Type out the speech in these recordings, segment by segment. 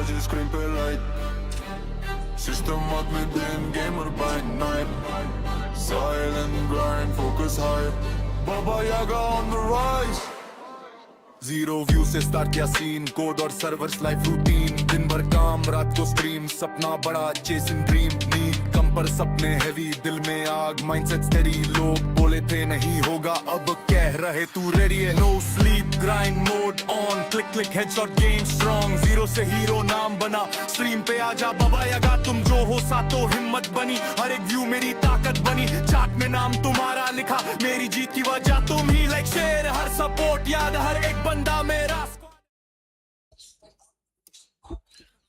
बजे स्क्रीन पे light system में दिन gamer by night silent grind focus high Baba Yaga on the rise zero view से start किया सीन कोड और सर्वर्स लाइफ रूटीन दिन भर काम रात को स्ट्रीम सपना बड़ा चेसिंग ड्रीम नीड कम पर सपने हैवी दिल में आग माइंडसेट स्टेडी लोग बोले थे नहीं होगा अब कह रहे तू रेडी है no sleep grind mode on click click headshot game strong zero से हीरो नाम बना स्ट्रीम पे आजा बाबा यागा तुम जो हो सातो हिम्मत बनी हर एक व्यू मेरी ताकत बनी चार्ट में नाम तुम्हारा लिखा मेरी जीत की वजह तुम ही लाइक शेर हर सपोर्ट याद हर एक बंदा मेरा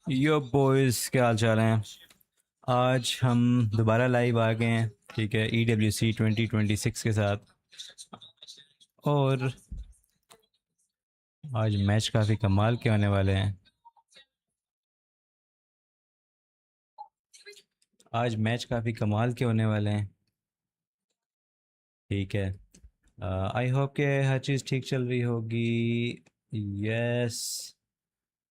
यो बॉयज क्या हाल चाल हैं। आज हम दोबारा लाइव आ गए हैं, ठीक है, EWC 2026 के साथ। और आज मैच काफ़ी कमाल के होने वाले हैं। आज मैच काफ़ी कमाल के होने वाले हैं, ठीक है। आई होप के हर चीज़ ठीक चल रही होगी। यस,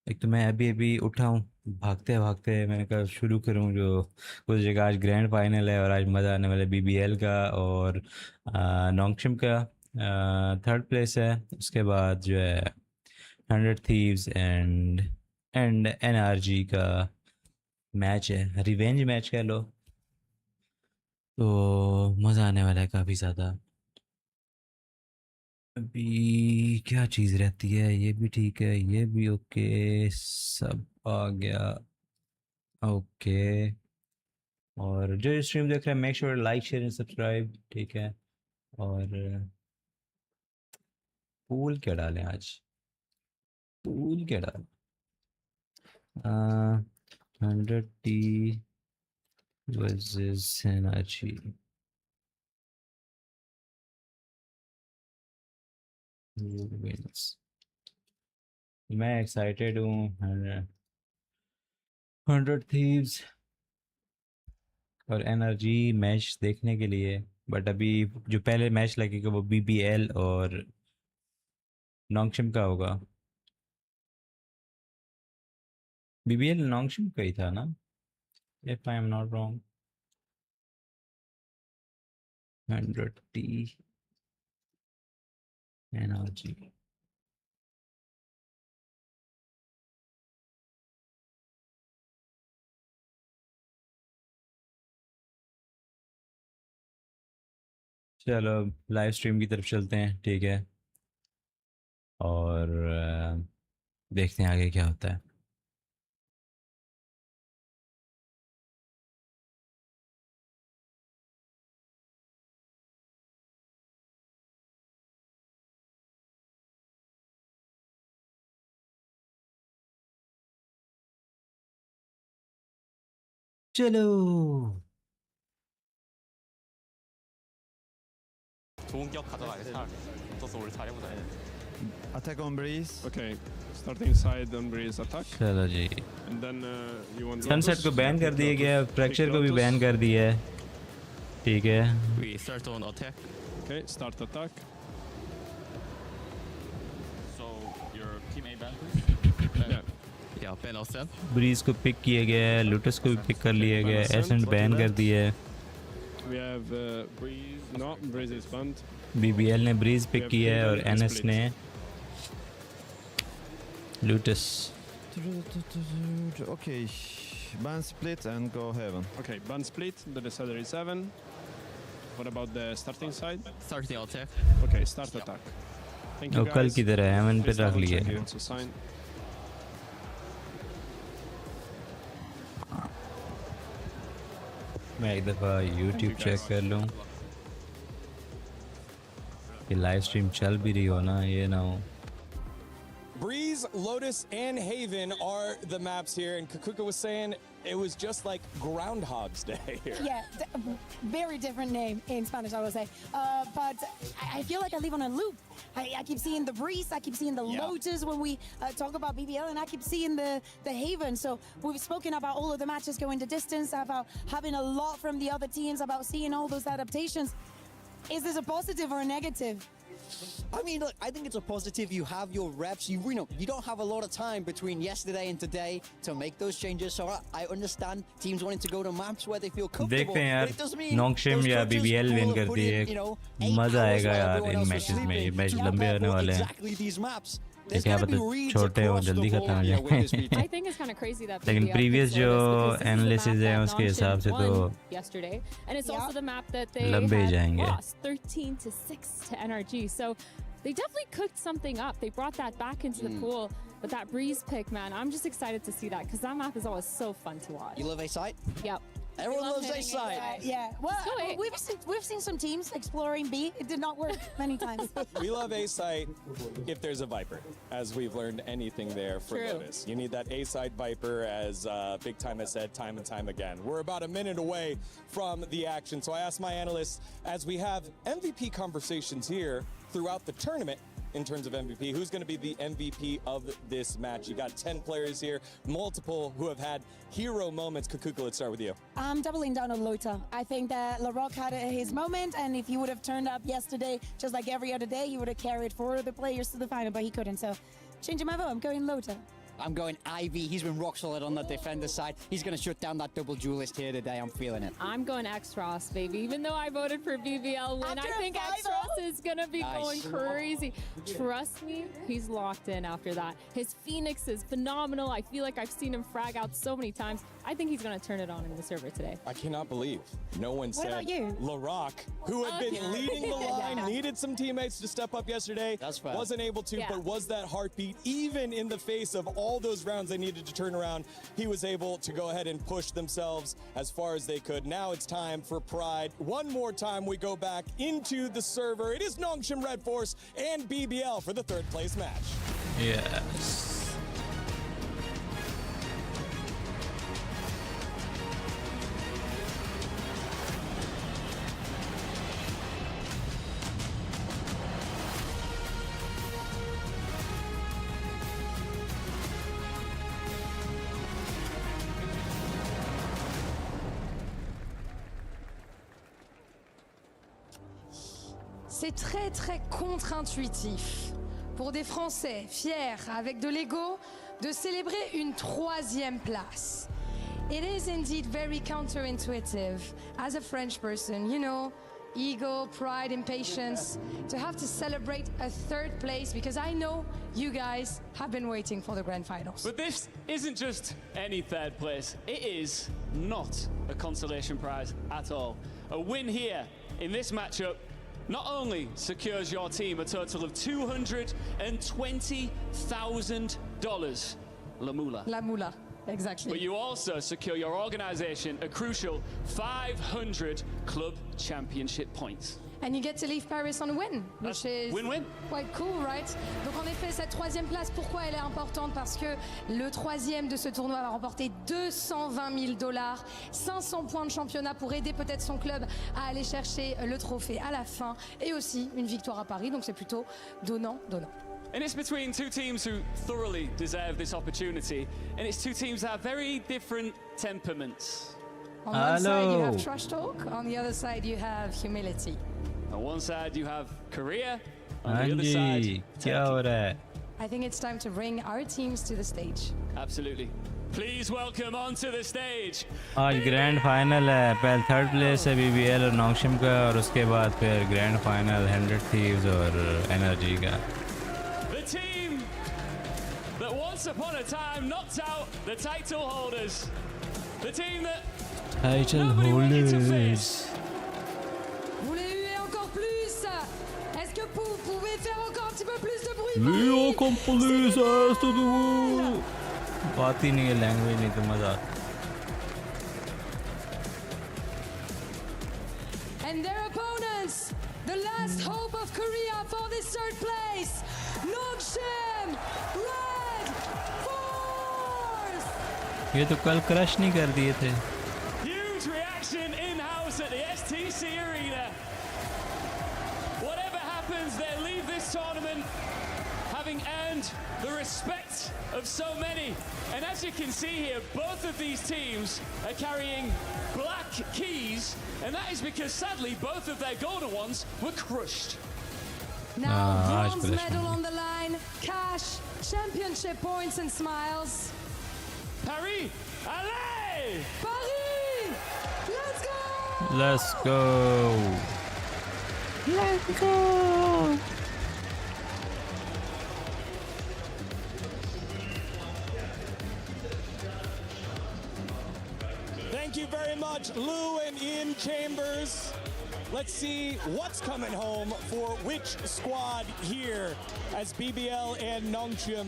एक तो मैं अभी उठा हूँ भागते भागते, मैंने कहा शुरू करूँ जो कुछ जगह। आज ग्रैंड फाइनल है और आज मज़ा आने वाला है BBL का और नोंगशिम का। थर्ड प्लेस है, उसके बाद जो है 100 थीव्स एंड NRG का मैच है, रिवेंज मैच कह लो। तो मज़ा आने वाला है काफ़ी ज़्यादा। अभी क्या चीज़ रहती है, ये भी ठीक है, ये भी ओके, सब आ गया ओके। और जो स्ट्रीम देख रहे हैं make sure like share and subscribe, ठीक है। और पूल क्या डालें आज, पूल क्या डालें? 100T versus NRG। मैं एक्साइटेड हूँ 100 थीव्स और NRG मैच देखने के लिए। बट अभी जो पहले मैच लगेगा वो BBL और नोंगशिम का होगा। BBL नोंगशिम का ही था ना, if I am not wrong. 100T NRG। चलो लाइव स्ट्रीम की तरफ चलते हैं, ठीक है। और देखते हैं आगे क्या होता है। चलो 좋은 기억 가져가게 잘. 어쩌서 우리 잘해보자. Attack on breeze. Okay, starting side on breeze attack, चलो जी। and then you want sunset को बैन कर दिया गया, फ्रैक्चर को भी बैन कर दिया है, ठीक है। We start on attack. Okay, start attack. So your team A ban please. Yeah. Yeah, ban Ocean. Breeze को पिक किया गया है, लूटस को भी पिक कर लिया गया है, एसेंट बैन कर दिया है। We have breeze. No, breeze is banned. BBL ने ब्रीज पिक किया है और NS ने lotus. Okay, ban split and go heaven. Okay, ban split. The decider is 7. What about the starting side? Starting attack. Okay, start attack. Thank you और कल guys. की तरह haven पे Please रख double लिया check है। you to sign. मैं एक दफ़ा YouTube चेक कर लूँ कि लाइव स्ट्रीम चल भी रही हो ना, ये ना हो। Breeze, Lotus, and Haven are the maps here, and Kakuka was saying it was just like Groundhog's Day here. Yeah, very different name in Spanish, I would say. But I feel like I live on a loop. I keep seeing the Breeze, I keep seeing the Lotus when we talk about BBL, and I keep seeing the Haven. So we've spoken about all of the matches going the distance, about having a lot from the other teams, about seeing all those adaptations. Is this a positive or a negative? I mean, look, I think it's a positive. You have your reps. You know, you don't have a lot of time between yesterday and today to make those changes. So I understand teams wanting to go to maps where they feel comfortable. देखते हैं यार But it doesn't mean नॉक्शिम those या coaches BBL who win will करती put in, है you know, 8 मजा hours आएगा while यार everyone in else was matches में ये sleeping मैच to लंबे prepare होने for वाले हैं exactly these maps. ये There's क्या gonna be पता reads छोटे हो across the जल्दी खत्म board, हो you know, with this जाए VT. I think it's kind of crazy that लेकिन BBL previous picks जो Lotus, because this is the analysis map हैं that उसके हिसाब से Nongshim तो won yesterday, and it's also the map that they लंबे ही had जाएंगे। lost 13-6 to NRG. So they definitely cooked something up. They brought that back into the pool. But that Breeze pick, man, I'm just excited to see that because that map is always so fun to watch. You love A-side? Yep. Everyone love loves hitting A-side. A-side. Yeah, well, Let's go, we've seen some teams exploring B. It did not work many times. We love A-site if there's a Viper, as we've learned anything there for True. Lotus. You need that A-side Viper, as Big Time has said time and time again. We're about a minute away from the action, so I asked my analysts, as we have MVP conversations here throughout the tournament, in terms of MVP, who's going to be the MVP of this match? You got 10 players here, multiple who have had hero moments. Kakuka, let's start with you. I'm doubling down on Lota. I think that LaRock had his moment, and if he would have turned up yesterday, just like every other day, he would have carried 4 of the players to the final, but he couldn't. So, changing my vote, I'm going Lota. I'm going Ivy. He's been rock solid on the defender side. He's going to shut down that double duelist here today. I'm feeling it. I'm going X-Ross, baby. Even though I voted for BBL win, After I think a 5-0? X-Ross is going to be Nice. going crazy. Trust me, he's locked in after that. His Phoenix is phenomenal. I feel like I've seen him frag out so many times. I think he's going to turn it on in the server today. I cannot believe no one said about you? LaRock, who had been leading the line, needed some teammates to step up yesterday. That's fair. Wasn't able to, Yeah. but was that heartbeat, even in the face of all those rounds they needed to turn around, he was able to go ahead and push themselves as far as they could. Now it's time for Pride. One more time we go back into the server. It is Nongshim Red Force and BBL for the 3rd place match. Yes. C'est très très contre-intuitif pour des Français fiers avec de l'ego de célébrer une 3e place. It is indeed very counterintuitive as a French person, you know, ego, pride, impatience, to have to celebrate a 3rd place because I know you guys have been waiting for the grand finals. But this isn't just any 3rd place. It is not a consolation prize at all. A win here in this matchup not only secures your team a total of $220,000, La Moula, La moula, exactly. but you also secure your organization a crucial 500 club championship points. And you get to leave Paris on a win, which is win-win. quite cool, right? Donc en effet, cette 3e place, pourquoi elle est importante? Parce que le 3e de ce tournoi va remporter $220 000, 500 points de championnat pour aider peut-être son club à aller chercher le trophée à la fin, et aussi une victoire à Paris, donc c'est plutôt donnant-donnant. And it's between 2 teams who thoroughly deserve this opportunity, and it's 2 teams that have very different temperaments. On one side you have Hello. trash talk, on the other side you have humility. On one side you have Korea, on हाँ the other ji side क्या हो रहा है I think it's time to bring our teams to the stage. Absolutely. Please welcome onto the stage. आज grand final है पहले 3rd place है BBL और नॉक्शिम का और उसके बाद फिर ग्रैंड फाइनल 100 Thieves और NRG का The team that once upon a time knocked out the title holders. The team that Title nobody wanted to face. holders Vous voulez huer encore plus? Est-ce que vous pouvez faire encore un petit peu plus de bruit? Leo Compolis has to do बात ही नहीं है language नहीं तो मजा आता And their opponents, the last hope of Korea for this 3rd place, Nongshim Red Force! ये तो कल क्रश नहीं कर दिए थे Huge reaction in-house at the STC Arena. Whatever happens, they leave this tournament having earned the respect of so many. And as you can see here, both of these teams are carrying black keys, and that is because sadly both of their golden ones were crushed. Now, Ah, bronze inspiration. medal on the line, cash, championship points and smiles. Paris, allez! Paris! Let's go! Let's go. Let's go. Thank you very much, Lou and Ian Chambers. Let's see what's coming home for which squad here, as BBL and Nongshim,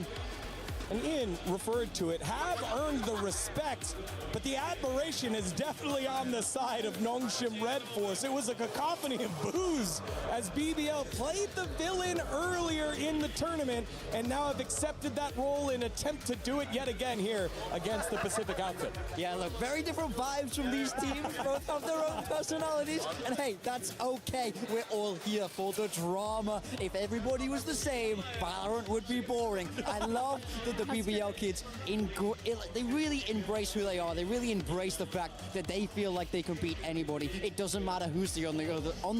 and Ian referred to it, have earned the respect, but the admiration is definitely on the side of Nongshim Red Force. It was a cacophony of boos as BBL played the villain earlier in the tournament and now have accepted that role in attempt to do it yet again here against the Pacific outfit. Yeah, look, very different vibes from these teams. Both have their own personalities. And hey, that's okay. We're all here for the drama. If everybody was the same, Valorant would be boring. I love that the BBL kids, they really embrace who they are. They really embrace the fact that they feel like they can beat anybody. It doesn't matter who's on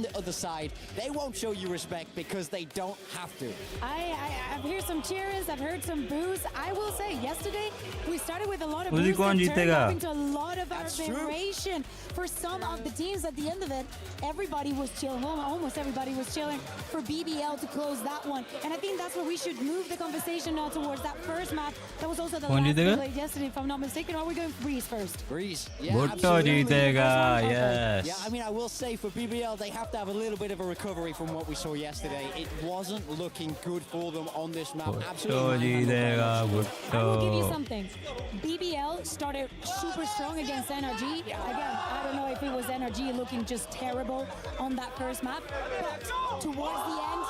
the other side. They won't show you respect because they don't have to. I've heard some cheers, I've heard some boos. I will say, yesterday we started with a lot of boos Uzi kaun that turned jeetega? up into a lot of admiration for some of the teams. At the end of it, everybody was chilling. Well, almost everybody was chilling for BBL to close that one. And I think that's where we should move the conversation now towards that first map. That was also the Kaun last jeetega? play yesterday, if I'm not mistaken. Or are we going Breeze first? Breeze. Yeah, Bhutto absolutely. jeetega, Okay. yes. Yeah, I mean, I will say for BBL, they have to have a little bit of a recovery from what we saw yesterday. It wasn't looking good for them on this map. Bhutto Absolutely. jeetega, I will give you Bhutto. something. BBL started super strong against NRG. Again, I don't know if it was NRG looking just terrible on that first map, but towards the end,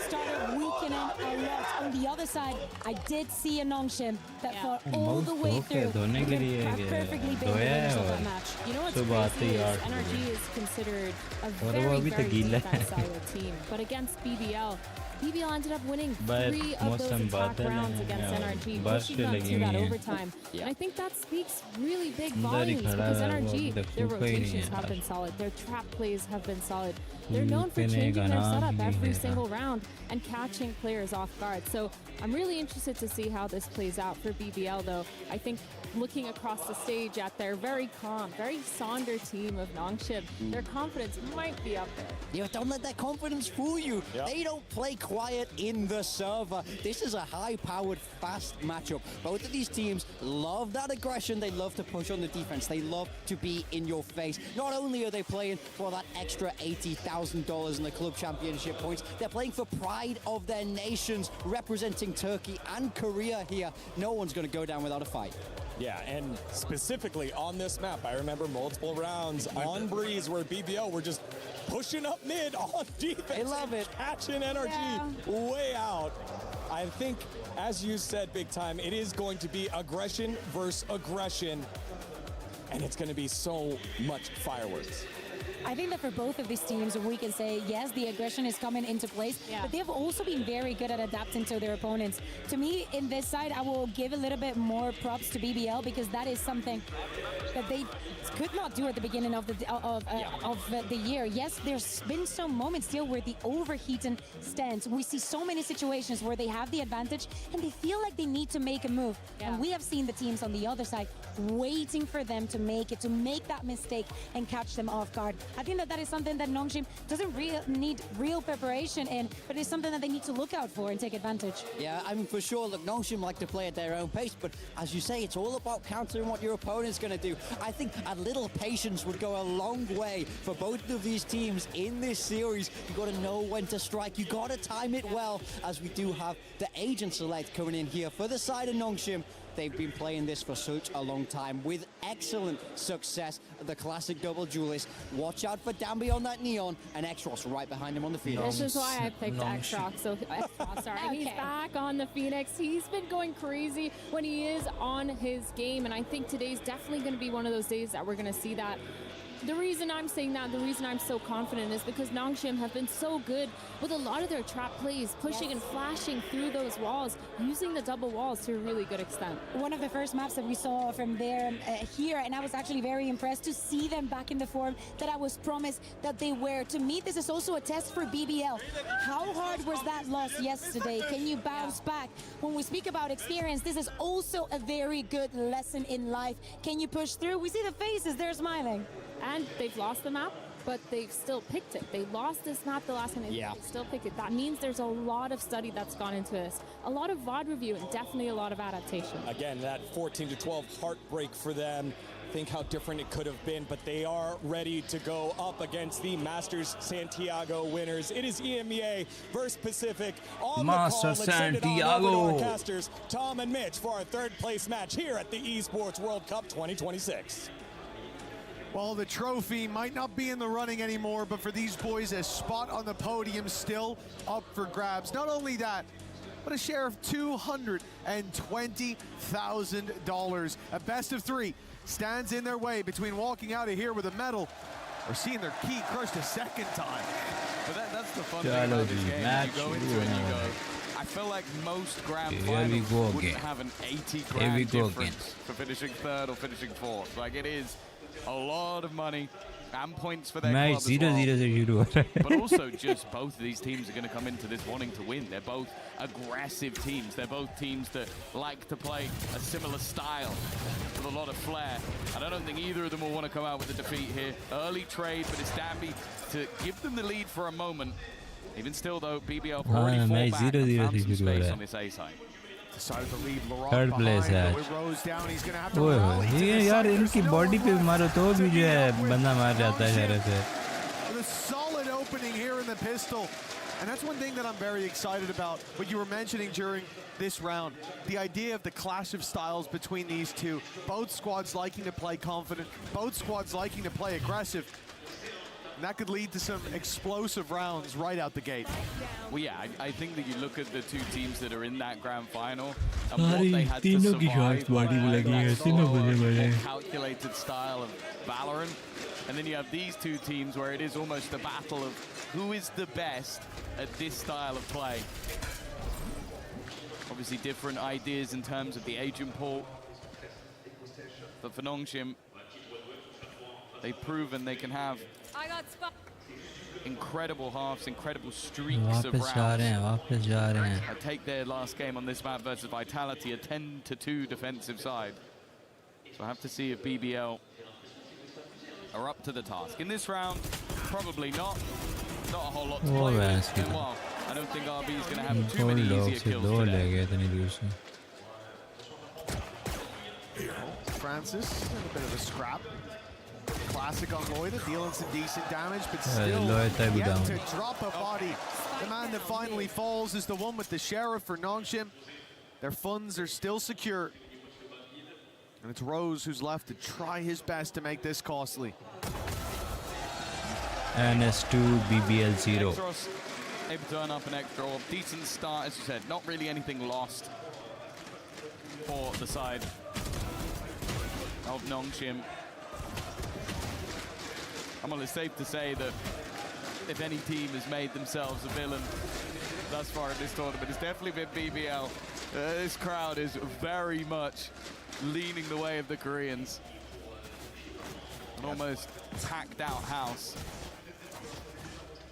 started weakening a lot. On the other side, I did see a Nongshim that fought all the way through. धोने के लिए Have perfectly been the धोया winners of है that match. You know what's सुबह आते crazy he is यार NRG is considered a वो very, अभी तक very गीला है। defense-sided team. But against BBL, BBL ended up winning But 3 of those मौसम attack बादल rounds हैं, against yeah, NRG, बारिश pushing them लगी to that हुई है। overtime. And I think that speaks really big अंदर ही volumes खड़ा because है वो, NRG, अभी तक their सूखा ही नहीं rotations है have यार। been solid, their trap plays have been solid. They're known for सूखने changing का their नाम setup ही every नहीं है। single round and catching players off guard. So I'm really interested to see how this plays out for BBL, though. I think looking across the stage at their very calm, very sonder team of Nongshim, their confidence might be up there. Yeah, don't let that confidence fool you. Yep. They don't play quiet in the server. This is a high-powered, fast matchup. Both of these teams love that aggression. They love to push on the defense. They love to be in your face. Not only are they playing for that extra $80,000 in the club championship points, they're playing for pride of their nations, representing Turkey and Korea here. No one's going to go down without a fight. Yeah, and specifically on this map, I remember multiple rounds on Breeze where BBL were just pushing up mid on defense. I love it. Catching NRG way out. I think, as you said, Big Time, it is going to be aggression versus aggression. And it's going to be so much fireworks. I think that for both of these teams, we can say, yes, the aggression is coming into place, but they've also been very good at adapting to their opponents. To me, in this side, I will give a little bit more props to BBL because that is something that they could not do at the beginning of the year. Yes, there's been some moments still where the overheating stands. We see so many situations where they have the advantage and they feel like they need to make a move. And we have seen the teams on the other side waiting for them to make that mistake and catch them off guard. I think that is something that Nongshim doesn't need real preparation in, but it's something that they need to look out for and take advantage. Yeah, I mean, for sure, look, Nongshim like to play at their own pace, but as you say, it's all about countering what your opponent's going to do. I think a little patience would go a long way for both of these teams in this series. You got to know when to strike. You got to time it well, as we do have the agent select coming in here for the side of Nongshim. They've been playing this for such a long time with excellent success. The classic double duelist. Watch out for Danby on that Neon and Xross right behind him on the Phoenix. This is why I picked Xrox. So Xrox, sorry. And he's back on the Phoenix. He's been going crazy when he is on his game. And I think today's definitely going to be one of those days that we're going to see that The reason I'm saying that, the reason I'm so confident is because Nongshim have been so good with a lot of their trap plays, pushing and flashing through those walls, using the double walls to a really good extent. One of the first maps that we saw from there here, and I was actually very impressed to see them back in the form that I was promised that they were. To me, this is also a test for BBL. How hard was that loss yesterday? Can you bounce back? When we speak about experience, this is also a very good lesson in life. Can you push through? We see the faces, they're smiling. And they've lost the map, but they've still picked it. They lost this map the last time, they still picked it. That means there's a lot of study that's gone into this. A lot of VOD review and definitely a lot of adaptation. Again, that 14-12 heartbreak for them. Think how different it could have been, but they are ready to go up against the Masters Santiago winners. It is EMEA versus Pacific on Master the call. Let's send it on over to Santiago. our casters, Tom and Mitch, for our third place match here at the Esports World Cup 2026. Well, the trophy might not be in the running anymore, but for these boys, a spot on the podium still up for grabs. Not only that, but a share of $220,000. A best of three stands in their way between walking out of here with a medal or seeing their key crushed a second time. But that's the fun thing about this game. You go into it and you go, I feel like most grand finals wouldn't have an 80 grand difference for finishing third or finishing fourth. Like, it is a lot of money and points for their club as well. But also just both of these teams are going to come into this wanting to win. They're both aggressive teams. They're both teams that like to play a similar style with a lot of flair. And I don't think either of them will want to come out with a defeat here. Early trade, but it's Danby to give them the lead for a moment. Even still, though, BBL already fought back and found some space on this A side. Decided to leave Laurent Third place behind, है but with Rose down, he's going to have to ओए rally to ये the यार side. इनकी There's body पे no मारो तो भी जो है बंदा मार जाता है शहर से With a solid opening here in the pistol. And that's one thing that I'm very excited about, what you were mentioning during this round. The idea of the clash of styles between these two. Both squads liking to play confident, both squads liking to play aggressive. And that could lead to some explosive rounds right out the gate. Well, yeah, I think that you look at the two teams that are in that grand final and what they had to survive, that slow, calculated style of VALORANT. And then you have these two teams where it is almost a battle of who is the best at this style of play. Obviously different ideas in terms of the agent pool. But for Nongshim, they've proven they can have incredible halves, incredible streaks of rounds. I take their last game on this map versus Vitality, a 10-2 defensive side. So I have to see if BBL are up to the task. In this round, probably not. Not a whole lot to play with. And while I don't think RB is going to have too many easier kills today. Francis, a bit of a scrap. Classic on Loida, dealing some decent damage, but still yet to drop a body. The man that finally falls is the one with the Sheriff for Nongshim. Their funds are still secure. And it's Rose who's left to try his best to make this costly. NS2 BBL 0. Extros able to earn up an extra. Decent start, as you said. Not really anything lost for the side of Nongshim. Well, it's safe to say that if any team has made themselves a villain thus far in this tournament, it's definitely been BBL. This crowd is very much leaning the way of the Koreans. An almost packed out house.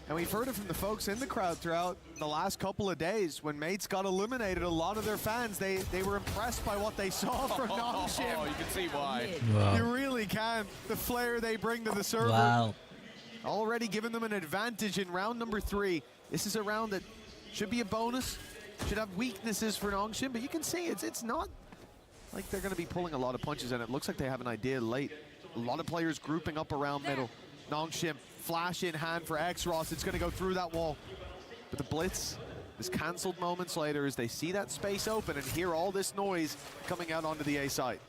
And we've heard it from the folks in the crowd throughout the last couple of days. When Mates got eliminated, a lot of their fans, they were impressed by what they saw from Nongshim. Oh, you can see why. Wow. You really can. The flair they bring to the server. Wow. Already giving them an advantage in round number 3. This is a round that should be a bonus. Should have weaknesses for Nongshim, but you can see it's not like they're going to be pulling a lot of punches, and it looks like they have an idea late. A lot of players grouping up around middle. Nongshim, flash in hand for X-Ross. It's going to go through that wall. But the blitz is cancelled moments later as they see that space open and hear all this noise coming out onto the A side.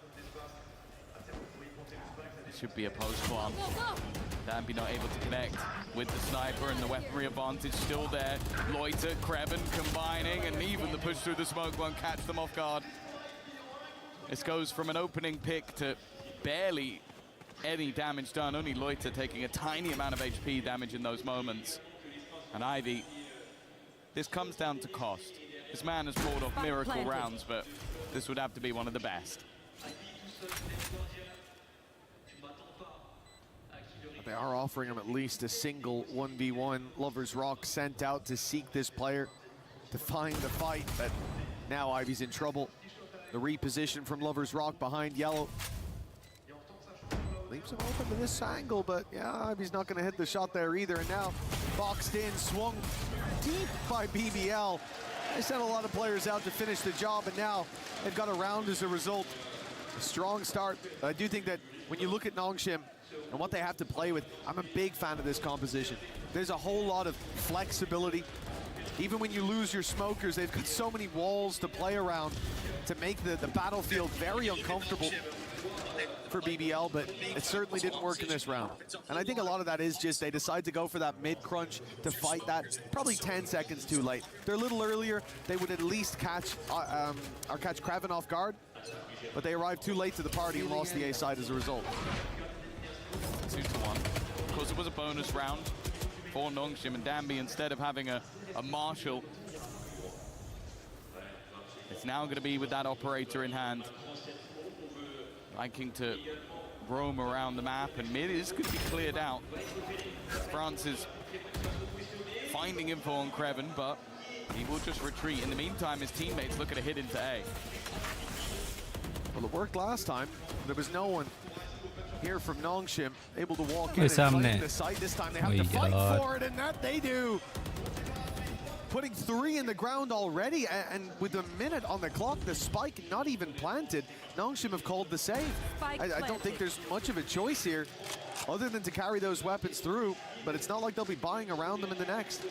It should be a post one. Danby not able to connect with the sniper, and the weaponry advantage still there. Loiter, Kreven combining, and even the push through the smoke won't catch them off guard. This goes from an opening pick to barely any damage done. Only Loiter taking a tiny amount of HP damage in those moments. And Ivy, this comes down to cost. This man has pulled off miracle rounds, but this would have to be one of the best. They are offering him at least a single 1v1. Lovers Rock sent out to seek this player, to find the fight, but now Ivy's in trouble. The reposition from Lovers Rock behind Yellow. Leaves him open to this angle, but yeah, Ivy's not gonna hit the shot there either. And now boxed in, swung deep by BBL. They sent a lot of players out to finish the job, and now they've got a round as a result. A strong start. But I do think that when you look at Nongshim and what they have to play with, I'm a big fan of this composition. There's a whole lot of flexibility. Even when you lose your smokers, they've got so many walls to play around to make the battlefield very uncomfortable for BBL, but it certainly didn't work in this round. And I think a lot of that is just they decide to go for that mid-crunch to fight that probably 10 seconds too late. They're a little earlier, they would at least catch Kraven off guard, but they arrived too late to the party and lost the A side as a result. 2-1. Of course, it was a bonus round for Nongshim, and Danby, instead of having a Marshal, it's now going to be with that operator in hand, liking to roam around the map, and mid is going to be cleared out. France is finding info on Kreven, but he will just retreat. In the meantime, his teammates look at a hit into A. Well, it worked last time. There was no one here from Nongshim able to walk in and सामने claim the site. This time they have to fight for it, and that they do. Putting 3 in the ground already, and with a minute on the clock, the spike not even planted. Nongshim have called the save. I don't think there's much of a choice here other than to carry those weapons through, but it's not like they'll be buying around them in the next.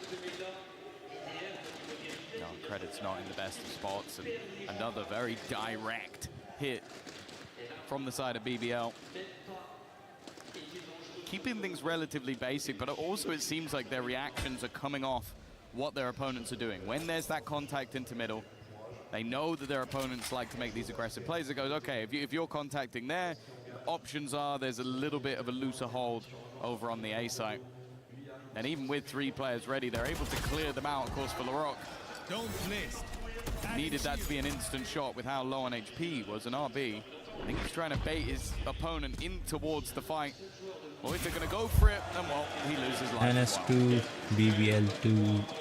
No, Credit's not in the best of spots, and another very direct hit from the side of BBL. Keeping things relatively basic, but also it seems like their reactions are coming off what their opponents are doing. When there's that contact into middle, they know that their opponents like to make these aggressive plays. It goes, okay, if you're contacting there, options are there's a little bit of a looser hold over on the A site. And even with 3 players ready, they're able to clear them out. Of course, for Larocque, needed that to be an instant shot with how low on HP he was. An RB, I think he's trying to bait his opponent in towards the fight. Or if they're going to go for it, then well, he loses life. NS2, BBL2.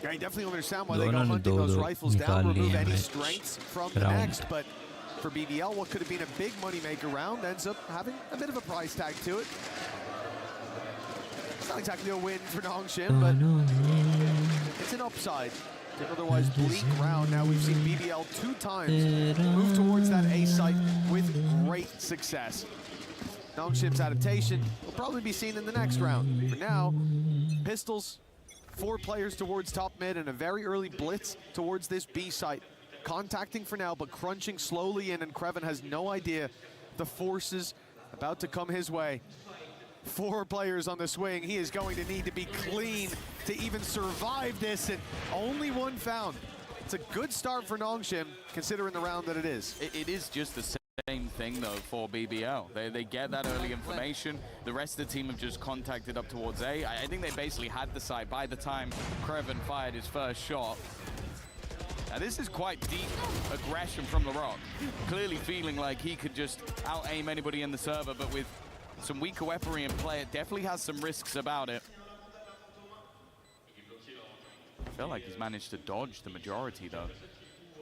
Yeah, you definitely understand why they go hunting those rifles down, remove any strengths from the next. But for BBL, what could have been a big moneymaker round ends up having a bit of a price tag to it. It's not exactly a win for Nongshim, but it's an upside to an otherwise bleak round. Now we've seen BBL 2 times move towards that A site with great success. Nongshim's adaptation will probably be seen in the next round. For now, Pistols, 4 players towards top mid and a very early blitz towards this B site. Contacting for now, but crunching slowly in, and Kreven has no idea the forces about to come his way. 4 players on the swing. He is going to need to be clean to even survive this, and only 1 found. It's a good start for Nongshim, considering the round that it is. It is just the same thing though for BBL. They get that early information. The rest of the team have just contacted up towards A. I think they basically had the site by the time Kreven fired his first shot. Now this is quite deep aggression from Larocque. Clearly feeling like he could just out-aim anybody in the server, but with some weaker weaponry in play, it definitely has some risks about it. I feel like he's managed to dodge the majority though.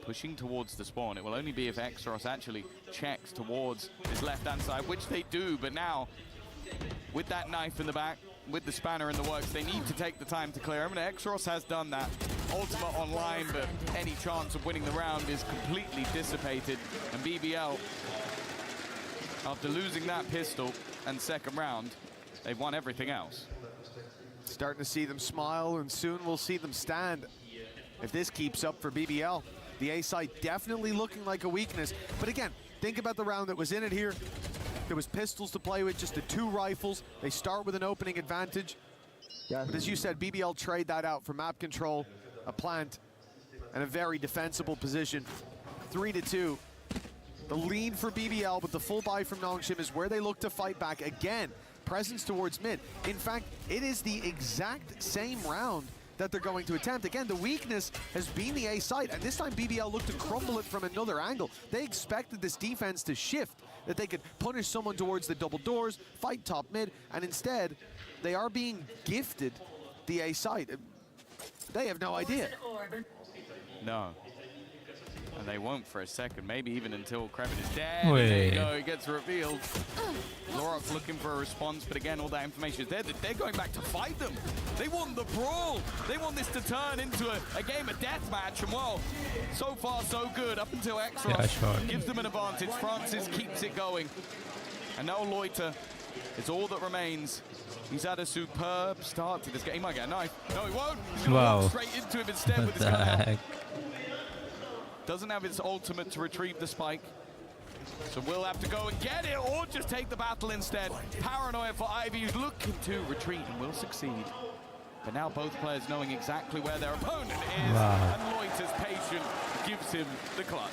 Pushing towards the spawn. It will only be if Exros actually checks towards his left-hand side, which they do, but now, with that knife in the back, with the spanner in the works, they need to take the time to clear him, and Exros has done that. Ultimate online, but any chance of winning the round is completely dissipated, and BBL, after losing that pistol and second round, they've won everything else. Starting to see them smile, and soon we'll see them stand if this keeps up for BBL. The A site definitely looking like a weakness. But again, think about the round that was in it here. There was pistols to play with, just the 2 rifles. They start with an opening advantage. Yeah. But as you said, BBL trade that out for map control, a plant, and a very defensible position. 3-2. The lead for BBL, but the full buy from Nongshim is where they look to fight back again. Presence towards mid. In fact, it is the exact same round that they're going to attempt. Again, the weakness has been the A site, and this time BBL looked to crumble it from another angle. They expected this defense to shift, that they could punish someone towards the double doors, fight top mid, and instead, they are being gifted the A site. They have no idea. No. And they won't for a second, maybe even until Kraven is dead. And there you go, it gets revealed. Lorok looking for a response, but again, all that information is there. They're going back to fight them. They want the brawl. They want this to turn into a game of deathmatch. And well, so far so good, up until Exros gives them an advantage. Francis keeps it going. And now Loiter is all that remains. He's had a superb start to this game. He might get a knife. No, he won't. He's gonna walk straight into him instead with his gun out. Doesn't have its ultimate to retrieve the spike. So we'll have to go and get it, or just take the battle instead. Paranoia for Ivy, who's looking to retreat and will succeed. But now both players knowing exactly where their opponent is, and Loiter's patience gives him the clutch.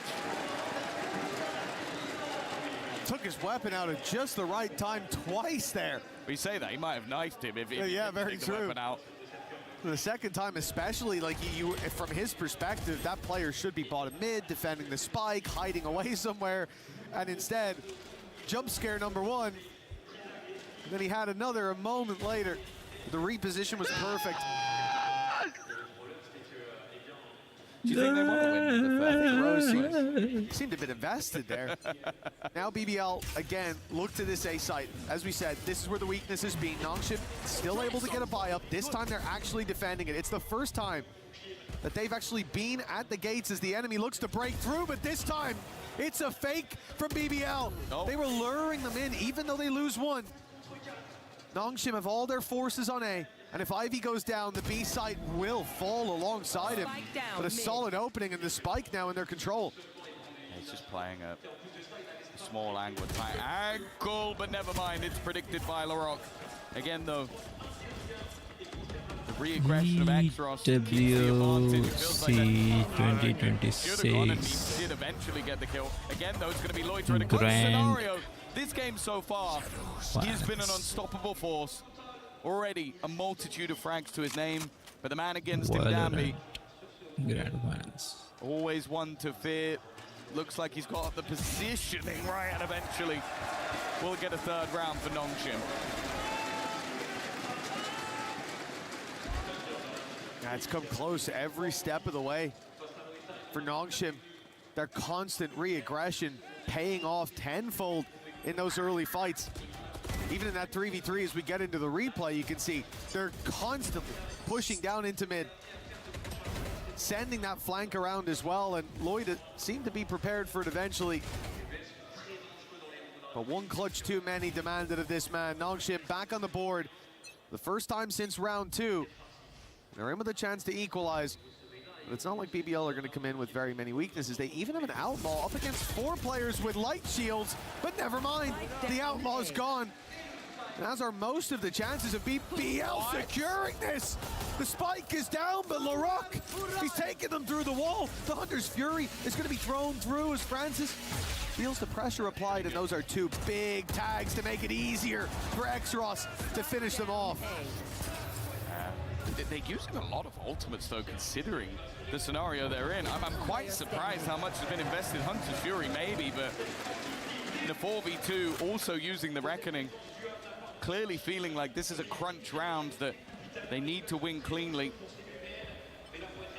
Took his weapon out at just the right time twice there. We say that, he might have knifed him if he yeah, very took true. the weapon out. The second time especially, like from his perspective, that player should be bottom mid, defending the spike, hiding away somewhere, and instead, jump scare number one. And then he had another a moment later. The reposition was perfect. Do you think they want to win the third? Rose seemed a bit invested there. Now BBL, again, look to this A site. As we said, this is where the weakness has been. Nongshim still able to get a buy up. This time they're actually defending it. It's the first time that they've actually been at the gates as the enemy looks to break through, but this time it's a fake from BBL. They were luring them in, even though they lose one. Nongshim have all their forces on A, and if Ivy goes down, the B site will fall alongside him. But a solid opening and the spike now in their control. He's just playing a small angle, tight angle, but never mind, it's predicted by Lorok. Again though, the re-aggression of Exros keeps the advantage. It feels like that 2026 should have gone, and he did eventually get the kill. Again though, it's going to be Loiter in a close scenario. This game so far, he has been an unstoppable force. Already a multitude of frags to his name, but the man against him, Danby, always one to fear. Looks like he's got the positioning right, and eventually we'll get a third round for Nongshim. Yeah, it's come close every step of the way for Nongshim. Their constant re-aggression paying off tenfold in those early fights. Even in that 3v3, as we get into the replay, you can see they're constantly pushing down into mid, sending that flank around as well, and Lloyd seemed to be prepared for it eventually. But one clutch too many demanded of this man. Nongshim back on the board, the first time since round 2. They're in with a chance to equalize. But it's not like BBL are going to come in with very many weaknesses. They even have an Outlaw up against 4 players with light shields, but never mind, the Outlaw's gone. And as are most of the chances of BBL securing this. The spike is down, but Lorok, he's taking them through the wall. The Hunter's Fury is going to be thrown through as Francis feels the pressure applied, and those are 2 big tags to make it easier for Exros to finish them off. They're using a lot of ultimates though, considering the scenario they're in. I'm quite surprised how much has been invested. Hunter's Fury maybe, but in a 4v2, also using the Reckoning. Clearly feeling like this is a crunch round that they need to win cleanly.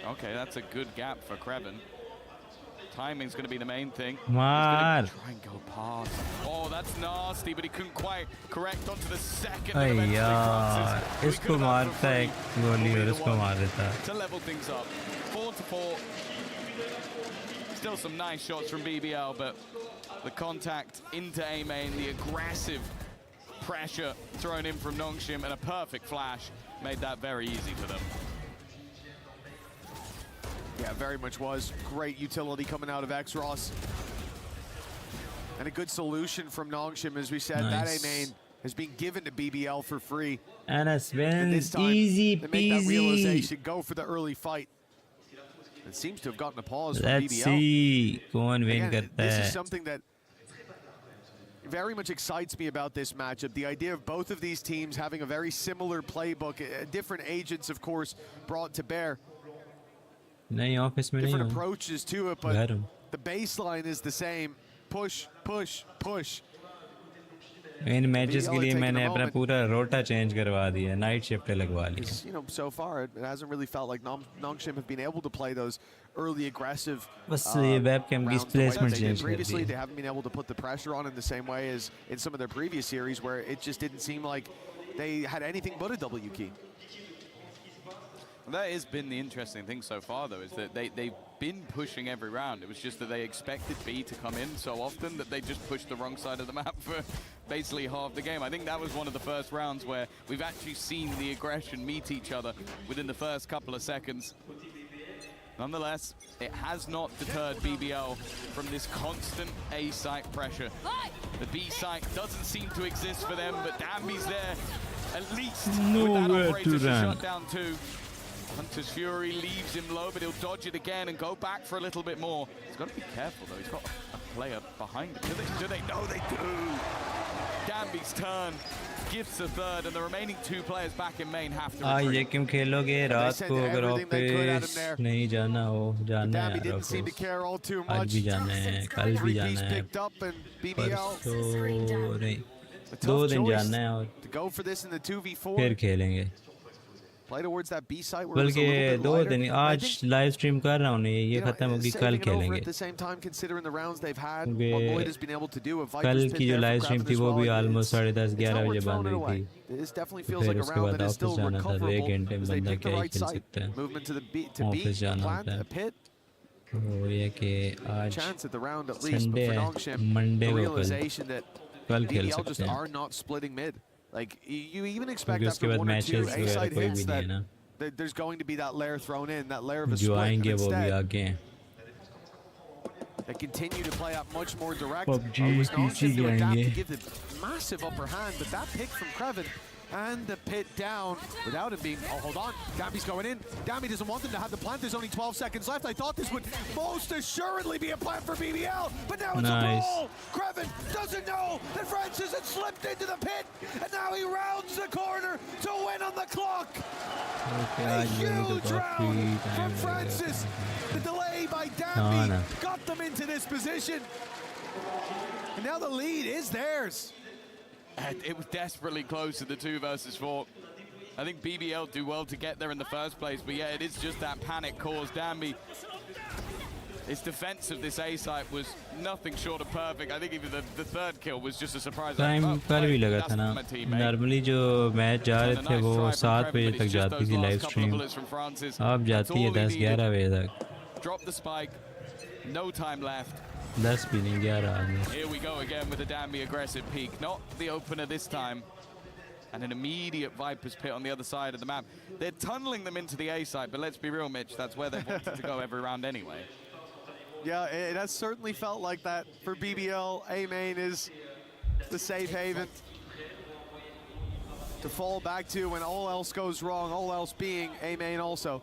Okay, that's a good gap for Kraven. Timing's going to be the main thing. He's going to try and go past. Oh, that's nasty, but he couldn't quite correct onto the second. इसको मारता है गोली और इसको मार देता है. To level things up. 4-4. Still some nice shots from BBL, but the contact into A main, the aggressive pressure thrown in from Nongshim, and a perfect flash made that very easy for them. Yeah, very much was. Great utility coming out of Exros. And a good solution from Nongshim, as we said. That A main has been given to BBL for free. And it's been this time, easy they make that peasy. realization, go for the early fight. It seems to have gotten a pause for Let's BBL. see कौन win Again, करता this है. is something that very much excites me about this matchup. The idea of both of these teams having a very similar playbook, different agents, of course, brought to bear. नहीं office में नहीं Different हूँ. approaches to it, but the baseline is the same. Push, push, push. In matches के लिए मैंने अपना पूरा रोटा चेंज करवा दिया, नाइट शिफ्ट लगवा लिया. You know, so far it hasn't really felt like Nongshim have been able to play those early aggressive बस ये webcam की placement change कर previously. The. They haven't been able to put the pressure on in the same way as in some of their previous series, where it just didn't seem like they had anything but a W key. That has been the interesting thing so far, though, is that they've been pushing every round. It was just that they expected B to come in so often that they just pushed the wrong side of the map for basically half the game. I think that was one of the first rounds where we've actually seen the aggression meet each other within the first couple of seconds. Nonetheless, it has not deterred BBL from this constant A site pressure. The B site doesn't seem to exist for them, but Dambi's there at least with that operator to shut down too. Hunter's Fury leaves him low, but he'll dodge it again and go back for a little bit more. He's got to be careful, though. He's got a player behind him. Do they? No, they do. Dambi's turn gives the third, and the remaining two players back in main have to retreat. ये क्यों खेलोगे रात को अगर office नहीं जाना हो जाना है ऑफिस आज भी जाना है कल भी जाना है परसों नहीं 2 दिन जाना है और फिर खेलेंगे बल्कि 2 दिन आज लाइव स्ट्रीम कर रहा हूँ ये खत्म होगी कल खेलेंगे कल की जो लाइव स्ट्रीम थी वो भी ऑलमोस्ट 10:30-11 बजे बंद हुई थी फिर उसके बाद ऑफिस जाना था तो 1 घंटे में बंदा क्या ही खेल सकता है ऑफिस जाना होता है तो ये कि आज संडे है मंडे को कल खेल सकते हैं Like you even expect after 1 or 2 A-side hits that there's going to be that layer thrown in, that layer of a split. And instead, they continue to play up much more direct. Was Nongshim to adapt to give the massive upper hand, but that pick from Kreven and the pit down without him being, oh, hold on, Dambi's going in. Dambi doesn't want them to have the plant. There's only 12 seconds left. I thought this would most assuredly be a plant for BBL, but now it's a ball. Kreven doesn't know that Francis had slipped into the pit, and now he rounds the corner to win on the clock. A huge round from Francis. The delay by Dambi got them into this position. And now the lead is theirs. It was desperately close to the 2 versus 4. I think BBL do well to get there in the first place, but yeah, it is just that panic caused Dambi. His defense of this A site was nothing short of perfect. I think even the third kill was just a surprise. Time कल भी लगा था ना normally जो match जा रहे थे वो 7 बजे तक जाती थी लाइव स्ट्रीम अब जाती है 10-11 बजे तक Drop the spike, no time left. 10 भी नहीं 11 Here we go again with a Dambi aggressive peak. Not the opener this time. And an immediate Viper's pit on the other side of the map. They're tunneling them into the A site, but let's be real, Mitch, that's where they wanted to go every round anyway. Yeah, it has certainly felt like that for BBL. A main is the safe haven to fall back to when all else goes wrong, all else being A main also.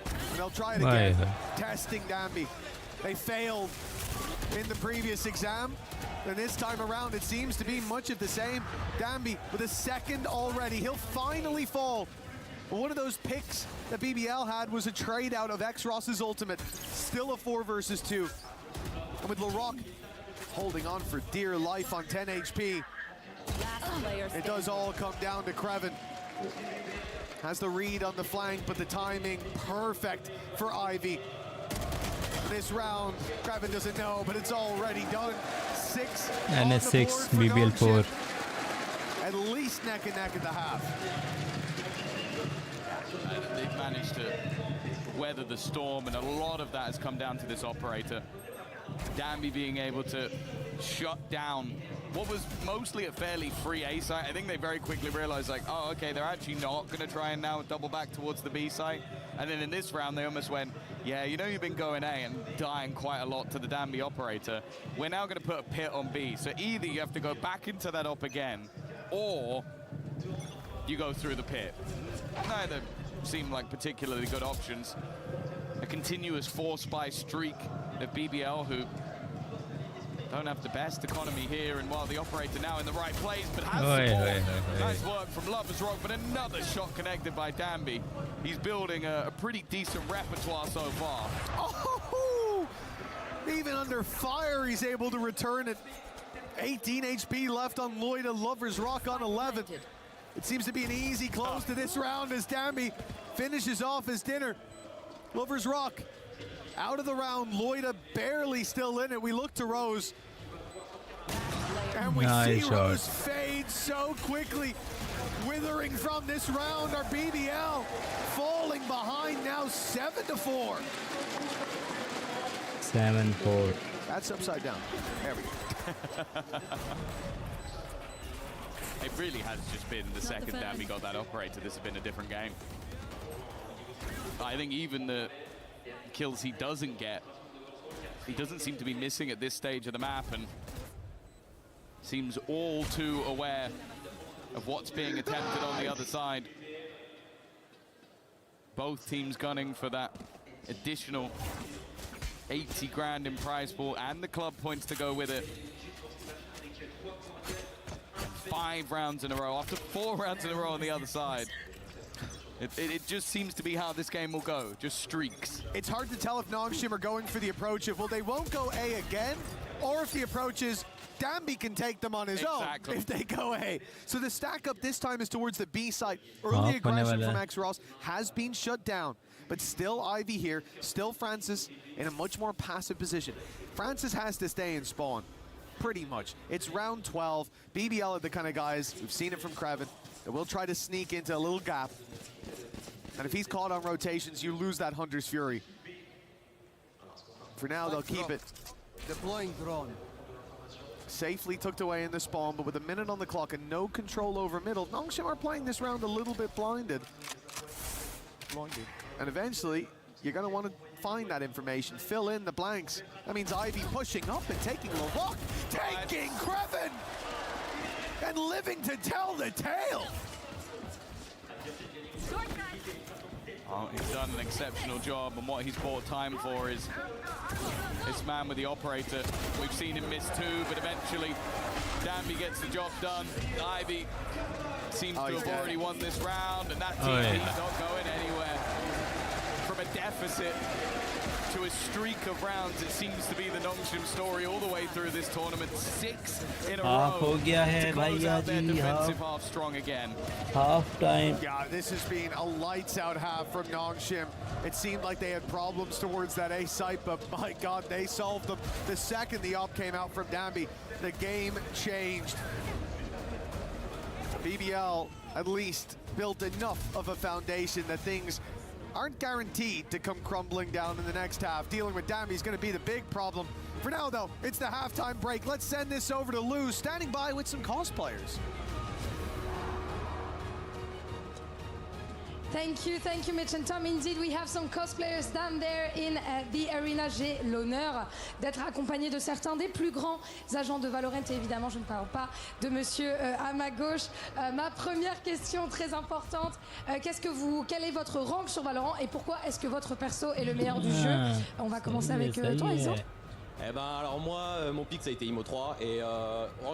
And they'll try it again, testing Dambi. They failed in the previous exam, and this time around it seems to be much of the same. Dambi with a second already, he'll finally fall. But one of those picks that BBL had was a trade out of X-Ross's ultimate. Still a 4 versus 2. And with LaRock holding on for dear life on 10 HP, it does all come down to Kreven. Has the read on the flank, but the timing perfect for Ivy. This round, Kreven doesn't know, but it's already done. 6 and a 6 BBL 4. At least neck and neck at the half. They've managed to weather the storm, and a lot of that has come down to this operator. Dambi being able to shut down what was mostly a fairly free A site. I think they very quickly realized, like, oh, okay, they're actually not going to try and now double back towards the B site. And then in this round, they almost went, yeah, you know you've been going A and dying quite a lot to the Dambi operator. We're now going to put a pit on B. So either you have to go back into that op again, or you go through the pit. Neither seem like particularly good options. a continuous 4-spy streak of BBL, who don't have the best economy here, and while the operator now in the right place, but has support. Nice work from Lovers Rock, but another shot connected by Danby. He's building a pretty decent repertoire so far. Oh, even under fire, he's able to return it. 18 HP left on Loida, Lovers Rock on 11. It seems to be an easy close to this round as Danby finishes off his dinner. Lovers Rock out of the round, Loida barely still in it. We look to Rose, and we see Rose fade so quickly, withering from this round. Our BBL falling behind now 7-4. 7-4. That's upside down. There we go. It really has just been the second Danby got that operator, this has been a different game. I think even the kills he doesn't get, he doesn't seem to be missing at this stage of the map, and seems all too aware of what's being attempted on the other side. Both teams gunning for that additional 80 grand in prize pool and the club points to go with it. 5 rounds in a row, after 4 rounds in a row on the other side. It just seems to be how this game will go, just streaks. It's hard to tell if Nongshim are going for the approach of, well, they won't go A again, or if the approach is, Danby can take them on his own if they go A. So the stack up this time is towards the B side. Early aggression from X-Ross has been shut down, but still Ivy here, still Francis in a much more passive position. Francis has to stay in spawn, pretty much. It's round 12. BBL are the kind of guys, we've seen it from Kraven, that will try to sneak into a little gap. And if he's caught on rotations, you lose that Hunter's Fury. For now, they'll keep it. Deploying drone. Safely tucked away in the spawn, but with a minute on the clock and no control over middle, Nongshim are playing this round a little bit blinded. And eventually, you're going to want to find that information, fill in the blanks. That means Ivy pushing up and taking Lavok, taking Kraven, and living to tell the tale. Oh, he's done an exceptional job, and what he's bought time for is this man with the operator. We've seen him miss 2, but eventually Danby gets the job done. Ivy seems to have already won this round, and that team is not going anywhere. From a deficit to a streak of rounds, it seems to be the Nongshim story all the way through this tournament. 6 in a row to close out their defensive half strong again. Half time. Yeah, this has been a lights out half from Nongshim. It seemed like they had problems towards that A site, but my God, they solved them. The second the op came out from Danby, the game changed. BBL at least built enough of a foundation that things aren't guaranteed to come crumbling down in the next half. Dealing with Danby is going to be the big problem. For now, though, it's the halftime break. Let's send this over to Lou, standing by with some cosplayers. Thank you, Mitch and Tom. Indeed, we have some cosplayers down there in the arena. J'ai l'honneur d'être accompagné de certains des plus grands agents de Valorant. Et évidemment, je ne parle pas de monsieur à ma gauche. Ma première question très importante, quel est votre rank sur Valorant et pourquoi est-ce que votre perso est le meilleur du jeu? On va commencer avec toi, Iso. Eh ben alors moi mon pick ça a été Imo 3 et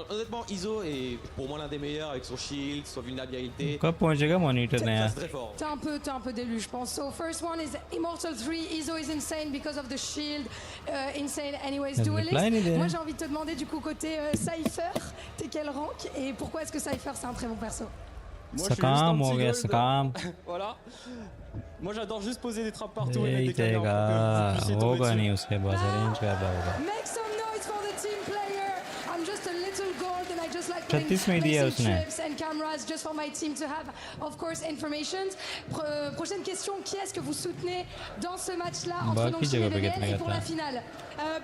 honnêtement Iso est pour moi l'un des meilleurs avec son shield, son vulnérabilité. कब पहुंचेगा monitor नया? T'es un peu délu je pense. So first one is Immortal 3. Iso is insane because of the shield. Insane anyways. Duelist. Moi j'ai envie de te demander du coup côté Cypher, t'es quel rank et pourquoi est-ce que Cypher c'est un très bon perso? Scam हो गया scam. Voilà. Moi j'adore juste poser des trappes partout et यही देगा होगा नहीं उसके बाद arrange कर रहा होगा. Make some noise for the team player. I'm just a little gold and I just like 36 में दिया उसने. trips and cameras just for my team to have of course information. Prochaine question, qui est-ce que vous soutenez dans ce match-là entre Nongshim et BBL et pour la finale?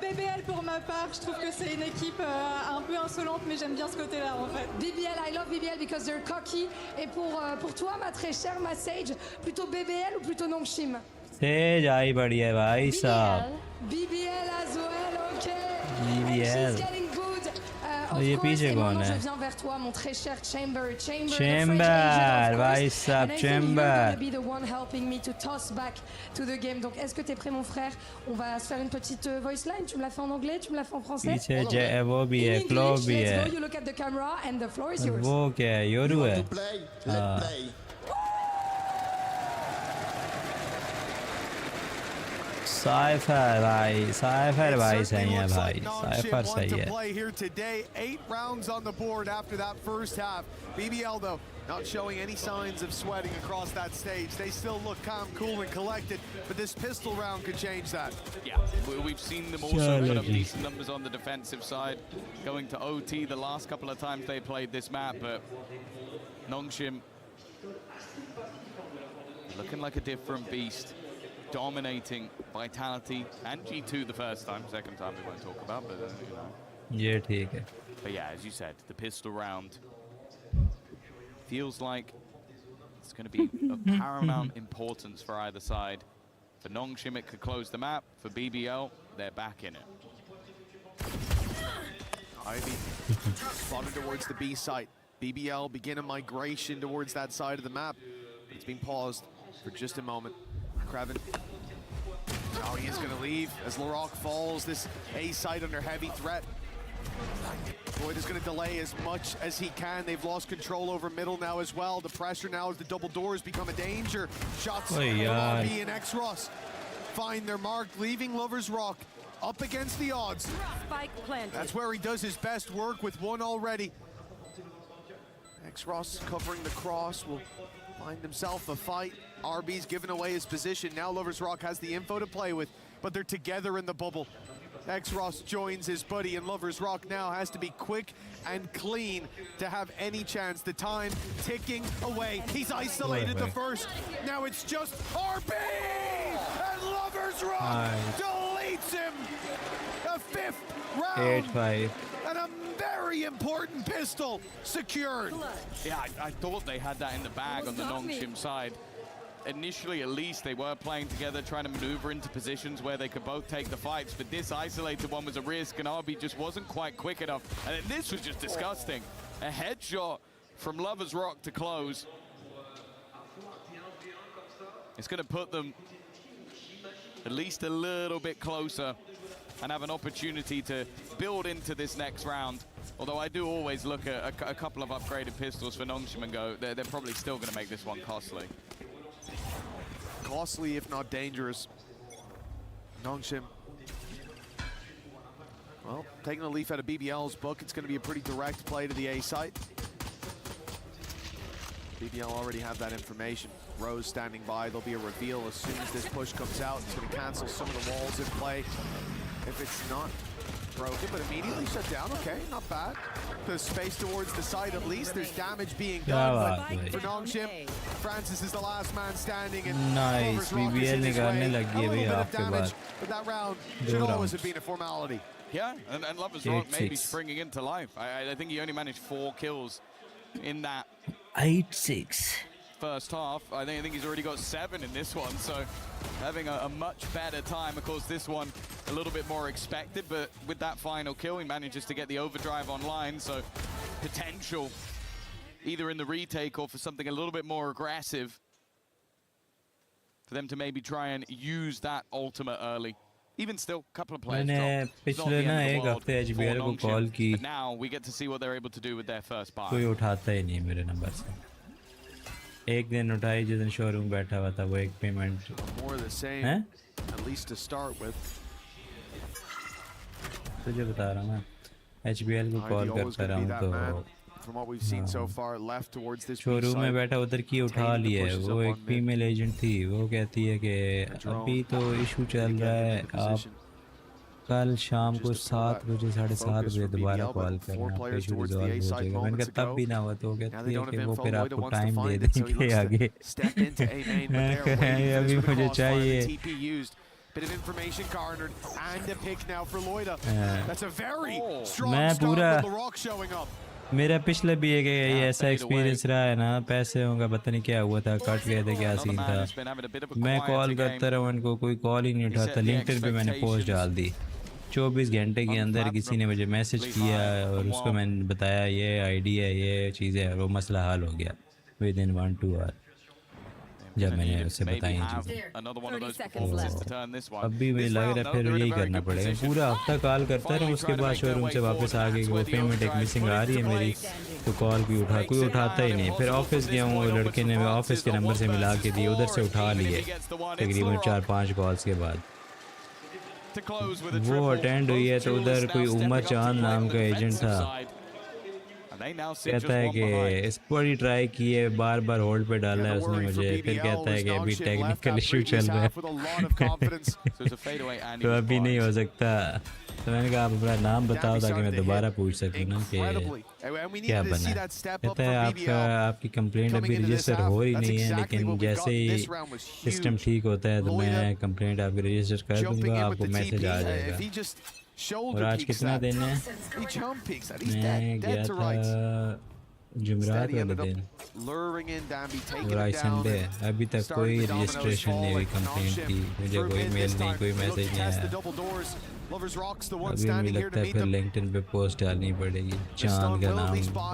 BBL pour ma part, je trouve que c'est une équipe un peu insolente mais j'aime bien ce côté-là en fait. BBL, I love BBL because they're cocky. Et pour toi ma très chère ma Sage, plutôt BBL ou plutôt Nongshim? Sage आई बढ़िया भाई साहब. BBL as well, okay. BBL. And she's getting good ये पीछे कौन है? Chamber, भाई साहब Chamber. Donc est-ce que tu es prêt mon frère? On va se faire une petite voice line. Tu me l'as fait en anglais, tu me l'as fait en français? पीछे वो भी है, Claw भी है. You look at the camera and the floor is yours. वो क्या है? Yoru है. Cypher भाई सही है भाई. Cypher सही है. Play here today. 8 rounds on the board after that first half. BBL though not showing any signs of sweating across that stage. They still look calm, cool, and collected. But this pistol round could change that. Yeah, we've seen them also put up decent numbers on the defensive side, going to OT the last couple of times they played this map. But Nongshim looking like a different beast. Dominating Vitality and G2 the first time, second time we won't talk about, but you know. ये ठीक है. But yeah, as you said, the pistol round feels like it's going to be of paramount importance for either side. For Nongshim, it could close the map. For BBL, they're back in it. Ivy spotted towards the B site. BBL begin a migration towards that side of the map. It's been paused for just a moment. Kraven. Oh, he is going to leave as Larocque falls. This A site under heavy threat. Void is going to delay as much as he can. They've lost control over middle now as well. The pressure now as the double doors become a danger. Shots from RB and X-Ross find their mark, leaving Lover's Rock up against the odds. That's where he does his best work with one already. X-Ross covering the cross will find himself a fight. RB's given away his position. Now Lover's Rock has the info to play with, but they're together in the bubble. X-Ross joins his buddy, and Lover's Rock now has to be quick and clean to have any chance. The time ticking away. He's isolated the first. Now it's just RB! And Lover's Rock deletes him! The 5th round! 8-5. And a very important pistol secured. Yeah, I thought they had that in the bag on the Nongshim side. Initially, at least, they were playing together, trying to maneuver into positions where they could both take the fights, but this isolated one was a risk, and RB just wasn't quite quick enough. And this was just disgusting. A headshot from Lover's Rock to close. It's going to put them at least a little bit closer and have an opportunity to build into this next round. Although I do always look at a couple of upgraded pistols for Nongshim and go, they're probably still going to make this one costly. Costly, if not dangerous. Nongshim. Well, taking a leaf out of BBL's book, it's going to be a pretty direct play to the A site. BBL already have that information. Rose standing by. There'll be a reveal as soon as this push comes out. It's going to cancel some of the walls in play. If it's not broken, but immediately shut down. Okay, not bad. The space towards the side at least. There's damage being done. But for Nongshim, Francis is the last man standing. And nice. BBL निकालने लग गई अभी आपके बाद. But that round should always have been a formality. Yeah, and Lover's Rock may be springing into life. I think he only managed 4 kills in that 8-6 first half. I think he's already got 7 in this one, so having a much better time. Of course, this one a little bit more expected, but with that final kill, he manages to get the overdrive online, so potential either in the retake or for something a little bit more aggressive for them to maybe try and use that ultimate early. Even still, a couple of players मैंने पिछले ना एक हफ्ते HBL को call की. But now we get to see what they're able to do with their first buy. कोई उठाता ही नहीं मेरे नंबर से. एक दिन उठाई जिस दिन शोरूम बैठा हुआ था वो एक payment. More of the same. At least to start with. तुझे बता रहा हूँ मैं. HBL को कॉल करता रहा हूँ तो. From what we've seen so far, left towards this showroom में बैठा उधर की उठा लिया है. वो एक फीमेल एजेंट थी. वो कहती है कि अभी तो इशू चल रहा है. आप कल शाम को 7 बजे 7:30 बजे दोबारा कॉल करना. इशू रिजॉल्व हो जाएगा. मैंने कहा तब भी ना हुआ तो कहती है कि वो फिर आपको टाइम दे देंगे आगे. अभी मुझे चाहिए. Bit of information garnered and a pick now for Loida. That's a very strong start with LaRock showing up. मेरा पिछले भी एक ऐसा एक्सपीरियंस रहा है ना. पैसे होगा पता नहीं क्या हुआ था. कट गए थे क्या सीन था. मैं कॉल करता रहा उनको कोई कॉल ही नहीं उठाता. लिंक्डइन पे मैंने पोस्ट डाल दी. 24 घंटे के अंदर किसी ने मुझे मैसेज किया और उसको मैंने बताया ये आईडी है, ये चीज़ है, वो मसला हल हो गया विद इन 1-2 आवर जब मैंने उसे बताई चीज़ें। अभी मुझे लग रहा है फिर यही करना पड़ेगा, पूरा हफ्ता कॉल करता रहा, उसके बाद शोरूम से वापस आ गई, वो पेमेंट एक मिसिंग आ रही है मेरी, तो कॉल भी कोई उठाता ही नहीं। फिर ऑफिस गया हूँ, लड़के ने ऑफिस के नंबर से मिला के दिए, उधर से उठा लिए तकरीबन 4-5 कॉल्स के बाद। वो अटेंड हुई है तो उधर कोई उमर चांद नाम का एजेंट था, कहता है कि इस पर ही ट्राई किए, बार बार होल्ड पे डाला है उसने मुझे, फिर कहता है कि अभी टेक्निकल इशू चल रहा है तो अभी नहीं हो सकता। तो मैंने कहा आप अपना नाम बताओ ताकि मैं दोबारा पूछ सकूँ ना कि क्या बना। कहता है आपकी कंप्लेंट अभी रजिस्टर हो ही नहीं है, लेकिन जैसे ही सिस्टम ठीक होता है तो मैं कंप्लेंट आपकी रजिस्टर कर दूँगा, आपको मैसेज आ जाएगा। और आज कितना दिन है? मैं गया था जुमेरात वाले दिन और आज संडे है, अभी तक कोई रजिस्ट्रेशन नहीं हुई कंप्लेंट की, मुझे कोई मेल नहीं, कोई मैसेज नहीं आया। अभी मुझे लगता है फिर लिंक्डइन पे पोस्ट डालनी पड़ेगी, चांद का नाम,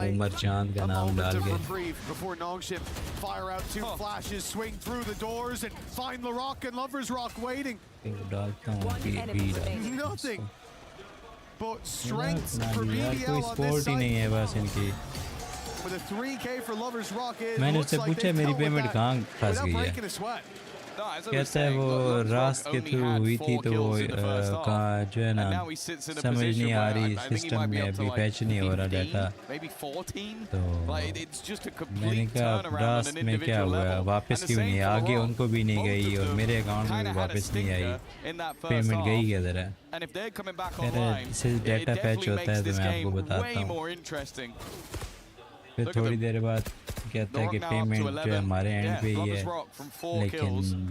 उमर चांद का नाम डाल के। डालता हूँ But strength for BBL कोई स्पोर्ट ही नहीं है बस इनकी। मैंने उससे पूछा मेरी पेमेंट कहाँ फंस गई है, कहता है वो रास्त के थ्रू हुई थी तो वो कहाँ जो है ना समझ नहीं आ रही, सिस्टम में अभी पैच नहीं हो रहा डाटा। तो मैंने कहा रास्त में क्या हुआ, वापस क्यों नहीं, आगे उनको भी नहीं गई और मेरे अकाउंट में भी वापस नहीं आई, पेमेंट गई किधर है। कह रहे इससे डाटा पैच होता है तो मैं आपको बताता हूँ। फिर थोड़ी देर बाद कहता है कि पेमेंट जो है हमारे एंड पे ही है, लेकिन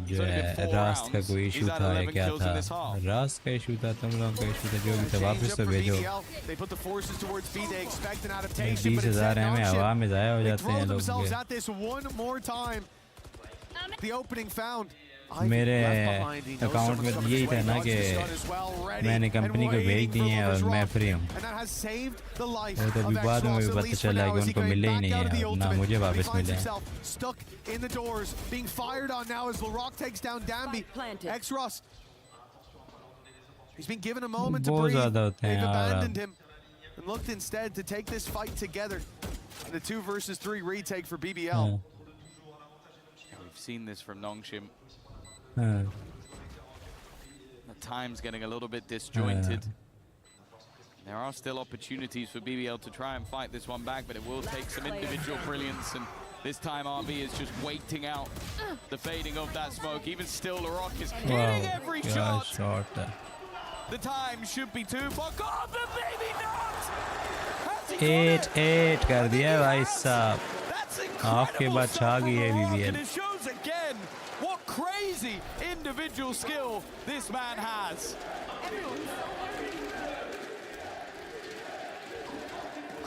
जो है रास्त का कोई इशू था या क्या था, रास्त का इशू था, तुम लोगों का इशू था, जो भी था वापस तो भेजो। 20,000 है में हवा में ज़ाया हो जाते हैं लोग। मेरे अकाउंट में यही था ना कि मैंने कंपनी को भेज दिए हैं और मैं फ्री हूँ, वो तो अभी बाद में भी पता चला कि उनको मिले ही नहीं है, ना मुझे वापस मिले हैं। बहुत ज़्यादा होते हैं यार। Looked instead to take this fight together in the 2 versus 3 retake for BBL. We've seen this from Nongshim. The time's getting a little bit disjointed. There are still opportunities for BBL to try and fight this one back, but it will take some individual brilliance, and this time RB is just waiting out the fading of that smoke. Even still, LaRock is hitting every shot. The time should be 2 for God, but maybe not! 8-8 कर दिया भाई साहब, आपके बाद छा गई है BBL। It shows again what crazy individual skill this man has.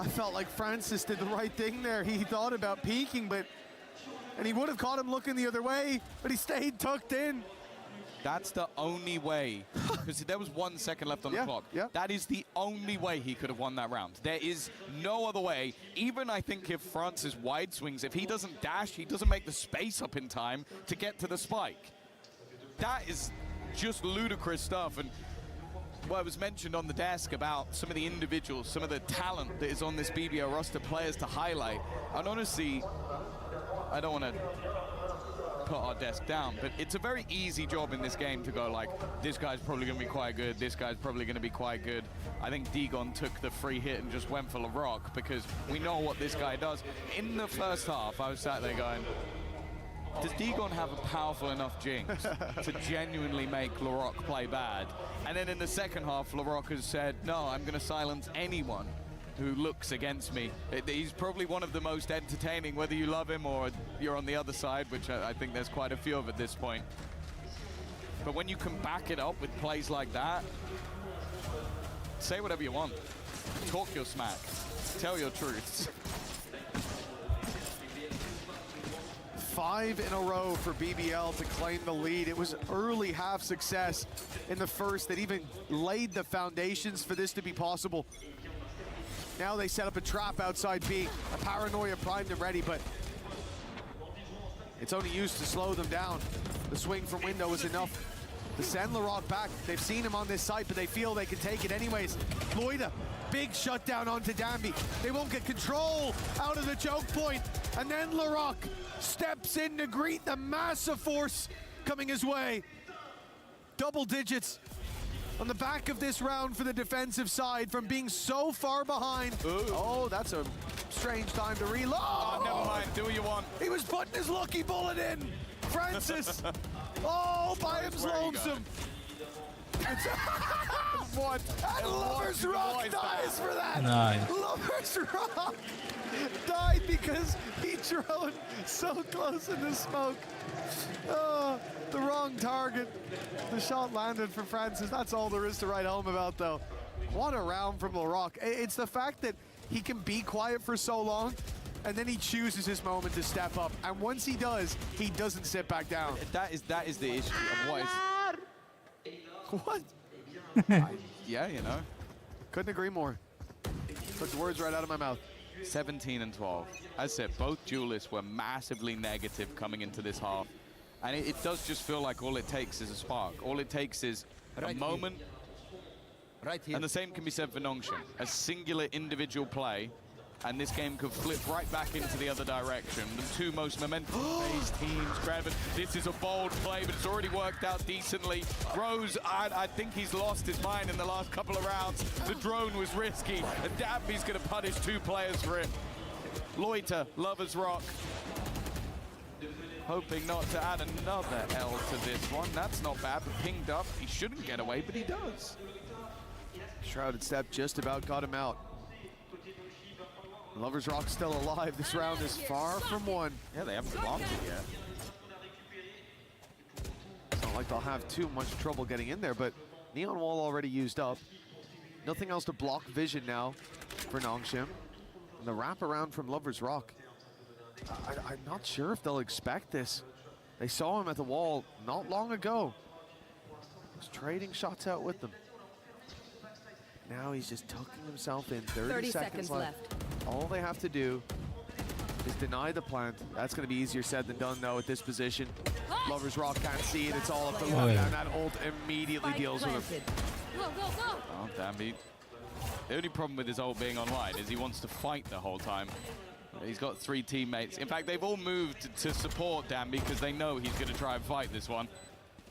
I felt like Francis did the right thing there. He thought about peeking, and he would have caught him looking the other way, but he stayed tucked in. That's the only way, because there was 1 second left on the clock. That is the only way he could have won that round. There is no other way. Even I think if Francis wide swings, if he doesn't dash, he doesn't make the space up in time to get to the spike. That is just ludicrous stuff. And what was mentioned on the desk about some of the individuals, some of the talent that is on this BBL roster, players to highlight. And honestly, I don't want to put our desk down, but it's a very easy job in this game to go like, this guy's probably going to be quite good, this guy's probably going to be quite good. I think Degon took the free hit and just went for LaRock because we know what this guy does. In the first half, I was sat there going, does Degon have a powerful enough jinx to genuinely make LaRock play bad? And then in the second half, LaRock has said, no, I'm going to silence anyone who looks against me. He's probably one of the most entertaining, whether you love him or you're on the other side, which I think there's quite a few of at this point. But when you can back it up with plays like that, say whatever you want. Talk your smack. Tell your truths. 5 in a row for BBL to claim the lead. It was early half success in the first that even laid the foundations for this to be possible. Now they set up a trap outside B. A Paranoia primed and ready, but it's only used to slow them down. The swing from window was enough to send Larocque back. They've seen him on this site, but they feel they can take it anyways. Loida, big shutdown onto Danby. They won't get control out of the choke point. And then Larocque steps in to greet the massive force coming his way. Double digits on the back of this round for the defensive side from being so far behind. Ooh. Oh, that's a strange time to reload. Oh, never mind, do what you want. He was putting his lucky bullet in. Francis, oh, by him lonesome. What? And Lovers Rock dies for that. Nice. Lovers Rock died because he drone so close in the smoke. Oh, the wrong target. The shot landed for Francis. That's all there is to write home about, though. What a round from Larocque. It's the fact that he can be quiet for so long, and then he chooses his moment to step up. And once he does, he doesn't sit back down. That is the issue of what is... What? Yeah, you know. Couldn't agree more. Took the words right out of my mouth. 17 and 12. As I said, both duelists were massively negative coming into this half. And it does just feel like all it takes is a spark. All it takes is a moment. Right here. And the same can be said for Nongshim. A singular individual play, and this game could flip right back into the other direction. The two most momentum-based teams, Kreven. This is a bold play, but it's already worked out decently. Rose, I think he's lost his mind in the last couple of rounds. The drone was risky, and Danby's going to punish 2 players for it. Loiter, Lovers Rock, hoping not to add another L to this one. That's not bad, but pinged up. He shouldn't get away, but he does. Shrouded Step just about got him out. Lovers Rock still alive. This round is far from won. Yeah, they haven't blocked it yet. It's not like they'll have too much trouble getting in there, but Neon Wall already used up. Nothing else to block vision now for Nongshim. And the wraparound from Lovers Rock. I'm not sure if they'll expect this. They saw him at the wall not long ago. He's trading shots out with them. Now he's just tucking himself in. 30 seconds left. All they have to do is deny the plant. That's going to be easier said than done, though, at this position. Lovers Rock can't see it. It's all up the left, and that ult immediately deals with him. Oh, Danby. The only problem with his ult being online is he wants to fight the whole time. He's got 3 teammates. In fact, they've all moved to support Danby because they know he's going to try and fight this one.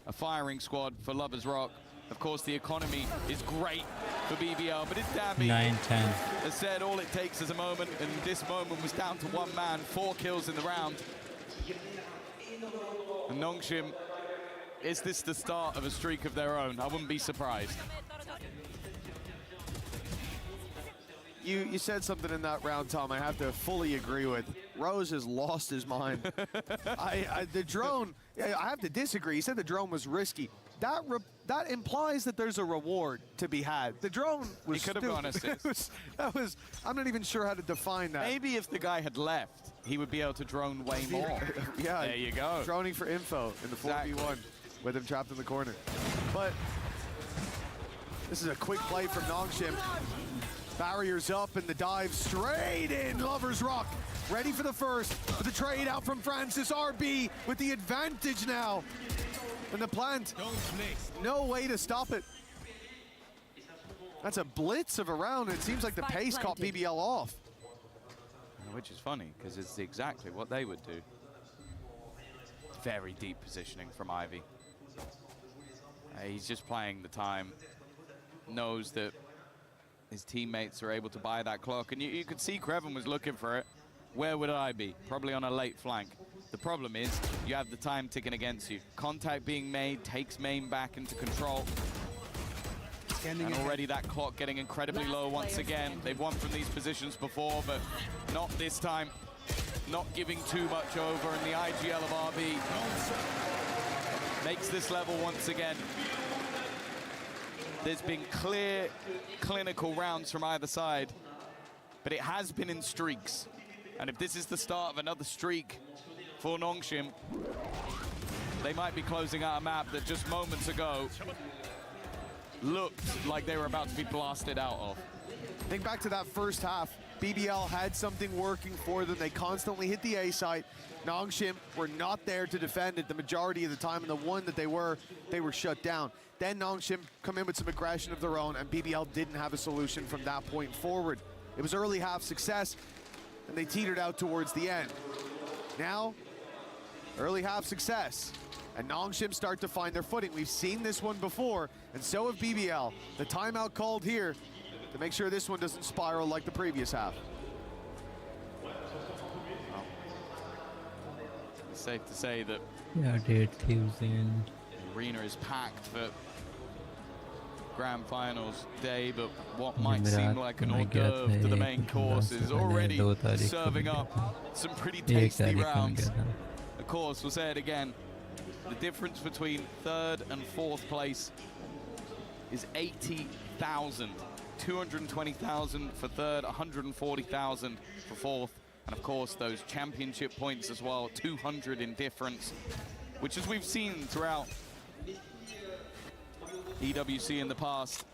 A firing squad for Lovers Rock. Of course, the economy is great for BBL, but it's Danby. 9-10. As said, all it takes is a moment, and this moment was down to 1 man, 4 kills in the round. And Nongshim, is this the start of a streak of their own? I wouldn't be surprised. You said something in that round, Tom, I have to fully agree with. Rose has lost his mind. The drone, I have to disagree. He said the drone was risky. That implies that there's a reward to be had. The drone was He could have gone assist. I'm not even sure how to define that. Maybe if the guy had left, he would be able to drone way more. Yeah, there you go. Droning for info in the 4v1 with him trapped in the corner. But this is a quick play from Nongshim. Barriers up and the dive straight in. Lovers Rock ready for the first. With the trade out from Francis. RB with the advantage now. And the plant, no way to stop it. That's a blitz of a round. It seems like the pace caught BBL off. Which is funny, because it's exactly what they would do. Very deep positioning from Ivy. He's just playing the time. Knows that his teammates are able to buy that clock. And you could see Kreven was looking for it. Where would I be? Probably on a late flank. The problem is you have the time ticking against you. Contact being made takes main back into control. And already that clock getting incredibly low once again. They've won from these positions before, but not this time. Not giving too much over, and the IGL of RB makes this level once again. There's been clear, clinical rounds from either side, but it has been in streaks. And if this is the start of another streak for Nongshim. They might be closing out a map that just moments ago looked like they were about to be blasted out of. Think back to that first half. BBL had something working for them. They constantly hit the A site. Nongshim were not there to defend it the majority of the time, and the one that they were shut down. Then Nongshim come in with some aggression of their own, and BBL didn't have a solution from that point forward. It was early half success, and they teetered out towards the end. Now, early half success, and Nongshim start to find their footing. We've seen this one before, and so have BBL. The timeout called here to make sure this one doesn't spiral like the previous half. It's safe to say that Thieves in. the arena is packed for grand finals day, but what might seem like an hors d'oeuvre to the main course is already serving up some pretty tasty rounds. Of course, we'll say it again, the difference between third and fourth place is 80,000. 220,000 for third, 140,000 for fourth, and of course those championship points as well, 200 in difference, which, as we've seen throughout EWC in the past,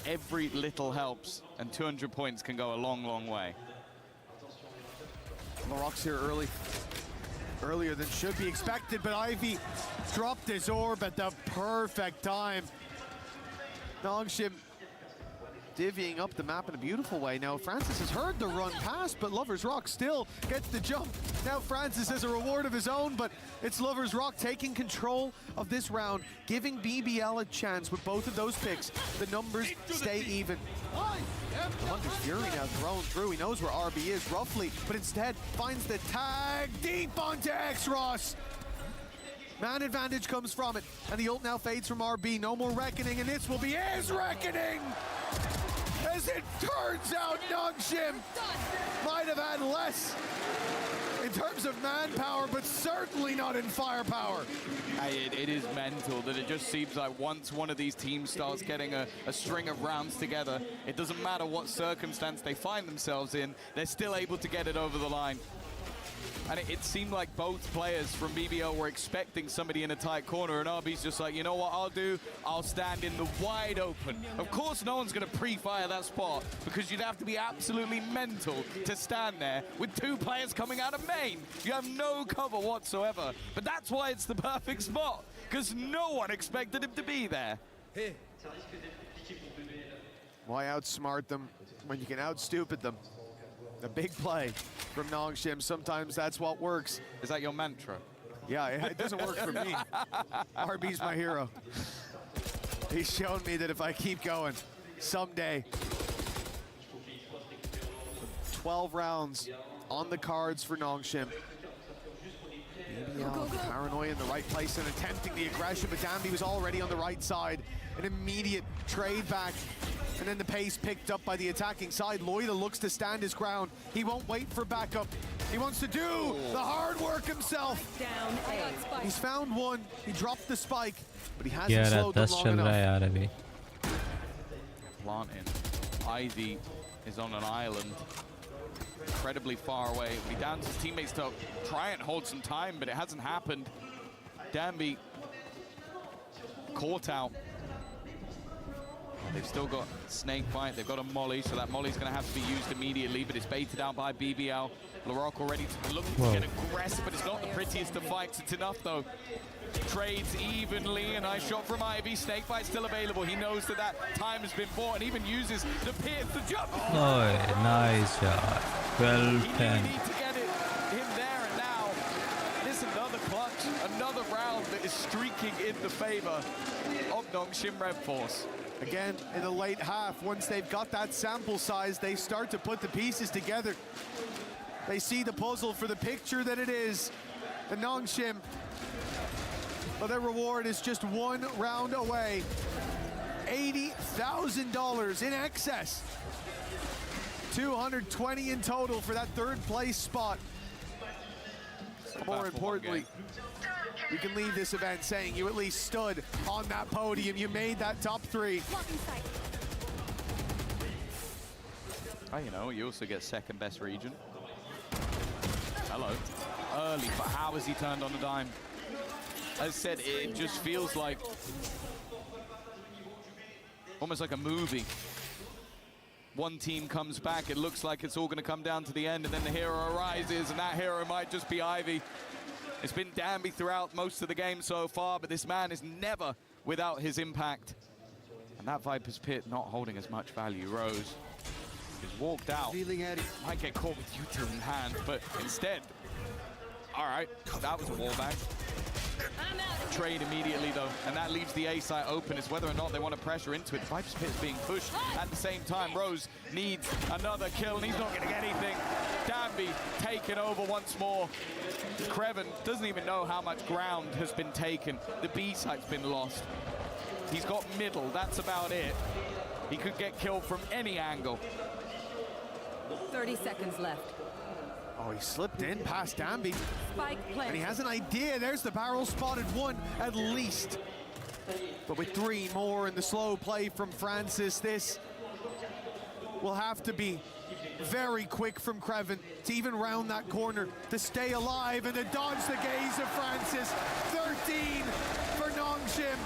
every little helps, and 200 points can go a long, long way. Larocque's here earlier than should be expected, but Ivy dropped his orb at the perfect time. Nongshim divvying up the map in a beautiful way. Now Francis has heard the run past, but Lover's Rock still gets the jump. Now Francis has a reward of his own, but it's Lover's Rock taking control of this round, giving BBL a chance with both of those picks. The numbers stay even. The Hunter's Fury now thrown through. He knows where RB is roughly, but instead finds the tag deep onto X-Ross. Man advantage comes from it, and the ult now fades from RB. No more reckoning, and this will be his reckoning! As it turns out, Nongshim might have had less in terms of manpower, but certainly not in firepower. It is mental that it just seems like once one of these teams starts getting a string of rounds together, it doesn't matter what circumstance they find themselves in, they're still able to get it over the line. And it seemed like both players from BBL were expecting somebody in a tight corner, and RB's just like, you know what I'll do? I'll stand in the wide open. Of course no one's going to pre-fire that spot, because you'd have to be absolutely mental to stand there with two players coming out of main. You have no cover whatsoever. But that's why it's the perfect spot, because no one expected him to be there. Why outsmart them when you can outstupid them? A big play from Nongshim. Sometimes that's what works. Is that your mantra? Yeah, it doesn't work for me. RB's my hero. He's shown me that if I keep going, someday. 12 rounds on the cards for Nongshim. Paranoia in the right place and attempting the aggression, but Danby was already on the right side. An immediate trade back, and then the pace picked up by the attacking side. Loida looks to stand his ground. He won't wait for backup. He wants to do the hard work himself. He's found one. He dropped the spike, but he hasn't slowed them long enough. Planting. Ivy is on an island, incredibly far away. It'll be down to his teammates to try and hold some time, but it hasn't happened. Danby caught out. They've still got Snakebite, they've got a Molly, so that Molly's going to have to be used immediately, but it's baited out by BBL. Larocque already looking to get aggressive, but it's not the prettiest of fights. It's enough, though. Trades evenly, a nice shot from Ivy. Snakebite still available. He knows that that time has been bought, and even uses the pierce to jump. Oh, nice shot. 12-10. Need to get it in there and now. This is another clutch, another round that is streaking in the favor of Nongshim Red Force. Again, in the late half, once they've got that sample size, they start to put the pieces together. They see the puzzle for the picture that it is. The Nongshim, but their reward is just one round away. $80,000 in excess. 220 in total for that third place spot. More importantly, you can leave this event saying you at least stood on that podium. You made that top three. Oh, you know, you also get second best region. Hello. early, but how has he turned on a dime? As I said, it just feels like almost like a movie. One team comes back, it looks like it's all going to come down to the end, and then the hero arises, and that hero might just be Ivy. It's been Danby throughout most of the game so far, but this man is never without his impact. And that Viper's Pit not holding as much value. Rose is walked out. Might get caught with Utah in hand, but instead, all right, that was a wallbang. Trade immediately though, and that leaves the A site open. It's whether or not they want to pressure into it. The Viper's Pit is being pushed. At the same time, Rose needs another kill, and he's not going to get anything. Danby taken over once more. Creven doesn't even know how much ground has been taken. The B site's been lost. He's got middle, that's about it. He could get killed from any angle. 30 seconds left. Oh, he slipped in past Danby. Spike planted. And he has an idea. There's the barrel, spotted one at least. But with 3 more in the slow play from Francis, this will have to be very quick from Creven to even round that corner, to stay alive and to dodge the gaze of Francis. 13 for Nongshim.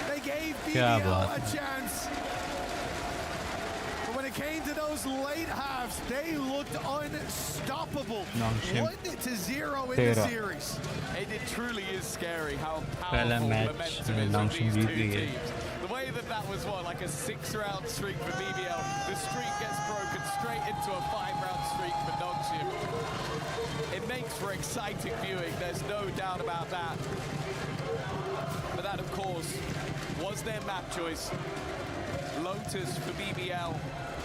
They gave BBL a chance. But when it came to those late halves, they looked unstoppable. 1-0 in the series. It truly is scary how powerful momentum is of these two teams. The way that was what, like a 6-round streak for BBL. The streak gets broken straight into a 5-round streak for Nongshim. It makes for exciting viewing, there's no doubt about that. But that, of course, was their map choice. Lotus for BBL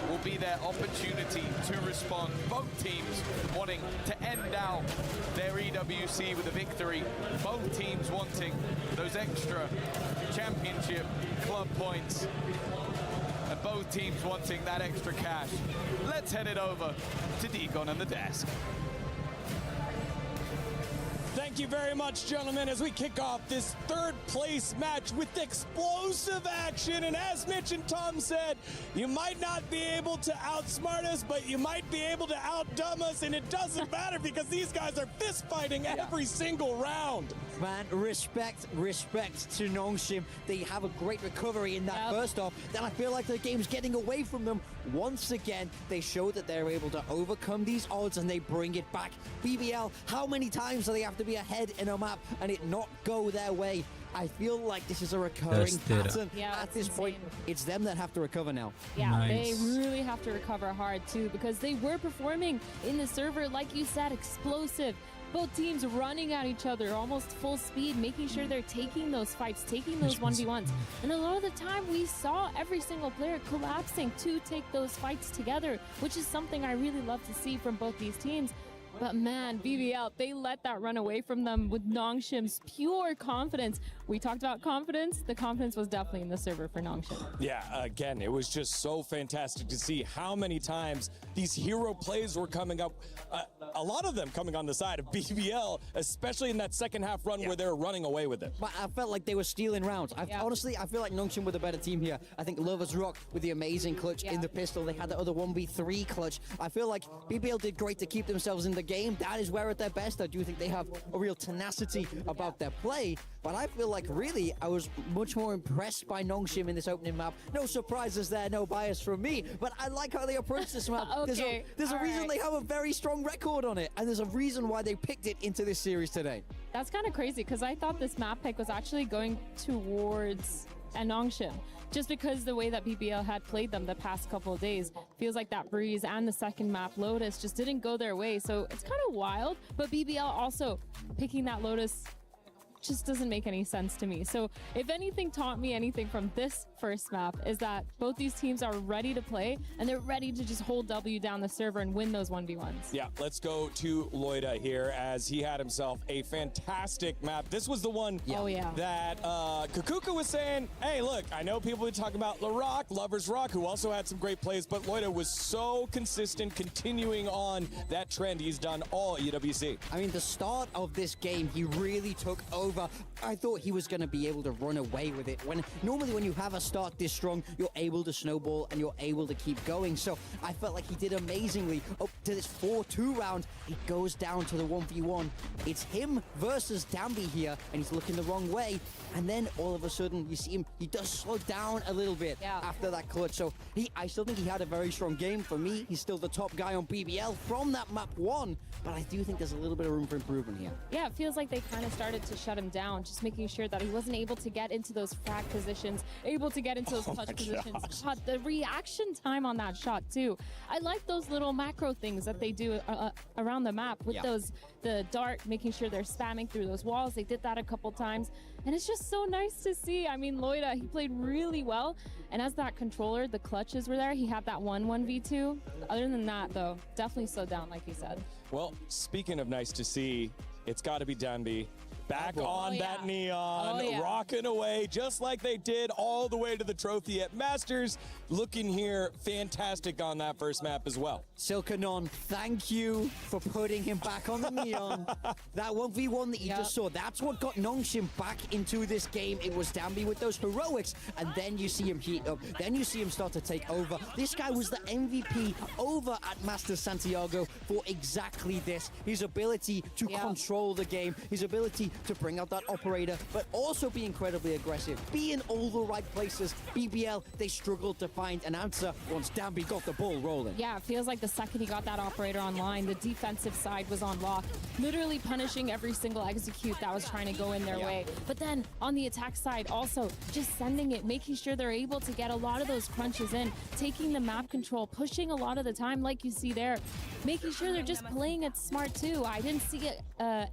will be their opportunity to respond. Both teams wanting to end out their EWC with a victory. Both teams wanting those extra championship club points. And both teams wanting that extra cash. Let's head it over to Deacon and the desk. Thank you very much, gentlemen, as we kick off this 3rd place match with explosive action. And as Mitch and Tom said, you might not be able to outsmart us, but you might be able to outdumb us, and it doesn't matter because these guys are fist fighting every single round. Man, respect to Nongshim. They have a great recovery in that first off. Then I feel like the game's getting away from them. Once again, they show that they're able to overcome these odds and they bring it back. BBL, how many times do they have to be ahead in a map and it not go their way? I feel like this is a recurring pattern. At this point, it's them that have to recover now. Yeah, they really have to recover hard too, because they were performing in the server, like you said, explosive. Both teams running at each other almost full speed, making sure they're taking those fights, taking those 1v1s. And a lot of the time we saw every single player collapsing to take those fights together, which is something I really love to see from both these teams. But man, BBL, they let that run away from them with Nongshim's pure confidence. We talked about confidence. The confidence was definitely in the server for Nongshim. Yeah, again, it was just so fantastic to see how many times these hero plays were coming up. A lot of them coming on the side of BBL, especially in that second half run where they were running away with it. But I felt like they were stealing rounds. Honestly, I feel like Nongshim were the better team here. I think Lovers Rock with the amazing clutch in the pistol. They had the other 1v3 clutch. I feel like BBL did great to keep themselves in the game. That is where at their best. I do think they have a real tenacity about their play. But I feel like really I was much more impressed by Nongshim in this opening map. No surprises there, no bias from me. But I like how they approach this map. There's a reason they have a very strong record on it. And there's a reason why they picked it into this series today. That's kind of crazy because I thought this map pick was actually going towards Nongshim. Just because the way that BBL had played them the past couple of days, feels like that Breeze and the second map, Lotus, just didn't go their way. So it's kind of wild, but BBL also picking that Lotus just doesn't make any sense to me. So if anything taught me anything from this first map is that both these teams are ready to play and they're ready to just hold W down the server and win those 1v1s. Yeah, let's go to Loida here as he had himself a fantastic map. This was the one that Kukuka was saying, hey, look, I know people are talking about LaRock, Lovers Rock, who also had some great plays, but Loida was so consistent, continuing on that trend he's done all EWC. I mean, the start of this game, he really took over over. I thought he was going to be able to run away with it. Normally when you have a start this strong, you're able to snowball and you're able to keep going. So I felt like he did amazingly up to this 4-2 round. He goes down to the 1v1. It's him versus Danby here, and he's looking the wrong way. And then all of a sudden, you see him, he does slow down a little bit after that clutch. So I still think he had a very strong game. For me, he's still the top guy on BBL from that map 1. But I do think there's a little bit of room for improvement here. Yeah, it feels like they kind of started to shut him down, just making sure that he wasn't able to get into those frag positions, able to get into those clutch positions. God, the reaction time on that shot too. I like those little macro things that they do around the map with the dart, making sure they're spamming through those walls. They did that a couple times, and it's just so nice to see. I mean, Loida, he played really well, and as that controller, the clutches were there. He had that 1v2. Other than that, though, definitely slowed down, like you said. Well, speaking of nice to see, it's got to be Danby. Back on that neon, rocking away just like they did all the way to the trophy at Masters. Looking here fantastic on that first map as well. Silkanon, thank you for putting him back on the neon. That 1v1 that you just saw, that's what got Nongshim back into this game. It was Danby with those heroics, and then you see him heat up. Then you see him start to take over. This guy was the MVP over at Masters Santiago for exactly this. His ability to control the game, his ability to bring out that operator, but also be incredibly aggressive, be in all the right places. BBL, they struggled to find an answer once Danby got the ball rolling. Yeah, it feels like the second he got that operator online, the defensive side was on lock, literally punishing every single execute that was trying to go in their way. But then on the attack side, also just sending it, making sure they're able to get a lot of those crunches in, taking the map control, pushing a lot of the time, like you see there, making sure they're just playing it smart too. I didn't see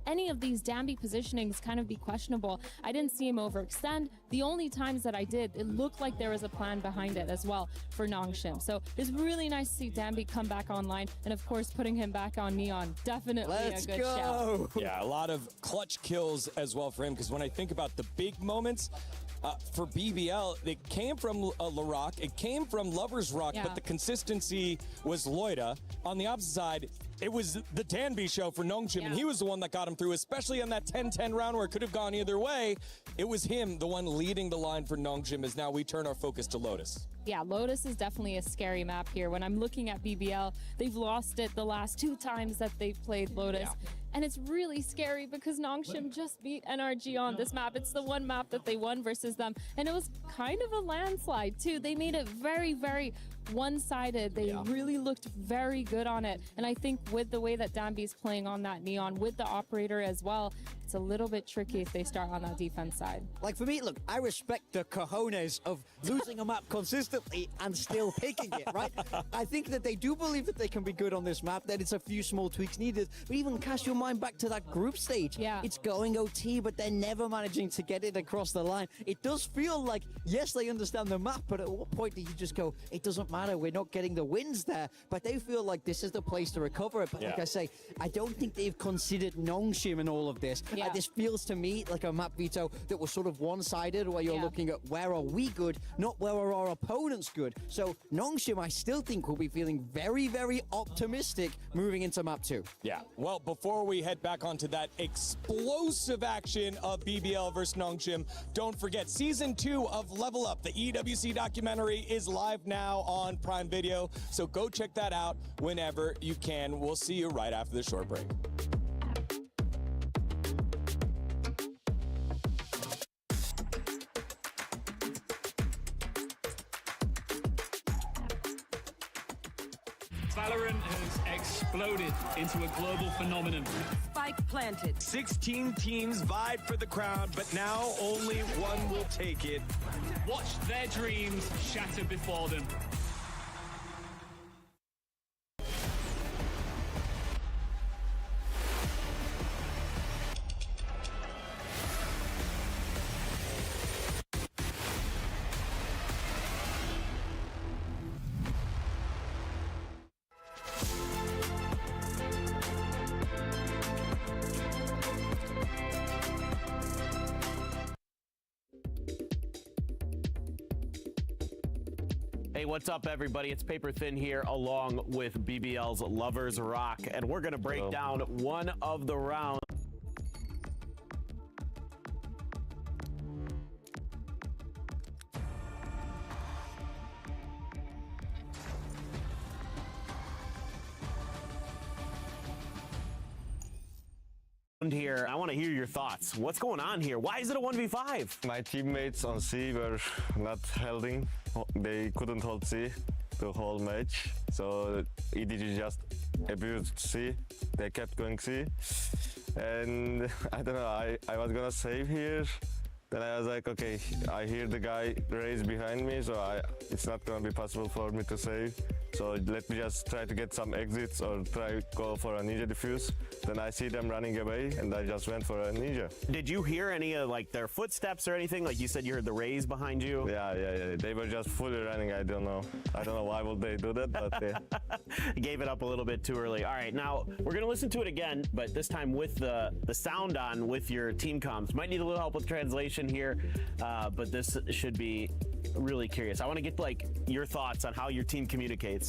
any of these Danby positionings kind of be questionable. I didn't see him overextend. The only times that I did, it looked like there was a plan behind it as well for Nongshim. So it's really nice to see Danby come back online, and of course putting him back on neon. Definitely a good shout. Yeah, a lot of clutch kills as well for him, because when I think about the big moments, for BBL, it came from Larock, it came from Lover's Rock, but the consistency was Loida. On the opposite side, it was the Danby show for Nongshim, and he was the one that got him through, especially on that 10-10 round where it could have gone either way. It was him, the one leading the line for Nongshim, as now we turn our focus to Lotus. Yeah, Lotus is definitely a scary map here. When I'm looking at BBL, they've lost it the last 2 times that they've played Lotus. And it's really scary because Nongshim just beat NRG on this map. It's the one map that they won versus them. And it was kind of a landslide too. They made it very, very one-sided. They really looked very good on it. And I think with the way that Danby's playing on that neon, with the operator as well, it's a little bit tricky if they start on that defense side. Like for me, look, I respect the cojones of losing a map consistently and still picking it, right? I think that they do believe that they can be good on this map, that it's a few small tweaks needed. But even cast your mind back to that group stage. It's going OT, but they're never managing to get it across the line. It does feel like, yes, they understand the map, but at what point do you just go, it doesn't matter, we're not getting the wins there. But they feel like this is the place to recover it. But like I say, I don't think they've considered Nongshim in all of this. This feels to me like a map veto that was sort of one-sided, where you're looking at where are we good, not where are our opponents good. So Nongshim, I still think, will be feeling very, very optimistic moving into map 2. Yeah, well, before we head back onto that explosive action of BBL versus Nongshim, don't forget Season 2 of Level Up, the EWC documentary, is live now on Prime Video. So go check that out whenever you can. We'll see you right after the short break. VALORANT has exploded into a global phenomenon. Spike planted. 16 teams vied for the crown, but now only one will take it. Watch their dreams shatter before them. Hey, what's up, everybody? It's Paper Thin here, along with BBL's Lovers Rock, and we're going to break down one of the rounds. here. I want to hear your thoughts. What's going on here? Why is it a 1v5? My teammates on C were not holding. They couldn't hold C the whole match. So EDG just abused C. They kept going C. And I don't know, I was gonna save here. Then I was like, okay, I hear the guy raise behind me, so it's not gonna be possible for me to save. So let me just try to get some exits or try go for a ninja defuse. Then I see them running away, and I just went for a ninja. Did you hear any of like their footsteps or anything? Like you said, you heard the raise behind you. Yeah. They were just fully running. I don't know why would they do that, but yeah. Gave it up a little bit too early. All right, now we're gonna listen to it again, but this time with the sound on with your team comms. Might need a little help with translation here, but this should be really curious. I want to get like your thoughts on how your team communicates.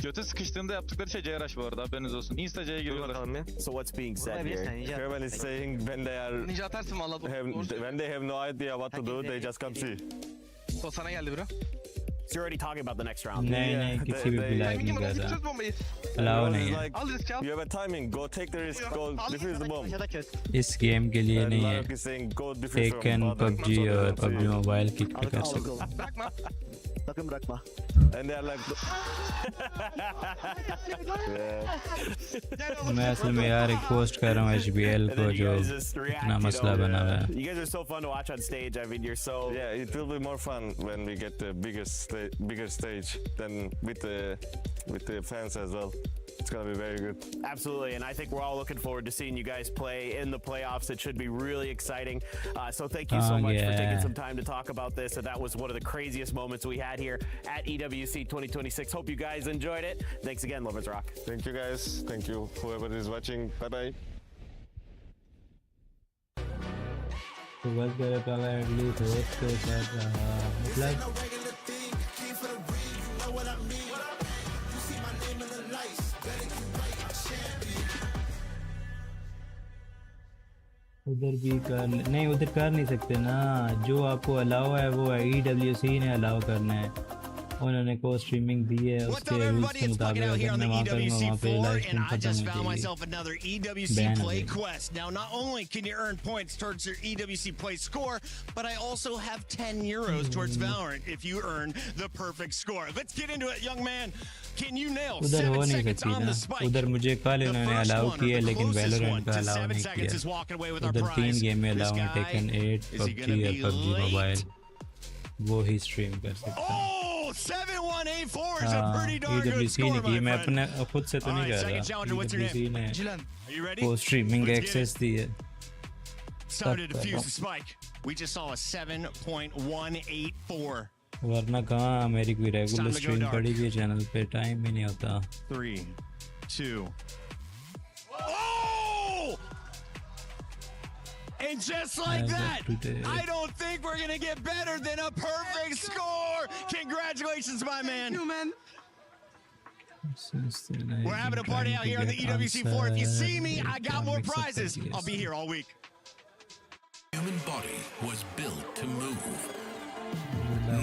Göte sıkıştığında yaptıkları şey C-Rush bu arada, haberiniz olsun. Insta C'ye giriyorlar. So what's being said here? German is saying when they are Ninja atarsın valla. when they have no idea what to do, they just come see. O sana geldi bro. So you're already talking about the next round. नहीं किसी भी live नहीं कर रहा allow नहीं है You have a timing, go take the risk, go defuse the bomb. इस game के लिए नहीं है टेकन PUBG और PUBG मोबाइल किक पे कर सकते Takım bırakma. And they are like मैं असल में यार एक पोस्ट कर रहा हूँ HBL को जो इतना मसला बना हुआ है. You guys are so fun to watch on stage. I mean, you're so it will be more fun when we get the bigger stage than with the fans as well. It's gonna be very good. Absolutely, and I think we're all looking forward to seeing you guys play in the playoffs. It should be really exciting. So thank you so much for taking some time to talk about this. And that was one of the craziest moments we had here at EWC 2026. Hope you guys enjoyed it. Thanks again, Lovers Rock. Thank you guys. Thank you, whoever is watching. Bye bye. उधर भी कर नहीं उधर कर नहीं सकते ना जो आपको अलाउ है वो EWC ने अलाउ करना है उन्होंने को स्ट्रीमिंग दी है उसके रूल्स के मुताबिक अगर मैं वहाँ करूँगा वहाँ पे लाइव स्ट्रीम खत्म हो जाएगी another EWC play quest. Now, not only can you earn points towards your EWC play score, but I also have 10 euros towards Valorant if you earn the perfect score. Let's get into it, young man. Can you nail 7 seconds on the spike? उधर मुझे कल इन्होंने allow किया लेकिन Valorant का allow नहीं किया उधर 3 गेम में अलाउ है टेकन 8 PUBG और PUBG मोबाइल वो ही स्ट्रीम कर सकता है 7184 is a pretty darn good EWC score, ने की मैं my friend. अपने खुद से तो नहीं कर रहा EWC ने को स्ट्रीमिंग एक्सेस दी है It's time to defuse the spike. We just saw a 7.184. वरना कहाँ मेरी कोई रेगुलर स्ट्रीम पड़ी हुई है चैनल पे टाइम ही नहीं होता 3, 2. And just like that, I don't think we're going to get better than a perfect score. Congratulations, my man. We're having a party out here on the EWC floor. If you see me, I got more prizes. I'll be here all week. Human body was built to move.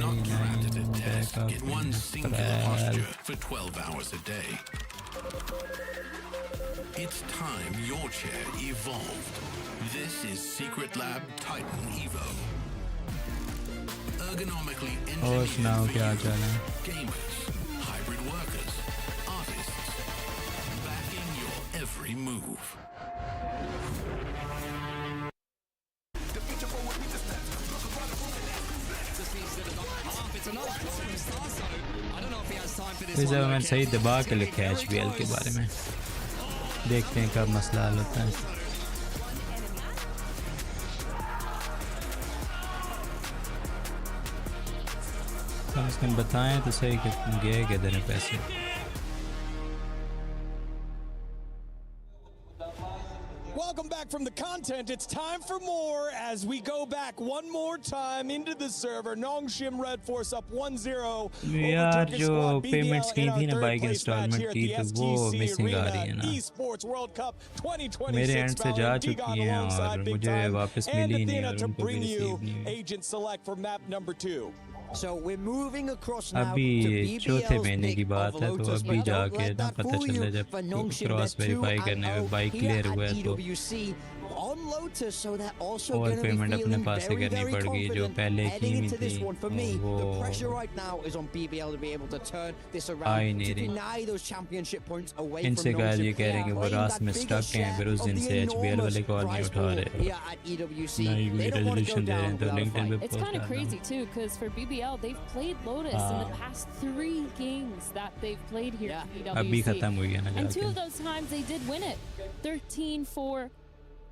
Not crafted to task in one singular posture for 12 hours a day. It's time your chair evolved. This is Secret Lab Titan Evo. Ergonomically engineered for gamers, hybrid workers, artists, backing your every move. फिर जब मैं सही दबा के लिखे HBL के बारे में देखते हैं कब मसला हल होता है कम से कम बताएं तो सही कि गए किधर हैं पैसे Welcome back from the content. It's time for more as we go back one more time into the server. Nongshim Red Force up 1-0. यार जो पेमेंट्स की थी ना बाइक इंस्टॉलमेंट की तो वो मिसिंग आ रही है ना Esports World Cup 2026 मेरे एंड से जा चुकी हैं और मुझे वापस मिली नहीं और उनको भी रिसीव नहीं Agent select for map number 2. So we're moving across now अभी चौथे महीने की बात है तो अभी जाके ना पता चला जब क्रॉस वेरीफाई करने में बाइक क्लियर हुआ है तो on Lotus, so they're also और going to be पेमेंट अपने feeling पास से very, करनी very पड़ेगी जो confident पहले की heading हुई into this थी one. For me, वो the pressure right now is on BBL to be able to turn this uh around, he to नहीं रही deny those championship points away from इनसे कहा ये Nongshim. कह रहे हैं कि वो Playing रास that में bigger स्टक हैं फिर उस share दिन of से the HBL वाले enormous कॉल नहीं prize उठा pool रहे here at EWC. ना ही They कोई don't want to go resolution दे रहे हैं down तो without a लिंक्डइन fight. पे It's पोस्ट kind of करना crazy too, because for BBL, they've played Lotus in the past 3 games that they've played here at अभी EWC. खत्म हुई है ना And 2 जाके of those times they did win it. 13-4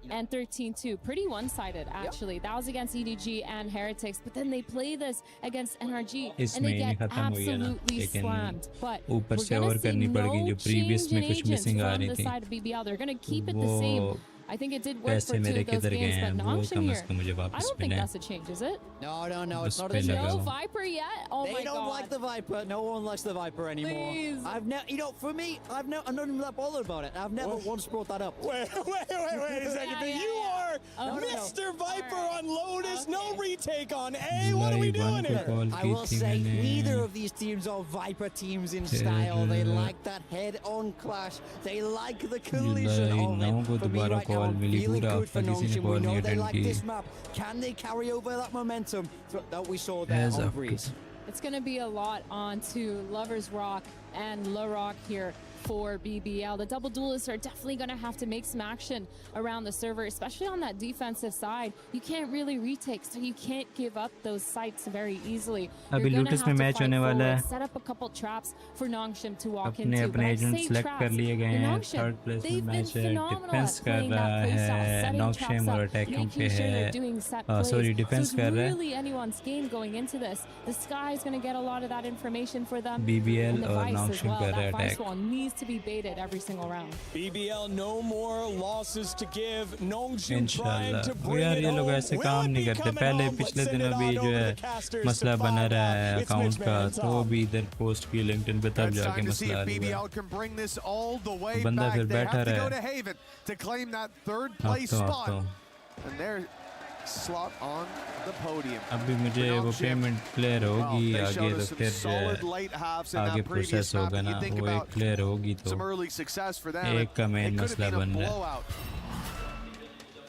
and 13-2. Pretty one-sided, actually. That was against EDG and Heretics, but then they play this against NRG and इसमें they नहीं get खत्म हुई है ना absolutely लेकिन slammed. But ऊपर we're से going और to see करनी पड़ेगी no जो प्रीवियस change में in कुछ agents मिसिंग आ from रही the थी side of BBL. They're going to keep it the same. I think it did work for पैसे 2 मेरे of those किधर गए games, हैं but वो Nongshim कम here, से कम मुझे I वापस don't think मिले that's a change, is it? No, it's उस not पे a लगा change. No हुआ Viper yet? Oh They my don't god. like the Viper. No one likes the Viper anymore. Please. I've never, for me, I'm not even that bothered about it. I've never once brought that up. Wait a second. You are Mr. Viper on Lotus. No retake on A. What are we doing here? I will say neither of these teams are Viper teams in style. They like that head-on clash. They like the collision of it. For me right now, I'm feeling good for Nongshim. We know they like this map. Can they carry over that momentum that we saw there on Breeze? It's going to be a lot on to Lovers Rock and La Rock here for BBL. The double duelists are definitely going to have to make some action around the server, especially on that defensive side. You can't really retake, so you can't give up those sites very easily. अभी lotus में match होने वाला है Set up a couple traps for Nongshim to walk अपने into. अपने agent select कर लिए गए हैं थर्ड प्लेस में मैच है डिफेंस कर रहा है नॉक्शेम और अटैकिंग पे है सॉरी डिफेंस कर रहा है really anyone's game going into this. The Sky is going to get a lot of that information for them. BBL and the और Vice as नॉक्शेम well. कर रहा है That Vice attack wall needs to be baited every single round. BBL, no more losses to give. Nongshim trying इंशाल्लाह to वो bring यार it ये लोग home. ऐसे Will काम it नहीं be करते coming पहले home? पिछले Let's send दिनों it भी on जो over है the casters मसला to बना find रहा out. है It's अकाउंट Mitch का Man तो top. भी इधर पोस्ट की लिंक्डइन पे तब It's जाके time to see मसला if हल हुआ BBL can bring this all the way बंदा back. फिर They बैठा have to रहा go है to Haven to claim that third अब place तो spot. And they're slot on the podium. अभी मुझे वो पेमेंट क्लियर होगी आगे तो फिर जो है आगे प्रोसेस होगा ना वो एक क्लियर होगी तो Some early success for them. एक का मेन It could मसला have been बन a रहा है blowout.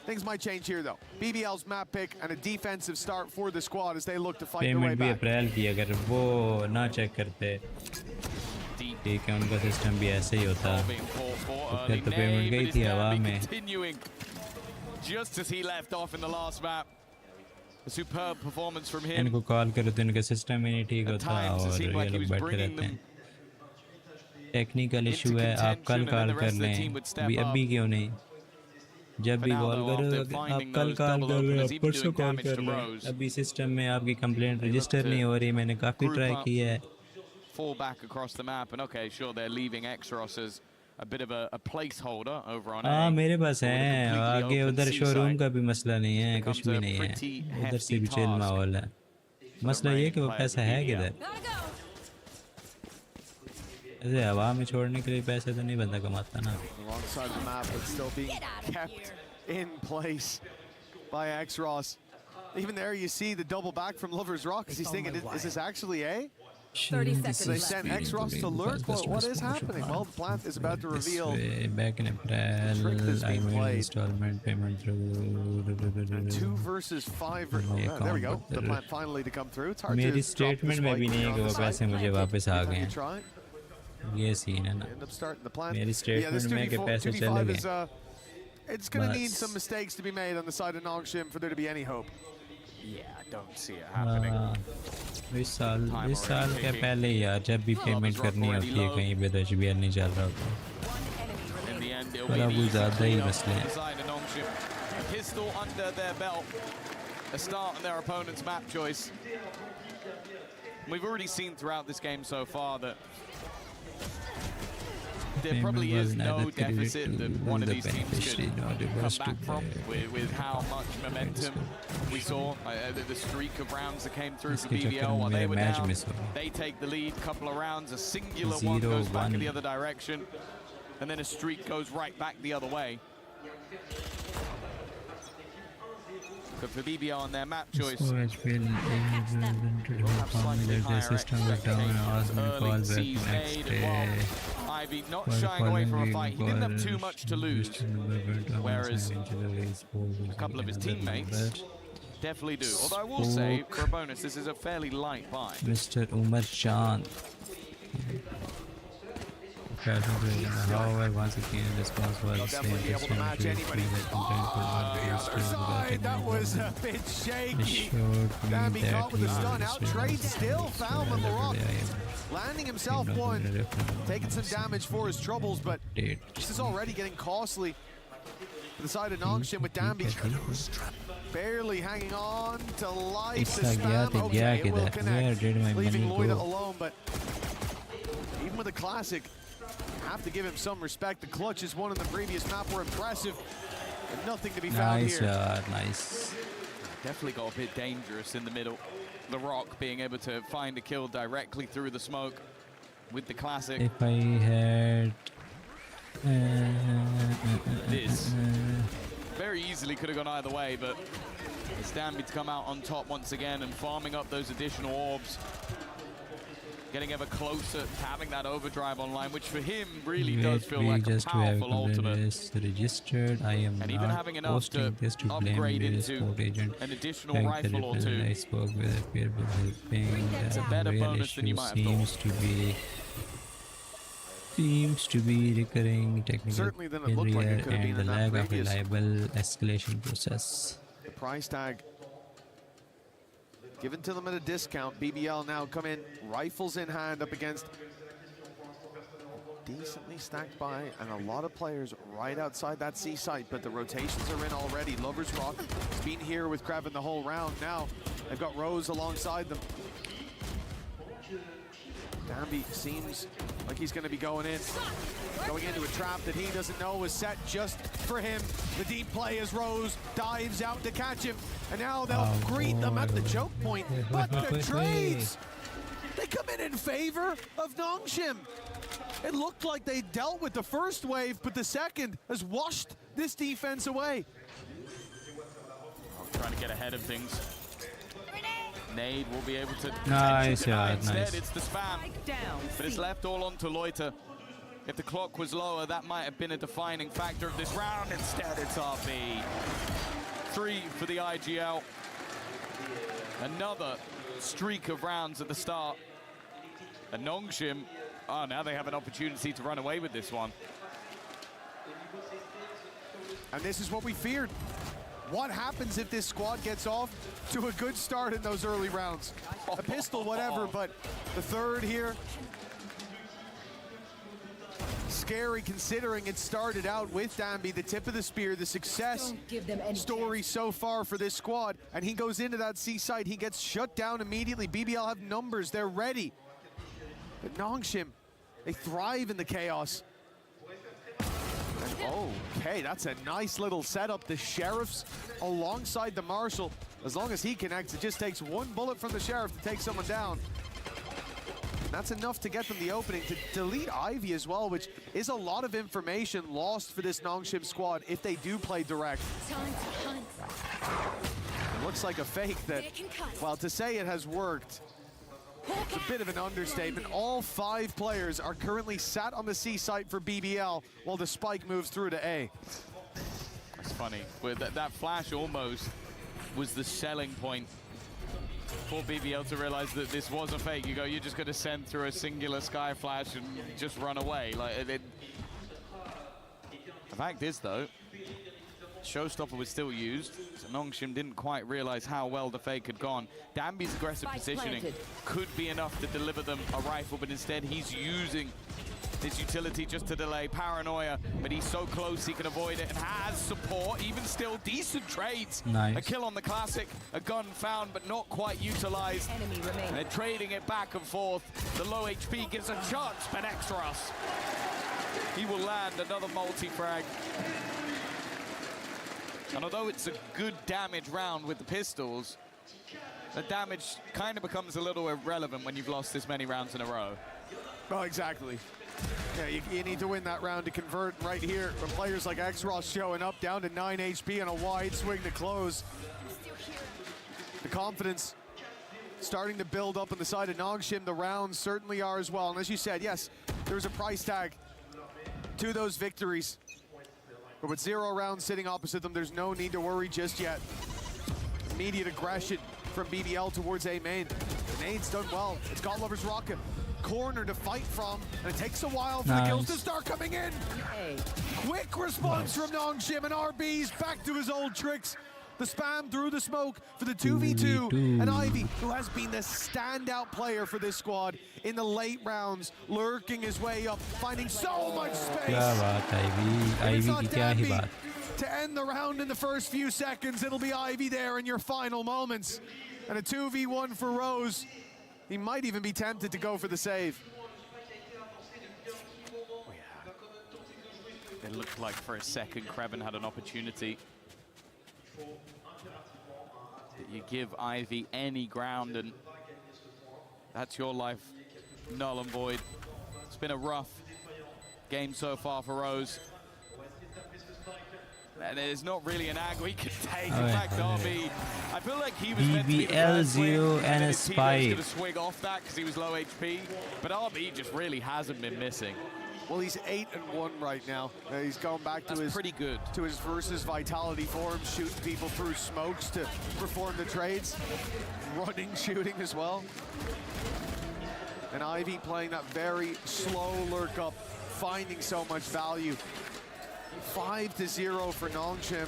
Things might change here though. BBL's map pick and a defensive start for the squad as they look to fight their way payment भी back. अप्रैल की अगर वो ना check करते ठीक है उनका सिस्टम भी ऐसे ही होता तो फिर तो पेमेंट गई थी हवा में Just as he left off in the last map. A superb performance from him. इनको कॉल करो तो इनका सिस्टम ही नहीं ठीक होता times it और seemed ये like he लोग was बैठे bringing रहते हैं टेक्निकल इशू है आप कल कॉल कर लें अभी क्यों नहीं जब भी कॉल करो आप कल कॉल कर रहे हो परसों कॉल कर लें अभी सिस्टम में आपकी कंप्लेंट रजिस्टर नहीं हो रही मैंने काफ़ी ट्राई किया है Fall back across the map and okay sure they're leaving Exros as a bit of a placeholder over on A. हाँ मेरे पास है आगे उधर शोरूम का भी मसला नहीं है कुछ भी नहीं है उधर से भी चिल माहौल है मसला ये कि वो पैसा है किधर ऐसे हवा में छोड़ने के लिए पैसे तो नहीं बंदा कमाता ना Wrong side of the map, but still being kept in place by Exros. Even there, you see the double back from Lovers Rock because he's thinking, is this actually A? 30 seconds They left. sent Exros to lurk. What is happening? Well, the plant is about to reveal. back in April I made installment payment through 2 versus 5. There we go. The plant finally to come through. It's hard मेरी to drop the statement में spike भी नहीं है on कि the वो side. पैसे मुझे वापस आ गए Anytime you try. हैं ये सीन है ना End up starting the plant. मेरी Yeah, स्टेटमेंट this में कि 2v4 पैसे चले 2v5 गए is it's going to need बस some mistakes to be made on the side of Nongshim for there to be any hope. Yeah, I don't see it happening. इस साल क्या पहले यार जब भी पेमेंट करनी होती है कहीं पे तो HBL नहीं चल रहा होता In the end, it'll थोड़ा be कुछ ज़्यादा ही the मसले हैं side of Nongshim. A pistol under their belt. A start on their opponent's map choice. We've already seen throughout this game so far that there probably is no deficit that one of these teams could come back from with how much momentum we saw. The streak of rounds that came through for BBL while they were down. They take the lead, couple of rounds, a singular one goes back in the other direction, and then a streak goes right back the other way. But for BBL on their map choice, So HBL system was down and asked me to call back next day Ivy not shying away from a fight. He didn't have too much to lose, whereas a couple of his teammates definitely do. Although I will say, for a bonus, this is a fairly light buy. Mr. Umar Chand. However, once again, response was the same. That was a bit shaky. Dambi caught with a stun out. Trade still found on the rock. Landing himself one. Taking some damage for his troubles, but this is already getting costly. To the side of Nongshim with Dambi. Barely hanging on to life. The spam. Okay, it will connect. Leaving Loida alone, but even with a classic, have to give him some respect. The clutches won in the previous map were impressive, and nothing to be found here. Nice. Definitely got a bit dangerous in the middle. The Rock being able to find a kill directly through the smoke with the classic. If I had this very easily could have gone either way, but it's Dambi to come out on top once again and farming up those additional orbs. Getting ever closer to having that overdrive online, which for him really does feel like a powerful ultimate. Registered. I am and even having enough to upgrade into an additional rifle or two. I spoke with a peer helping. It's a better bonus than you might have thought. Seems to be recurring technical Certainly than it looked like it could have been and the in that lack of previous reliable escalation process. The price tag given to them at a discount. BBL now come in, rifles in hand up against decently stacked buy and a lot of players right outside that C site, but the rotations are in already. Lover's Rock has been here with Kraven the whole round. Now they've got Rose alongside them. Dambi seems like he's going to be going into a trap that he doesn't know is set just for him. The deep play as Rose dives out to catch him, and now they'll greet them at the choke point. But the trades, they come in favor of Nongshim. It looked like they dealt with the first wave, but the second has washed this defense away. Trying to get ahead of things. Nade will be able to nice, instead nice. It's the spam, but it's left all onto Loiter. If the clock was lower, that might have been a defining factor of this round. Instead, it's RB. 3 for the IGL. Another streak of rounds at the start. And Nongshim, now they have an opportunity to run away with this one. And this is what we feared. What happens if this squad gets off to a good start in those early rounds? A pistol, whatever, but the third here, scary considering it started out with Dambi, the tip of the spear, the success story so far for this squad, and he goes into that C site, he gets shut down immediately. BBL have numbers, they're ready. But Nongshim, they thrive in the chaos. Okay, that's a nice little setup. The Sheriffs alongside the Marshal. As long as he connects, it just takes one bullet from the Sheriff to take someone down. And that's enough to get them the opening. To delete Ivy as well, which is a lot of information lost for this Nongshim squad if they do play direct. It looks like a fake that, well, to say it has worked, it's a bit of an understatement. All 5 players are currently sat on the C site for BBL while the spike moves through to A. It's funny, that flash almost was the selling point for BBL to realize that this was a fake. You're just going to send through a singular sky flash and just run away. The fact is, though, Showstopper was still used, so Nongshim didn't quite realize how well the fake had gone. Dambi's aggressive positioning could be enough to deliver them a rifle, but instead he's using his utility just to delay Paranoia, but he's so close he can avoid it and has support. Even still, decent trades. Nice. A kill on the classic, a gun found but not quite utilized. And they're trading it back and forth. The low HP gives a chance, but Extras. He will land another multi-frag. And although it's a good damage round with the pistols, the damage kind of becomes a little irrelevant when you've lost this many rounds in a row. Oh, exactly. Yeah, you need to win that round to convert right here. From players like X-Ross showing up down to 9 HP and a wide swing to close. The confidence starting to build up on the side of Nongshim. The rounds certainly are as well. And as you said, yes, there's a price tag to those victories. But with 0 rounds sitting opposite them, there's no need to worry just yet. Immediate aggression from BBL towards A main. The nade's done well. It's got Lover's Rocket. Corner to fight from, and it takes a while for the kills to start coming in. Quick response from Nongshim, and RB's back to his old tricks. The spam through the smoke for the 2v2, and Ivy, who has been the standout player for this squad in the late rounds, lurking his way up, finding so much space. It's not Danby to end the round in the first few seconds. It'll be Ivy there in your final moments. And a 2v1 for Rose. He might even be tempted to go for the save. Oh, yeah. It looked like for a second Kraven had an opportunity. You give Ivy any ground and that's your life null and void. It's been a rough game so far for Rose. And there's not really an angle he can take. In fact, RB, I feel like he was meant to be the first BBL0 and a spike. Going to swing off that because he was low HP, but RB just really hasn't been missing. Well, he's 8-1 right now. He's going back to his pretty good to his versus vitality form, shooting people through smokes to perform the trades, running, shooting as well. And Ivy playing that very slow lurk up, finding so much value. 5-0 for Nongshim.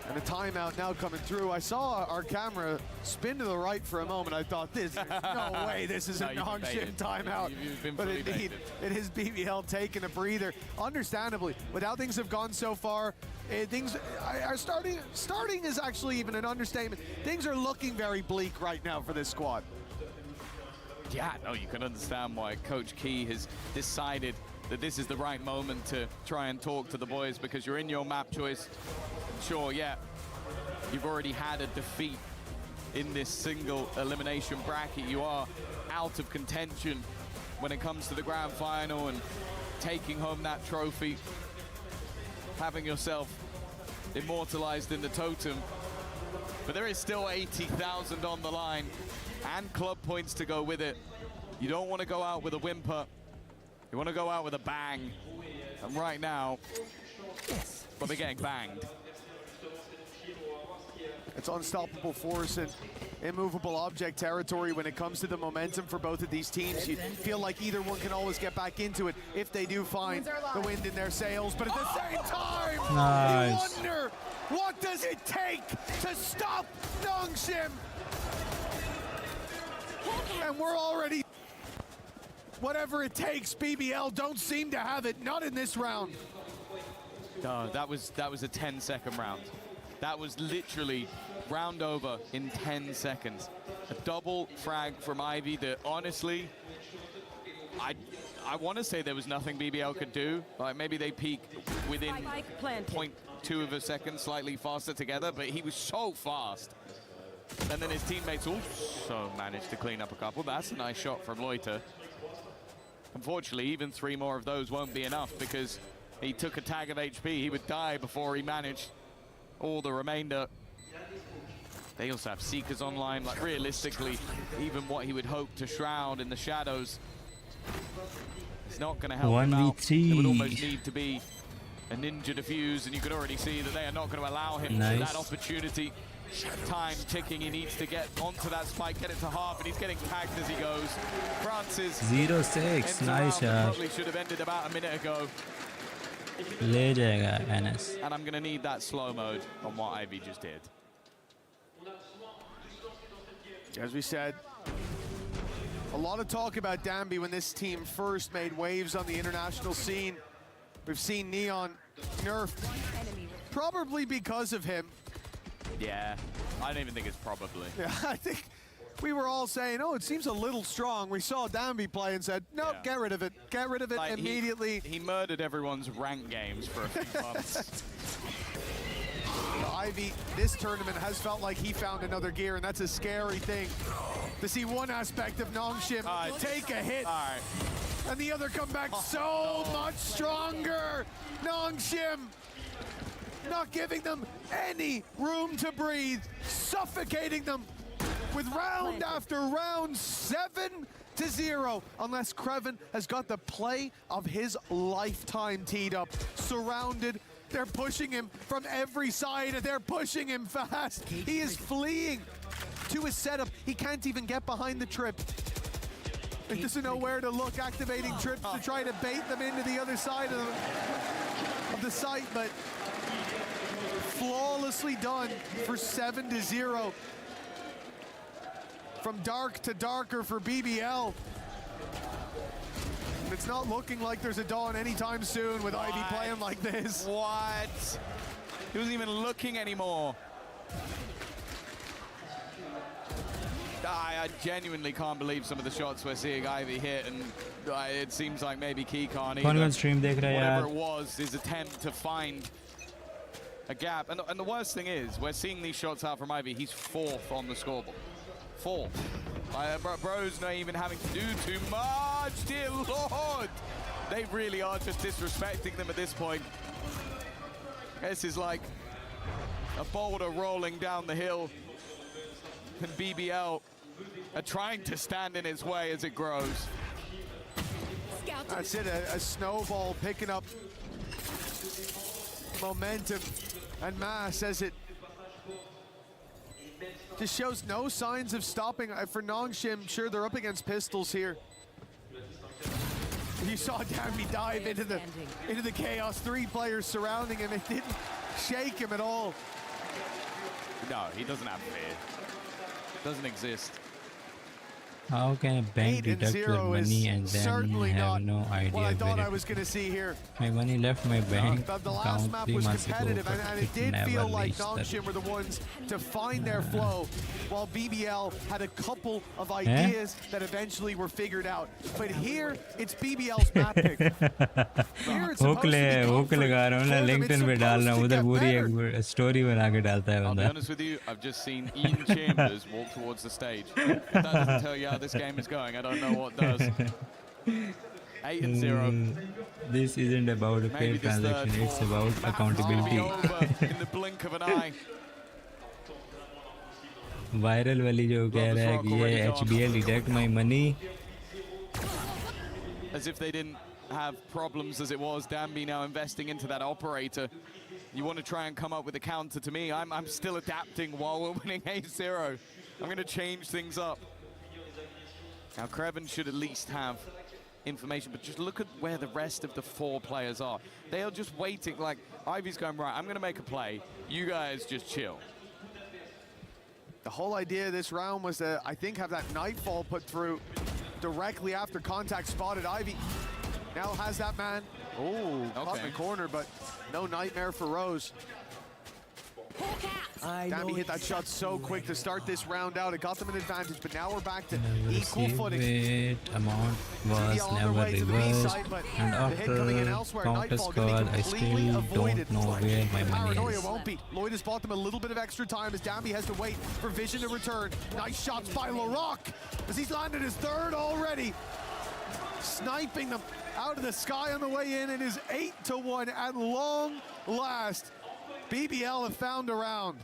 And a timeout now coming through. I saw our camera spin to the right for a moment. I thought, there's no way this is a Nongshim timeout. But indeed, it is BBL taking a breather. Understandably, with how things have gone so far, things are starting is actually even an understatement. Things are looking very bleak right now for this squad. Yeah, no, you can understand why Coach Key has decided that this is the right moment to try and talk to the boys, because you're in your map choice. Sure, yeah, you've already had a defeat in this single elimination bracket. You are out of contention when it comes to the grand final and taking home that trophy, having yourself immortalized in the totem. But there is still 80,000 on the line and club points to go with it. You don't want to go out with a whimper. You want to go out with a bang. And right now, well, they're getting banged. It's unstoppable force and immovable object territory when it comes to the momentum for both of these teams. You feel like either one can always get back into it if they do find the wind in their sails. But at the same time, you wonder, what does it take to stop Nongshim? And we're already, whatever it takes, BBL don't seem to have it, not in this round. No, that was a 10-second round. That was literally round over in 10 seconds. A double frag from Ivy that honestly, I want to say there was nothing BBL could do. Like maybe they peak within 0.2 of a second, slightly faster together, but he was so fast. And then his teammates also managed to clean up a couple. That's a nice shot from Loiter. Unfortunately, even 3 more of those won't be enough because he took a tag of HP. He would die before he managed all the remainder. They also have Seekers online. Like realistically, even what he would hope to shroud in the shadows, it's not going to help him out. It would almost need to be a ninja defuse, and you could already see that they are not going to allow him that opportunity. Time ticking, he needs to get onto that spike, get it to half, and he's getting tagged as he goes. Francis 0-6, nice shot. Probably should have ended about a minute ago. ले जाएगा NS. And I'm going to need that slow mode on what Ivy just did. As we said, a lot of talk about Danby when this team first made waves on the international scene. We've seen Neon nerfed, probably because of him. Yeah, I don't even think it's probably. Yeah, I think we were all saying, oh, it seems a little strong. We saw Danby play and said, no, get rid of it. Get rid of it like immediately. He murdered everyone's rank games for a few months. Ivy, this tournament has felt like he found another gear, and that's a scary thing. To see one aspect of Nongshim take a hit, and the other come back so much stronger. Nongshim not giving them any room to breathe, suffocating them with round after round 7-0, unless Kreven has got the play of his lifetime teed up. Surrounded, they're pushing him from every side, and they're pushing him fast. He is fleeing to his setup. He can't even get behind the trip. He doesn't know where to look, activating trips to try to bait them into the other side of the site, but flawlessly done for 7-0. From dark to darker for BBL. It's not looking like there's a dawn anytime soon with Ivy playing like this. What? He wasn't even looking anymore. I genuinely can't believe some of the shots we're seeing Ivy hit, and it seems like maybe Key can't either. Stream dekh raha hai Whatever it was, his attempt to find a gap. And the worst thing is, we're seeing these shots out from Ivy. He's 4th on the scoreboard. 4th. Bro's not even having to do too much, dear Lord. They really are just disrespecting them at this point. This is like a boulder rolling down the hill, and BBL are trying to stand in its way as it grows. That's it, a snowball picking up momentum and mass as it just shows no signs of stopping. For Nongshim, sure, they're up against pistols here. You saw Dambi dive into the chaos. 3 players surrounding him. It didn't shake him at all. No, he doesn't have fear. Doesn't exist. How can a bank deduct your money and then have no idea what I thought where I was going to see here. My money left my bank The last account map 3 was months ago, competitive, but and it did never feel like reached that. Nongshim were the ones to find their flow, while BBL had a couple of ideas that eventually were figured out. But here, it's BBL's map pick. Here it's supposed to be होक लगा रहा हूँ ना, LinkedIn पे डाल रहा हूँ, उधर पूरी एक स्टोरी बना के डालता है I'll be बंदा. honest with you, I've just seen Ian Chambers walk towards the stage. If that doesn't tell you how this game is going, I don't know what does. 8-0. This isn't about a fair transaction, it's about accountability. In the blink of an eye. Viral वाली जो कह रहा है कि ये HBL deduct my money. As if they didn't have problems as it was. Dambi now investing into that operator. You want to try and come up with a counter to me. I'm still adapting while we're winning 8-0. I'm going to change things up. Now, Kreven should at least have information, but just look at where the rest of the 4 players are. They are just waiting, like, Ivy's going, right, I'm going to make a play. You guys just chill. The whole idea of this round was to, I think, have that Nightfall put through directly after contact spotted Ivy. Now has that man. Oh, caught in the corner, but no nightmare for Rose. Dambi hit that shot so quick to start this round out. It got them an advantage, but now we're back to equal footing. Amount was never reversed, and after counter squad, I still don't know where my money Paranoia is. won't be. Lloyd has bought them a little bit of extra time as Dambi has to wait for Vision to return. Nice shots by LaRock as he's landed his 3rd already. Sniping them out of the sky on the way in. It is 8-1 at long last. BBL have found a round.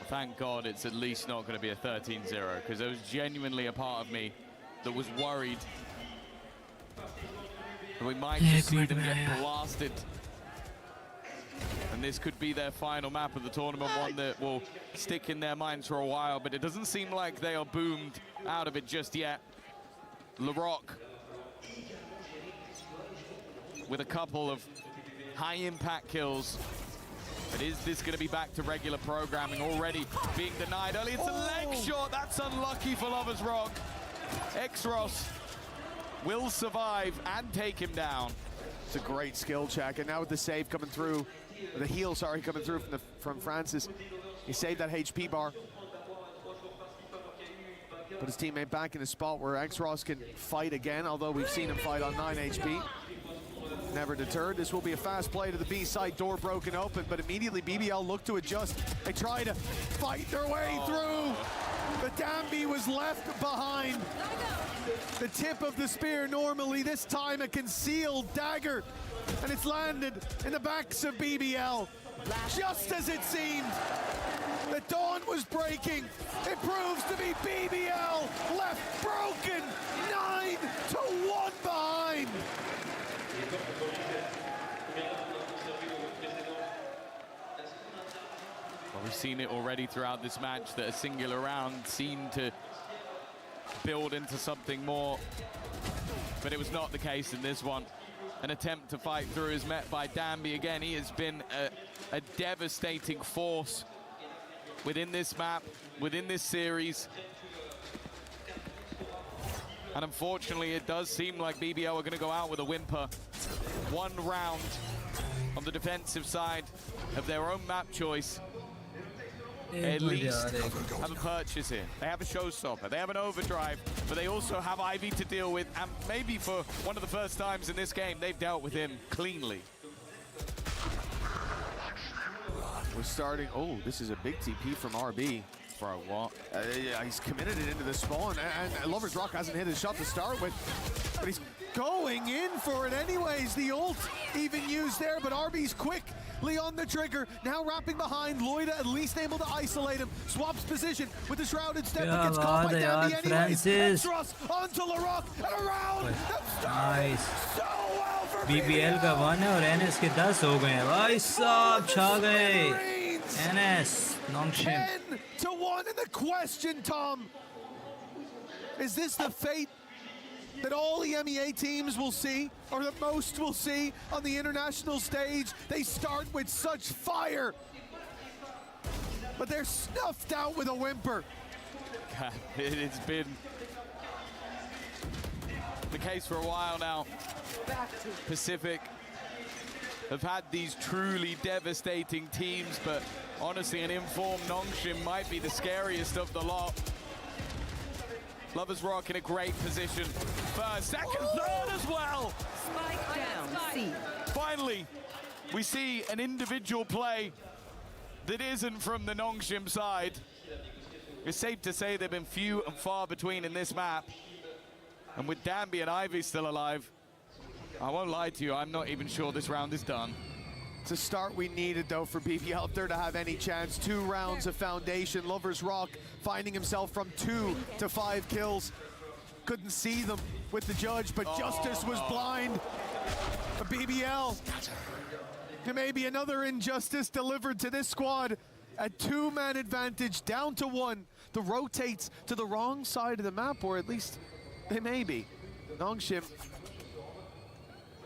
Thank God it's at least not going to be a 13-0, because there was genuinely a part of me that was worried that we might just see them get blasted. And this could be their final map of the tournament, one that will stick in their minds for a while, but it doesn't seem like they are boomed out of it just yet. LaRock with a couple of high-impact kills. But is this going to be back to regular programming? Already being denied early. It's a leg shot. That's unlucky for Lovers Rock. Xros will survive and take him down. It's a great skill check. And now with the save coming through, the heal, sorry, coming through from Francis. He saved that HP bar. Put his teammate back in a spot where Xros can fight again, although we've seen him fight on 9 HP. Never deterred. This will be a fast play to the B side, door broken open, but immediately BBL look to adjust. They try to fight their way through, but Dambi was left behind. The tip of the spear normally, this time a concealed dagger, and it's landed in the backs of BBL. Just as it seemed, the The dawn was breaking. It proves to be BBL left broken. 9-1 behind. Well, we've seen it already throughout this match that a singular round seemed to build into something more, but it was not the case in this one. An attempt to fight through is met by Danby again. He has been a devastating force within this map, within this series. And unfortunately, it does seem like BBL are going to go out with a whimper. One round on the defensive side of their own map choice. At least have a purchase here. They have a showstopper, they have an overdrive, but they also have Ivy to deal with, and maybe for one of the first times in this game, they've dealt with him cleanly. We're starting, oh, this is a big TP from RB. For what? Yeah, he's committed it into the spawn, and Lover's Rock hasn't hit his shot to start with, but he's going in for it anyways. The ult even used there, but RB's quickly on the trigger. Now wrapping behind, Loida at least able to isolate him. Swaps position with the Shrouded Step, but gets caught by Danby anyways. And Truss onto LaRock, and around. Nice. So well for BBL का 1 है और NS के 10 हो गए हैं भाई साहब छा गए NS Nongshim 10-1 in the question, Tom. Is this the fate that all EMEA teams will see, or that most will see on the international stage? They start with such fire, but they're snuffed out with a whimper. It's been the case for a while now. Pacific have had these truly devastating teams, but honestly, an informed Nongshim might be the scariest of the lot. Lovers Rock in a great position. First, second, third as well. Spike down, C. Finally, we see an individual play that isn't from the Nongshim side. It's safe to say they've been few and far between in this map. And with Danby and Ivy still alive, I won't lie to you, I'm not even sure this round is done. It's a start we needed, though, for BBL up there to have any chance. 2 rounds of foundation. Lover's Rock finding himself from 2 to 5 kills. Couldn't see them with the judge, but Justice was blind. But BBL, maybe another injustice delivered to this squad. A 2-man advantage, down to 1. The rotates to the wrong side of the map, or at least they may be. Nongshim,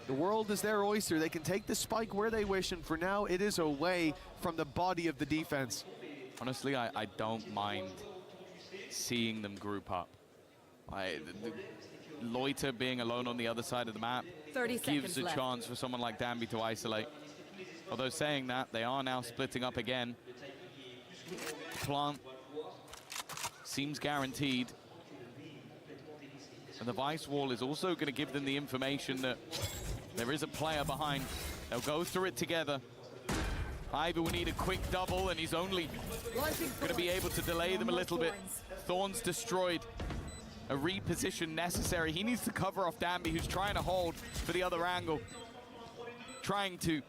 the world is their oyster. They can take the spike where they wish, and for now, it is away from the body of the defense. Honestly, I don't mind seeing them group up. Loiter being alone on the other side of the map 30 gives a left. chance for someone like Danby to isolate. Although saying that, they are now splitting up again. Plant seems guaranteed. And the Vice Wall is also going to give them the information that there is a player behind. They'll go through it together. Ivy will need a quick double, and he's only going to be able to delay them a little bit. Thorns destroyed. A reposition necessary. He needs to cover off Danby, who's trying to hold for the other angle. Trying to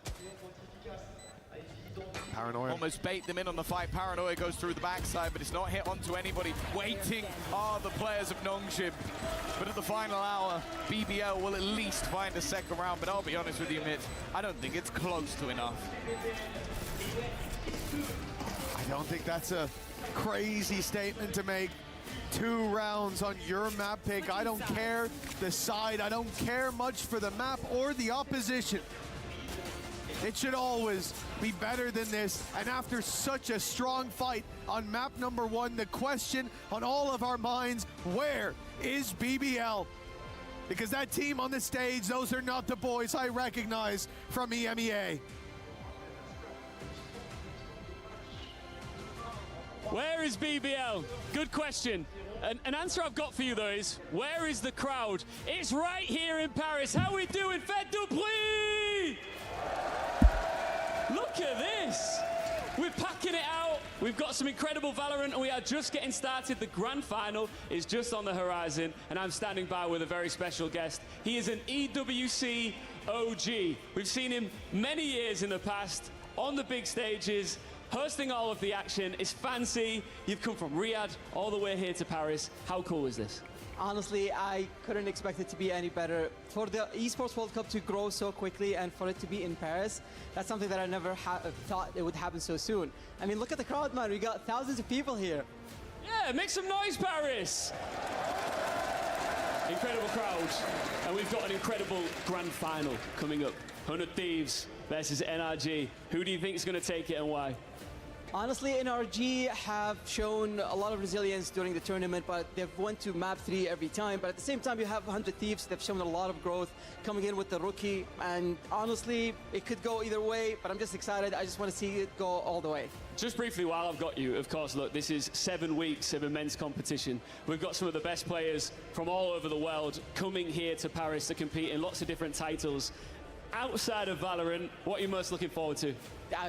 Paranoia. almost bait them in on the fight. Paranoia goes through the backside, but it's not hit onto anybody. Waiting are the players of Nongshim. But at the final hour, BBL will at least find a second round. But I'll be honest with you, Mitch, I don't think it's close to enough. I don't think that's a crazy statement to make. 2 rounds on your map pick. I don't care the side. I don't care much for the map or the opposition. It should always be better than this. And after such a strong fight on map number 1, the question on all of our minds, where is BBL? Because that team on the stage, those are not the boys I recognize from EMEA. Where is BBL? Good question. An answer I've got for you, though, is where is the crowd? It's right here in Paris. How we doing, Fed Dupli? Look at this. We're packing it out. We've got some incredible Valorant, and we are just getting started. The grand final is just on the horizon, and I'm standing by with a very special guest. He is an EWC OG. We've seen him many years in the past on the big stages, hosting all of the action. It's fancy. You've come from Riyadh all the way here to Paris. How cool is this? Honestly, I couldn't expect it to be any better. For the Esports World Cup to grow so quickly and for it to be in Paris, that's something that I never thought it would happen so soon. I mean, look at the crowd, man. We got thousands of people here. Yeah, make some noise, Paris! Incredible crowd. And we've got an incredible grand final coming up. 100 Thieves versus NRG. Who do you think is going to take it and why? Honestly, NRG have shown a lot of resilience during the tournament, but they've went to map 3 every time. But at the same time, you have 100 Thieves. They've shown a lot of growth coming in with the rookie. And honestly, it could go either way, but I'm just excited. I just want to see it go all the way. Just briefly, while I've got you, of course, look, this is 7 weeks of immense competition. We've got some of the best players from all over the world coming here to Paris to compete in lots of different titles. Outside of VALORANT, what are you most looking forward to?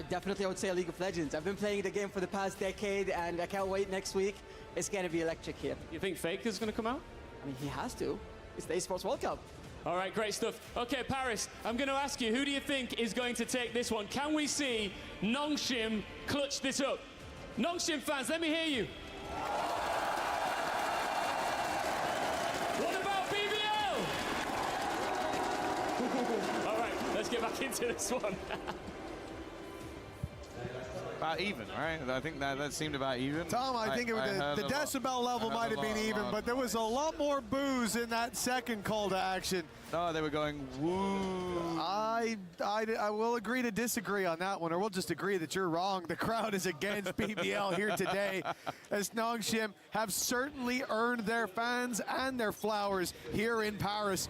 Definitely, I would say League of Legends. I've been playing the game for the past decade, and I can't wait next week. It's going to be electric here. You think Faker's going to come out? I mean, he has to. It's the Esports World Cup. All right, great stuff. Okay, Paris, I'm going to ask you, who do you think is going to take this one? Can we see Nongshim clutch this up? Nongshim fans, let me hear you. What about BBL? All right, let's get back into this one. About even, right? I think that seemed about even. Tom, I think the decibel level might have been even, but there was a lot more boos in that second call to action. No, they were going woo. I will agree to disagree on that one, or we'll just agree that you're wrong. The crowd is against BBL here today, as Nongshim have certainly earned their fans and their flowers here in Paris.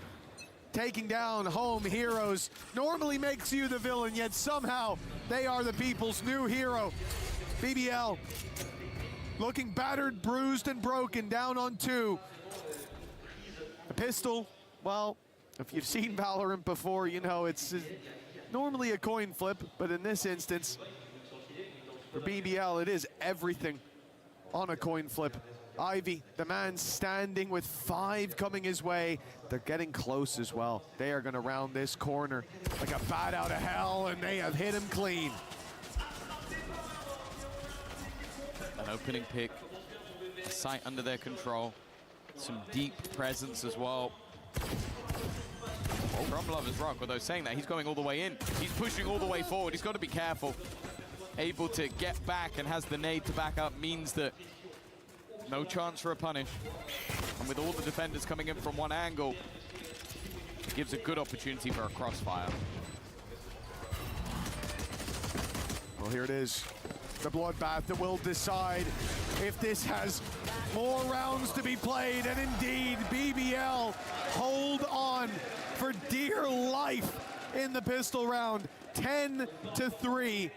Taking down home heroes normally makes you the villain, yet somehow they are the people's new hero. BBL looking battered, bruised, and broken, down on 2. A pistol, well, if you've seen VALORANT before, you know it's normally a coin flip, but in this instance, for BBL, it is everything on a coin flip. Ivy, the man standing with 5 coming his way. They're getting close as well. They are going to round this corner like a bat out of hell, and they have hit him clean. An opening pick, a site under their control, some deep presence as well. From Lover's Rock, although saying that, he's going all the way in. He's pushing all the way forward. He's got to be careful. Able to get back and has the nade to back up means that no chance for a punish. And with all the defenders coming in from one angle, it gives a good opportunity for a crossfire. Well, here it is. The bloodbath that will decide if this has more rounds to be played. And indeed, BBL hold on for dear life in the pistol round. 10-3.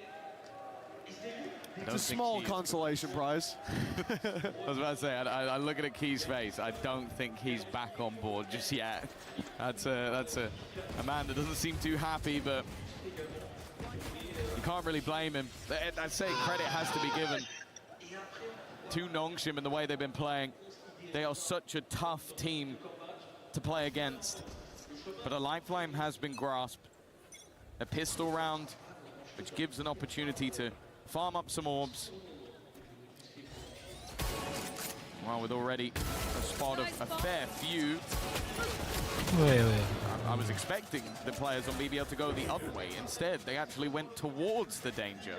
It's a small consolation prize. I was about to say, I look at Key's face. I don't think he's back on board just yet. That's a man that doesn't seem too happy, but you can't really blame him. I'd say credit has to be given to Nongshim in the way they've been playing. They are such a tough team to play against, but a lifeline has been grasped. A pistol round, which gives an opportunity to farm up some orbs. Well, with already a spot of a fair few. I was expecting the players on BBL to go the other way. Instead, they actually went towards the danger.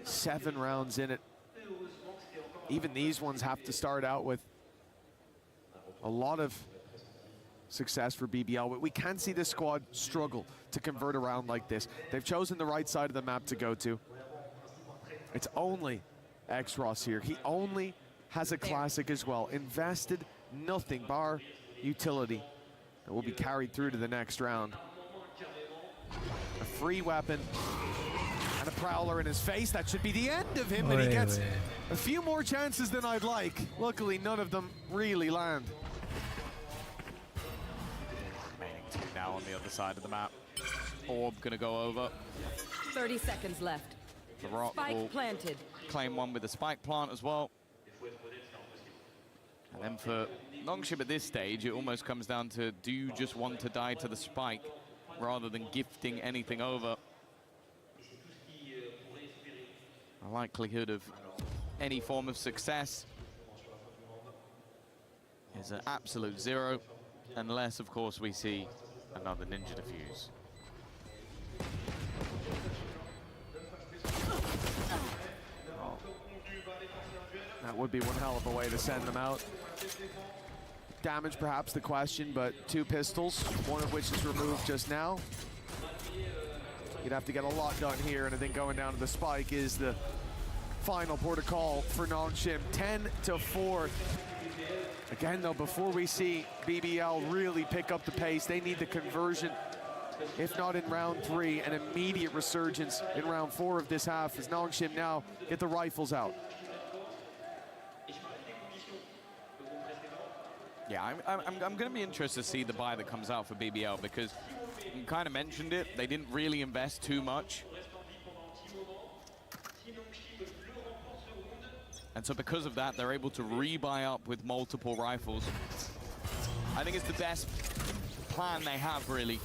Seven rounds in it. Even these ones have to start out with a lot of success for BBL, but we can see this squad struggle to convert a round like this. They've chosen the right side of the map to go to. It's only X-Ross here. He only has a classic as well. Invested nothing bar utility that will be carried through to the next round. A free weapon and a prowler in his face. That should be the end of him, and he gets a few more chances than I'd like. Luckily, none of them really land. Remaining 2 now on the other side of the map. Orb gonna go over. 30 seconds left. The Rock Spike will planted. claim one with a spike plant as well. And then for Nongshim at this stage, it almost comes down to, do you just want to die to the spike rather than gifting anything over? A likelihood of any form of success is an absolute zero, unless, of course, we see another ninja defuse. That would be one hell of a way to send them out. Damage, perhaps the question, but 2 pistols, one of which is removed just now. You'd have to get a lot done here, and I think going down to the spike is the final port of call for Nongshim. 10-4. Again, though, before we see BBL really pick up the pace, they need the conversion. If not in round 3, an immediate resurgence in round 4 of this half as Nongshim now get the rifles out. Yeah, I'm going to be interested to see the buy that comes out for BBL, because you kind of mentioned it, they didn't really invest too much. And so because of that, they're able to rebuy up with multiple rifles. I think it's the best plan they have, really.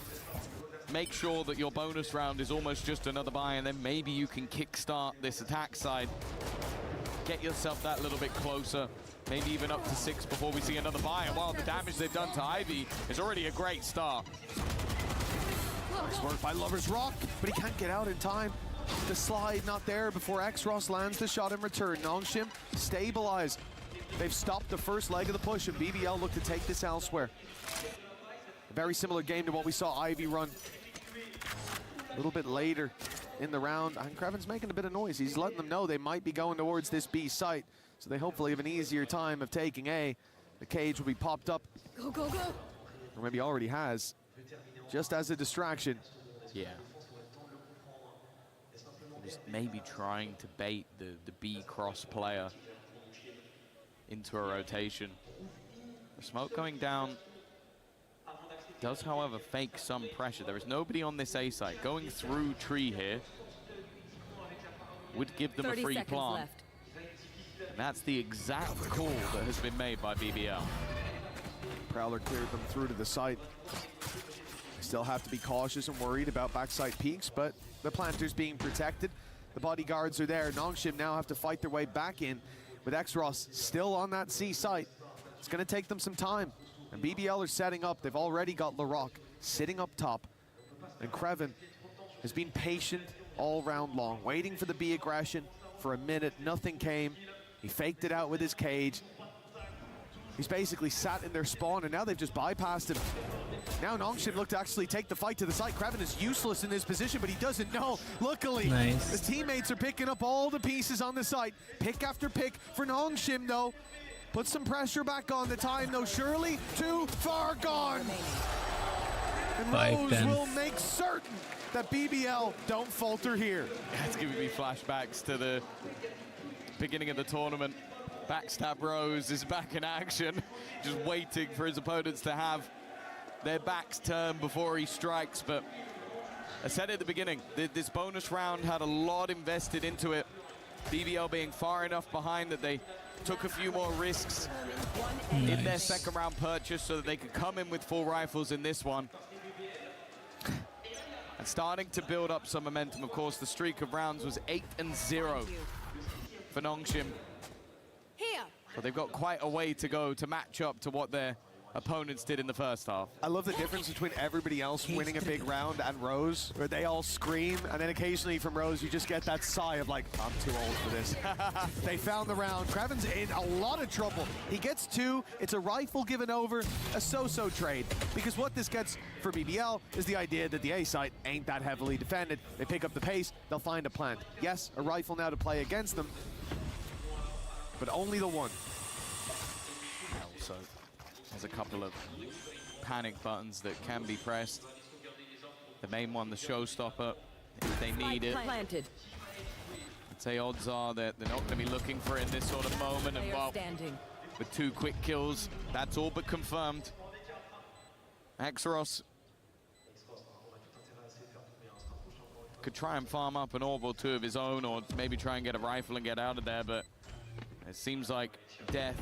Make sure that your bonus round is almost just another buy, and then maybe you can kickstart this attack side. Get yourself that little bit closer, maybe even up to 6 before we see another buy. And while the damage they've done to Ivy is already a great start. Nice work by Lover's Rock, but he can't get out in time. The slide not there before X-Ross lands the shot in return. Nongshim stabilized. They've stopped the first leg of the push, and BBL look to take this elsewhere. A very similar game to what we saw Ivy run a little bit later in the round. And Kreven's making a bit of noise. He's letting them know they might be going towards this B site, so they hopefully have an easier time of taking A. The cage will be popped up. Go, go, go. Or maybe already has, just as a distraction. Yeah. Just maybe trying to bait the B cross player into a rotation. The smoke going down does, however, fake some pressure. There is nobody on this A site. Going through tree here would give them a free plant. Left. And that's the exact call that has been made by BBL. Prowler cleared them through to the site. Still have to be cautious and worried about backside peaks, but the planter's being protected. The bodyguards are there. Nongshim now have to fight their way back in with X-Ross still on that C site. It's going to take them some time. And BBL are setting up. They've already got LaRock sitting up top. And Kreven has been patient all round long, waiting for the B aggression for a minute. Nothing came. He faked it out with his cage. He's basically sat in their spawn, and now they've just bypassed him. Now Nongshim look to actually take the fight to the site. Kreven is useless in this position, but he doesn't know. Luckily, his teammates are picking up all the pieces on the site. Pick after pick for Nongshim, though. Put some pressure back on the time, though. Surely too far gone. And Rose will make certain that BBL don't falter here. It's giving me flashbacks to the beginning of the tournament. Backstab Rose is back in action, just waiting for his opponents to have their backs turned before he strikes. But I said at the beginning, this bonus round had a lot invested into it. BBL being far enough behind that they took a few more risks in their second round purchase so that they could come in with full rifles in this one. And starting to build up some momentum. Of course, the streak of rounds was 8-0 for Nongshim. Here. But they've got quite a way to go to match up to what their opponents did in the first half. I love the difference between everybody else winning a big round and Rose, where they all scream, and then occasionally from Rose you just get that sigh of like, I'm too old for this. They found the round. Kreven's in a lot of trouble. He gets two. It's a rifle given over, a so-so trade, because what this gets for BBL is the idea that the A site ain't that heavily defended. They pick up the pace, they'll find a plant. Yes, a rifle now to play against them, but only the one. Also, there's a couple of panic buttons that can be pressed. The main one, the showstopper, if they need it. Planted. I'd say odds are that they're not going to be looking for it in this sort of moment. And well, with 2 quick kills, that's all but confirmed. Axeros could try and farm up an orb or 2 of his own, or maybe try and get a rifle and get out of there, but it seems like death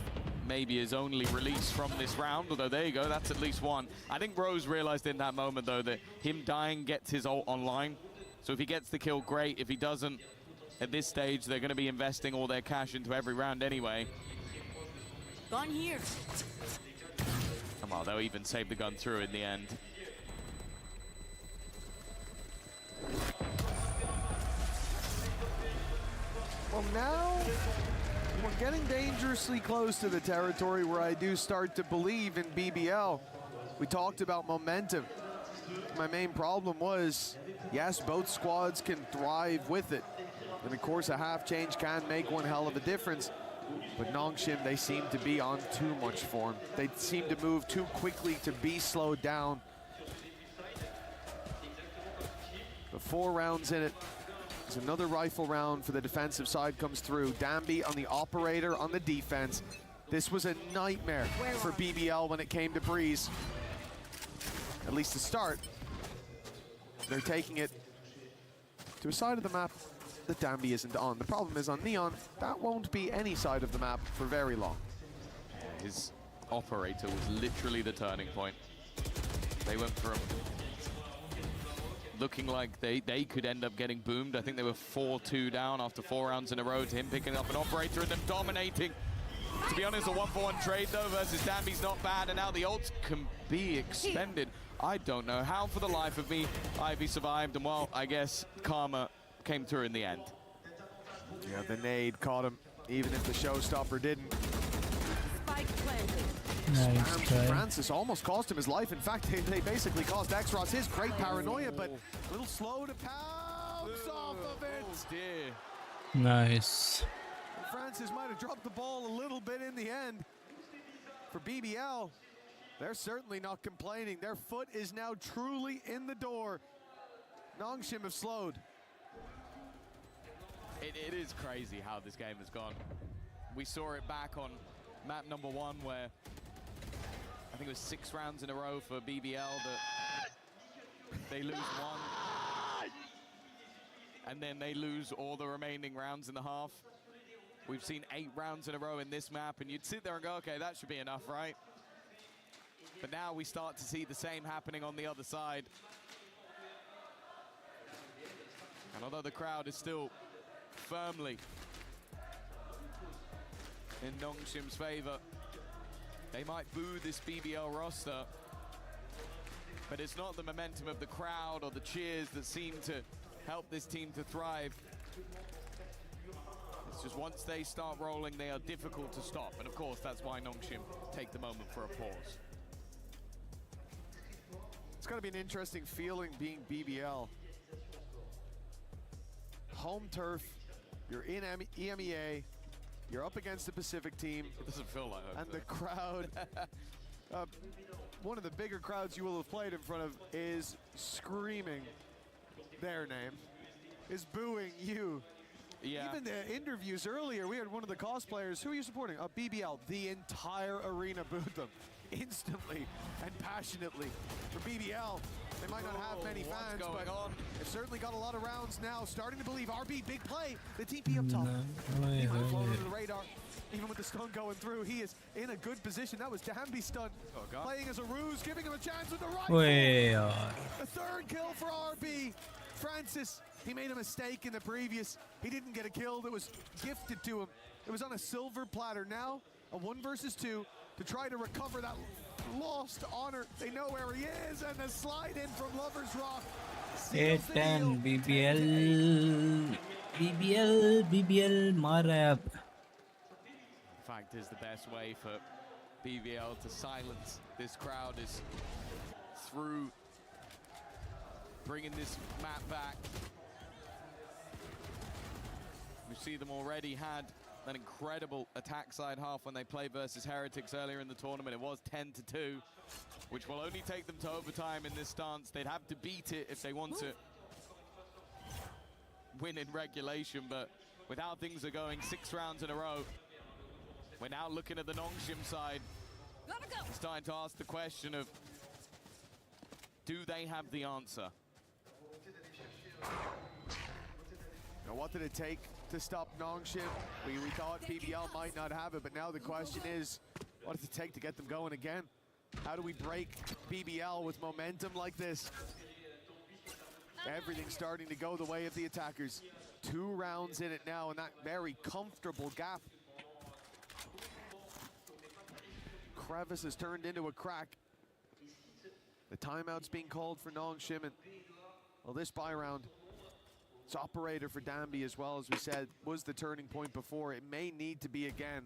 maybe his only release from this round, although there you go, that's at least one. I think Rose realized in that moment, though, that him dying gets his ult online. So if he gets the kill, great. If he doesn't, at this stage, they're going to be investing all their cash into every round anyway. Gun here. Come on, they'll even save the gun through in the end. Well, now we're getting dangerously close to the territory where I do start to believe in BBL. We talked about momentum. My main problem was, yes, both squads can thrive with it. And of course, a half change can make one hell of a difference. But Nongshim, they seem to be on too much form. They seem to move too quickly to be slowed down. The 4 rounds in it. There's another rifle round for the defensive side comes through. Danby on the operator on the defense. This was a nightmare for BBL when it came to Breeze. At least to start. They're taking it to a side of the map that Danby isn't on. The problem is on Neon, that won't be any side of the map for very long. His operator was literally the turning point. They went from looking like they could end up getting boomed. I think they were 4-2 down after 4 rounds in a row to him picking up an operator and then dominating. To be honest, a 1-for-1 trade though versus Danby's not bad, and now the ults can be expended. I don't know how for the life of me Ivy survived, and well, I guess Karma came through in the end. Yeah, the nade caught him, even if the showstopper didn't. Spike planted. Nice try. Francis almost cost him his life. In fact, they basically cost X-Ross his great paranoia, but a little slow to pounce off of it. Oh dear. Nice. Francis might have dropped the ball a little bit in the end. For BBL, they're certainly not complaining. Their foot is now truly in the door. Nongshim have slowed. It is crazy how this game has gone. We saw it back on map number 1 where I think it was 6 rounds in a row for BBL that they lose 1. And then they lose all the remaining rounds in the half. We've seen 8 rounds in a row in this map, and you'd sit there and go, okay, that should be enough, right? But now we start to see the same happening on the other side. And although the crowd is still firmly in Nongshim's favor, they might boo this BBL roster, but it's not the momentum of the crowd or the cheers that seem to help this team to thrive. It's just once they start rolling, they are difficult to stop. And of course, that's why Nongshim take the moment for a pause. It's gotta be an interesting feeling being BBL. Home turf, you're in EMEA, you're up against the Pacific team. It doesn't feel like that. And the crowd, one of the bigger crowds you will have played in front of is screaming their name, is booing you. Yeah. Even the interviews earlier, we had one of the cosplayers, who are you supporting? BBL. The entire arena booed them instantly and passionately. For BBL, they might not have many fans, but they've certainly got a lot of rounds now. Starting to believe RB, big play. The TP up top. He might have flown under the radar. Even with the stun going through, he is in a good position. That was Danby stun. Playing as a ruse, giving him a chance with the rifle. The 3rd kill for RB. Francis, he made a mistake in the previous. He didn't get a kill that was gifted to him. It was on a silver platter. Now, a 1 versus 2 to try to recover that lost honor. They know where he is, and the slide in from Lover's Rock. 8-10 BBL Marab. Fact is, the best way for BBL to silence this crowd is through bringing this map back. We see them already had an incredible attack side half when they played versus Heretics earlier in the tournament. It was 10-2, which will only take them to overtime in this stance. They'd have to beat it if they want to win in regulation, but with how things are going, 6 rounds in a row, we're now looking at the Nongshim side, starting to ask the question of, do they have the answer? Now What did it take to stop Nongshim? We thought BBL might not have it, but now the question is, what does it take to get them going again? How do we break BBL with momentum like this? Everything's starting to go the way of the attackers. 2 rounds in it now, and that very comfortable gap. Crevice has turned into a crack. The timeout's being called for Nongshim, and well, this buy round, it's operator for Danby as well, as we said, was the turning point before. It may need to be again.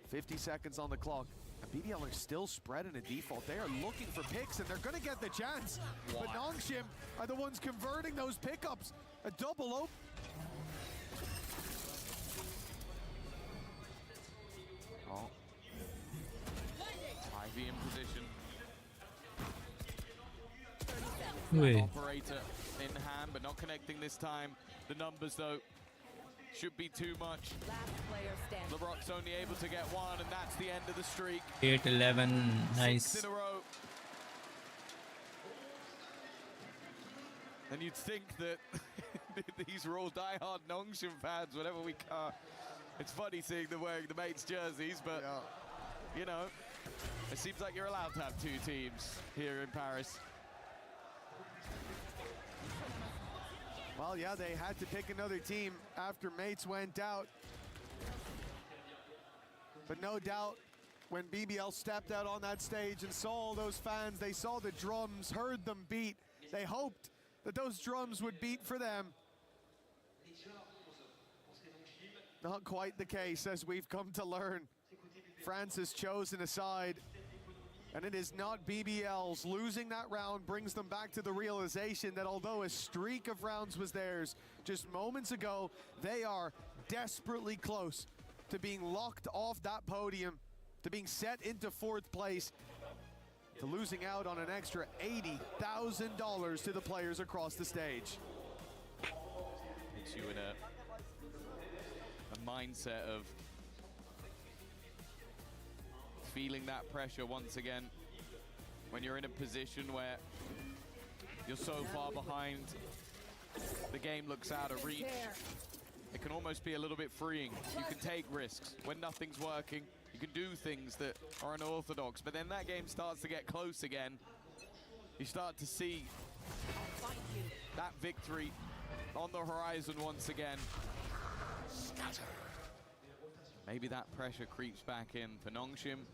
50 seconds on the clock. And BBL are still spreading a default. They are looking for picks, and they're going to get the chance. What? But Nongshim are the ones converting those pickups. A double open. Oh. Ivy in position. Wait. Operator in hand, but not connecting this time. The numbers, though, should be too much. LeBrock's only able to get 1, and that's the end of the streak. 8-11, nice. 6 in a row. And you'd think that these are all die-hard Nongshim fans whenever we can. It's funny seeing them wearing the mates' jerseys, but, you know, it seems like you're allowed to have 2 teams here in Paris. Well, yeah, they had to pick another team after mates went out. But no doubt, when BBL stepped out on that stage and saw all those fans, they saw the drums, heard them beat. They hoped that those drums would beat for them. Not quite the case, as we've come to learn. France has chosen a side, and it is not BBL's. Losing that round brings them back to the realization that although a streak of rounds was theirs just moments ago, they are desperately close to being locked off that podium, to being set into 4th place, to losing out on an extra $80,000 to the players across the stage. Puts you in a mindset of feeling that pressure once again when you're in a position where you're so far behind, the game looks out of reach. It can almost be a little bit freeing. You can take risks. When nothing's working, you can do things that are unorthodox, but then that game starts to get close again. You start to see that victory on the horizon once again. Maybe that pressure creeps back in for Nongshim.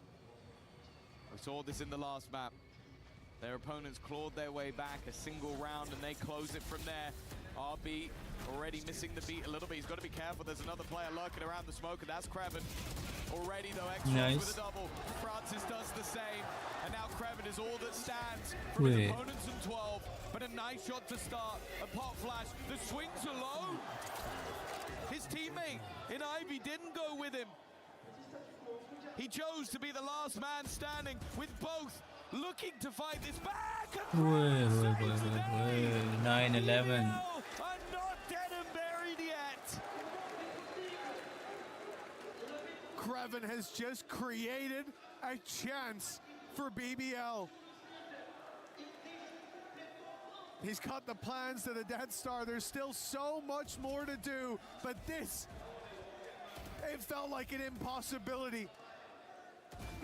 We saw this in the last map. Their opponents clawed their way back a single round, and they close it from there. RB already missing the beat a little bit. He's got to be careful. There's another player lurking around the smoke, and that's Kreven. Already, though, extra with a double. Francis does the same, and now Kreven is all that stands from his opponents in 12. But a nice shot to start. A pop flash. The swings are low. His teammate in Ivy didn't go with him. He chose to be the last man standing, with both looking to fight this back. 9-11. I'm not dead and buried yet. Kreven has just created a chance for BBL. He's got the plans to the Death Star. There's still so much more to do, but this, it felt like an impossibility.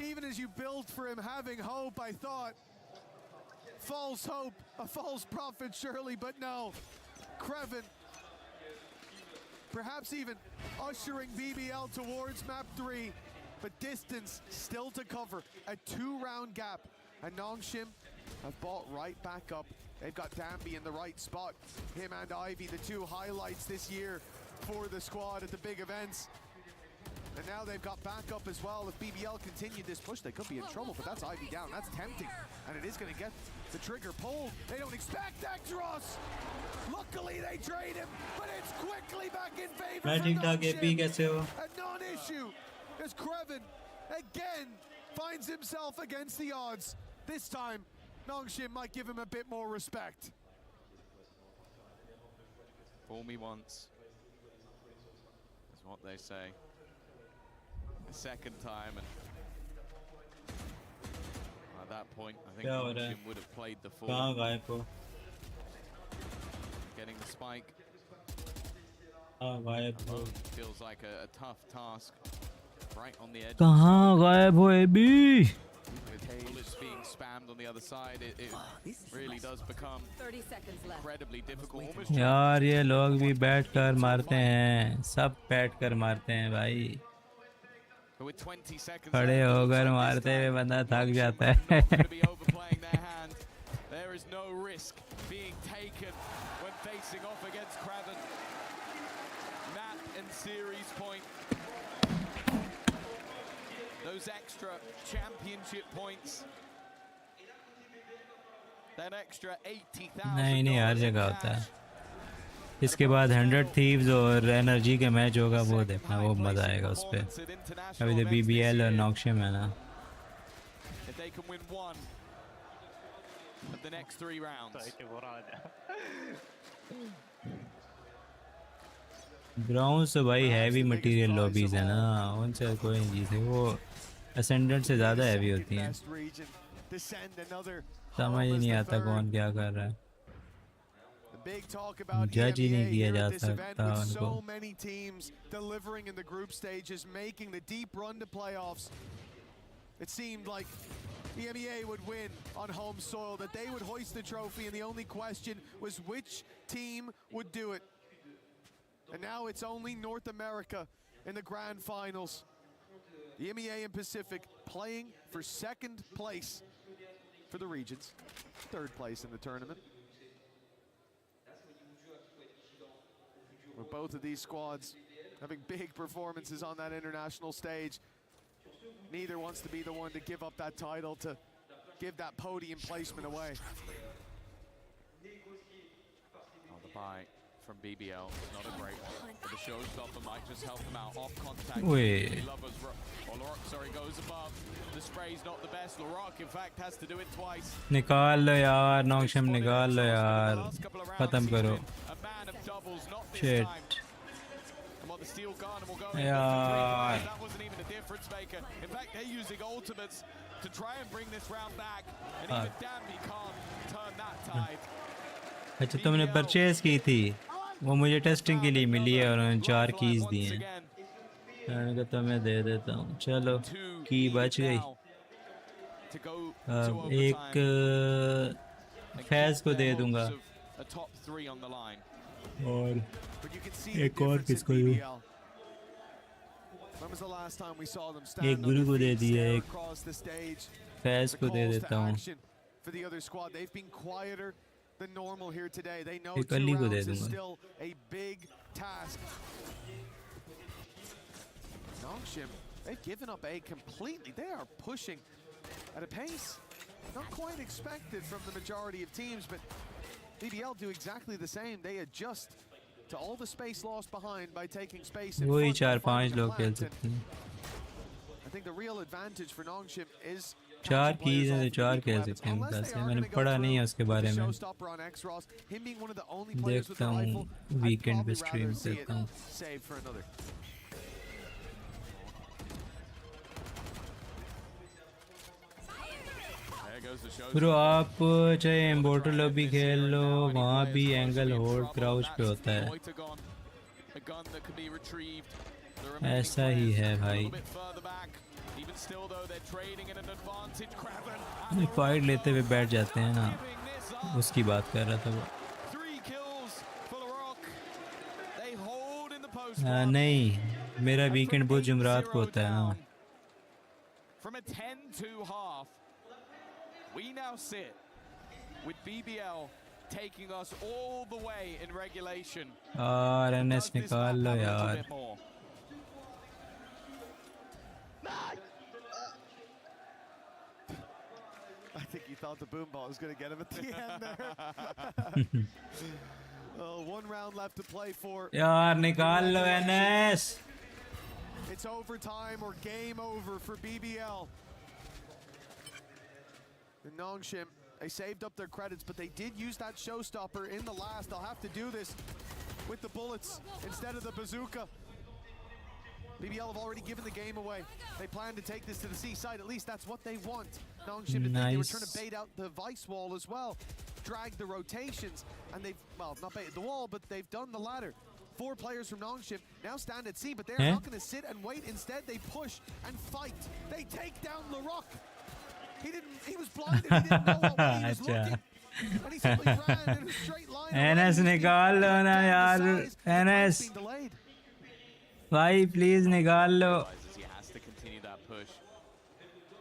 Even as you build for him having hope, I thought, false hope, a false prophet surely, but no. Kreven, perhaps even ushering BBL towards map 3, but distance still to cover. A 2-round gap, and Nongshim have bought right back up. They've got Danby in the right spot. Him and Ivy, the 2 highlights this year for the squad at the big events. And now they've got backup as well. If BBL continued this push, they could be in trouble, but that's Ivy down. That's tempting, and it is going to get the trigger pulled. They don't expect Ekdros. Luckily, they trade him, but it's quickly back in favor for Nongshim. A non-issue as Kreven again finds himself against the odds. This time, Nongshim might give him a bit more respect. Fool me once, is what they say. A second time, and at that point, I think Nongshim would have played the fool. Getting the spike. Alone feels like a tough task. Right on the edge. कहाँ गायब हो AB? With bullets being spammed on the other side, it really does become 30 seconds left. incredibly difficult. Almost यार ये लोग भी बैठ कर मारते हैं, सब बैठ कर मारते हैं भाई. with 20 seconds खड़े left, होकर मारते हुए बंदा थक जाता है. overplaying their hand. There is no risk being taken when facing off against Craven. Map and series point. Those extra championship points. That extra 80,000. नहीं हर जगह होता है. इसके बाद 100 Thieves और NRG के मैच होगा, वो देखना, वो मजा आएगा उस पे. अभी तो BBL और NOXIM है ना. If they can win one of the next 3 rounds. Browns तो भाई हैवी मटेरियल लॉबीज है ना, उनसे कोई नहीं जीते. वो असेंडेंट से ज़्यादा हैवी होती हैं. समझ ही नहीं आता कौन क्या कर रहा है. जज ही नहीं किया जा सकता उनको. So many teams delivering in the group stages, making the deep run to playoffs. It seemed like EMEA would win on home soil, that they would hoist the trophy, and the only question was which team would do it. And now it's only North America in the grand finals. The EMEA and Pacific playing for second place for the regions, third place in the tournament. With both of these squads having big performances on that international stage, neither wants to be the one to give up that title, to give that podium placement away. Oh, the buy from BBL, not a great one. But the showstopper might just help them out off contact. Wait. LaRock, sorry, goes above. The spray's not the best. LaRock, in fact, has to do it twice. निकाल लो यार, NOXIM निकाल लो यार, खत्म करो. A man of doubles, not this Shit. time. And what the steel gun will go यार. in. That wasn't even a difference maker. In fact, they're using ultimates to try and bring this round back. And even Danby can't turn that tide. अच्छा तुमने purchase की थी, वो मुझे testing के लिए मिली है और उन्होंने 4 कीज दी हैं. मैंने कहा तो मैं दे देता हूँ. चलो की बच गई. एक फैज को दे दूंगा और एक और किसको दूँ. एक गुरु को दे दिया, एक फैज को दे देता हूँ. The normal here today. They know एक 2 अली को दे rounds is दूंगा. still a big task. NOXIM, they've given up A completely. They are pushing at a pace not quite expected from the majority of teams, but BBL do exactly the same. They adjust to all the space lost behind by taking space in वही front and 4-5 finding a लोग खेल plant. सकते हैं. I think the real advantage for NOXIM is 4 keys हैं तो 4 खेल सकते हैं मेरे ख्याल से. मैंने पढ़ा नहीं है उसके बारे में. देखता हूँ वीकेंड पे स्ट्रीम करता हूँ. ब्रो आप चाहे इम्पोर्टर लॉबी खेल लो, वहाँ भी एंगल होल्ड क्राउच पे होता है. ऐसा ही है भाई. फाइट लेते हुए बैठ जाते हैं ना, उसकी बात कर रहा था वो. नहीं, मेरा वीकेंड बहुत जुमरात को होता है ना. From a 10-2 we now sit with BBL taking us all the way in regulation. NS निकाल लो यार. I think he thought the boom ball was going to get him at the end there. Oh, 1 round left to play for. यार निकाल लो NS. It's overtime or game over for BBL. And NOXIM, they saved up their credits, but they did use that showstopper in the last. They'll have to do this with the bullets instead of the bazooka. BBL have already given the game away. They plan to take this to the C side. At least that's what they want. NOXIM to think they were trying to bait out the vice wall as well. Drag the rotations. And they've, well, not baited the wall, but they've done the latter. 4 players from Nongshim now stand at C, but they're Eh? not going to sit and wait. Instead, they push and fight. They take down LaRock. He was blinded. He didn't know what way he was looking. And he simply ran in a straight line. NS निकाल लो ना यार NS भाई please निकाल लो. He has to continue that push.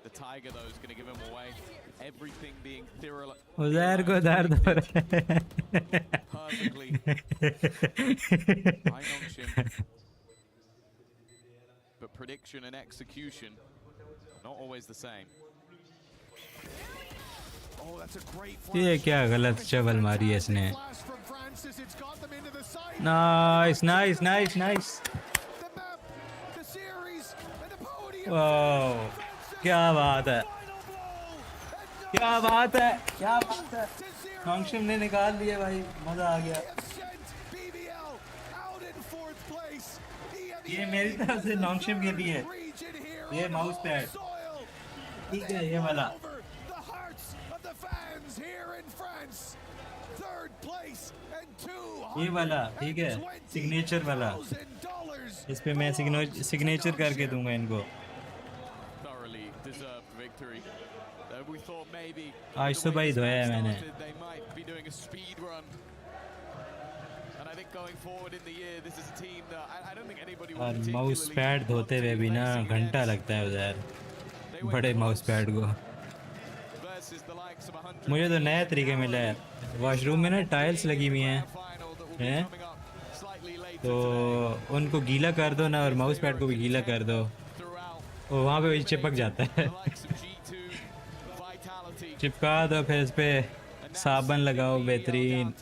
The Tiger though is going to give him away. Everything being thorough. Uzair को दर्द हो रहा है. Perfectly. By Nongshim. But prediction and execution not always the same. Oh, that's a great ये क्या गलत shovel मारी है इसने. Nice, nice, nice, nice. Wow, क्या बात है. क्या बात है, क्या बात है. नॉन्गशिम ने निकाल दिया भाई, मजा आ गया. ये मेरी तरफ से नॉन्गशिम के लिए ये माउस पैड ठीक है, ये वाला. ये वाला ठीक है, सिग्नेचर वाला. इस पे मैं सिग्नेचर करके दूंगा इनको. आज सुबह ही धोया है मैंने. और माउस पैड धोते हुए भी ना घंटा लगता है उधर, बड़े माउस पैड को. मुझे तो नया तरीका मिला है. वॉशरूम में ना टाइल्स लगी हुई हैं, तो उनको गीला कर दो ना और माउस पैड को भी गीला कर दो, और वहाँ पे चिपक जाता है. चिपका दो, फिर इस पे साबन लगाओ, बेहतरीन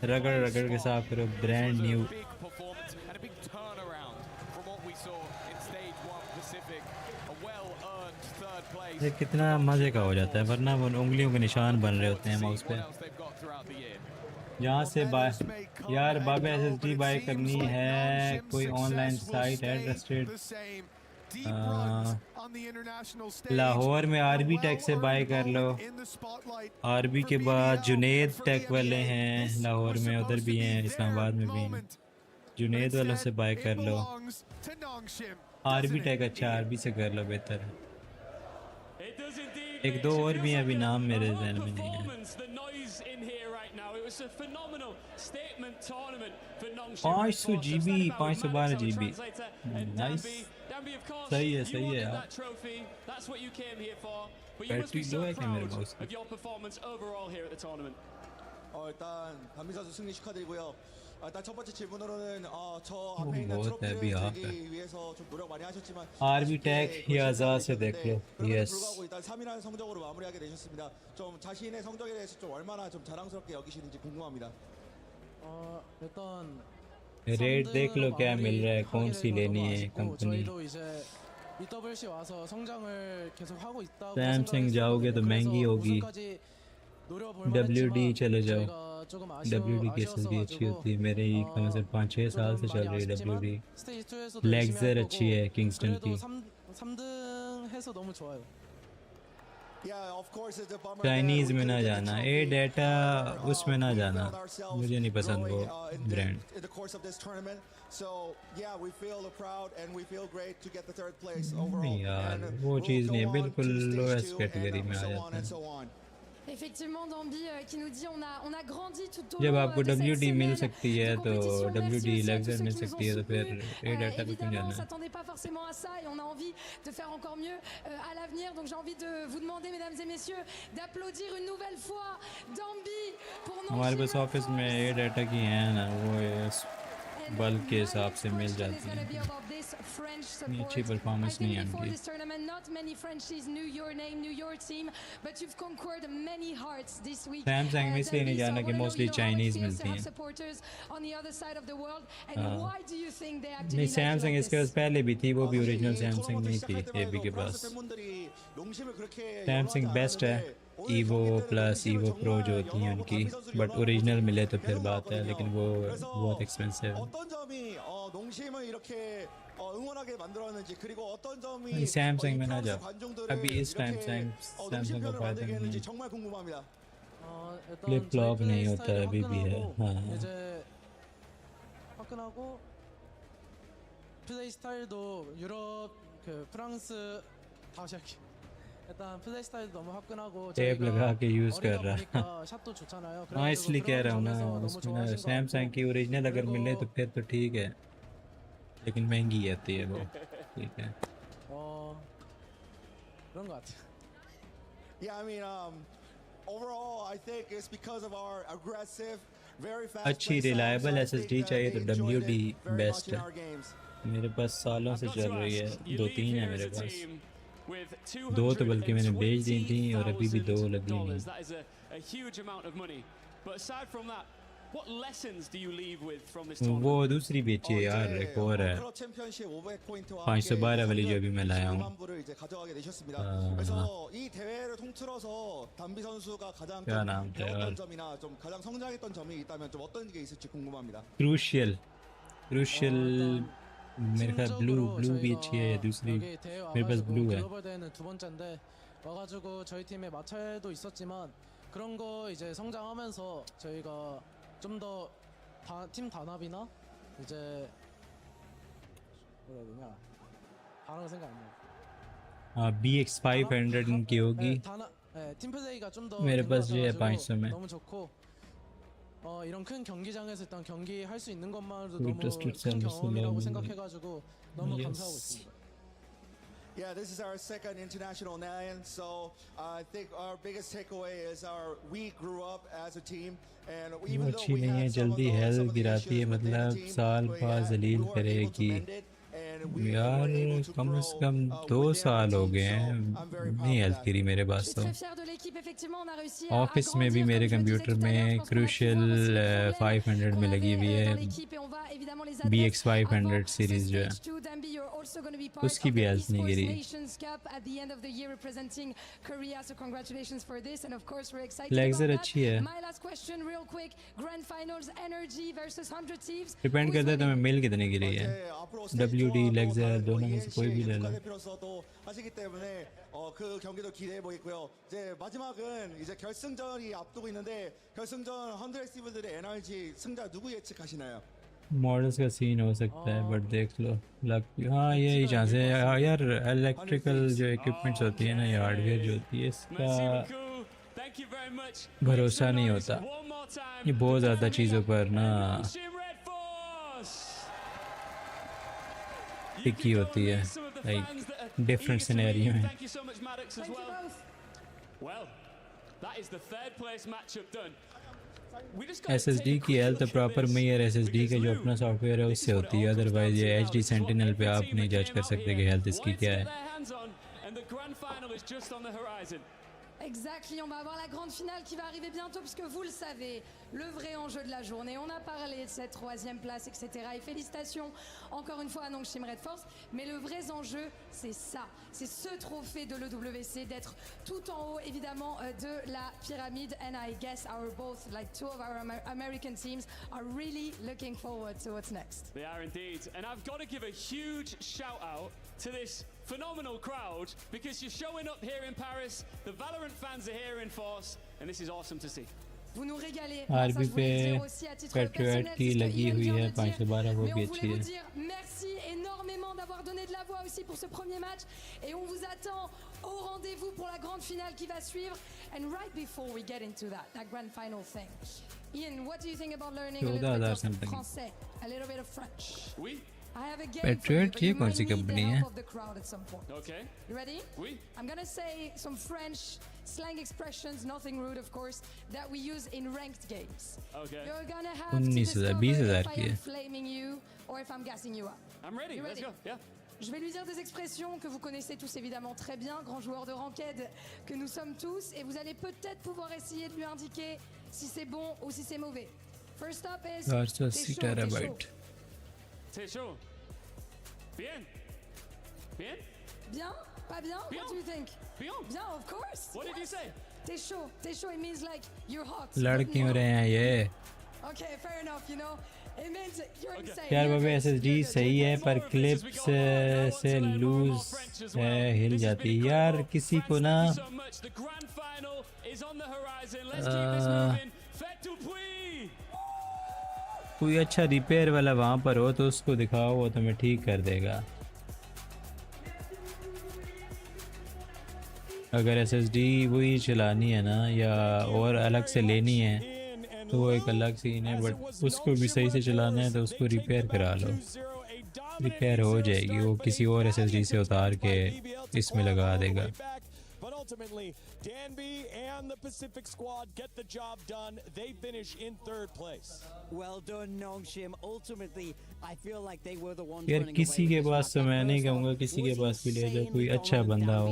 रगड़ रगड़ के साफ करो, ब्रांड न्यू. ये कितना मज़े का हो जाता है, वरना वो उंगलियों के निशान बन रहे होते हैं माउस पे. यहाँ से यार बाबा SSD बाय करनी है, कोई ऑनलाइन साइट है ट्रस्टेड. लाहौर में आरबी टेक से बाय कर लो. आरबी के बाद जुनेद टेक वाले हैं लाहौर में, उधर भी हैं, इस्लामाबाद में भी हैं. जुनेद वालों से बाय कर लो. आरबी टेक अच्छा, आरबी से कर लो बेहतर है. एक दो और भी अभी नाम मेरे ज़हन में नहीं है. 500 GB, 512 GB. नाइस, सही है, सही है यार. बैटरी लो है क्या मेरे पास? बहुत है भी आप आरबी टेक या आज़ाद से देख लो. यस, रेट देख लो क्या मिल रहा है, कौन सी लेनी है कंपनी. सैमसंग जाओगे तो महंगी होगी. WD चले जाओ, WD की SSD अच्छी होती है. मेरे ही कम से 5-6 साल से चल रही है WD. लेक्सर अच्छी है किंगस्टन की. चाइनीज़ में ना जाना, ए डाटा उसमें ना जाना, मुझे नहीं पसंद वो ब्रांड. नहीं यार, वो चीज़ नहीं है, बिल्कुल लोएस्ट कैटेगरी में आ जाता है. Effectivement, Dambi qui nous dit on a grandi tout au जब long आपको de cette WD मिल semaine सकती है de तो compétition. Merci WD aussi à tous लेक्सर ceux मिल qui nous सकती ont है तो फिर soutenus. ए डाटा को क्यों Évidemment, on जाना है. s'attendait pas forcément à ça et on a envie de faire encore mieux à l'avenir. Donc j'ai envie de vous demander, mesdames et messieurs, d'applaudir une nouvelle fois Dambi pour हमारे पास office में ए data की है ना, वो bulk के हिसाब से मिल जाती है. इतनी अच्छी परफॉर्मेंस नहीं है उनकी. सैमसंग में इसलिए नहीं जाना कि मोस्टली चाइनीज़ मिलती हैं. नहीं, सैमसंग इसके पास पहले भी थी, वो भी ओरिजिनल सैमसंग नहीं थी एबी के पास. सैमसंग बेस्ट है. ईवो प्लस ईवो प्रो जो होती हैं उनकी, बट ओरिजिनल मिले तो फिर बात है, लेकिन वो बहुत एक्सपेंसिव है. सैमसंग में ना जाओ अभी, इस टाइम सैमसंग का फायदा नहीं है. फ्लिप फ्लॉप नहीं होता अभी भी है. हाँ, 화끈하고 플레이 스타일도 유럽 그 프랑스 다시 할게. 일단 플레이 스타일도 너무 화끈하고 टेप लगा के यूज कर रहा है 샷도 좋잖아요. हाँ इसलिए कह रहा हूँ ना उसमें सैमसंग की ओरिजिनल अगर मिले तो फिर तो ठीक है लेकिन महंगी आती है वो ठीक है 그런 것 같아요. Yeah, I mean, overall, I think it's because of our aggressive, very fast. अच्छी रिलायबल एसएसडी चाहिए तो WD बेस्ट है मेरे पास सालों से चल रही है 2-3 है मेरे पास 2 तो बल्कि मैंने बेच दी थी और अभी भी 2 लगी हुई वो दूसरी बेची है यार एक और है 512 वाली जो अभी मैं लाया हूँ क्या नाम था यार क्रूशियल मेरे ख्याल ब्लू भी अच्छी है दूसरी मेरे पास ब्लू है 글로벌 대회는 두 번째인데 와가지고 저희 팀에 마찰도 있었지만 그런 거 이제 성장하면서 저희가 좀 더 팀 단합이나 이제 뭐라 해야 되냐 단어가 생각 안 나요. BX500 इनकी होगी 팀 플레이가 좀 더 मेरे पास ये है 500 में 너무 좋고 이런 큰 경기장에서 일단 경기 할 수 있는 것만으로도 We 너무 trusted 큰 경험이라고 Sam 생각해가지고 너무 감사하고 있습니다. Yeah, this is our second international NAN, so I think our biggest takeaway is we grew up as a team, and even though अच्छी we नहीं है had जल्दी हेल्थ गिराती है मतलब साल बाद जलील करेगी यार कम से कम 2 साल हो गए हैं नहीं हेल्थ गिरी मेरे पास तो ऑफिस में भी मेरे कंप्यूटर में क्रूशियल 500 में लगी हुई है BX500 सीरीज जो है उसकी भी हेल्थ नहीं गिरी लेग्जर अच्छी है डिपेंड करता है तुम्हें मिल कितनी गिरी है WD लेग्जर दोनों में से कोई भी ले लो 하시기 때문에 그 경기도 기대해 보겠고요. 이제 마지막은 이제 결승전이 앞두고 있는데 결승전 100C들의 NRG 승자 누구 예측하시나요? मॉडल्स का सीन हो सकता है बट देख लो लग हाँ यही चांस है यार इलेक्ट्रिकल जो इक्विपमेंट्स होती है ना या हार्डवेयर जो होती है इसका भरोसा नहीं होता ये बहुत ज़्यादा चीज़ों पर ना टिकी होती है लाइक डिफरेंट सिनेरियो में SSD की हेल्थ तो प्रॉपर मेयर SSD का जो अपना सॉफ्टवेयर है उससे होती है अदरवाइज ये HD सेंटिनल पे आप नहीं जज कर सकते कि हेल्थ इसकी क्या है Exactly, on va avoir la grande finale qui va arriver bientôt puisque vous le savez, le vrai enjeu de la journée, on a parlé de cette 3e place, etc. Et félicitations encore une fois à Nongshim Red Force, mais le vrai enjeu, c'est ça, c'est ce trophée de l'EWC, d'être tout en haut évidemment de la pyramide, and I guess two of our American teams are really looking forward to what's next. They are indeed, and I've got to give a huge shout out to this phenomenal crowd because you're showing up here in Paris, the VALORANT fans are here in force, and this is awesome to see. Vous nous régalez. आरबी पे Patriot की लगी हुई है 512 वो भी अच्छी है merci énormément d'avoir donné de la voix aussi pour ce premier match et on vous attend au rendez-vous pour la grande finale qui va suivre. And right before we get into that grand final thing, Ian, what do you think about learning a little bit of français, a little bit of French? Oui. I have a game Patriot for you, ये but कौन you see might need company the है help of the crowd at some point. Okay. You ready? Oui. I'm gonna say some French slang expressions, nothing rude of course, that we use in ranked games. Okay. You're gonna have to 19,000 discover if 20,000 I की am है flaming you or if I'm gassing you up. I'm ready. You Let's go. Yeah. Je vais lui dire des expressions que vous connaissez tous évidemment très bien, grands joueurs de ranked que nous sommes tous, et vous allez peut-être pouvoir essayer de lui indiquer si c'est bon ou si c'est mauvais. First up is $480 terabyte T'es chaud. Bien. Bien. Bien? Pas bien? Bien. What do you think? Bien. Bien, of course. What did you say? T'es chaud. T'es chaud, it means like you're hot. लड़ क्यों रहे हैं ये Okay, fair enough, you know. It means you're insane. यार बाबा SSD सही है पर clips से लूज है हिल जाती है यार किसी को ना कोई अच्छा रिपेयर वाला वहाँ पर हो तो उसको दिखाओ, वो तुम्हें ठीक कर देगा। अगर एसएसडी वही चलानी है ना या और अलग से लेनी है तो वो एक अलग सीन है, बट उसको भी सही से चलाना है तो उसको रिपेयर करा लो, रिपेयर हो जाएगी। वो किसी और एसएसडी से उतार के इसमें लगा देगा। But ultimately, Danby and the Pacific squad get the job done. They finish in 3rd place. Well done, Nongshim. Ultimately, I feel like they were the ones यार running किसी away के with this पास तो match. मैं नहीं कहूँगा किसी के पास भी ले जाओ, कोई अच्छा बंदा हो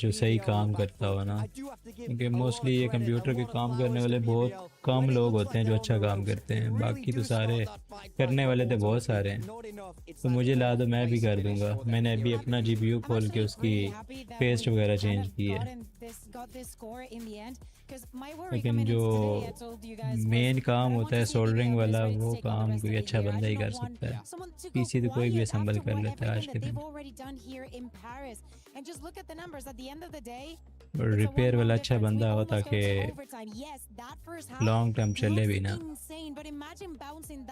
जो सही काम करता हो ना, क्योंकि मोस्टली ये कंप्यूटर के काम करने वाले बहुत कम लोग होते हैं जो अच्छा काम करते हैं, बाकी तो सारे करने वाले तो बहुत सारे हैं। तो मुझे ला दो, मैं भी कर दूंगा। मैंने अभी अपना जीपीयू खोल के उसकी पेस्ट वगैरह चेंज की है, लेकिन जो मेन काम होता है सोल्डरिंग वाला वो काम कोई अच्छा बंदा ही कर सकता है। पीसी तो कोई भी असम्बल कर लेता है आज के दिन, और रिपेयर वाला अच्छा बंदा हो ताकि लॉन्ग टर्म चले भी ना। But imagine bouncing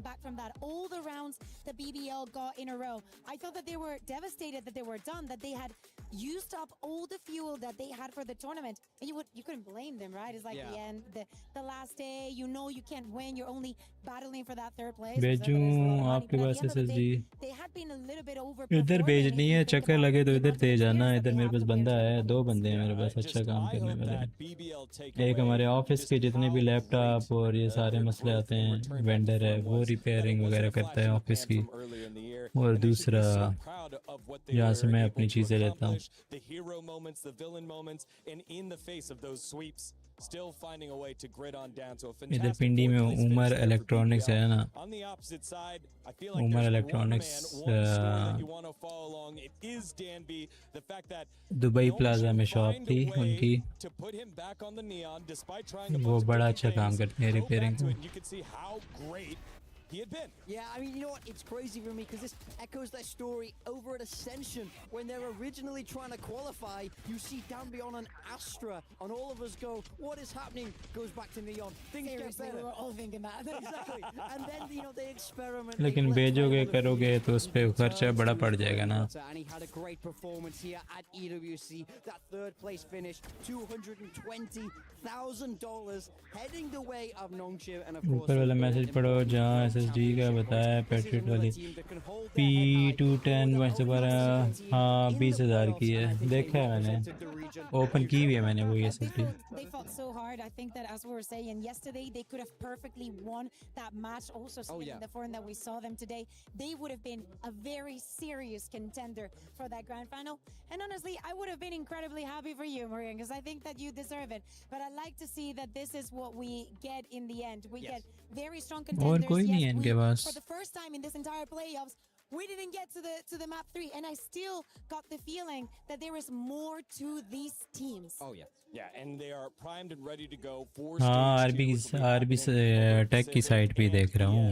back from that, all the rounds that BBL got in a row. I thought that they were devastated that they were done, that they had used up all the fuel that they had for the tournament, and you couldn't blame them, right? It's like the end, the last day. You know you can't win. You're only battling for that 3rd place. भेजूं आपके पास SSD? They had been a little bit over. इधर भेजनी है, चक्कर लगे तो इधर दे जाना। इधर मेरे पास बंदा है, 2 बंदे हैं मेरे पास अच्छा काम करने वाले। एक हमारे ऑफिस के जितने भी लैपटॉप और ये सारे मसले आते हैं, वेंडर है वो रिपेयरिंग वगैरह करता है ऑफिस की, और दूसरा यहाँ से मैं अपनी चीज़ें लेता हूँ। इधर पिंडी में उमर इलेक्ट्रॉनिक्स है ना, उमर इलेक्ट्रॉनिक्स दुबई प्लाजा में शॉप थी उनकी, वो बड़ा अच्छा काम करते हैं रिपेयरिंग में। he had been. Yeah, I mean, you know what? It's crazy for me because this echoes their story over at Ascension when they're originally trying to qualify. You see Danby on an Astra, and all of us go, "What is happening?" Goes back to Neon. Things get better. We were all thinking that. Exactly. And then they experiment. लेकिन भेजोगे करोगे तो उस पे खर्चा बड़ा पड़ जाएगा ना। And he had a great performance here at EWC. That 3rd place finish, $220,000 heading the way of Nongshim, and of course. ऊपर वाला मैसेज पढ़ो जहाँ एसएसडी का बताया पेट्रिट वाली P210 12 हाँ 20,000 की है, देखा है मैंने, ओपन की हुई है मैंने वो SSD. They fought so hard. I think that as we were saying yesterday, they could have perfectly won that match. Also, in the form that we saw them today, they would have been a very serious contender for that grand final. And honestly, I would have been incredibly happy for you, Marian, because I think that you deserve it. But I like to see that this is what we get in the end. We get very strong contenders. और कोई नहीं है इनके पास। For the first time in this entire playoffs, we didn't get to the map 3, and I still got the feeling that there is more to these teams. Oh yeah, and they are primed and ready to go for. हाँ RB take की site पे देख रहा हूँ,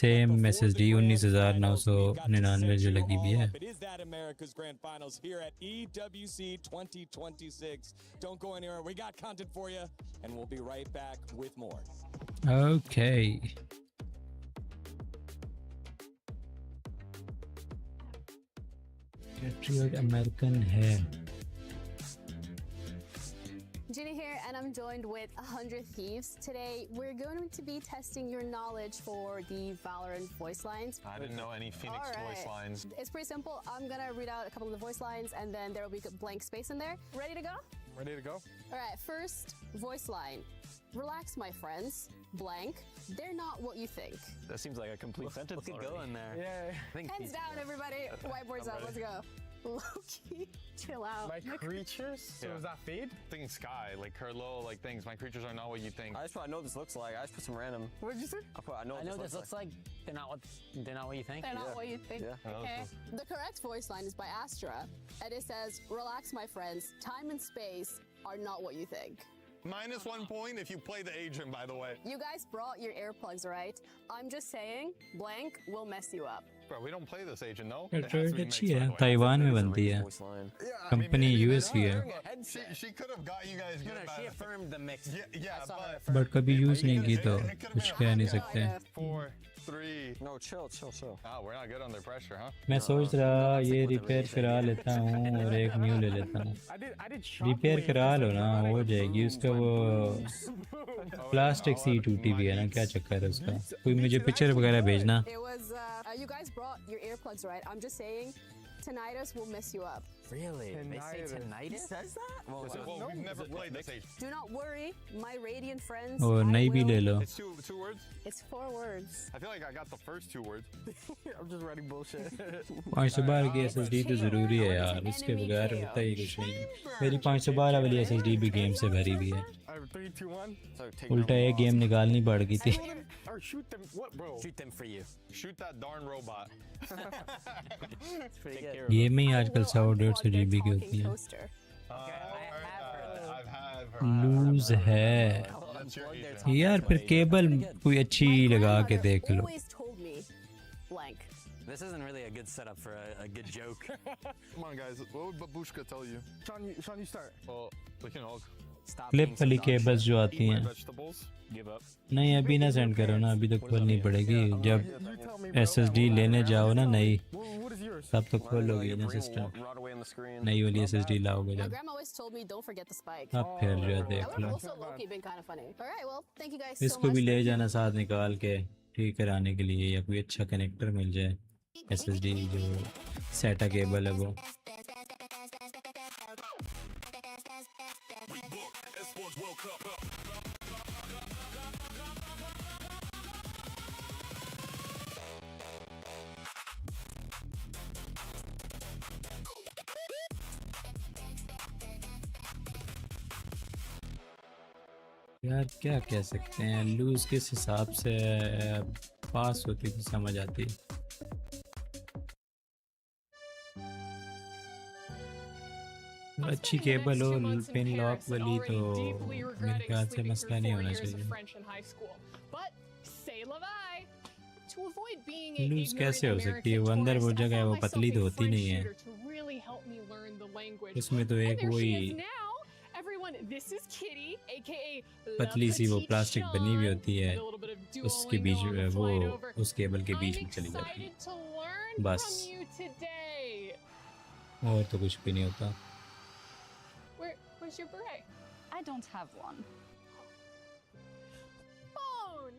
same SSD 19,999 जो लगी हुई है। It is that America's Grand Finals here at EWC 2026. Don't go anywhere. We got content for you, and we'll be right back with more. Okay. Patriot American है। Ginny here, and I'm joined with 100 Thieves. Today, we're going to be testing your knowledge for the Valorant voice lines. I didn't know any Phoenix voice lines. It's pretty simple. I'm gonna read out a couple of the voice lines, and then there will be a blank space in there. Ready to go? Ready to go? All right, first voice line. Relax, my friends. Blank. They're not what you think. That seems like a complete sentence. Look at go in there. Yeah. Hands down, everybody. Whiteboards out. Let's go. Low-key, chill out. My creatures? So is that feed? Thinking sky, like her little things. My creatures are not what you think. I just put, I know what this looks like. I just put some random. What did you say? I know what this looks like. They're not what you think. They're not what you think. Yeah. Okay. The correct voice line is by Astra, and it says, "Relax, my friends. Time and space are not what you think." -1 point if you play the agent, by the way. You guys brought your earplugs, right? I'm just saying, blank will mess you up. Bro, we don't play this agent, no? Rate अच्छी है, Taiwan में बनती है, company US की है, She could have got you guys good. She affirmed the mix. Yeah, but कभी use नहीं की तो कुछ कह नहीं सकते. 4, 3. No, chill. Oh, we're not good under pressure, huh? मैं सोच रहा ये रिपेयर करा लेता हूँ और एक न्यू ले लेता हूँ. रिपेयर करा लो ना, हो जाएगी. उसका वो प्लास्टिक सी टूटी भी है ना, क्या चक्कर है उसका. कोई मुझे पिक्चर वगैरह भेजना. You guys brought your earplugs, right? I'm just saying, tinnitus will mess you up. Really? They say tinnitus? Says that? Well, we've never played this agent. Do not worry, my radiant friends. और नई भी ले लो. It's two words? It's 4 words. I feel like I got the first 2 words. I'm just writing bullshit. 512 की SSD तो ज़रूरी है यार, उसके बगैर होता ही कुछ नहीं. मेरी 512 वाली SSD भी गेम से भरी हुई है. 3, 2, 1. उल्टा एक गेम निकालनी पड़ गई थी. Or shoot them. What, bro? Shoot them for you. Shoot that darn robot. Game में ही आजकल 100-150 GB की होती है. लूज है यार. फिर केबल कोई अच्छी लगा के देख लो. This isn't really a good setup for a good joke. Come on, guys. What would Babushka tell you? Sean, you start. Well, we can all. Clip वाली केबल्स जो आती हैं, नहीं अभी ना सेंड करो ना, अभी तो खोलनी पड़ेगी. जब SSD लेने जाओ ना नई, तब तो खोलोगे ना सिस्टम. नई वाली SSD लाओगे जब, अब फिर जो देख लो. इसको भी ले जाना साथ निकाल के ठीक कराने के लिए, या कोई अच्छा कनेक्टर मिल जाए. SSD जो SATA केबल है वो. Esports World Cup. यार क्या कह सकते हैं, लूज किस हिसाब से पास होती थी समझ आती. अच्छी केबल हो, पिन लॉक वाली, तो मेरे ख्याल से मसला नहीं होना चाहिए. लूज कैसे हो सकती है, वो अंदर वो जगह है, वो पतली तो होती नहीं है. उसमें तो एक वही पतली सी वो प्लास्टिक बनी हुई होती है, उसके बीच में वो उस केबल के बीच में चली जाती है बस, और तो कुछ भी नहीं होता. Where's your beret? I don't have one. Phone!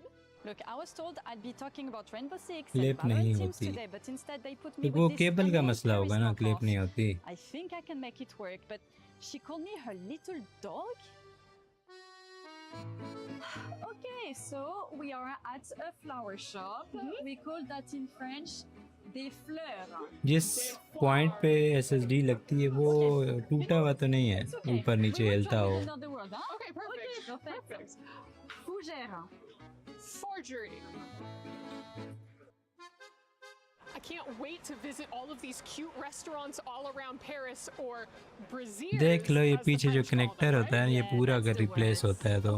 Look, I was told I'd be talking about Rainbow Six and VALORANT Teams today, but instead they put me with वो this केबल का मसला होगा ना, क्लिप नहीं होती. I think I can make it work, but she called me her little dog? Okay, so we are at a flower shop. We call that in French des fleurs. जिस point पे SSD लगती है वो टूटा हुआ तो नहीं है, ऊपर नीचे हिलता हो. Okay, perfect. Fougère. Forgery. I can't wait to visit all of these cute restaurants all around Paris or Brazil. देख लो ये पीछे जो कनेक्टर होता है, ये पूरा अगर रिप्लेस होता है तो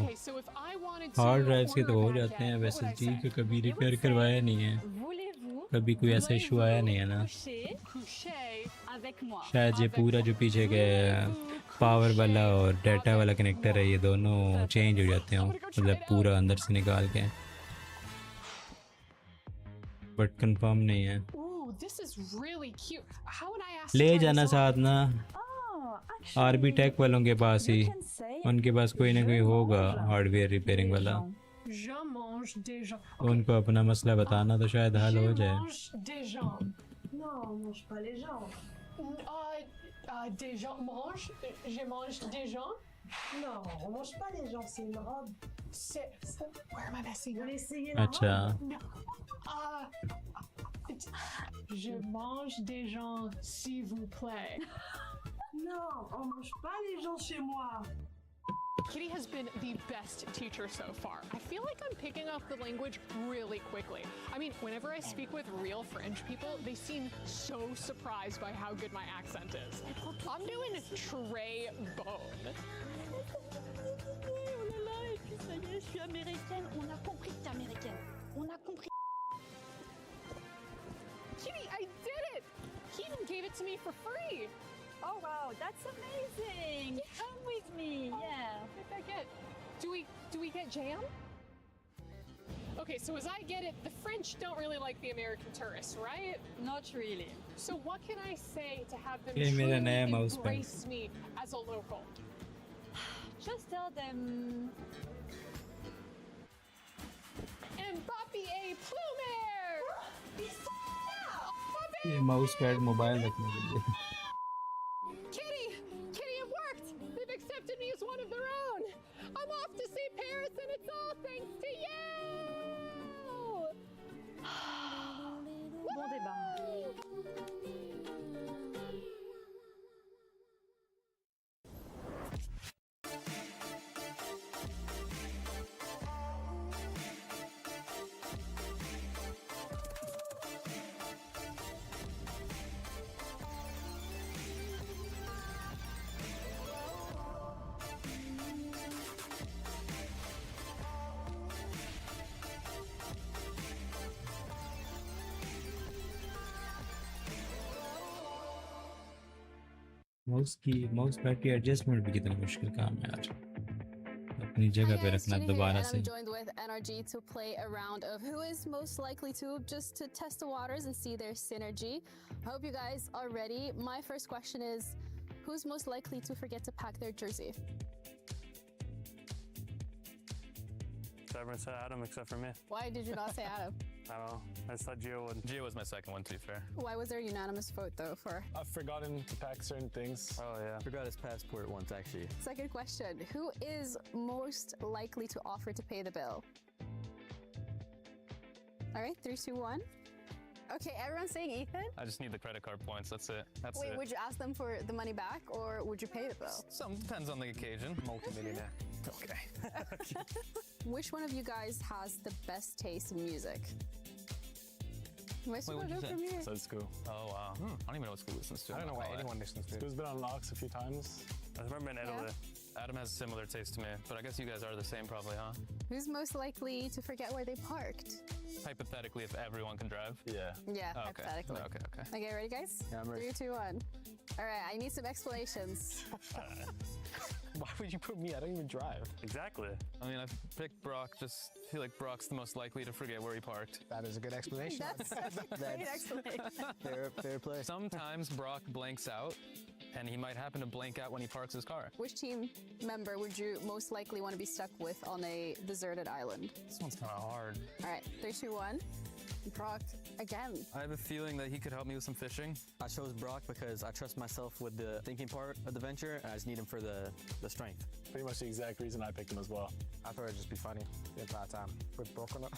हार्ड ड्राइव्स के तो हो जाते हैं. SSD को कभी रिपेयर करवाया नहीं है, कभी कोई ऐसा इशू आया नहीं है ना. शायद ये पूरा जो पीछे के पावर वाला और डाटा वाला कनेक्टर है, ये दोनों चेंज हो जाते हैं, मतलब पूरा अंदर से निकाल के. बट कंफर्म नहीं है. ले जाना साथ ना RB टेक वालों के पास ही, उनके पास कोई ना कोई होगा हार्डवेयर रिपेयरिंग वाला. उनको अपना मसला बताना तो शायद हल हो जाए. Des gens mangent? Je mange des gens? Non, on mange pas les gens, c'est une robe. Where am I messing up? अच्छा. Je mange des gens, s'il vous plaît. Non, on mange pas les gens chez moi. Kitty has been the best teacher so far. I feel like I'm picking up the language really quickly. I mean, whenever I speak with real French people, they seem so surprised by how good my accent is. I'm doing Trey Bone. je suis américaine. On a compris que t'es américaine. On a compris. Kitty, I did it! He even gave it to me for free. Oh wow, that's amazing. Come with me. Yeah. What did I get? Do we get jam? Okay, so as I get it, the French don't really like the American tourists, right? Not really. So what can I say to have them ये मेरा truly नया mouse pen. embrace me as a local? Just tell them. Mbappé Plumer! ये mouse pad mobile रखने के लिए. Kitty, it worked! They've accepted me as one of their own! I'm off to see Paris and it's all thanks to you! Bon débat. Mouse pad की adjustment भी कितना मुश्किल काम है यार. अपनी जगह पे रखना दोबारा से. I'm joined with NRG to play a round of who is most likely to, just to test the waters and see their synergy. I hope you guys are ready. My first question is, who's most likely to forget to pack their jersey? Everyone said Adam except for me. Why did you not say Adam? I don't know. I just thought Gio would. Gio was my second one, to be fair. Why was there a unanimous vote though for? I've forgotten to pack certain things. Oh yeah. Forgot his passport once, actually. Second question, who is most likely to offer to pay the bill? All right, 3, 2, 1. Okay, everyone's saying Ethan? I just need the credit card points, that's it. Wait, would you ask them for the money back or would you pay the bill? Some depends on the occasion. Multi-millionaire. Okay. Which one of you guys has the best taste in music? Wait, what'd you say? So school. Oh wow. I don't even know what school listens to. I don't know what anyone listens to. School's been on locks a few times. I remember in Italy. Adam has similar taste to me, but I guess you guys are the same probably, huh? Who's most likely to forget where they parked? Hypothetically, if everyone can drive? Yeah. Yeah, Oh, okay. hypothetically. Okay. Okay, ready guys? Yeah, I'm ready. 3, 2, 1. All right, I need some explanations. Why would you put me? I don't even drive. Exactly. I mean, I picked Brock, just feel like Brock's the most likely to forget where he parked. That is a good explanation. That's a great explanation. Fair play. Sometimes Brock blanks out, and he might happen to blank out when he parks his car. Which team member would you most likely want to be stuck with on a deserted island? This one's kind of hard. All right, 3, 2, 1. Brock, again. I have a feeling that he could help me with some fishing. I chose Brock because I trust myself with the thinking part of the venture, and I just need him for the strength. Pretty much the exact reason I picked him as well. I thought it'd just be funny the entire time with Brock on it.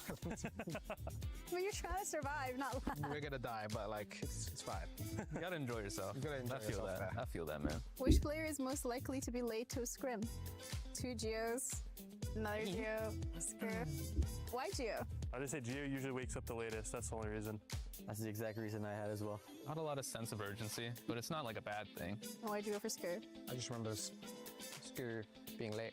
But you're trying to survive, not laugh. We're gonna die, but like it's fine. You gotta enjoy yourself. You gotta enjoy I feel yourself, that. man. I feel that, man. Which player is most likely to be late to a scrim? 2 Geos, another Geo, scrim. Why Geo? I just say Gio usually wakes up the latest. That's the only reason. That's the exact reason I had as well. Not a lot of sense of urgency, but it's not like a bad thing. And why'd you go for Scur? I just remember Screw being late.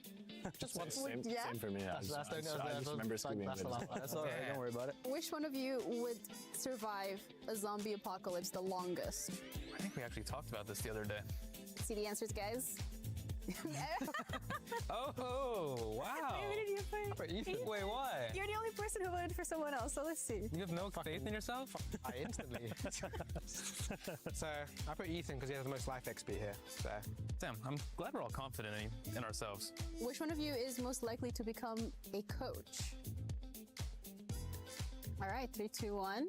Just once. Same for me. I just remember Screw being late. That's all right. Don't worry about it. Which one of you would survive a zombie apocalypse the longest? I think we actually talked about this the other day. See the answers, guys? Oh, wow. Wait, why? You're the only person who voted for someone else, so let's see. You have no faith in yourself? I instantly. So I put Ethan because he has the most life XP here. So. Damn, I'm glad we're all confident in ourselves. Which one of you is most likely to become a coach? All right, 3, 2, 1.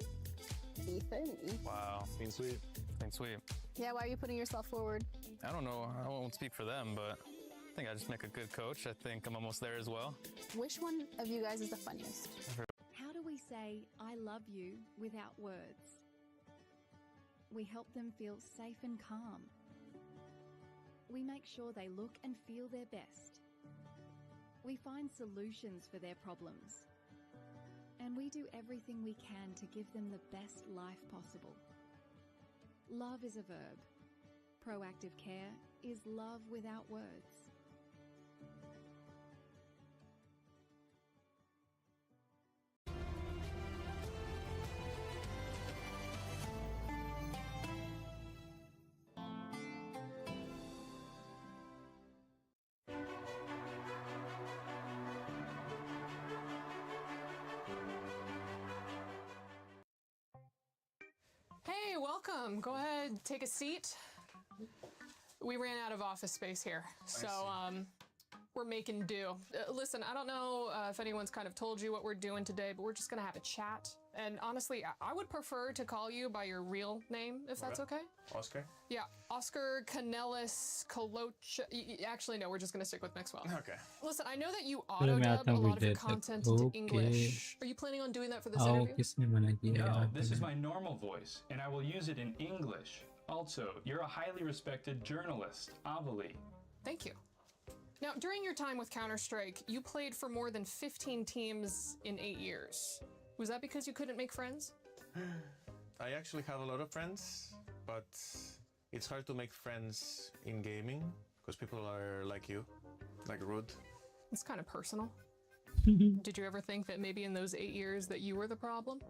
Ethan. Wow. Clean sweep. Clean sweep. Yeah, why are you putting yourself forward? I don't know. I won't speak for them, but I think I just make a good coach. I think I'm almost there as well. Which one of you guys is the funniest? How do we say, I love you, without words? We help them feel safe and calm. We make sure they look and feel their best. We find solutions for their problems. And we do everything we can to give them the best life possible. Love is a verb. Proactive care is love without words. welcome. Go ahead, take a seat. We ran out of office space here, so we're making do. Listen, I don't know if anyone's kind of told you what we're doing today, but we're just gonna have a chat. And honestly, I would prefer to call you by your real name, if that's okay. Oscar? Yeah, Oscar Canelis Coloch. Actually, no, we're just gonna stick with Maxwell. Okay. Listen, I know that you auto-dub a lot of your content into English. Are you planning on doing that for this interview? No, this is my normal voice, and I will use it in English. Also, you're a highly respected journalist, Avali. Thank you. Now, during your time with Counter-Strike, you played for more than 15 teams in 8 years. Was that because you couldn't make friends? I actually have a lot of friends, but it's hard to make friends in gaming because people are like you, like rude. It's kind of personal. Did you ever think that maybe in those 8 years that you were the problem?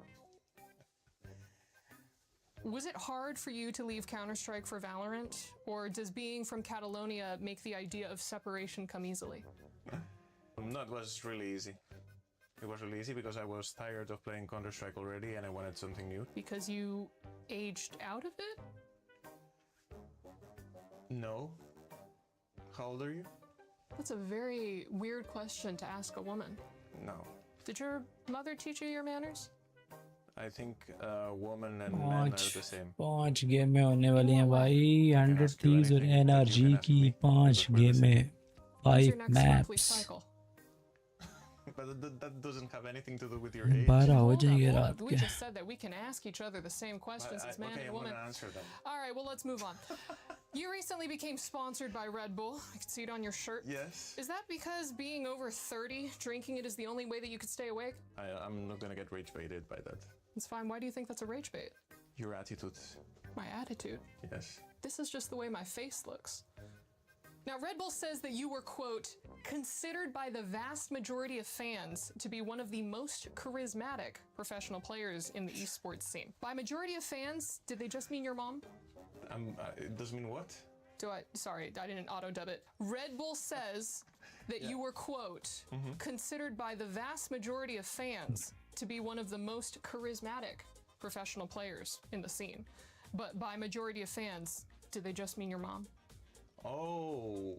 Was it hard for you to leave Counter-Strike for Valorant? Or does being from Catalonia make the idea of separation come easily? No, it was really easy. It was really easy because I was tired of playing Counter-Strike already and I wanted something new. Because you aged out of it? No. How old are you? That's a very weird question to ask a woman. No. Did your mother teach you your manners? I think woman and men are the same. 5 गेमें होने वाली हैं भाई 100 Thieves और NRG की 5 गेमें 5 maps. But that doesn't have anything to do with your age. 12 हो जाएंगे रात We के. just said that we can ask each other the same questions as man Okay, and I'm woman. gonna answer them. All right, well, let's move on. You recently became sponsored by Red Bull. I can see it on your shirt. Yes. Is that because being over 30, drinking it is the only way that you could stay awake? I'm not gonna get rage baited by that. It's fine. Why do you think that's a rage bait? Your attitude. My attitude? Yes. This is just the way my face looks. Now, Red Bull says that you were, quote, considered by the vast majority of fans to be one of the most charismatic professional players in the esports scene. By majority of fans, did they just mean your mom? It does mean what? Sorry, I didn't auto-dub it. Red Bull says that you were, quote, considered by the vast majority of fans to be one of the most charismatic professional players in the scene. But by majority of fans, did they just mean your mom? Oh.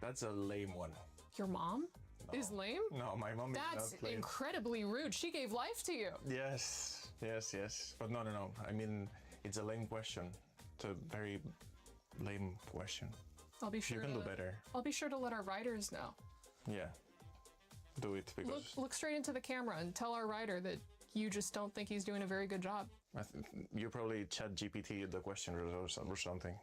That's a lame one. Your mom is lame? No, my mom is That's not lame. incredibly rude. She gave life to you. Yes. But no. I mean, it's a lame question. It's a very lame question. I'll be sure you can do better. I'll be sure to let our writers know. Yeah. Do it because Look straight into the camera and tell our writer that you just don't think he's doing a very good job. You probably chat GPT the question or something.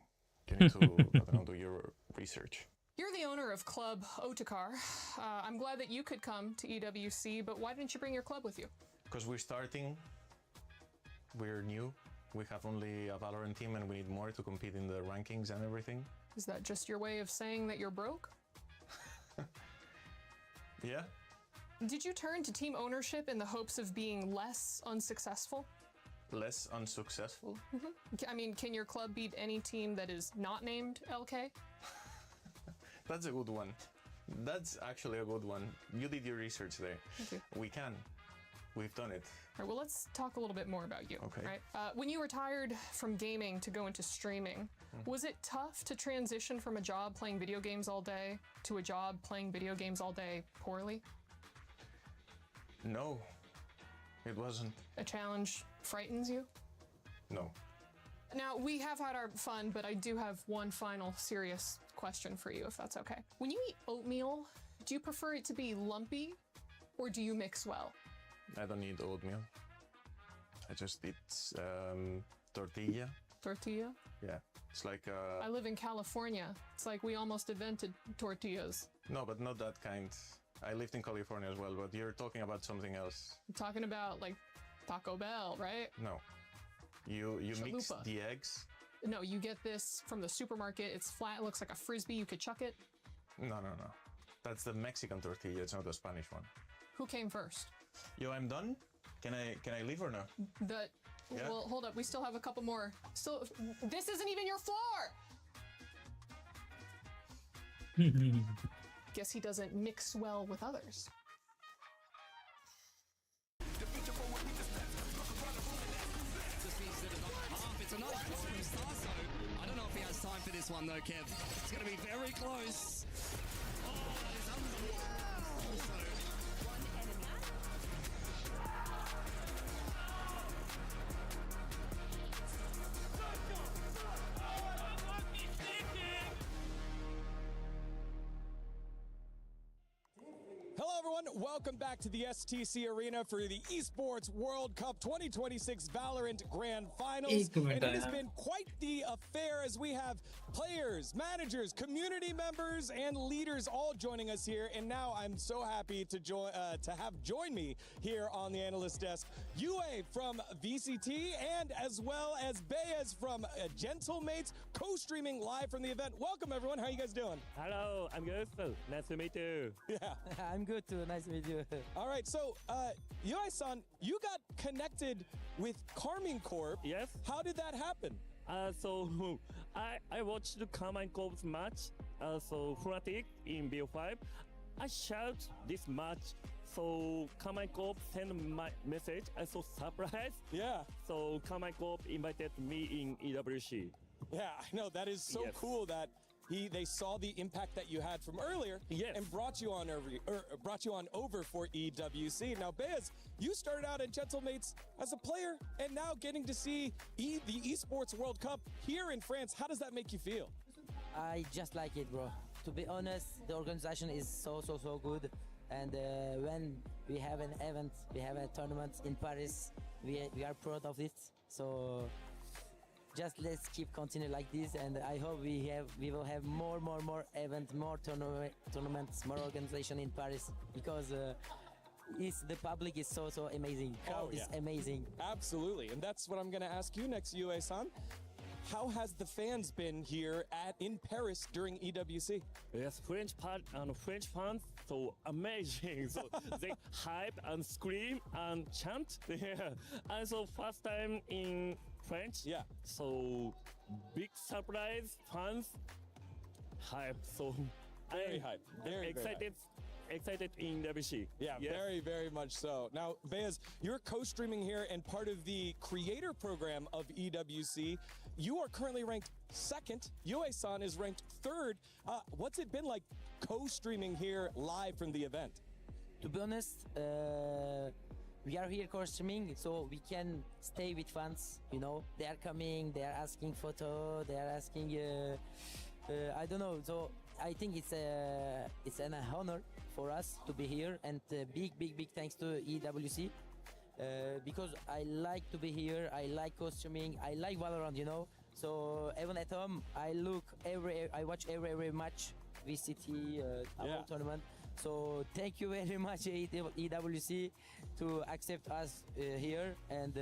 You need to I don't know, do your research. You're the owner of Club Otakar. I'm glad that you could come to EWC, but why didn't you bring your club with you? Because we're starting. We're new. We have only a Valorant team and we need more to compete in the rankings and everything. Is that just your way of saying that you're broke? Yeah. Did you turn to team ownership in the hopes of being less unsuccessful? Less unsuccessful? I mean, can your club beat any team that is not named LK? That's a good one. That's actually a good one. You did your research there. Thank you. We can. We've done it. All right, well, let's talk a little bit more about you. Okay. Right? When you retired from gaming to go into streaming, was it tough to transition from a job playing video games all day to a job playing video games all day poorly? No, it wasn't. A challenge frightens you? No. Now, we have had our fun, but I do have one final serious question for you, if that's okay. When you eat oatmeal, do you prefer it to be lumpy or do you mix well? I don't eat oatmeal. I just eat tortilla. Tortilla? Yeah, it's like I live in California. It's like we almost invented tortillas. No, but not that kind. I lived in California as well, but you're talking about something else. I'm talking about like Taco Bell, right? No. You mix Chalupa. the eggs. No, you get this from the supermarket. It's flat, it looks like a frisbee, you could chuck it. No. That's the Mexican tortilla, it's not the Spanish one. Who came first? Yo, I'm done. Can I leave or no? Yeah? Well, hold up, we still have a couple more. This isn't even your floor! Guess he doesn't mix well with others. a nice cross from Starso. I don't know if he has time for this one though, Kev. It's going to be very close. Oh, that is unbelievable. So, Hello, everyone. Welcome back to the STC Arena for the Esports World Cup 2026 VALORANT Grand Finals. And it has been quite the affair as we have players, managers, community members, and leaders all joining us here. And now I'm so happy to join me here on the analyst desk, UA from VCT, and as well as Baez from Gentlemates, co-streaming live from the event. Welcome, everyone. How are you guys doing? Hello, I'm good. Nice to meet you. Yeah. I'm good too. Nice to meet you. All right, so Yui-san, you got connected with Carmine Corp. Yes. How did that happen? So I watched the Carmine Corp's match. So Fnatic in BO5. I shared this match. So Carmine Corp sent my message. I so surprised. Yeah. So Carmine Corp invited me in EWC. Yeah, I know. That is so cool that they saw the impact that you had from earlier and brought you on over for EWC. Now, Baez, you started out at Gentlemates as a player and now getting to see the Esports World Cup here in France. How does that make you feel? I just like it, bro. To be honest, the organization is so good. And when we have an event, we have a tournament in Paris, we are proud of it. So just let's keep continue like this, and I hope we will have more events, more tournaments, more organization in Paris, because the public is so amazing. Crowd is amazing. Absolutely, and that's what I'm going to ask you next, Yue-san. How has the fans been here in Paris during EWC? Yes, French fans, so amazing. So they hype and scream and chant. Yeah. And so first time in French. Yeah. So big surprise, fans hype. So very hype. Very excited. Excited in EWC. Yeah, very much so. Now, Baez, you're co-streaming here and part of the creator program of EWC. You are currently ranked second. Yue-san is ranked third. What's it been like co-streaming here live from the event? To be honest, we are here co-streaming, so we can stay with fans. You know, they are coming, they are asking photo, they are asking. I don't know. So I think it's an honor for us to be here, and big thanks to EWC because I like to be here. I like co-streaming. I like Valorant, you know. So even at home, I watch every match, VCT, whole tournament. So thank you very much, EWC, to accept us here, and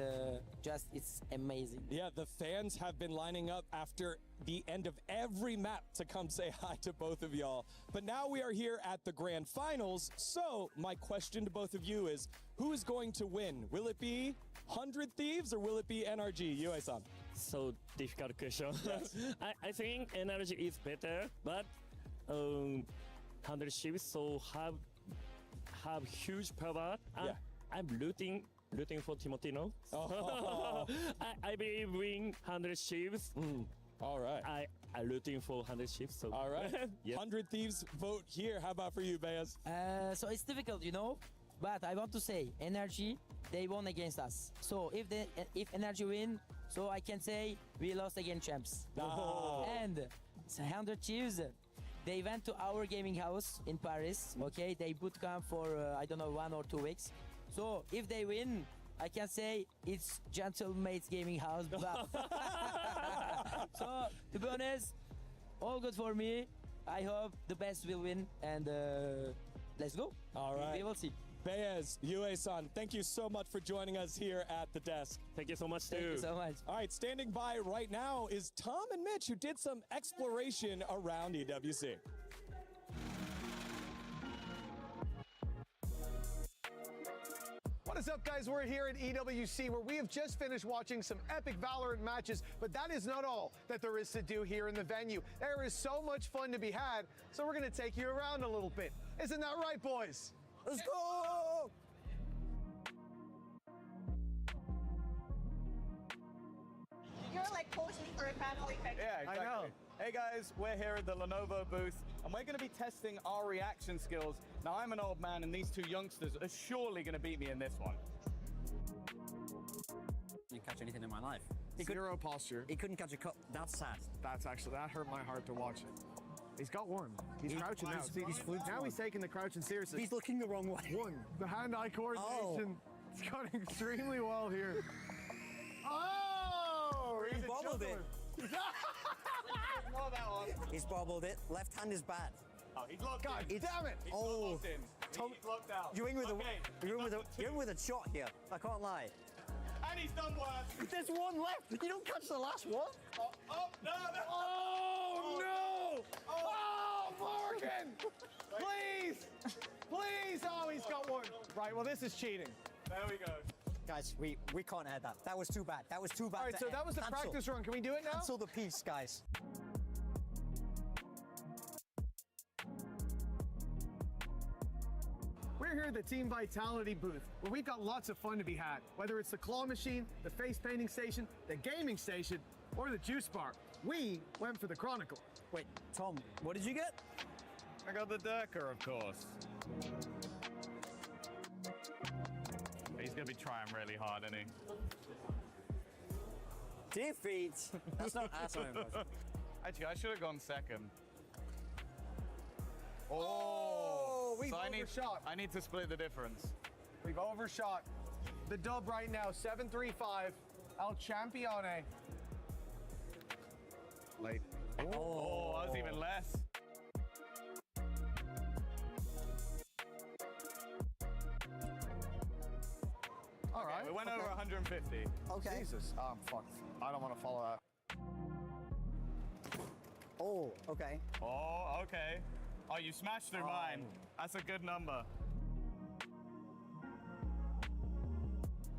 just it's amazing. Yeah, the fans have been lining up after the end of every map to come say hi to both of y'all. But now we are here at the grand finals. So my question to both of you is, who is going to win? Will it be 100 Thieves or will it be NRG? Yue-san. So difficult question. Yes. I think NRG is better, but 100 Thieves so have huge power. I'm rooting for Timotino. Oh. I believe win 100 Thieves. All right. I'm rooting for 100 Thieves. So. All right. 100 Thieves vote here. How about for you, Baez? So it's difficult, you know. But I want to say, NRG, they won against us. So if NRG win, so I can say we lost against champs. Oh. And 100 Thieves, they went to our gaming house in Paris. Okay, they bootcamp for I don't know 1 or 2 weeks. So if they win, I can say it's Gentlemates gaming house. So to be honest, all good for me. I hope the best will win, and let's go. All right, we will see. Baez, Yue-san, thank you so much for joining us here at the desk. Thank you so much, too. Thank you so much. All right, standing by right now is Tom and Mitch, who did some exploration around EWC. What is up, guys? We're here at EWC, where we have just finished watching some epic Valorant matches, but that is not all that there is to do here in the venue. There is so much fun to be had, so we're going to take you around a little bit. Isn't that right, boys? Let's go! You're like posing for a family picture. Yeah, exactly. I know. Hey guys, we're here at the Lenovo booth, and we're going to be testing our reaction skills. Now, I'm an old man, and these two youngsters are surely going to beat me in this one. Didn't catch anything in my life. Zero posture. He couldn't catch a cup. That's sad. That hurt my heart to watch. He's got one. He's crouching now. See, he's taking the crouching seriously. He's looking the wrong way. One. The hand-eye coordination. It's gone extremely well here. Oh! He bobbled it. He's bobbled it. Left hand is bad. Oh, he's locked God in. damn it! He's locked in. He's locked out. You're in with a shot here. I can't lie. And he's done worse. There's one left. You don't catch the last one. Oh, no. Oh, no! Oh, Morgan! Please! Please! Oh, he's got one. Right, well, this is cheating. There we go. Guys, we can't add that. That was too bad. That was too bad. All right, so that was the practice run. Can we do it now? Cancel the piece, guys. We're here at the Team Vitality booth, where we've got lots of fun to be had. Whether it's the claw machine, the face painting station, the gaming station, or the juice bar. We went for the Chronicle. Wait, Tom, what did you get? I got the Durker, of course. He's going to be trying really hard, isn't he? Defeat. That's not impossible. Actually, I should have gone second. Oh, we've overshot. I need to split the difference. We've overshot. The dub right now, 7-3-5. El Champione. Late. Oh, that was even less. All right. We went over 150. Okay. Jesus. I'm fucked. I don't want to follow that. Oh, okay. Oh, okay. Oh, you smashed through mine. That's a good number.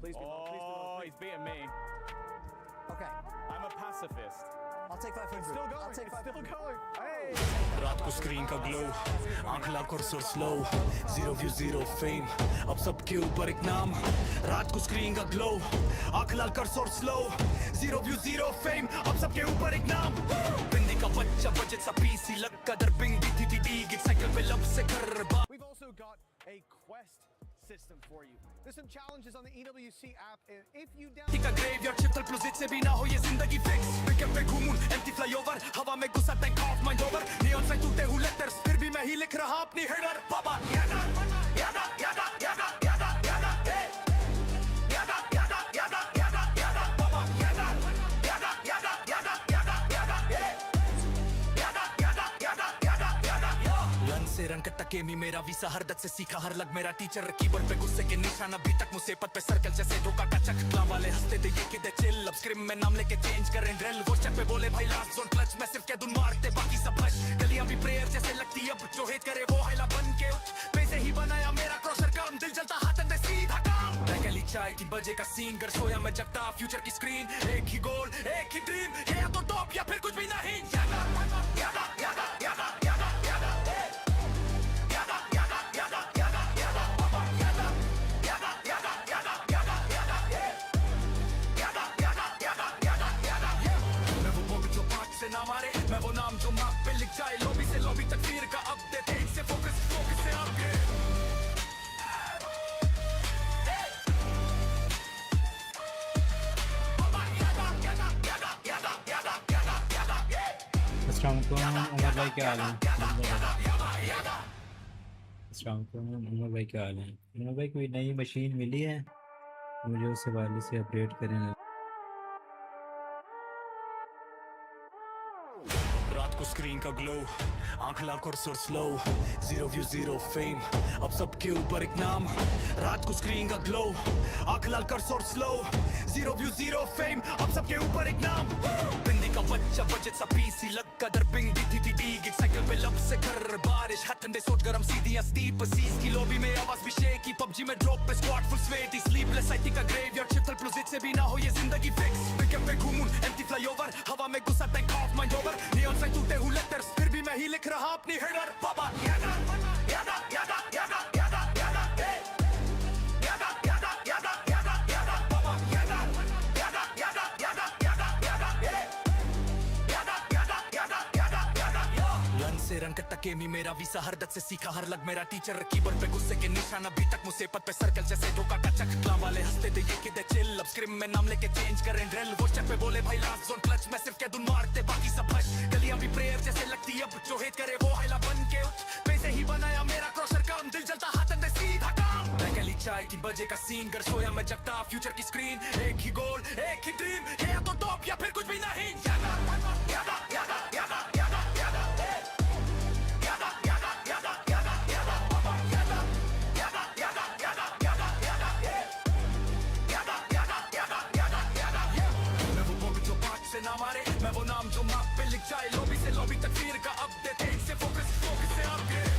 Please be low. Please be low. He's beating me. Okay. I'm a pacifist. I'll take 500. It's still going. I'll take 500. Still going. Hey! रात को screen का glow आंख ला cursor slow zero view zero fame अब सबके ऊपर एक नाम रात को स्क्रीन का ग्लो आंख ला cursor slow zero view zero fame अब सबके ऊपर एक नाम बिंदी का बच्चा बजट सा पीसी लग कदर बिंग दी थी गिट साइकिल पे लब से कर We've also got a quest system for you. There's some challenges on the EWC app, and if you टिका ग्रेवयार्ड शिफ्ट प्लस से भी ना हो ये जिंदगी फिक्स पिकअप पे घूमूं एम्प्टी फ्लाईओवर हवा में घुसा tank of mind over neon से टूटे हुए लेटर्स फिर भी मैं ही लिख रहा अपनी हेडर बाबा यादा यादा यादा यादा यादा यादा यादा यादा यादा यादा यादा बाबा यादा यादा यादा यादा यादा यादा यादा यादा यादा यादा यादा रन से रन कट्टा के मी मेरा वीसा हर दत से सीखा हर लग मेरा टीचर कीबोर्ड पे गुस्से के निशान अभी तक मुझसे पद पे सर्कल जैसे धोखा का चक्कला वाले हंसते थे ये किधर चिल अब स्क्रीम में नाम लेके चेंज करें ड्रिल वो चक पे बोले भाई लास्ट जोन क्लच मैं सिर्फ क्या दूं मारते बाकी सब फ्लश गलियां भी प्रेयर जैसे लगती अब जो हेट करे वो हाइला बन के पैसे ही बनाया मेरा क्रॉसर काम दिल जलता हाथ अंदर सीधा काम गली चाय 3 बजे का सीन कर सोया मैं जगता फ्यूचर की स्क्रीन एक ही गोल एक ही ड्रीम ये या तो टॉप या फिर कुछ भी नहीं यादा यादा यादा यादा यादा यादा यादा यादा यादा यादा यादा बाबा यादा यादा यादा यादा यादा यादा यादा यादा यादा यादा यादा मैं वो बॉम्ब जो पाँच से ना मारे मैं वो नाम जो मैप पे लिख जाए लॉबी से लॉबी तक फिर का अपडेट एक से फोकस से आगे उमर भाई क्या हाल है उमर भाई क्या हाल है उमर भाई कोई नई मशीन मिली है मुझे उस हवाले से अपडेट करें रात को स्क्रीन का ग्लो आंख ला cursor slow zero view zero fame अब सबके ऊपर एक नाम रात को स्क्रीन का ग्लो आंख ला cursor slow zero view zero fame अब सबके ऊपर एक नाम बिंदी का बच्चा बजट सा पीसी लग कदर बिंग दी थी गिट साइकिल पे लब से कर बारिश हाथ ठंडे सोच गरम सीधी स्टीप सीज की लॉबी में आवाज भी शेकी पबजी में ड्रॉप पे squad full sweaty sleepless IT का ग्रेवयार्ड शिफ्ट प्लस से भी ना हो ये जिंदगी फिक्स पिकअप पे घूमूं एम्प्टी फ्लाईओवर हवा में घुसा tank of mind over neon से टूटे हुए लेटर्स फिर भी मैं ही लिख रहा अपनी हेडर बाबा यादा यादा यादा यादा यादा यादा यादा यादा यादा यादा यादा बाबा यादा यादा यादा यादा यादा यादा रंग कट्टा गेमी मेरा वीसा हर दत से सीखा हर लग मेरा टीचर कीबोर्ड पे गुस्से के निशान अभी तक मुझसे पद पे सर्कल जैसे धोखा का चक क्लाम वाले हंसते थे ये किधर चिल अब स्क्रीम में नाम लेके चेंज करें ड्रिल वो स्टेप पे बोले भाई लास्ट जोन क्लच मैं सिर्फ कह दूं मारते बाकी सब भच गलियां भी प्रेयर जैसे लगती अब जो हेट करे वो हैला बन के उठ पैसे ही बनाया मेरा क्रॉसर काम दिल जलता हाथ अंदर सीधा काम मैं गली चाय की बजे का सीन घर सोया मैं जगता फ्यूचर की स्क्रीन एक ही गोल एक ही ड्रीम ये या तो टॉप या फिर कुछ भी नहीं यादा यादा यादा यादा यादा यादा यादा यादा यादा यादा यादा बाबा यादा यादा यादा यादा यादा यादा यादा यादा यादा यादा यादा मैं वो बॉबी जो बात से ना मारे मैं वो नाम जो मैप पे लिख जाए लॉबी से लॉबी तक फिर का अपडेट एक से फोकस फोकस से अपग्रेड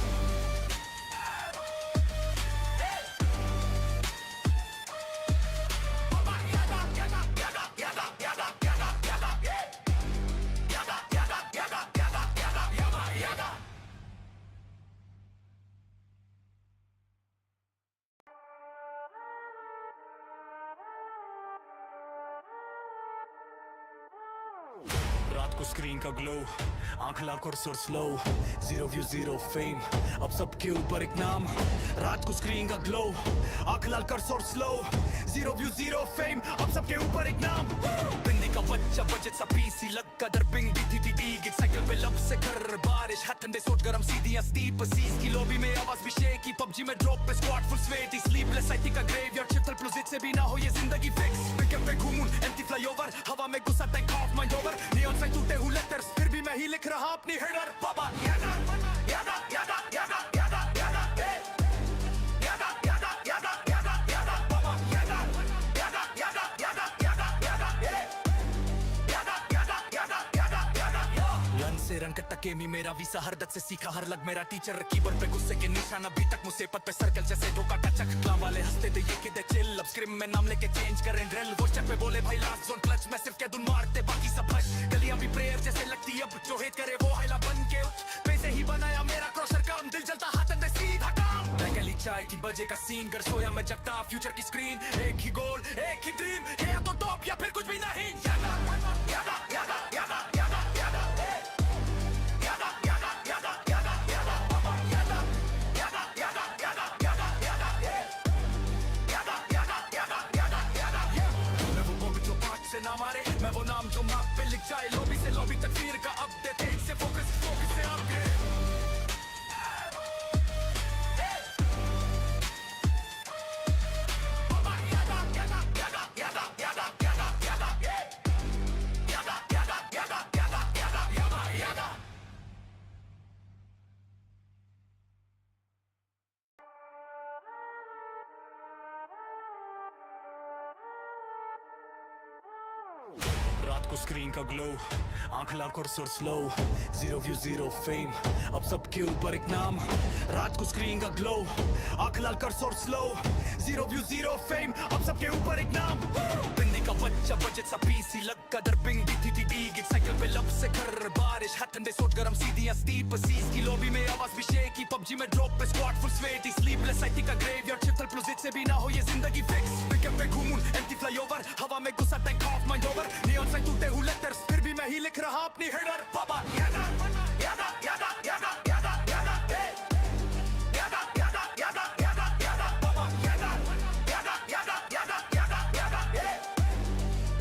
रात को स्क्रीन का ग्लो आंख लाख और सुर slow zero view zero fame अब सबके ऊपर एक नाम रात को स्क्रीन का ग्लो आंख लाल कर सुर slow zero view zero fame अब सबके ऊपर एक नाम बिंदी का बच्चा बजट सा पीसी लग कदर पिंग डी गिग साइकिल पे लब से कर बारिश हाथ ठंडे सोच गरम सीधी स्टीप सीज की लॉबी में आवाज भी शेकी पबजी में ड्रॉप पे squad full sweaty sleepless IT का ग्रेवयार्ड शिफ्ट प्लस से भी ना हो ये जिंदगी फिक्स पिकअप पे घूमूं एम्प्टी फ्लाईओवर हवा में घुसा tank of mind over neon sign टूटे हुए लेटर्स फिर भी मैं ही लिख रहा अपनी हेडर बाबा यादा यादा यादा यादा यादा यादा यादा यादा यादा यादा यादा बाबा यादा यादा यादा यादा यादा यादा यादा यादा यादा यादा यादा रन से रन कट्टा गेमी मेरा वीसा हर दत से सीखा हर लग मेरा टीचर कीबोर्ड पे गुस्से के निशान अभी तक मुझसे पद पे सर्कल जैसे धोखा का चक क्लाम वाले हंसते थे ये किधर चिल अब स्क्रीम में नाम लेके चेंज करें ड्रिल वो स्टेप पे बोले भाई लास्ट जोन क्लच मैं सिर्फ कह दूं मारते बाकी सब भच गलियां भी प्रेयर जैसे लगती अब जो हेट करे वो हैला बन के उठ पैसे ही बनाया मेरा क्रॉसर काम दिल जलता हाथ अंदर सीधा काम मैं गली चाय की बजे का सीन घर सोया मैं जगता फ्यूचर की स्क्रीन एक ही गोल एक ही ड्रीम ये या तो टॉप या फिर कुछ भी नहीं यादा यादा यादा यादा यादा यादा यादा यादा यादा यादा यादा बाबा यादा यादा यादा यादा यादा यादा यादा यादा यादा यादा यादा मैं वो बॉबी जो बात से ना मारे मैं वो नाम जो मैप पे लिख जाए लॉबी से लॉबी तक फिर का अपडेट एक से फोकस फोकस से अपग्रेड रात को स्क्रीन का ग्लो आंख लाख और सुर slow zero view zero fame अब सबके ऊपर एक नाम रात को स्क्रीन का ग्लो आंख लाल कर सुर slow zero view zero fame अब सबके ऊपर एक नाम बिंदी का बच्चा बजट सा पीसी लग कदर पिंग डी गिग साइकिल पे लब से कर बारिश हाथ ठंडे सोच गरम सीधी स्टीप सीज की लॉबी में आवाज भी शेकी पबजी में ड्रॉप पे squad full sweaty sleepless IT का ग्रेवयार्ड शिफ्ट प्लस से भी ना हो ये जिंदगी फिक्स पिकअप पे घूमूं एम्प्टी फ्लाईओवर हवा में घुसा tank of mind over neon sign टूटे हुए लेटर्स फिर भी मैं ही लिख रहा अपनी हेडर बाबा यादा यादा यादा यादा यादा यादा यादा यादा यादा यादा यादा बाबा यादा यादा यादा यादा यादा यादा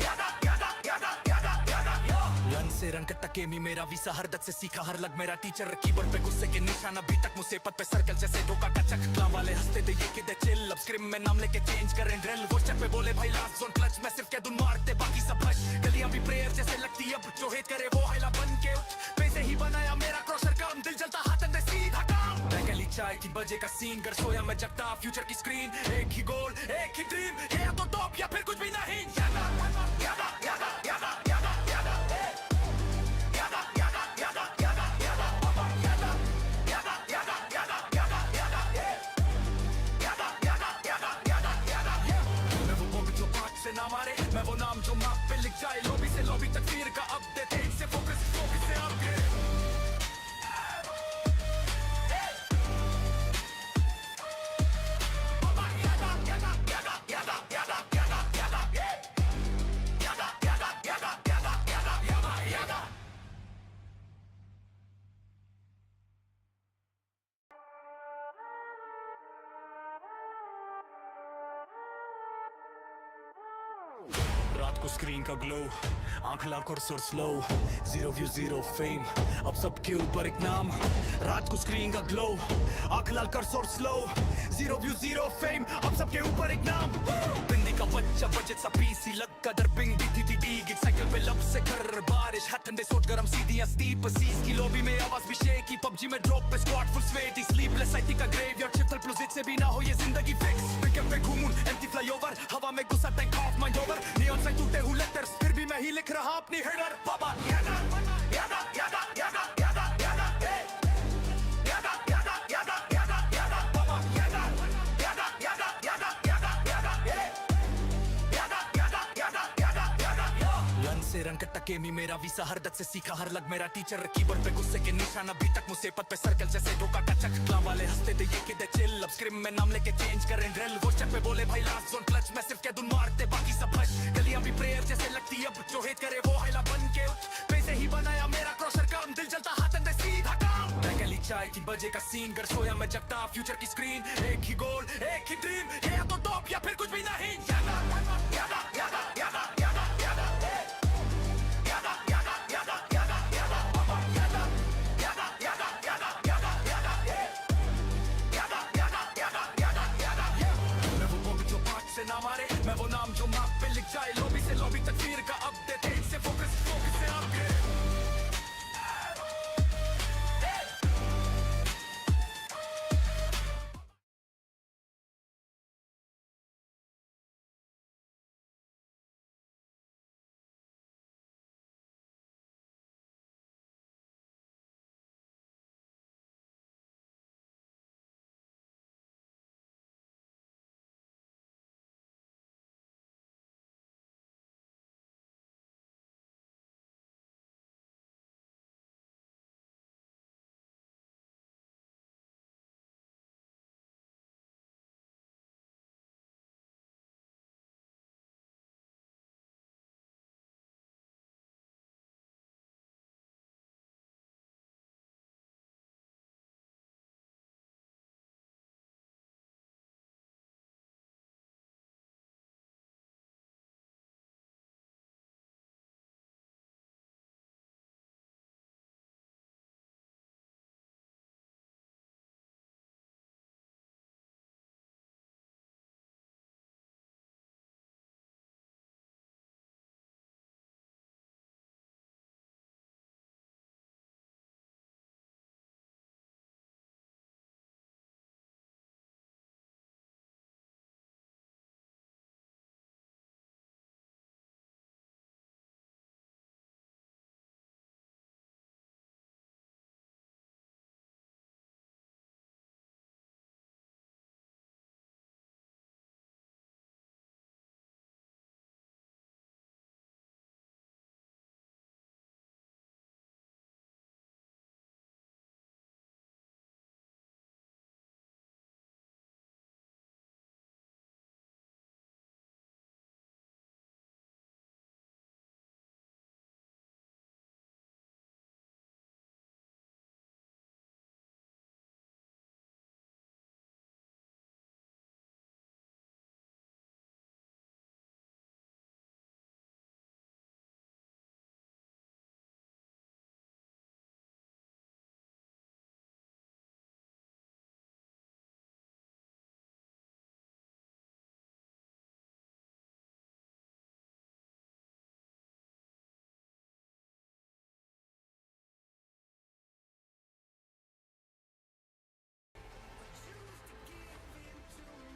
यादा यादा यादा यादा यादा रन से रन कट्टा गेमी मेरा वीसा हर दत से सीखा हर लग मेरा टीचर कीबोर्ड पे गुस्से के निशान अभी तक मुझसे पद पे सर्कल जैसे धोखा का चक क्लाम वाले हंसते थे ये किधर चिल अब स्क्रीम में नाम लेके चेंज करें ड्रिल वो स्टेप पे बोले भाई लास्ट जोन क्लच मैं सिर्फ कह दूं मारते बाकी सब भच गलियां भी प्रेयर जैसे लगती अब जो हेट करे वो हैला बन के उठ पैसे ही बनाया मेरा क्रॉसर काम दिल जलता हाथ अंदर सीधा काम मैं गली चाय की बजे का सीन घर सोया मैं जगता फ्यूचर की स्क्रीन एक ही गोल एक ही ड्रीम ये या तो टॉप या फिर कुछ भी नहीं यादा यादा यादा यादा यादा यादा यादा यादा यादा यादा यादा बाबा यादा यादा यादा यादा यादा यादा यादा यादा यादा यादा यादा मैं वो बॉबी जो बात से ना मारे मैं वो नाम जो मैप पे लिख जाए लॉबी से लॉबी तक फिर का अपडेट एक से फोकस फोकस से अपग्रेड यादा यादा यादा यादा यादा यादा यादा यादा यादा रात को स्क्रीन का ग्लो आंख लाख और सुर slow zero view zero fame अब सबके ऊपर एक नाम रात को स्क्रीन का ग्लो आंख लाल कर सुर slow zero view zero fame अब सबके ऊपर एक नाम बिंदी का बच्चा बजट सा पीसी लग कदर पिंग दी थी गिग साइकिल पे लब से कर बारिश हाथ ठंडे सोच गरम सीधियां स्टीप सीज की लॉबी में आवाज भी शेकी पबजी में ड्रॉप पे स्क्वाड फुल स्वेटी स्लीपलेस आई थी का ग्रेवयार्ड शिफ्ट प्लस से भी ना हो ये जिंदगी फिक्स पिकअप पे घूमूं एम्प्टी फ्लाईओवर हवा में गुस्सा tank of mind over neon sign टूटे हुए लेटर्स फिर भी मैं ही लिख रहा अपनी हेडर बाबा यादा यादा यादा यादा यादा यादा यादा यादा यादा यादा यादा बाबा यादा यादा यादा यादा यादा यादा यादा यादा यादा यादा रन से रन का टकेमी मेरा वीसा हर दत से सीखा हर लग मेरा टीचर कीबोर्ड पे गुस्से के निशान अभी तक मुझसे पद पे सर्कल जैसे धोखा का चक्ला वाले हंसते थे ये किधर चिल अब स्क्रीम में नाम लेके चेंज करें ड्रिल वो चक पे बोले भाई लास्ट जोन क्लच मैं सिर्फ कह दूं मारते बाकी सब हश गलियां भी प्रेयर जैसे लगती अब जो हेट करे वो हाइला बन के पैसे ही बनाया मेरा क्रॉसर काम दिल जलता हाथ अंदर सीधा काम मैं गली चाय की बजे का सीन घर सोया मैं जगता फ्यूचर की स्क्रीन एक ही गोल एक ही ड्रीम ये तो टॉप या फिर कुछ भी नहीं यादा यादा यादा यादा यादा यादा यादा यादा यादा यादा यादा बाबा यादा यादा यादा यादा यादा यादा यादा यादा यादा यादा यादा मैं वो बॉम्ब जो पाँच से ना मारे मैं वो नाम जो मैप पे लिख जाए लॉबी से लॉबी तक फिर का अपडेट एक से फोकस फोकस से अपग्रेड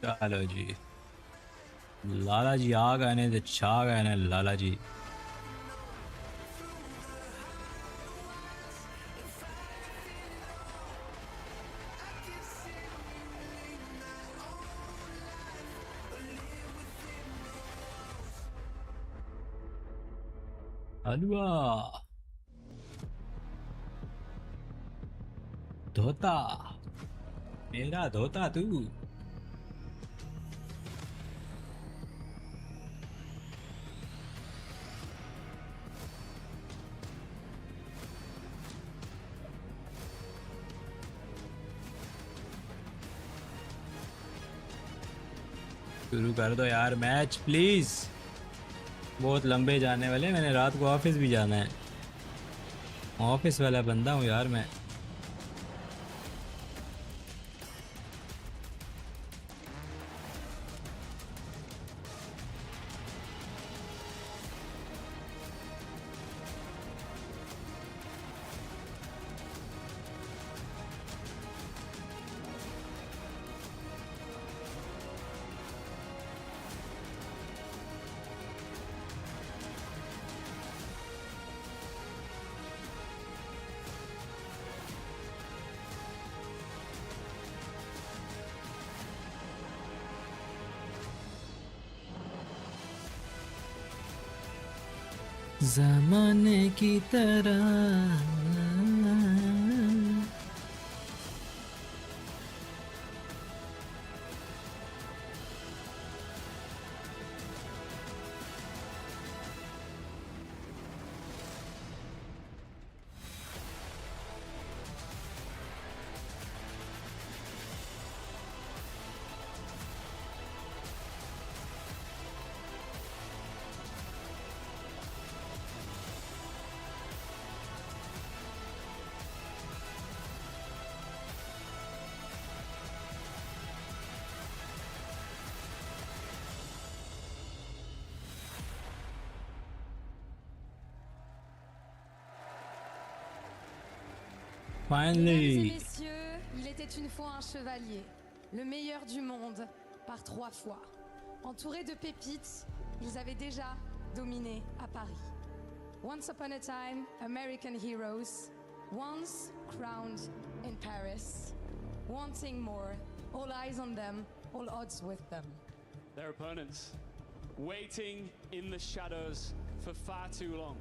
चलो जी लाला जी आ गए ने तो छा गए ने लाला जी हलवा धोता मेरा धोता तू शुरू कर दो यार मैच प्लीज बहुत लंबे जाने वाले, मैंने रात को ऑफिस भी जाना है, ऑफिस वाला बंदा हूँ यार मैं। ज़माने की तरह Mesdames et messieurs, il était une fois un chevalier, le meilleur du monde par 3 fois. Entourés de pépites, ils avaient déjà dominé à Paris. Once upon a time, American heroes, once crowned in Paris, wanting more, all eyes on them, all odds with them. Their opponents, waiting in the shadows for far too long,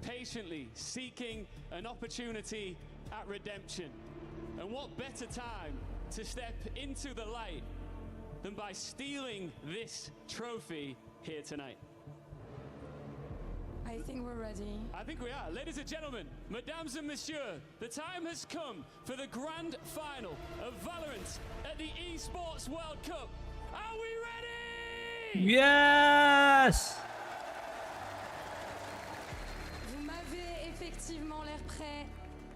patiently seeking an opportunity at redemption. And what better time to step into the light than by stealing this trophy here tonight? I think we're ready. I think we are. Ladies and gentlemen, mesdames and messieurs, the time has come for the grand final of VALORANT at the Esports World Cup. Are we ready? Yes! Vous m'avez effectivement l'air prêt.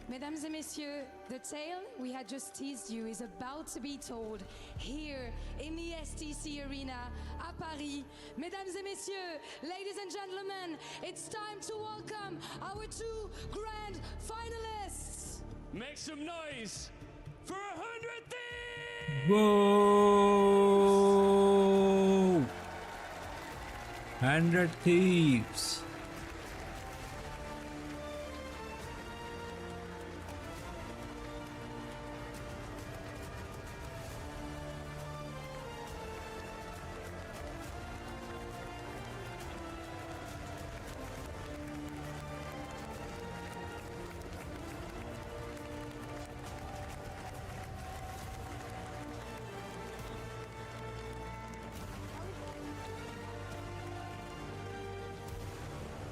Mesdames et messieurs, the tale we had just teased you is about to be told here in the STC Arena à Paris. Mesdames et messieurs, ladies and gentlemen, it's time to welcome our 2 grand finalists. Make some noise for 100 Thieves! Whoa! 100 Thieves.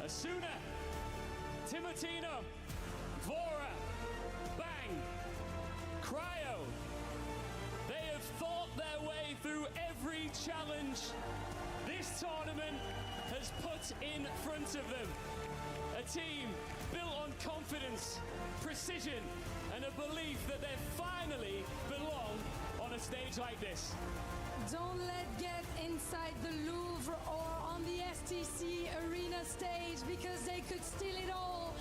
Asuna, Timotino, Vora, Bang, Cryo. They have thought their way through every challenge this tournament has put in front of them. A team built on confidence, precision, and a belief that they finally belong on a stage like this. Don't let get inside the Louvre or on the STC Arena stage because they could steal it all,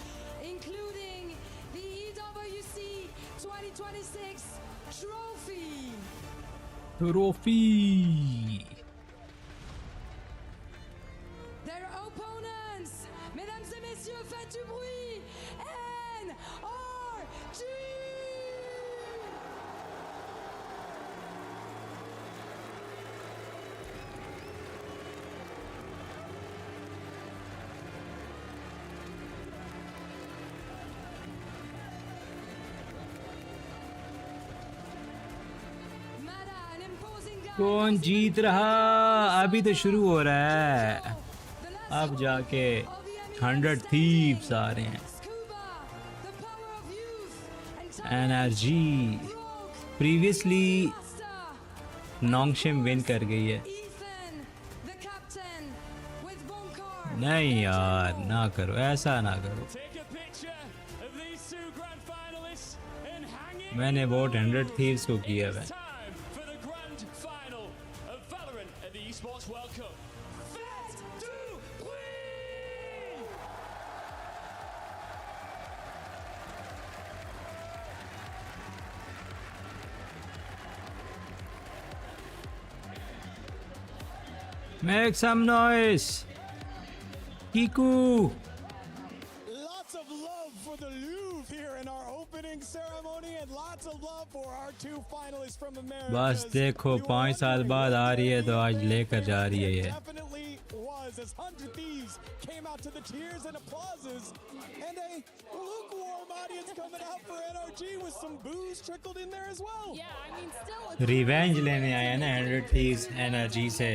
including the EWC 2026 trophy. Trophy. Their opponents, mesdames et messieurs, faites du bruit. NRG. कौन जीत रहा? अभी तो शुरू हो रहा है, अब जाके 100 Thieves आ रहे हैं। NRG प्रीवियसली नोंगशिम विन कर गई है। नहीं यार ना करो ऐसा ना करो Take a picture of these two grand finalists and hang it. मैंने वोट 100 Thieves को किया है Time for the grand final of VALORANT at the Esports World Cup. Fast to win! Make some noise Kiku Lots of love for the Louvre here in our opening ceremony, and lots of love for our two finalists from America. बस देखो 5 साल बाद आ रही है तो आज लेकर जा रही है ये Definitely was, as 100 Thieves came out to the cheers and applauses, and a lukewarm audience coming out for NRG with some boos trickled in there as well. Yeah, I mean, still revenge लेने आया ना 100 Thieves NRG से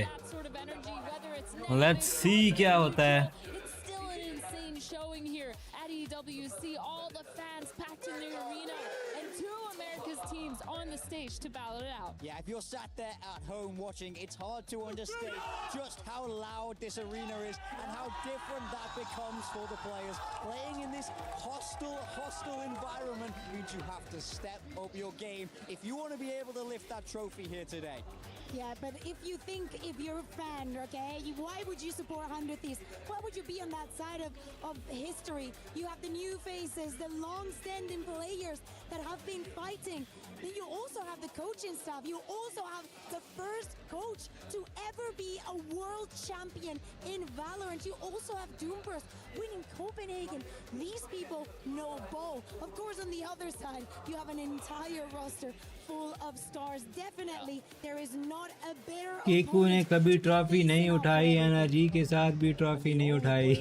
Let's see क्या होता है It's still an insane showing here at EWC. All the fans packed in the arena, and two America's teams on the stage to battle it out. Yeah, if you're sat there at home watching, it's hard to understate just how loud this arena is and how different that becomes for the players. Playing in this hostile environment means you have to step up your game if you want to be able to lift that trophy here today. Yeah, but if you're a fan, okay, why would you support 100 Thieves? Why would you be on that side of history? You have the new faces, the long-standing players that have been fighting. Then you also have the coaching staff. You also have the first coach to ever be a world champion in VALORANT. You also have Doomburst winning Copenhagen. These people know ball. Of course, on the other side, you have an entire roster full of stars. Definitely, there is not a better Keku ने कभी trophy नहीं उठाई energy के साथ भी trophy नहीं उठाई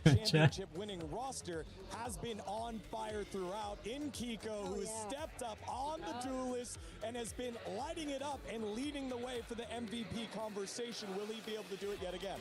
अच्छा Winning roster has been on fire throughout. In Kiko, who has stepped up on the duelist and has been lighting it up and leading the way for the MVP conversation. Will he be able to do it yet again?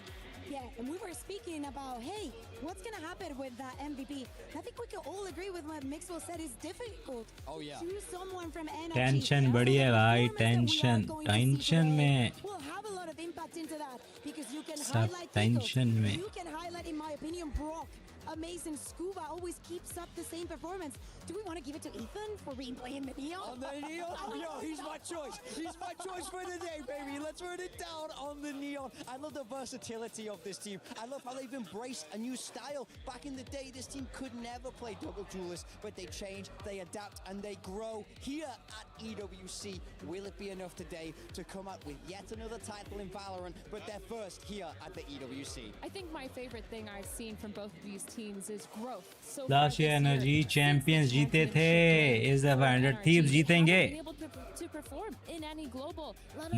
Yeah, and we were speaking about, hey, what's going to happen with that MVP? I think we can all agree with what Mixwell said is difficult. Oh, yeah. Choose someone from NRG. Tension बड़ी है भाई tension में We'll have a lot of impact into that because you can सब highlight tension में You can highlight, in my opinion, Brock. Amazing. Scuba always keeps up the same performance. Do we want to give it to Ethan for being playing the Neon? On the Neon? Yo, he's my choice. He's my choice for the day, baby. Let's run it down on the Neon. I love the versatility of this team. I love how they've embraced a new style. Back in the day, this team could never play double duelist, but they change, they adapt, and they grow here at EWC. Will it be enough today to come up with yet another title in VALORANT, but they're first here at the EWC? I think my favorite thing I've seen from both of these teams is growth. So last year energy champions जीते थे इस दफा 100 Thieves जीतेंगे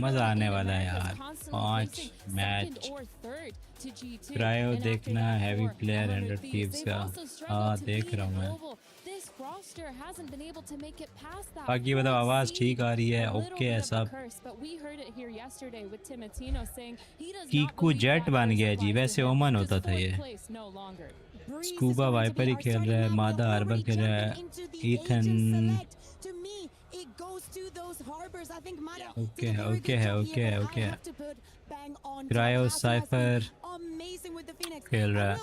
मजा आने वाला है यार 5 मैच क्रायो देखना हैवी प्लेयर 100 Thieves का हाँ देख रहा हूँ मैं बाकी बताओ आवाज ठीक आ रही है ओके है सब कीकू जेट बन गया जी वैसे ओमन होता था ये स्कूबा वाइपर ही खेल रहा है मादा हार्बर खेल रहा है ईथन ओके क्रायो साइफर खेल रहा है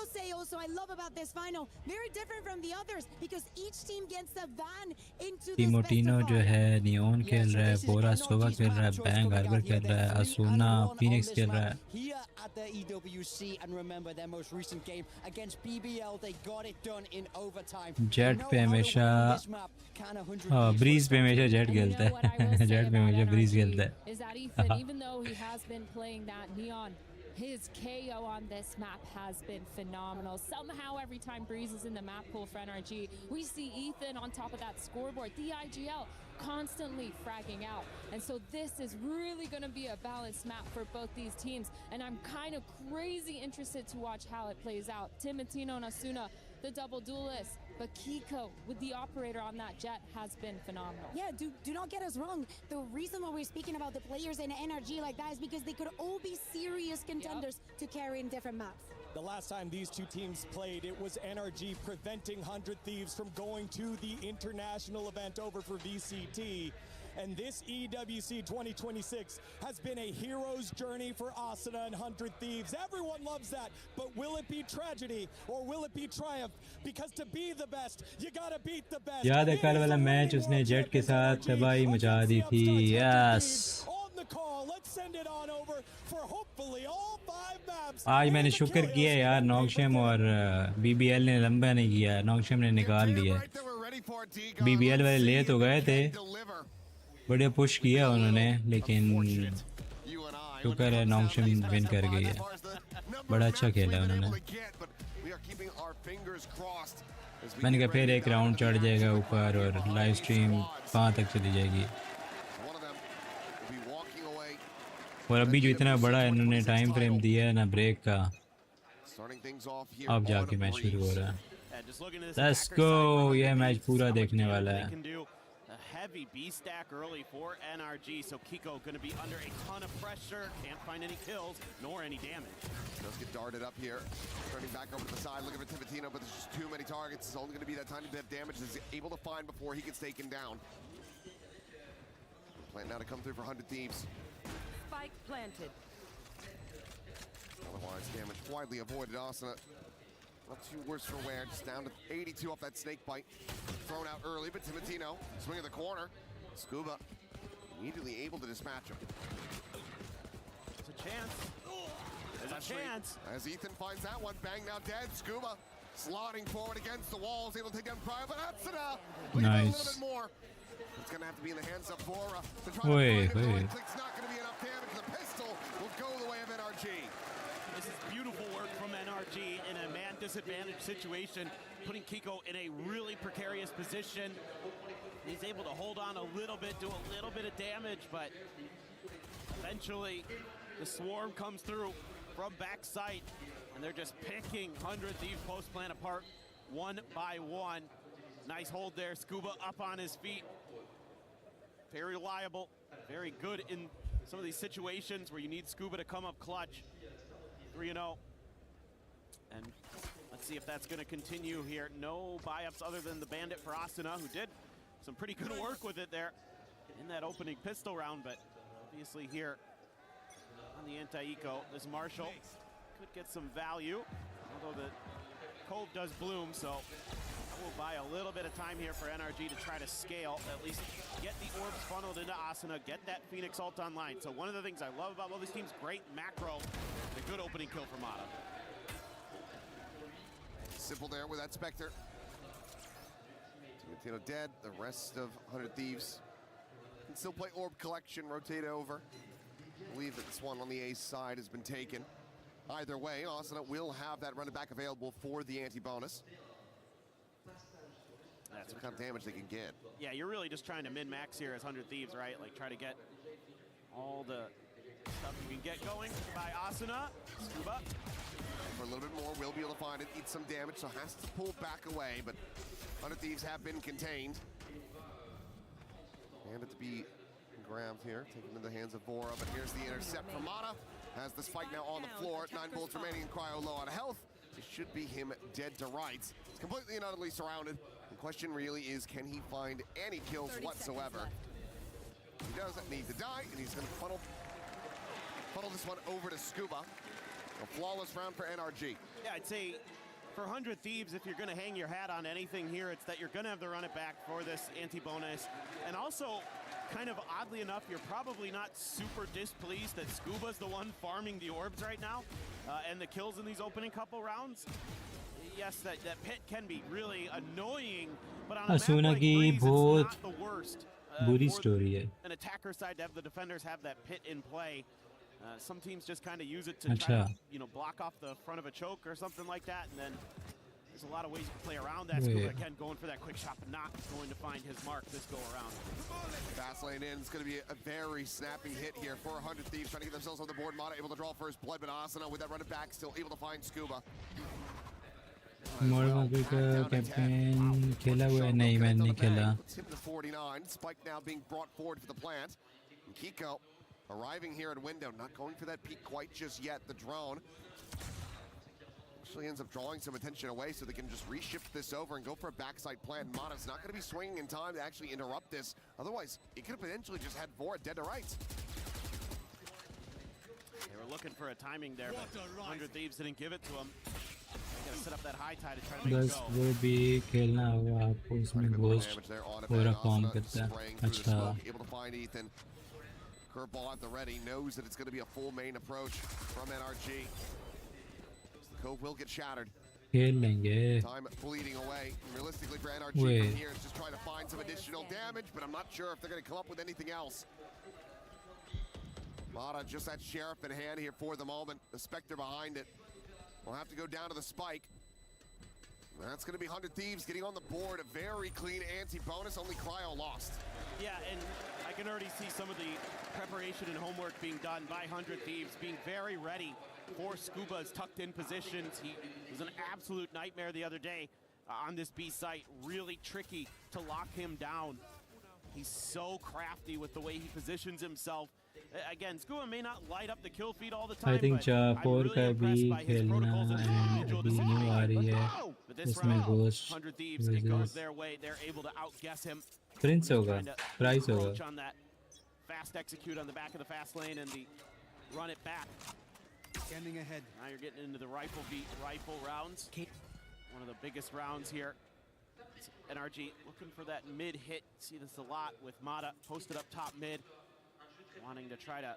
टीमोटिनो जो है नियोन खेल रहा है बोरा सोवा खेल रहा है बैंग हार्बर खेल रहा है असूना फीनिक्स खेल रहा है At the EWC, and remember their most recent game against BBL, they got it done in overtime. Jet पे हमेशा ब्रीज पे हमेशा जेट खेलता है जेट पे हमेशा ब्रीज खेलता है even though he has been playing that Neon, his KO on this map has been phenomenal. Somehow every time Breeze is in the map pool for NRG, we see Ethan on top of that scoreboard, the IGL constantly fragging out. And so this is really going to be a balanced map for both these teams. And I'm kind of crazy interested to watch how it plays out. Timotino and Asuna, the double duelist. But Kiko, with the operator on that jet, has been phenomenal. Yeah, do not get us wrong. The reason why we're speaking about the players in NRG like that is because they could all be serious contenders to carry in different maps. The last time these two teams played, it was NRG preventing 100 Thieves from going to the international event over for VCT. And this EWC 2026 has been a hero's journey for Asuna and 100 Thieves. Everyone loves that, but will it be tragedy or will it be triumph? Because to be the best, you gotta beat the best. याद है कल वाला match उसने jet के साथ तबाही मचा दी थी. यस, आज मैंने शुक्र किया यार, नॉकशम और बीबीएल ने लंबा नहीं किया. नॉकशम ने निकाल लिया. बीबीएल वाले ले तो गए थे, बड़े पुश किया उन्होंने, लेकिन शुक्र है नॉकशम विन कर गई है. बड़ा अच्छा खेला उन्होंने. मैंने कहा फिर एक राउंड चढ़ जाएगा ऊपर और लाइव स्ट्रीम 5 तक चली जाएगी. और अभी जो इतना बड़ा इन्होंने टाइम फ्रेम दिया है ना ब्रेक का, अब जाके मैच शुरू हो रहा है. लेट्स गो, ये मैच पूरा देखने वाला है. Heavy B stack early for NRG, so Kiko going to be under a ton of pressure. Can't find any kills nor any damage. Does get darted up here, turning back over to the side, looking for Tivatino, but there's just too many targets. It's only going to be that tiny bit of damage that he's able to find before he gets taken down. Plan now to come through for 100 Thieves. Spike planted. Otherwise, damage widely avoided. Asuna not too worse for wear, just down to 82 off that snake bite. Thrown out early, but Tivatino swinging the corner. Scuba immediately able to dispatch him. There's a chance. There's a chance. As Ethan finds that one, bang now dead. Scuba sliding forward against the walls, able to take down Pryor, but Asuna leaving a little bit more. It's going to have to be in the hands of Bora to try to find it. The right click's not going to be enough damage. The pistol will go the way of NRG. This is beautiful work from NRG in a man disadvantaged situation, putting Kiko in a really precarious position. He's able to hold on a little bit, do a little bit of damage, but eventually the swarm comes through from backside, and they're just picking 100 Thieves post plant apart one by one. Nice hold there. Scuba up on his feet. Very reliable, very good in some of these situations where you need Scuba to come up clutch. 3-0. And let's see if that's going to continue here. No buy-ups other than the Bandit for Asuna, who did some pretty good work with it there in that opening pistol round, but obviously here on the anti-eco, this Marshall could get some value, although the Cove does bloom, so we'll buy a little bit of time here for NRG to try to scale, at least get the orbs funneled into Asuna, get that Phoenix ult online. So one of the things I love about both these teams, great macro, a good opening kill for Mata. Simple there with that Spectre. Timatino dead, the rest of 100 Thieves can still play orb collection, rotate over. I believe that this one on the ace side has been taken. Either way, Asuna will have that run it back available for the anti-bonus. That's what kind of damage they can get. Yeah, you're really just trying to min-max here as 100 Thieves, right? Like, try to get all the stuff you can get going by Asuna. Scuba. For a little bit more, will be able to find it, eat some damage, so has to pull back away, but 100 Thieves have been contained. And it to be grabbed here, taken into the hands of Vora, but here's the intercept from Mata. Has the spike now on the floor, 9 bullets remaining in Cryo low on health. It should be him dead to rights. He's completely and utterly surrounded. The question really is, can he find any kills whatsoever? He doesn't need to die, and he's going to funnel this one over to Scuba. A flawless round for NRG. Yeah, I'd say for 100 Thieves, if you're going to hang your hat on anything here, it's that you're going to have to run it back for this anti-bonus. And also, kind of oddly enough, you're probably not super displeased that Scuba's the one farming the orbs right now and the kills in these opening couple rounds. Yes, that pit can be really annoying, but on a map like Breeze, it's not the worst. बुरी story है. An attacker side to have the defenders have that pit in play. Some teams just kind of use it to try to, block off the front of a choke or something like that, and then there's a lot of ways you can play around that. Scuba again going for that quick shot, but not going to find his mark this go around. Fast lane in. It's going to be a very snappy hit here for 100 Thieves trying to get themselves on the board. Mata able to draw first blood, but Asuna with that run it back still able to find Scuba. Campaign खेला हुआ है? नहीं, मैंने नहीं खेला. Tip to 49. Spike now being brought forward for the plant. And Kiko arriving here at window, not going for that peak quite just yet. The drone actually ends up drawing some attention away so they can just reshift this over and go for a backside plan. Mata's not going to be swinging in time to actually interrupt this. Otherwise, it could have potentially just had Vora dead to rights. They were looking for a timing there, but 100 Thieves didn't give it to him. They gotta set up that high tie to try to make it बस go. वो भी खेलना होगा आपको उसमें ghost पूरा काम करता है अच्छा Able to find Ethan. Curveball at the ready, knows that it's going to be a full main approach from NRG. The cove will get shattered. खेल लेंगे Time bleeding away. Realistically for NRG Wait. from here is just trying to find some additional damage, but I'm not sure if they're going to come up with anything else. Mata just that sheriff in hand here for the moment. The Spectre behind it. We'll have to go down to the spike. That's going to be 100 Thieves getting on the board. A very clean anti-bonus. Only Cryo lost. Yeah, and I can already see some of the preparation and homework being done by 100 Thieves, being very ready for Scuba's tucked-in positions. He was an absolute nightmare the other day on this B site. Really tricky to lock him down. He's so crafty with the way he positions himself. Again, Scuba may not light up the kill feed all the time, I think but I'm चापोर really का भी impressed by his खेलना protocols and his है individual अभी decision new आ making. रही है But this इसमें round, ghost 100 Thieves, it goes their way. They're able to outguess him. Prince होगा Trying to price approach होगा on that fast execute on the back of the fast lane and the run it back. Scanning ahead. Now you're getting into the rifle rounds. One of the biggest rounds here. It's NRG looking for that mid hit. See this a lot with Mata posted up top mid. Wanting to try to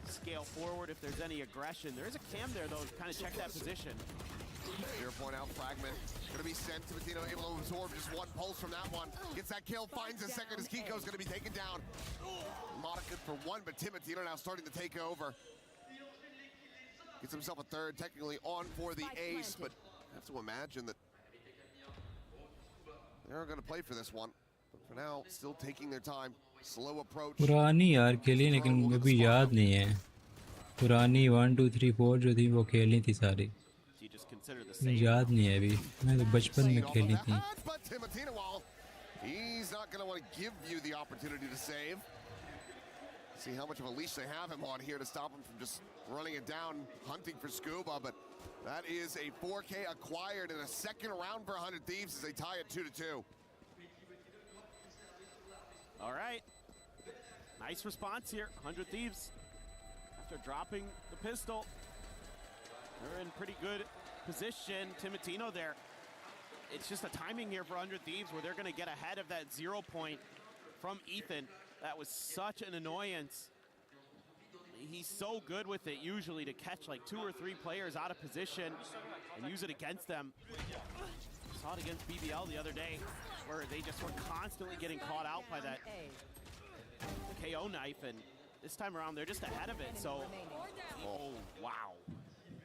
scale forward if there's any aggression. There is a cam there though to kind of check that position. 0.out fragment. Gonna be sent. Timotino able to absorb just one pulse from that one. Gets that kill, finds a second as Kiko's gonna be taken down. Mata good for one, but Timotino now starting to take over. Gets himself a third, technically on for the ace, but I have to imagine that they're gonna play for this one. But for now, still taking their time. Slow approach. पुरानी यार खेली लेकिन मुझे भी याद नहीं है पुरानी 1 2 3 4 जो थी वो खेलनी थी सारी याद नहीं है अभी मैं तो बचपन में खेली थी But Timotino, well, he's not going to want to give you the opportunity to save. See how much of a leash they have him on here to stop him from just running it down, hunting for Scuba. But that is a 4K acquired in a second round for 100 Thieves as they tie it 2-2. All right. Nice response here, 100 Thieves. After dropping the pistol, they're in pretty good position. Timotino there. It's just a timing here for 100 Thieves where they're going to get ahead of that 0 point from Ethan. That was such an annoyance. He's so good with it usually to catch like 2 or 3 players out of position and use it against them. Saw it against BBL the other day where they just were constantly getting caught out by that KO knife, and this time around they're just ahead of it. So, oh wow.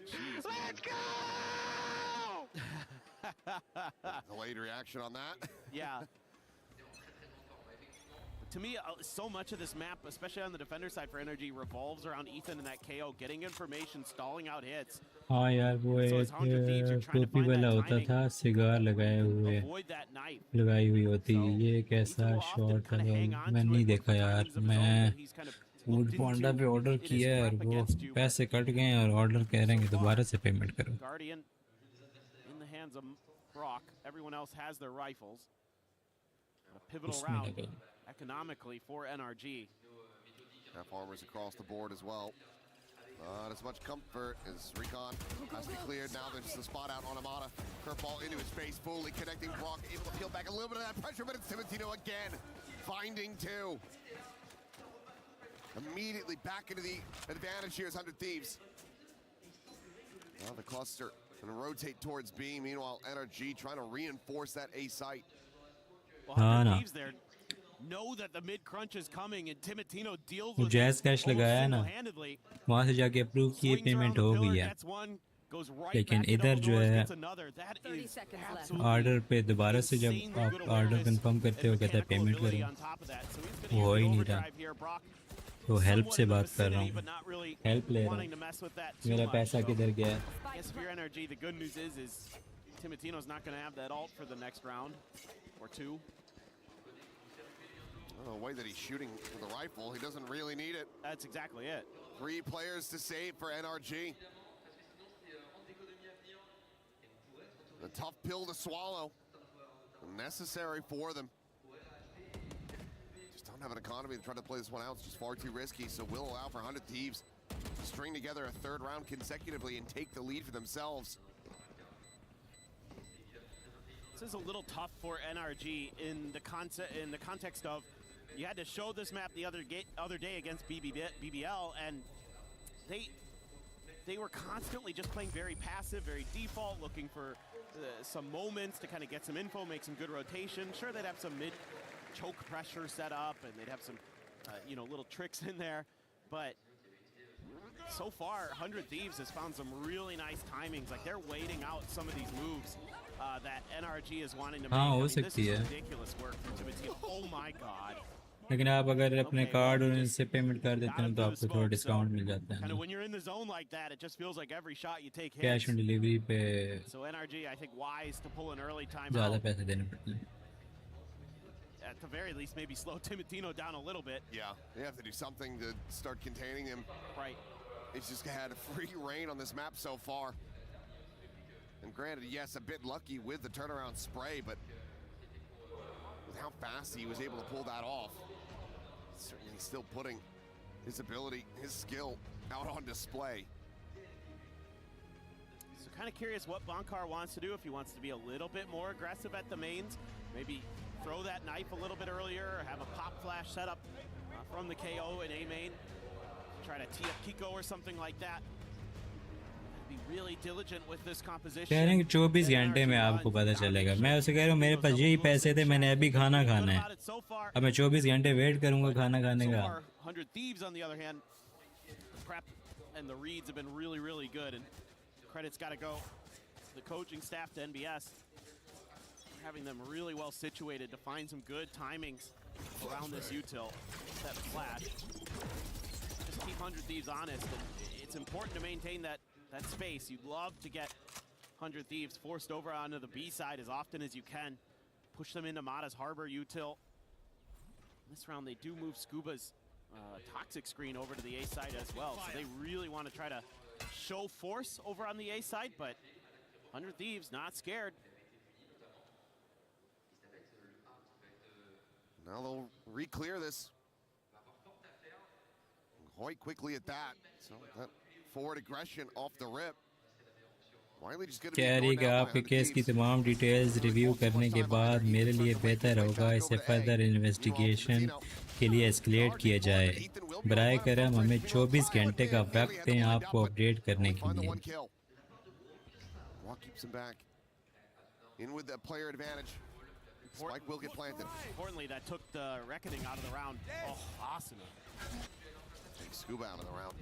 Jeez, let's go! Delayed reaction on that. Yeah. To me, so much of this map, especially on the defender side for NRG, revolves around Ethan and that KO, getting information, stalling out hits. हाँ यार वो एक टोपी वाला होता था cigar लगाए हुए लगाई हुई होती ये कैसा शॉट है मैं नहीं देखा यार मैं वुड पोंडा पे ऑर्डर किया है और वो पैसे कट गए और ऑर्डर कह रहे हैं कि दोबारा से पेमेंट करो Guardian in the hands of Brock. Everyone else has their rifles. A pivotal round economically for NRG. Half armors across the board as well. Not as much comfort as Recon has to be cleared. Now there's just a spot out on Amada. Curveball into his face, fully connecting Brock, able to peel back a little bit of that pressure, but it's Timotino again, finding 2. Immediately back into the advantage here is 100 Thieves. Now the cluster gonna rotate towards B. Meanwhile, NRG trying to reinforce that A site. Well, 100 Thieves there know that the mid crunch is coming and Timotino deals with जैस cash लगाया है ना वहाँ से जाके approve किए payment हो गई है लेकिन इधर जो है ऑर्डर पे दोबारा से जब आप ऑर्डर कंफर्म करते हो कहता है पेमेंट करो वो हो ही नहीं रहा तो हेल्प से बात कर रहा हूँ हेल्प ले रहा हूँ मेरा पैसा किधर गया Yes, for your NRG, the good news is Timotino's not going to have that ult for the next round or 2. The way that he's shooting with the rifle, he doesn't really need it. That's exactly it. 3 players to save for NRG. A tough pill to swallow. Necessary for them. Just don't have an economy to try to play this one out. It's just far too risky, so will allow for 100 Thieves to string together a third round consecutively and take the lead for themselves. This is a little tough for NRG in the context of you had to show this map the other day against BBL, and they were constantly just playing very passive, very default, looking for some moments to kind of get some info, make some good rotation. Sure, they'd have some mid choke pressure set up, and they'd have some little tricks in there, but so far 100 Thieves has found some really nice timings. Like, they're waiting out some of these moves that NRG is wanting to make. हाँ, हो this is सकती है। ridiculous work from Timothy. Oh my god. लेकिन आप अगर अपने card और इनसे पेमेंट कर देते हैं तो आपको थोड़ा डिस्काउंट मिल जाता Kind है of when you're in the zone like that, it just feels like every shot you take hits. Cash on delivery पे So NRG, I think, wise to pull an early time ज़्यादा out. पैसे देने पड़ते हैं At the very least, maybe slow Timotino down a little bit. Yeah, they have to do something to start containing him. Right. It's just had a free reign on this map so far. And granted, yes, a bit lucky with the turnaround spray, but with how fast he was able to pull that off, certainly still putting his ability, his skill out on display. So kind of curious what Bankar wants to do, if he wants to be a little bit more aggressive at the mains, maybe throw that knife a little bit earlier, or have a pop flash setup from the KO in A main, try to tee up Kiko or something like that. Be really diligent with this composition. कह रहे हैं कि 24 घंटे में आपको पता चलेगा। मैं उसे कह रहा हूँ मेरे पास यही पैसे थे, मैंने अभी खाना खाना है, अब मैं 24 घंटे वेट करूंगा खाना खाने का। 100 Thieves on the other hand, the prep and the reads have been really, really good, and credit's got to go to the coaching staff, to NBS, having them really well situated to find some good timings around this util. That flash. Just keep 100 Thieves honest, and it's important to maintain that space. You'd love to get 100 Thieves forced over onto the B side as often as you can. Push them into Mata's Harbor util. This round they do move Scuba's toxic screen over to the A side as well. So they really want to try to show force over on the A side, but 100 Thieves not scared. Now they'll re-clear this quite quickly at that. So that forward aggression off the rip. Wiley just gonna कह रही है कि आपके case की तमाम details review करने के बाद मेरे लिए बेहतर होगा इसे फर्दर इन्वेस्टिगेशन के लिए एस्केलेट किया जाए। बराए करम हमें 24 घंटे का वक्त दें आपको अपडेट करने के लिए। Walk keeps him back. In with the player advantage. Spike will get planted. Importantly, that took the Reckoning out of the round. Oh, awesome. Take Scuba out of the round.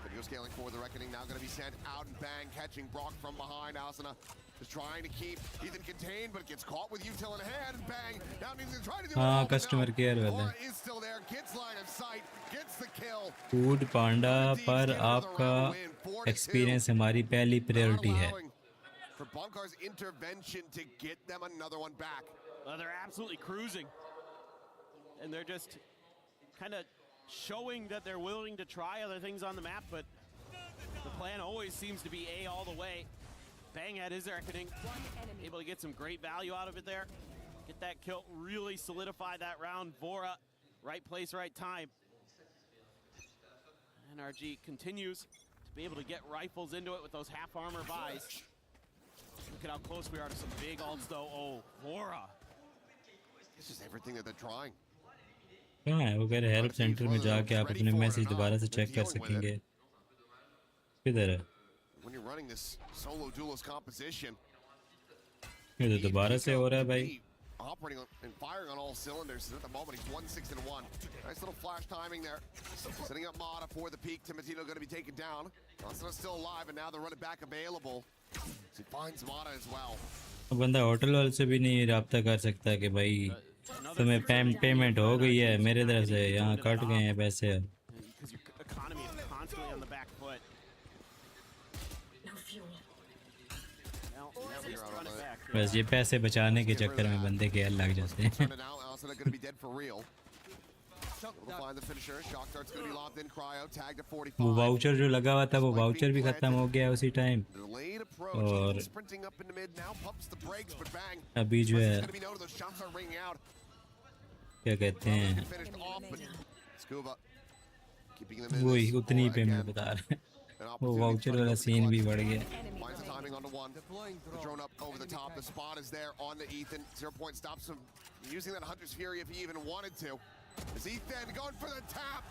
Video scaling for the Reckoning, now going to be sent out and bang, catching Brock from behind. Asuna is trying to keep Ethan contained, but gets caught with util in hand, and bang. Now he's going to try to do it all, customer care वाला is still there, gets line of sight, gets the kill. Foodpanda पर आपका experience हमारी पहली priority है। For Bankar's intervention to get them another one back. They're absolutely cruising, and they're just kind of showing that they're willing to try other things on the map, but the plan always seems to be A all the way. Bang at his Reckoning, able to get some great value out of it there. Get that kill, really solidify that round. Vora, right place, right time. NRG continues to be able to get rifles into it with those half armor buys. Look at how close we are to some big ults though. Oh, Vora. It's just everything that they're trying. कहाँ है वो? कह रहे help centre में जाके आप अपने message दोबारा से चेक कर सकेंगे। किधर है? When you're running this solo duelist composition, ये तो दोबारा से हो रहा है भाई। operating and firing on all cylinders. At the moment, he's 1-6-1. Nice little flash timing there. Setting up Mata for the peak. Timotino going to be taken down. Asuna still alive, and now they're running back available. So he finds Mata as well. बंदा hotel वाले से भी नहीं राब्ता कर सकता कि भाई तुम्हें पेमेंट हो गई है मेरे तरफ से, यहाँ कट गए हैं पैसे। बस ये पैसे बचाने के चक्कर में बंदे के लग जाते हैं। We'll find the finisher. Shock dart's going to be lobbed in. Cryo tagged at 45. वो वाउचर जो लगा हुआ था वो वाउचर भी खत्म हो गया उसी टाइम Delayed approach. और Sprinting up into mid. Now pumps the brakes, but bang. अभी जो है Gonna be noted, those shots are ringing out. क्या कहते हैं Finished off, but Scuba keeping them in वही this उतनी for, पे मैं again, बता रहा an वो opportunity वाउचर to वाला find सीन भी the बढ़ गया Finds the timing onto one. The drone up over the top. The spot is there on the Ethan. 0 point stops him using that Hunter's Fury if he even wanted to. It's Ethan going for the tap,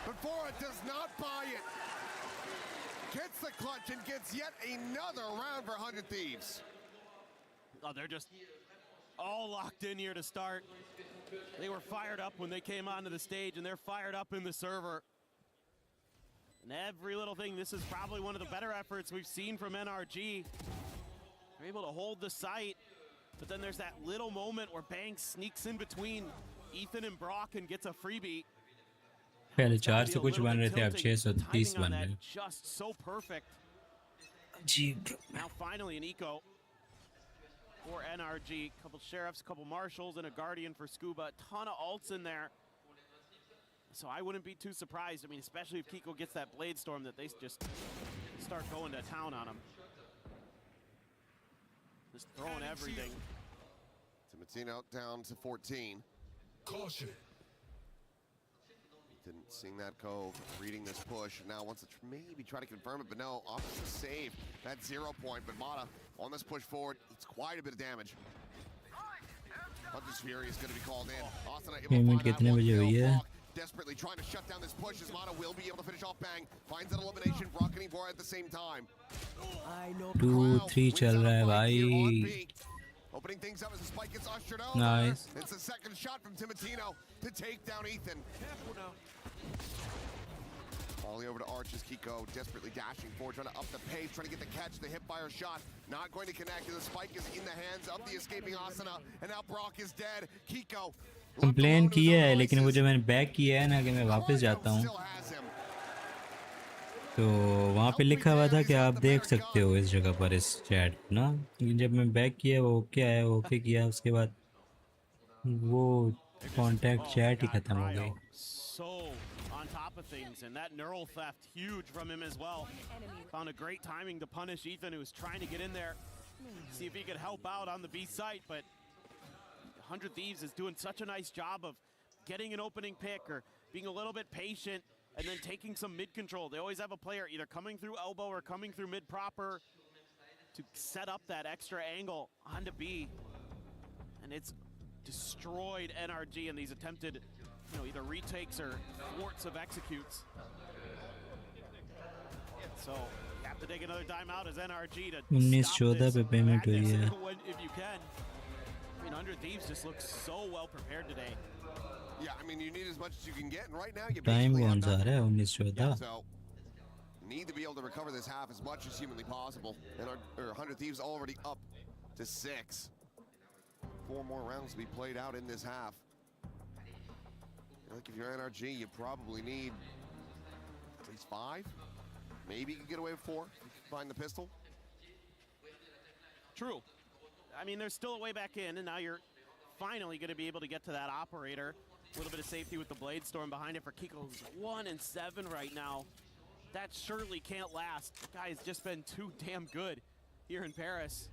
but Bora does not buy it. Gets the clutch and gets yet another round for 100 Thieves. Oh, they're just all locked in here to start. They were fired up when they came onto the stage, and they're fired up in the server. And every little thing, this is probably one of the better efforts we've seen from NRG. They're able to hold the site, but then there's that little moment where Banks sneaks in between Ethan and Brock and gets a freebie. पहले 400 कुछ बन रहे थे अब 630 बन रहे हैं Just so perfect. जी Now finally an eco for NRG. Couple sheriffs, couple marshals, and a guardian for Scuba. A ton of ults in there. So I wouldn't be too surprised. I mean, especially if Kiko gets that Blade Storm, that they just start going to town on him. Just throwing everything. Timatino down to 14. Caution. Didn't seeing that cove, reading this push. Now wants to maybe try to confirm it, but no, opts to save that 0 point. But Mata on this push forward, it's quite a bit of damage. Hunter's Fury is going to be called in. Asana able to payment find कितने out बजे हुई है desperately trying to shut down this push as Mata will be able to finish off Bang. Finds that elimination, Brock and Evora at the same time. 2-3 चल रहा है भाई Opening things up as the spike gets ushered over. Nice. It's the second shot from Timatino to take down Ethan. Volley over to Arch as Kiko desperately dashing forward, trying to up the pace, trying to get the catch, the hip-fire shot. Not going to connect, and the spike is in the hands of the escaping Asana. And now Brock is dead. Kiko complain किया है लेकिन वो जब मैंने back किया है ना कि मैं वापस जाता हूँ तो वहाँ पे लिखा हुआ था कि आप देख सकते हो इस जगह पर इस चैट ना लेकिन जब मैं बैक किया वो ओके आया ओके किया उसके बाद वो कांटेक्ट चैट ही खत्म हो गई So on top of things, and that neural theft huge from him as well. Found a great timing to punish Ethan, who was trying to get in there, see if he could help out on the B site, but 100 Thieves is doing such a nice job of getting an opening pick or being a little bit patient and then taking some mid control. They always have a player either coming through elbow or coming through mid proper to set up that extra angle onto B. And it's destroyed NRG in these attempted, either retakes or thwarts of executes. So you have to take another timeout as NRG to 19-14 पे payment हुई है if you can. I mean, 100 Thieves just looks so well prepared today. Yeah, I mean, you need as much as you can get, and right now you time basically कौन have सा आ nothing. रहा है 19-14 So, need to be able to recover this half as much as humanly possible. And our 100 Thieves already up to 6. 4 more rounds to be played out in this half. Like if you're NRG, you probably need at least 5. Maybe you can get away with 4 if you can find the pistol. True. I mean, there's still a way back in, and now you're finally going to be able to get to that operator. A little bit of safety with the Blade Storm behind it for Kiko, who's 1-7 right now. That surely can't last. The guy has just been too damn good here in Paris.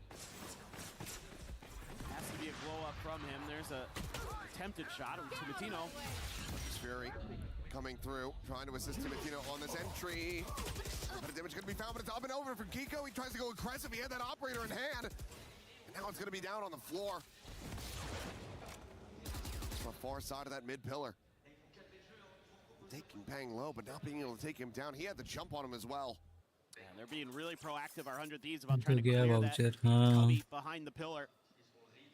Has to be a blow up from him. There's a attempted shot of Timatino. Fury coming through, trying to assist Timatino on this entry. But a damage going to be found, but it's up and over for Kiko. He tries to go aggressive. He had that operator in hand. And now it's going to be down on the floor. It's on the far side of that mid pillar. Taking Bang low, but not being able to take him down. He had the jump on him as well. Yeah, they're being really proactive, our 100 Thieves, about trying to clear that cubby behind the pillar.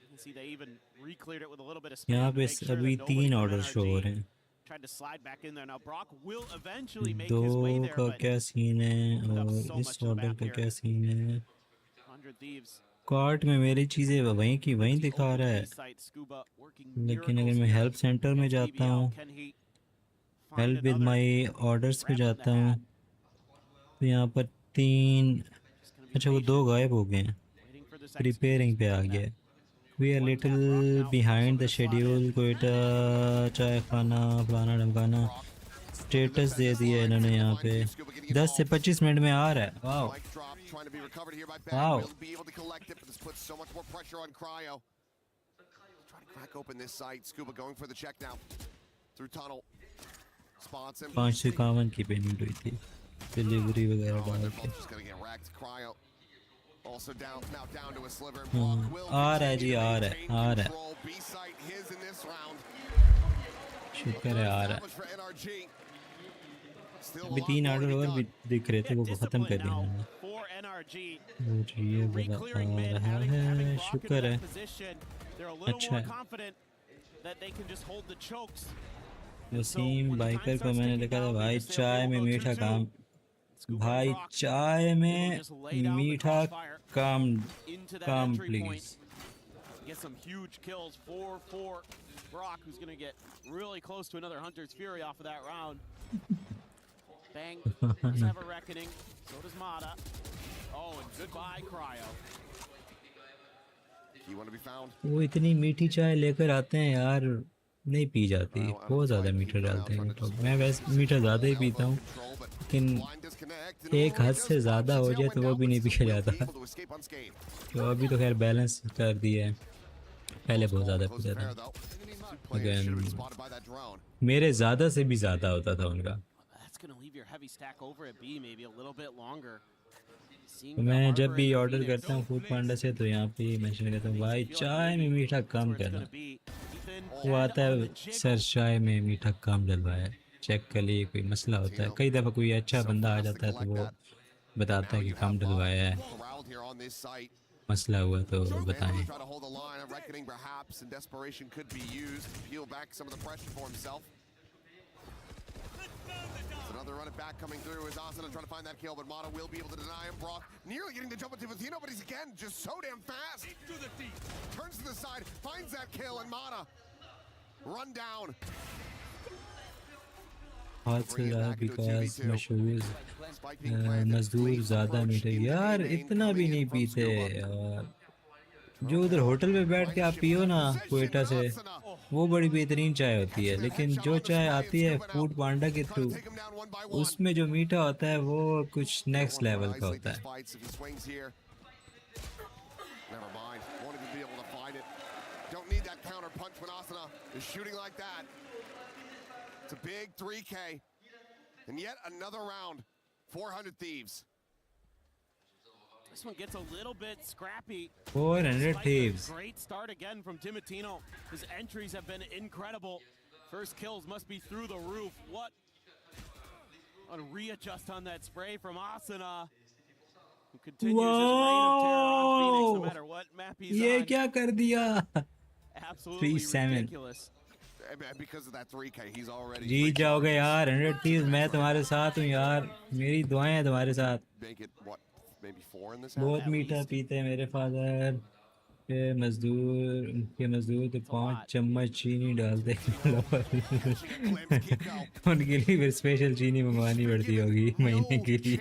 You can see they even re-cleared it with a little bit of speed. यहाँ पे अभी 3 order show हो रहे हैं Tried to slide back in there. Now Brock will eventually make his way there, का but क्या scene है और इस ऑर्डर का क्या सीन है 100 Thieves. कार्ट में मेरी चीज़ें वहीं की वहीं दिखा रहा है लेकिन अगर मैं हेल्प सेंटर में जाता हूँ हेल्प विद माय ऑर्डर्स पे जाता हूँ तो यहाँ पर 3 अच्छा वो 2 गायब हो गए हैं रिपेयरिंग पे आ गया We are little behind the schedule. Quetta चाय खाना फलाना ढमकाना स्टेटस दे दिया इन्होंने यहाँ पे 10 से 25 मिनट में आ रहा है. Wow wow. Crack open this site. Scuba going for the check now through tunnel. Spots him. 551 की पेमेंट हुई थी डिलीवरी वगैरह डाल के. Just gonna get wrecked. Cryo also down to a sliver. Block will आ रहा है जी आ रहा है आ रहा है. B site his in this round. शुक्र है आ रहा है. अभी 3 ऑर्डर और भी दिख रहे थे वो ख़त्म कर दिया उन्होंने. वो ये बड़ा आ रहा है. शुक्र है. अच्छा है. वसीम बाइकर को मैंने लिखा था भाई चाय में मीठा काम. भाई चाय में मीठा काम काम please. Get some huge kills. 4-4. Brock, who's going to get really close to another Hunter's Fury off of that round. Bang. Let's have a reckoning. So does Mata. Oh, and goodbye, Cryo. You want to be found? वो इतनी मीठी चाय लेकर आते हैं यार नहीं P जाती. बहुत ज़्यादा मीठा डालते हैं तो मैं वैसे मीठा ज़्यादा ही पीता हूँ लेकिन एक हद से ज़्यादा हो जाए तो वो भी नहीं पिया जाता. तो अभी तो खैर बैलेंस कर दिया है. पहले बहुत ज़्यादा पीता था लेकिन मेरे ज़्यादा से भी ज़्यादा होता था उनका. तो मैं जब भी ऑर्डर करता हूँ फूड पांडा से तो यहाँ पे मेंशन करता हूँ भाई चाय में मीठा कम करना. वो आता है सर चाय में मीठा कम डलवाया चेक कर लिए कोई मसला होता है. कई दफ़ा कोई अच्छा बंदा आ जाता है तो वो बताता है कि कम डलवाया है. मसला हुआ तो बताएं. Another run it back coming through as Asana trying to find that kill, but Mata will be able to deny him. Brock nearly getting the jump on Tifatino, but he's again just so damn fast. Turns to the side, finds that kill, and Mata run down. हाथ से रहा because मशहूर मजदूर ज़्यादा मीठे यार इतना भी नहीं पीते यार. जो उधर होटल में बैठ के आप पियो ना कोयटा से वो बड़ी बेहतरीन चाय होती है. लेकिन जो चाय आती है फूड पांडा के थ्रू उसमें जो मीठा होता है वो कुछ नेक्स्ट लेवल का होता है. It's a big 3K and yet another round. 400 Thieves. This one gets a little bit scrappy. 400 Thieves. Great start again from Timatino. His entries have been incredible. First kills must be through the roof. What a readjust on that spray from Asana, who continues his reign of terror on Phoenix no matter what map he's ये on. क्या कर दिया? Absolutely ridiculous. Because of that 3K, he's already जीत जाओगे यार 100 Thieves. मैं तुम्हारे साथ हूँ यार. मेरी दुआएं हैं तुम्हारे साथ. Make it what? Maybe 4 in this. बहुत मीठा पीते हैं मेरे फादर. के मजदूर तो 5 चम्मच चीनी डालते हैं. उनके लिए फिर स्पेशल चीनी मंगवानी पड़ती होगी महीने के लिए.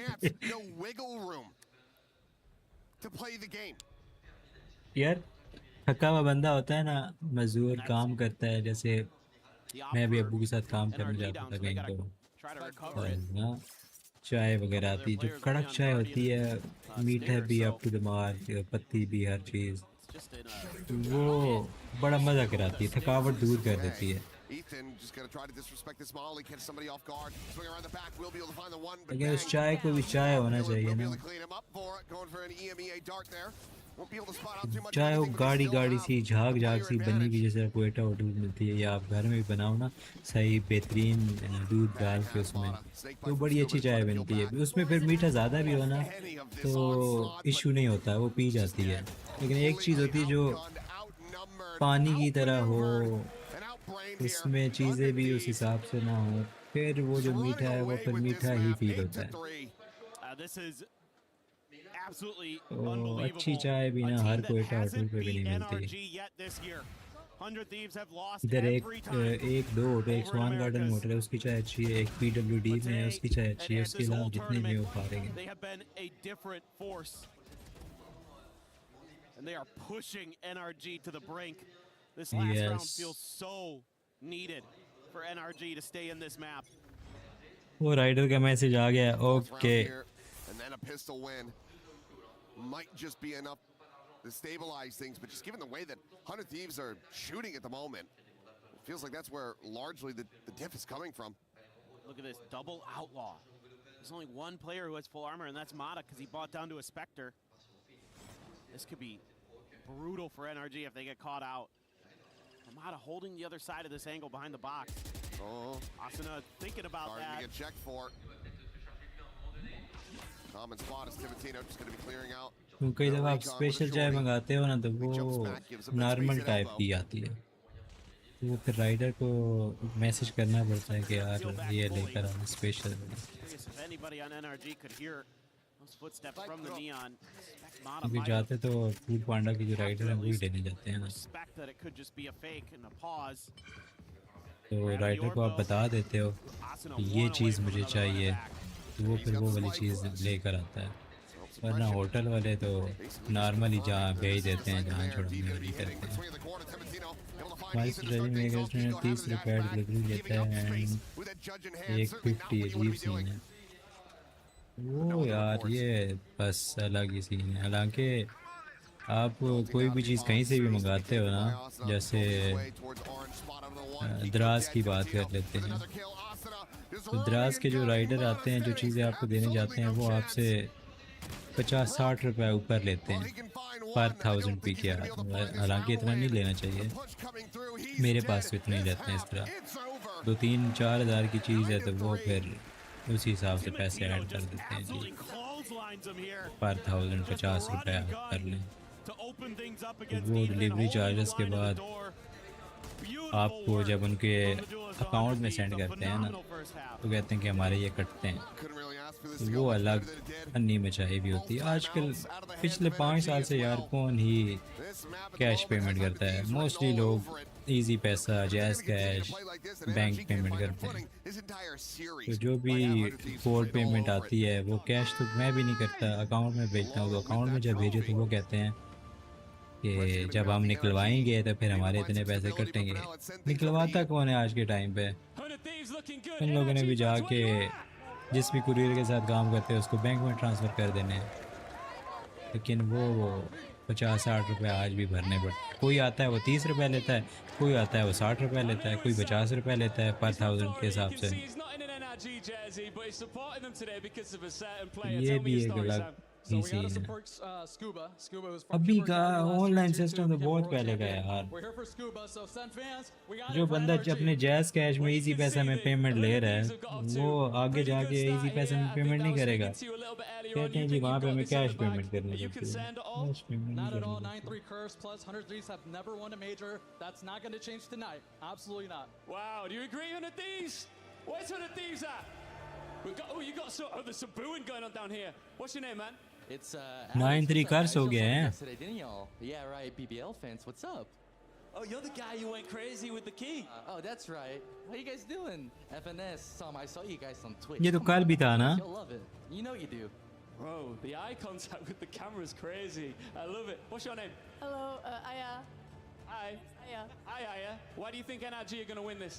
यार थका हुआ बंदा होता है ना मजदूर काम करता है. जैसे मैं भी अब्बू के साथ काम करने जाता था कहीं तो ना चाय वगैरह आती जो कड़क चाय होती है. मीठा भी अप टू द मार्क पत्ती भी हर चीज़ वो बड़ा मज़ा कराती है. थकावट दूर कर देती है. लेकिन उस चाय को भी चाय होना चाहिए ना. चाहे वो गाड़ी सी झाग सी बनी हुई जैसे कोयटा होटल मिलती है या आप घर में भी बनाओ ना सही बेहतरीन दूध डाल के उसमें तो बड़ी अच्छी चाय बनती है. उसमें फिर मीठा ज़्यादा भी हो ना तो इशू नहीं होता वो पी जाती है. लेकिन एक चीज़ होती है जो पानी की तरह हो उसमें चीज़ें भी उस हिसाब से ना हो फिर वो जो मीठा है वो फिर मीठा ही फील होता है. तो अच्छी चाय भी ना हर कोयटा होटल पे भी नहीं मिलती. इधर एक दो होटल एक स्वान गार्डन में होटल है उसकी चाय अच्छी है. एक PWD में है उसकी चाय अच्छी है. उसके अलावा जितने भी वो खा रहे हैं And they are pushing NRG to the brink. This last round feels so needed for NRG to stay in this map. वो राइडर का मैसेज आ गया. Okay. And then a pistol win might just be enough to stabilize things, but just given the way that 100 Thieves are shooting at the moment, it feels like that's where largely the diff is coming from. Look at this double outlaw. There's only one player who has full armor, and that's Mata, because he bought down to a Spectre. This could be brutal for NRG if they get caught out. Mata holding the other side of this angle behind the box. Oh, Asuna thinking about starting that. to get checked for. Common spot is Timotino just going to be clearing out. कई दफ़ा आप special चाय मंगाते हो ना तो वो normal type की आती है. तो वो फिर राइडर को मैसेज करना पड़ता है कि यार ये लेकर आना special. If anybody on NRG could hear those footsteps from the neon, अभी जाते तो फूड पांडा की जो राइडर है वही लेने जाते हैं ना. suspect that it could just be a fake and a pause. तो राइडर को आप बता देते हो कि ये चीज़ मुझे चाहिए तो वो फिर वो वाली चीज़ लेकर आता है. वरना होटल वाले तो नॉर्मली जहाँ भेज देते हैं जहाँ छोड़ने वाली करते हैं. हमारी स्ट्रेटजी में एक 30 रुपये डिलीवरी लेता है एंड 150 अजीब सीन है वो यार. ये बस अलग ही सीन है. हालांकि आप कोई भी चीज़ कहीं से भी मंगाते हो ना, जैसे द्रास की बात कर लेते हैं तो द्रास के जो राइडर आते हैं जो चीज़ें आपको देने जाते हैं वो आपसे 50-60 रुपये ऊपर लेते हैं पर 1000 पी के. हालांकि इतना नहीं लेना चाहिए. मेरे पास तो इतना ही लेते हैं. इस तरह 2-3-4 हज़ार की चीज़ है तो वो फिर उसी हिसाब से पैसे ऐड कर देते हैं जी. पर 1000 50 रुपये कर लें तो वो डिलीवरी चार्जेस के बाद आपको जब उनके अकाउंट में सेंड करते हैं ना तो कहते हैं कि हमारे ये कटते हैं. तो वो अलग अन्नी मचाई भी होती है. आजकल पिछले 5 साल से यार कौन ही कैश पेमेंट करता है. मोस्टली लोग इजी पैसा, जैज़ कैश, बैंक पेमेंट करते हैं. तो जो भी कोड पेमेंट आती है वो कैश तो मैं भी नहीं करता, अकाउंट में भेजता हूँ. तो अकाउंट में जब भेजे तो वो कहते हैं कि जब हम निकलवाएंगे तो फिर हमारे इतने पैसे कटेंगे. निकलवाता कौन है आज के टाइम पे? उन लोगों ने भी जाके जिस भी कुरियर के साथ काम करते हैं उसको बैंक में ट्रांसफ़र कर देने हैं. लेकिन वो 50-60 रुपये आज भी भरने पड़ते. कोई आता है वो 30 रुपये लेता है, कोई आता है वो 60 रुपये लेता है, कोई 50 रुपये लेता है पर 1000 के हिसाब से. ये भी एक अलग ही सीन है. अभी का ऑनलाइन सिस्टम तो बहुत पहले का है यार. जो बंदा अपने जैज़ कैश में इजी पैसा में पेमेंट ले रहा है वो आगे जाके इजी पैसे में पेमेंट नहीं करेगा. कहते हैं जी वहाँ पे हमें कैश पेमेंट करनी है. कैश पेमेंट नहीं करनी. You got there's some booing going on down here. What's your name, man? It's 9-3 कर्स हो गए हैं. Yeah, right. BBL fans, what's up? Oh, you're the guy who went crazy with the key. Oh, that's right. How you guys doing? FNS, I saw you guys on Twitch. ये तो कल भी था ना? You'll love it. You know you do. Bro, the eye contact with the camera is crazy. I love it. What's your name? Hello, Aya. Hi. Aya. Hi, Aya. Why do you think NRG are going to win this?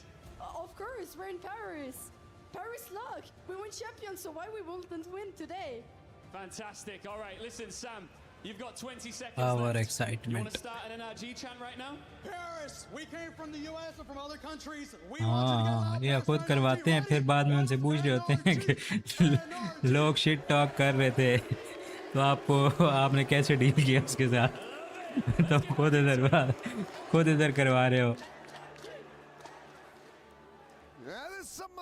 Of course, we're in Paris. Paris luck. We win champions, so why we wouldn't win today? Fantastic. All right, listen, Sam. You've got 20 seconds Our left. excitement. You want to start an NRG chant right now? Paris, we came from the US and from other countries. We want हाँ ये खुद करवाते हैं फिर बाद में उनसे पूछ रहे होते हैं कि लोग शिट टॉक कर रहे थे तो आपने कैसे डील किया उसके साथ. तो खुद इधर करवा रहे हो. There's some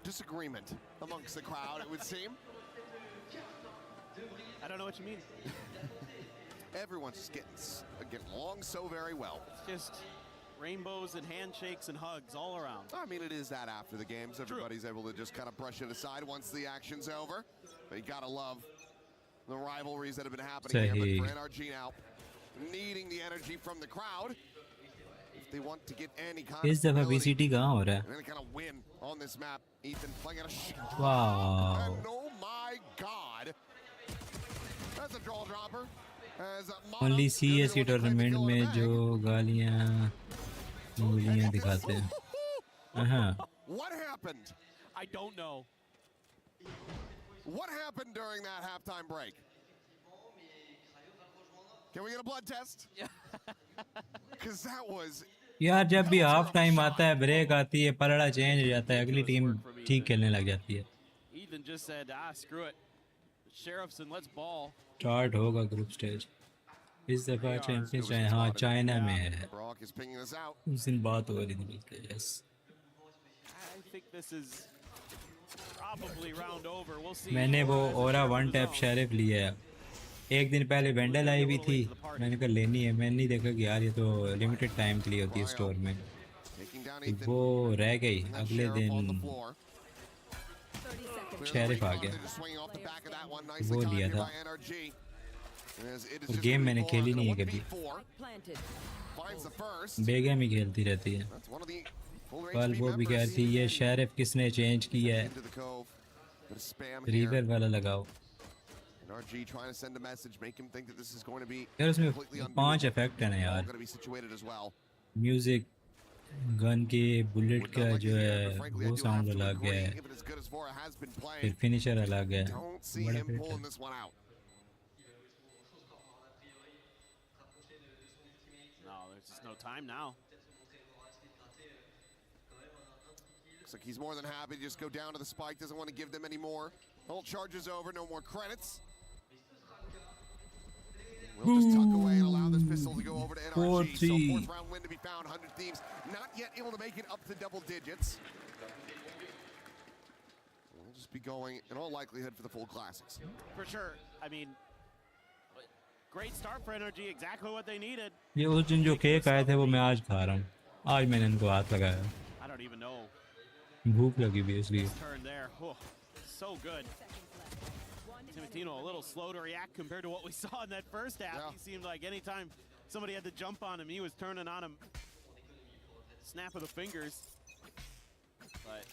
disagreement amongst the crowd, it would seem. I don't know what you mean. Everyone's just getting along so very well. It's just rainbows and handshakes and hugs all around. I mean, it is that after the games. Everybody's able to just kind of brush it aside once the action's over. But you gotta love the rivalries that have been happening here. But for NRG now, needing the energy from the crowd, if they want to get any kind इस दफा VCT कहाँ हो रहा है? and kind of win on this map. Ethan playing at a Wow. And oh my God. That's a draw dropper. Only CSE tournament में जो गालियाँ उंगलियाँ दिखाते हैं. What happened? I don't know. What happened during that halftime break? Can we get a blood test? Because that was. यार जब भी half time आता है, ब्रेक आती है, पलड़ा चेंज हो जाता है, अगली टीम ठीक खेलने लग जाती है. Ethan just said, screw it. Sheriffs and let's ball. Start होगा ग्रुप स्टेज. इस दफा चैंपियंस हाँ चाइना में है. उस दिन बात हो रही थी मिलके. Yes. I think this is probably round over. We'll see. मैंने वो ओरा 1 टैप शेरिफ लिया है. एक दिन पहले वेंडल आई भी थी, मैंने कहा लेनी है. मैंने नहीं देखा कि यार ये तो लिमिटेड टाइम के लिए होती है स्टोर में. वो रह गई. अगले दिन शेरिफ आ गया, वो लिया था. और गेम मैंने खेली नहीं है कभी. बेगम ही खेलती रहती है. कल वो भी कह रही थी ये शेरिफ किसने चेंज किया है, रिवर वाला लगाओ. यार उसमें 5 इफेक्ट है ना यार. म्यूजिक, गन के, बुलेट का जो है वो साउंड अलग है, फिर फिनिशर अलग है. बड़ा फिट है. No, there's just no time now. Looks like he's more than happy to just go down to the spike. Doesn't want to give them any more. Whole charge is over. No more credits. We'll just tuck away and allow this pistol to go over to NRG. So 4th round win to be found. 100 Thieves not yet able to make it up to double digits. We'll just be going in all likelihood for the full classics. For sure. I mean, great start for NRG. Exactly what they needed. ये उस दिन जो cake आए थे वो मैं आज खा रहा हूँ. आज मैंने इनको हाथ लगाया. I don't even know. भूख लगी भी इसलिए. Turn there. Oh, so good. Timotino a little slow to react compared to what we saw in that first half. He seemed like anytime somebody had to jump on him, he was turning on him. Snap of the fingers. But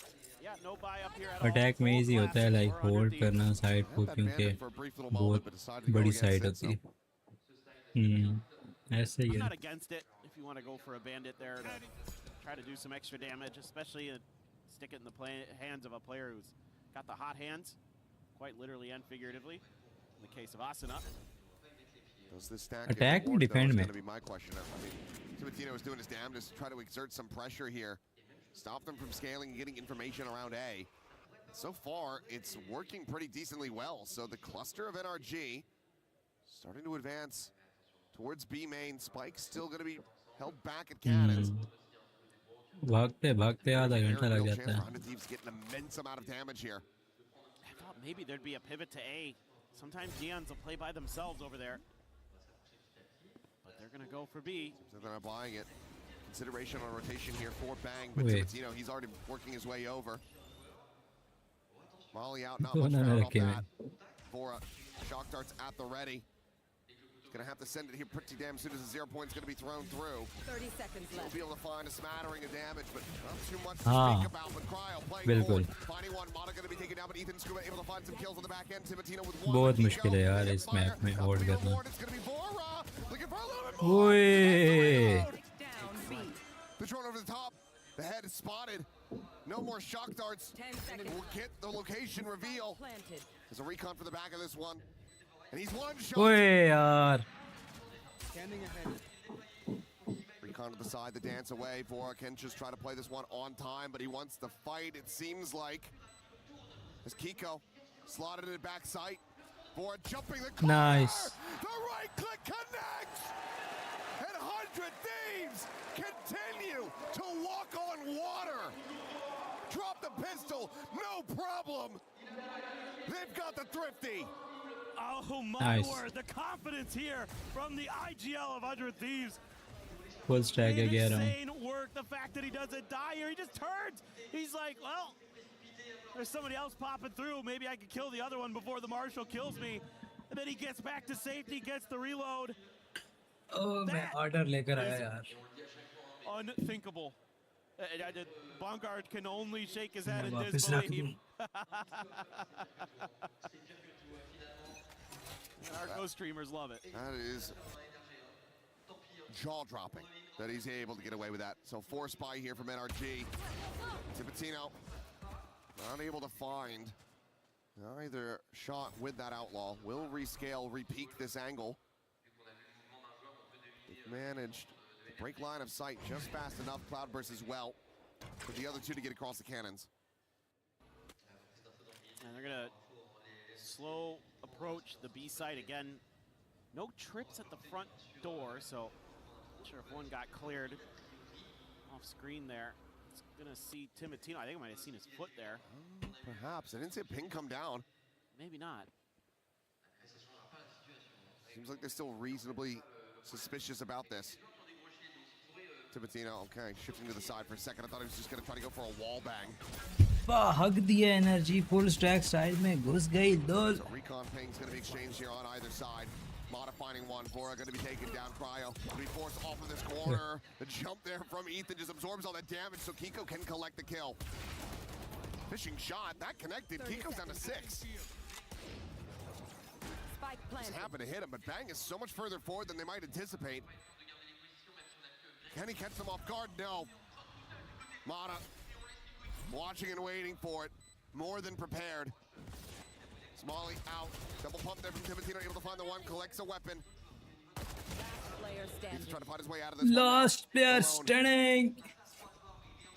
yeah, no buy up here at all. Attack में easy होता है like hold करना side को, क्योंकि बहुत बड़ी side होती है. ऐसे ही I'm है. not against it if you want to go for a bandit there to try to do some extra damage, especially stick it in the hands of a player who's got the hot hands. Quite literally and figuratively, in the case of Asuna. Does this stack attack and defend me? That's going to be my question. I mean, Timotino is doing his damnedest to try to exert some pressure here, stop them from scaling and getting information around A. So far, it's working pretty decently well. So the cluster of NRG starting to advance towards B main. Spike's still going to be held back at cannons. भागते भागते आधा घंटा लग जाता है. Thieves getting an immense amount of damage here. Maybe there'd be a pivot to A. Sometimes Geons will play by themselves over there. But they're going to go for B. So they're not buying it. Consideration on rotation here for Bang, but Timotino, he's already working his way over. Molly out, not much found off that. For shock darts at the ready. He's going to have to send it here pretty damn soon as the 0 point's going to be thrown through. 30 seconds left. He'll be able to find a smattering of damage, but not too much to speak about. But Cryo playing forward. Finding one. Mata going to be taken down, but Ethan Scuba able to find some kills on the back end. Timotino with one. बहुत मुश्किल है यार इस map में hold करना. ओए! The drone over the top. The head is spotted. No more shock darts. 10 seconds. We'll get the location reveal. There's a recon for the back of this one. And he's one shot. ओए यार. Standing ahead. Recon to the side, the dance away. Vora can just try to play this one on time, but he wants the fight, it seems like. As Kiko slotted it back sight. Vora jumping the corner. Nice. The right click connects. And 100 Thieves continue to walk on water. Drop the pistol, no problem. They've got the thrifty. Oh my word, the confidence here from the IGL of 100 Thieves. Full stack again. Insane work. The fact that he doesn't die here, he just turns. He's like, well, there's somebody else popping through. Maybe I can kill the other one before the Marshal kills me. And then he gets back to safety, gets the reload. Oh, मैं order लेकर आया यार. Unthinkable. Bongard can only shake his head in disbelief. And our co-streamers love it. That is jaw-dropping that he's able to get away with that. So force buy here from NRG. Tipitino not able to find either shot with that outlaw. Will rescale, repeak this angle. Managed to break line of sight just fast enough. Cloudburst as well for the other two to get across the cannons. And they're gonna slow approach the B site again. No trips at the front door, so not sure if one got cleared off screen there. It's gonna see Timotino. I think I might have seen his foot there. Perhaps. I didn't see a ping come down. Maybe not. Seems like they're still reasonably suspicious about this. Tipitino, okay, shifting to the side for a second. I thought he was just gonna try to go for a wall bang. भाग दिया energy full stack side में घुस गई दो. So recon ping's gonna be exchanged here on either side. Modifying one, Vora gonna be taken down. Cryo gonna be forced off of this corner. The jump there from Ethan just absorbs all that damage, so Kiko can collect the kill. Fishing shot, that connected. Kiko's down to 6. Just happened to hit him, but Bang is so much further forward than they might anticipate. Can he catch them off guard? No. Mata watching and waiting for it. More than prepared. Smalley out. Double pump there from Timotino, able to find the one, collects a weapon. He's trying to find his way out of this. Last player standing.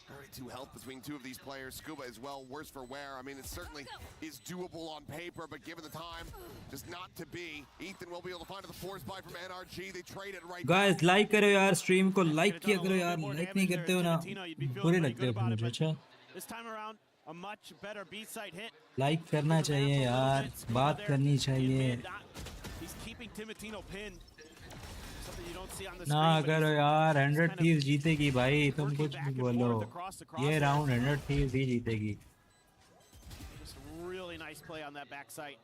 32 health between two of these players. Scuba as well, worse for wear. I mean, it certainly is doable on paper, but given the time, just not to be. Ethan will be able to find the force buy from NRG. They trade it right Guys, like करो यार stream को like किया करो यार. Like नहीं करते हो ना बुरे लगते हो मुझे. अच्छा. This time around, a much better B side hit. Like करना चाहिए यार. बात करनी चाहिए. He's keeping Timotino pinned. Something you don't see on the ना screen. करो यार. 100 Thieves जीतेगी भाई. तुम कुछ भी बोलो. ये round 100 Thieves ही जीतेगी. Just really nice play on that backside.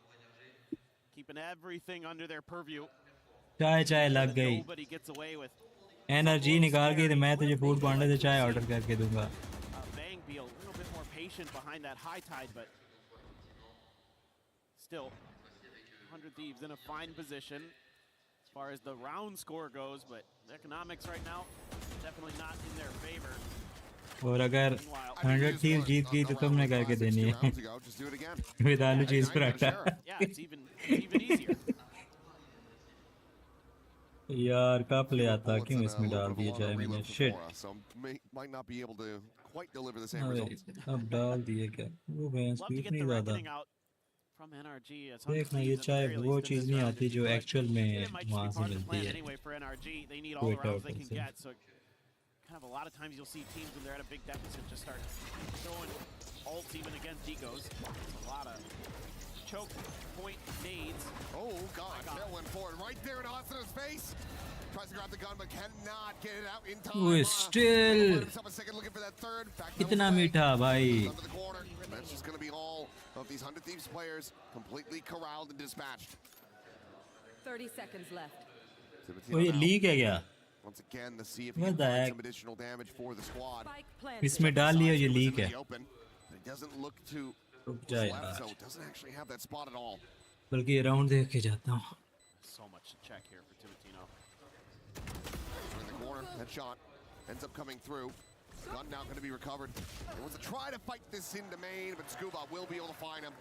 Keeping everything under their purview. चाय लग गई. Nobody gets away with. Energy निकाल के तो मैं तुझे फूड पांडे से चाय ऑर्डर करके दूंगा. Bang be a little bit more patient behind that high tide, but still 100 Thieves in a fine position as far as the round score goes, but the economics right now definitely not in their favor. और अगर 100 Thieves जीत गई तो तुमने करके देनी है. With आलू चीज paratha. Yeah, it's even easier. यार कप ले आता क्यों इसमें डाल दिया जाए मैंने. Shit. So might not be able to quite deliver the same results. अब डाल दिए क्या. वो भैंस पीट नहीं ज्यादा. From NRG, देखना ये चाय वो चीज नहीं आती जो एक्चुअल में वहाँ से मिलती है. Anyway, for NRG, they need all the rounds they can get. So kind of a lot of times you'll see teams when they're at a big deficit just start throwing ults even against decos. A lot of choke point nades. Oh God, that went forward right there in Asana's face. Tries to grab the gun but cannot get it out in time. वो still कितना मीठा भाई. That's just going to be all of these 100 Thieves players completely corralled and dispatched. 30 seconds left. वो ये leak है क्या. Once again, the see if he can find some additional damage for the squad. इसमें डाल लिया ये leak है. It doesn't look to रुक जा यार. so it doesn't actually have that spot at all. बल्कि ये राउंड देख के जाता हूँ. So much to check here for Timotino. In the corner, headshot ends up coming through. Gun now going to be recovered. It was a try to fight this into main, but Scuba will be able to find him.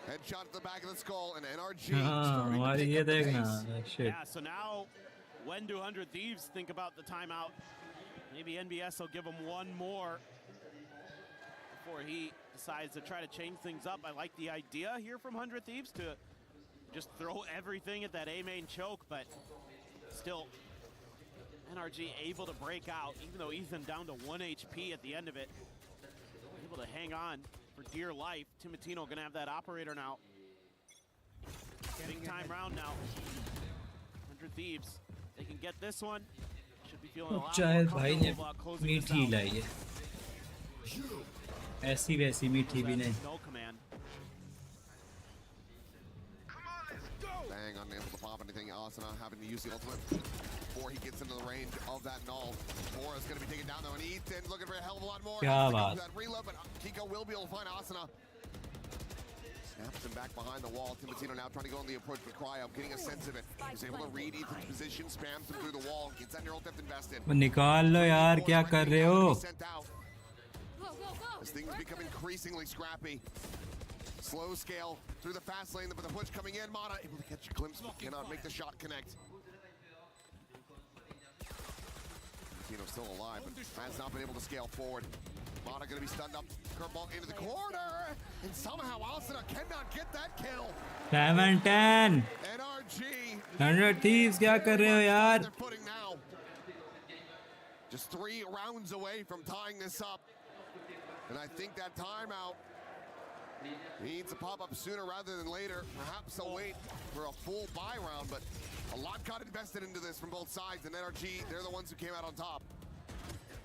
Headshot at the back of the skull, and NRG. हमारी ये देखना. Shit. Yeah, so now when do 100 Thieves think about the timeout? Maybe NBS will give him one more before he decides to try to change things up. I like the idea here from 100 Thieves to just throw everything at that A main choke, but still NRG able to break out, even though Ethan down to 1 HP at the end of it. Able to hang on for dear life. Timotino gonna have that operator now. Big time round now. 100 Thieves. They can get this one. Should be feeling a lot more comfortable about closing this मीठी out. लाई है. ऐसी वैसी मीठी भी नहीं. No command. Bang, unable to pop anything. Asana having to use the ultimate before he gets into the range of that null. Bora's going to be taken down though, and Ethan looking for a hell of a lot more. क्या बात. That reload, but Kiko will be able to find Asana. Snaps him back behind the wall. Timotino now trying to go on the approach for Cryo, getting a sense of it. He's able to read Ethan's position, spams him through the wall, gets that neural depth invested. निकाल लो यार, क्या कर रहे हो? As things become increasingly scrappy. Slow scale through the fast lane, but the push coming in. Mana able to catch a glimpse, but cannot make the shot connect. Timotino still alive, but has not been able to scale forward. Mana gonna be stunned up. Curveball into the corner, and somehow Asuna cannot get that kill. 7-10. NRG. 100 Thieves, क्या कर रहे हो यार? They're putting now. Just 3 rounds away from tying this up, and I think that timeout needs to pop up sooner rather than later. Perhaps they'll wait for a full buy round, but a lot got invested into this from both sides, and NRG, they're the ones who came out on top.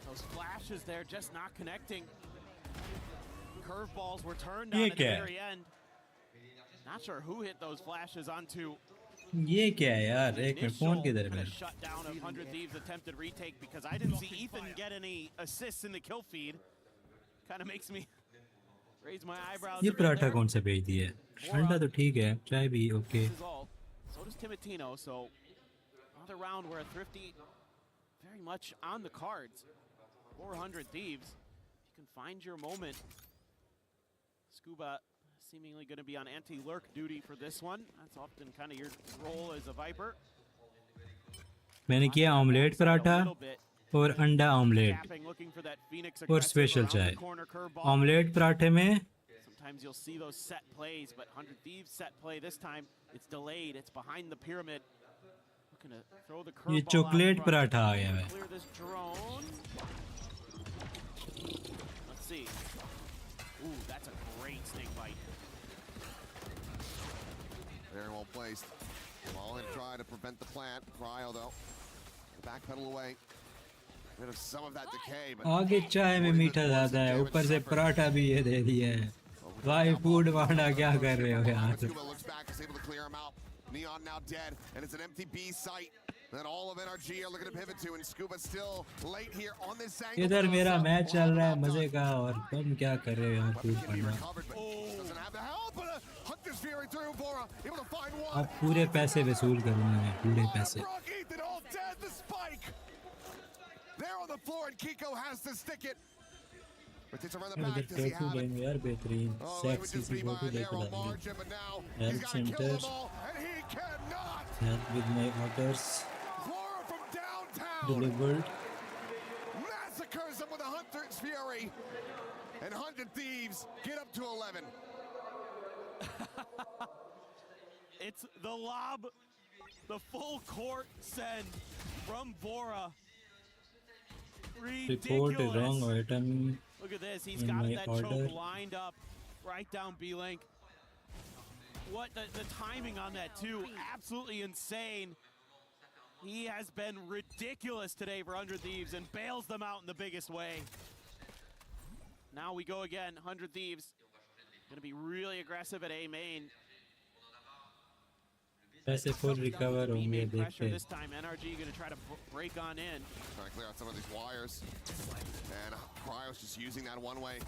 Those flashes there just not connecting. Curveballs were turned on at the very end. Not sure who hit those flashes onto. ये क्या है यार? एक minute, phone किधर है मेरा? Shut down of 100 Thieves attempted retake because I didn't see Ethan get any assists in the kill feed. Kind of makes me raise my eyebrows. ये पराठा कौन सा भेज दिया है? ठंडा तो ठीक है, चाय भी okay. So does Timotino. So another round where Thrifty very much on the cards. 400 Thieves. You can find your moment. Scuba seemingly going to be on anti-lurk duty for this one. That's often kind of your role as a Viper. मैंने किया omelette paratha और अंडा omelette और special चाय. Omelette पराठे में Sometimes you'll see those set plays, but 100 Thieves set play this time. It's delayed. It's behind the pyramid. Looking to throw the curveball. ये chocolate paratha आ गया है. Clear this drone. Let's see. Ooh, that's a great snake bite. Very well placed. Ball in try to prevent the plant. Cryo though, backpedal away. Rid of some of that decay, but आगे चाय में मीठा ज़्यादा है, ऊपर से पराठा भी ये दे दिया है. भाई फूड वाला क्या कर रहे हो यार? Scuba looks back, is able to clear him out. Neon now dead, and it's an empty B site that all of NRG are looking to pivot to, and Scuba still late here on this angle. इधर मेरा match चल रहा है मजे का, और तुम क्या कर रहे हो यहाँ फूड पड़ना? Doesn't have the help, but Hunter's Fury through. Bora able to find one. आप पूरे पैसे वसूल करूँगा मैं, पूरे पैसे. Ethan all dead. The spike there on the floor, and Kiko has to stick it. Rotates around the back. Does he have it? यार बेहतरीन, sexy सी फोटो देखो दादी. Health center. Help with my orders. Delivered. Massacres them with a Hunter's Fury, and 100 Thieves get up to 11. It's the lob, the full court send from Bora. Report a wrong item. Look at this, he's in got my that order. choke lined up right down B-Link. What the timing on that too, absolutely insane. He has been ridiculous today for 100 Thieves and bails them out in the biggest way. Now we go again, 100 Thieves. Gonna be really aggressive at A main. पैसे full recover होंगे देखते हैं. This time NRG gonna try to break on in. Trying to clear out some of these wires. And Cryo's just using that one way.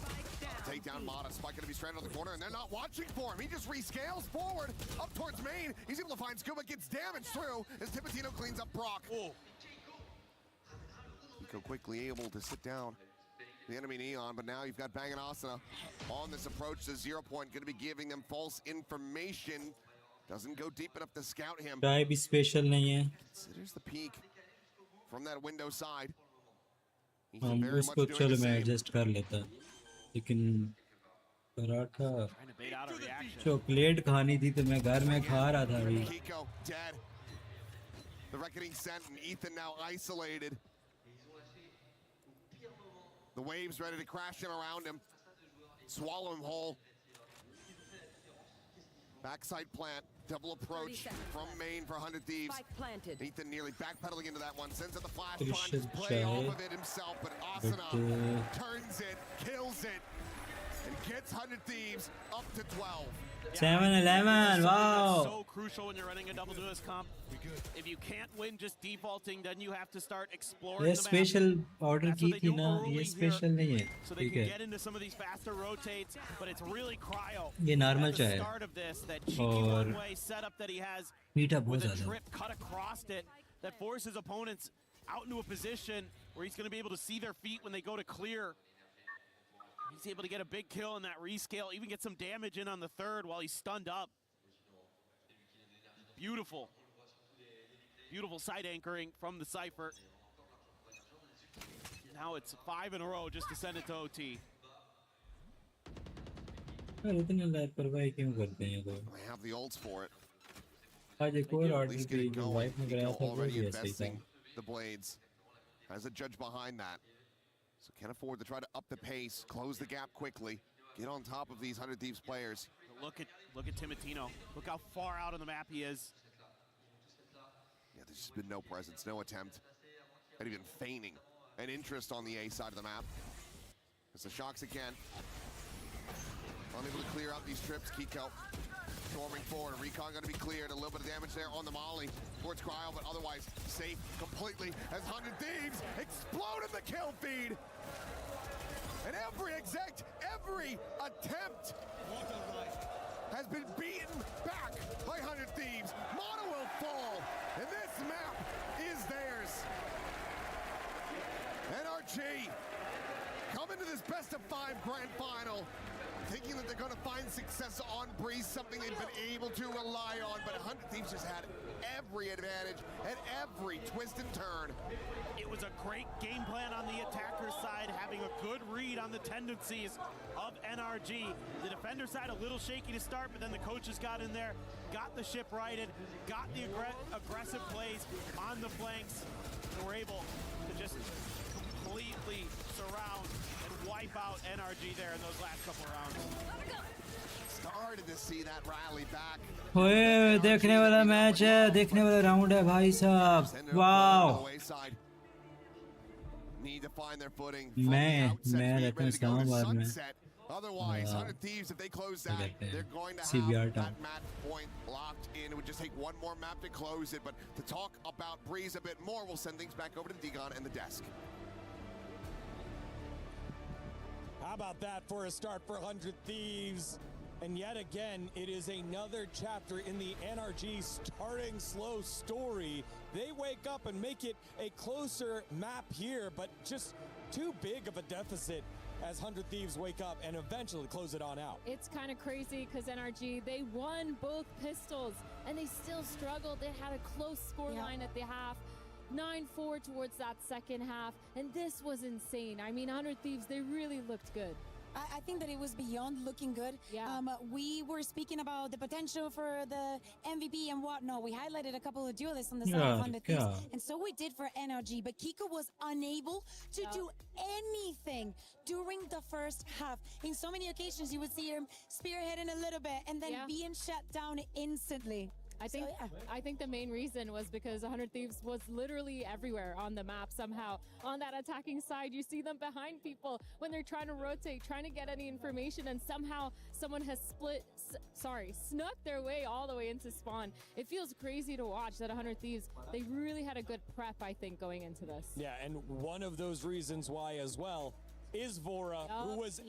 Take down Mata. Spike gonna be stranded on the corner, and they're not watching for him. He just rescales forward up towards main. He's able to find Scuba, gets damaged through as Timotino cleans up Brock. Nico quickly able to sit down the enemy Neon, but now you've got Bang and Asuna on this approach to 0 point, gonna be giving them false information. Doesn't go deep enough to scout him. चाय भी special नहीं है. Considers the peak from that window side. हम उसको चलो मैं adjust कर लेता. लेकिन पराठा चॉकलेट खानी थी तो मैं घर में खा रहा था अभी. Kiko dead. The reckoning sent, and Ethan now isolated. The waves ready to crash in around him, swallow him whole. Backside plant, double approach from main for 100 Thieves. Ethan nearly backpedaling into that one, sends out the flash, trying to play off of it himself, but Asuna turns it, kills it. and gets 100 Thieves up to 12. 7-11, wow. So crucial when you're running a double duelist comp. If you can't win just defaulting, then you have to start exploring ये the map. Special order की थी ना, ये special नहीं है. So they ठीक can है. get into some of these faster rotates, but it's really Cryo ये normal at the चाहे. start of this, that cheeky और one-way setup that he has मीठा बहुत with a ज़्यादा. trip cut across it that forces opponents out into a position where he's going to be able to see their feet when they go to clear. He's able to get a big kill in that rescale, even get some damage in on the third while he's stunned up. Beautiful. Beautiful side anchoring from the Cypher. Now it's 5 in a row just to send it to OT. यार इतने लापरवाही क्यों करते हैं लोग? They have the ults for it. आज एक और At ऑर्डर least की getting जो going. वाइफ ने कराया Nico था वो already भी ऐसा ही था. investing the blades. As a judge behind that. So can't afford to try to up the pace, close the gap quickly, get on top of these 100 Thieves players. Look at Timotino. Look how far out on the map he is. Yeah, there's just been no presence, no attempt at even feigning an interest on the A side of the map. It's the shocks again. Unable to clear out these trips. Kiko storming forward. Recon going to be cleared. A little bit of damage there on the molly towards Cryo, but otherwise safe completely as 100 Thieves explode in the kill feed. And every attempt has been beaten back by 100 Thieves. Mono will fall, and this map is theirs. NRG come into this best-of-5 grand final thinking that they're going to find success on Breeze, something they've been able to rely on, but 100 Thieves just had every advantage at every twist and turn. It was a great game plan on the attacker side, having a good read on the tendencies of NRG. The defender side a little shaky to start, but then the coaches got in there, got the ship righted, got the aggressive plays on the flanks, and were able to just completely surround and wipe out NRG there in those last couple rounds. Started to see that rally back. ओए देखने वाला match है, देखने वाला round है भाई साहब. Wow. Need to find their footing. मैं रहता हूँ इस्लामाबाद में. Otherwise, 100 Thieves, if they close that, they're going to CBR have town. that match point locked in. It would just take one more map to close it. But to talk about Breeze a bit more, we'll send things back over to Digon and the desk. How about that for a start for 100 Thieves? And yet again, it is another chapter in the NRG starting slow story. They wake up and make it a closer map here, but just too big of a deficit as 100 Thieves wake up and eventually close it on out. It's kind of crazy because NRG, they won both pistols and they still struggled. They had a close scoreline at the half. 9-4 towards that second half, and this was insane. I mean, 100 Thieves, they really looked good. I think that it was beyond looking good. Yeah. We were speaking about the potential for the MVP and whatnot. We highlighted a couple of duelists on the side of 100 Thieves, and so we did for NRG. But Kiko was unable to do anything during the first half. In so many occasions, you would see him spearheading a little bit and then being shut down instantly. I think the main reason was because 100 Thieves was literally everywhere on the map somehow. On that attacking side, you see them behind people when they're trying to rotate, trying to get any information, and somehow someone has snuck their way all the way into spawn. It feels crazy to watch that 100 Thieves, they really had a good prep, I think, going into this. Yeah, and one of those reasons why as well is Vora, who was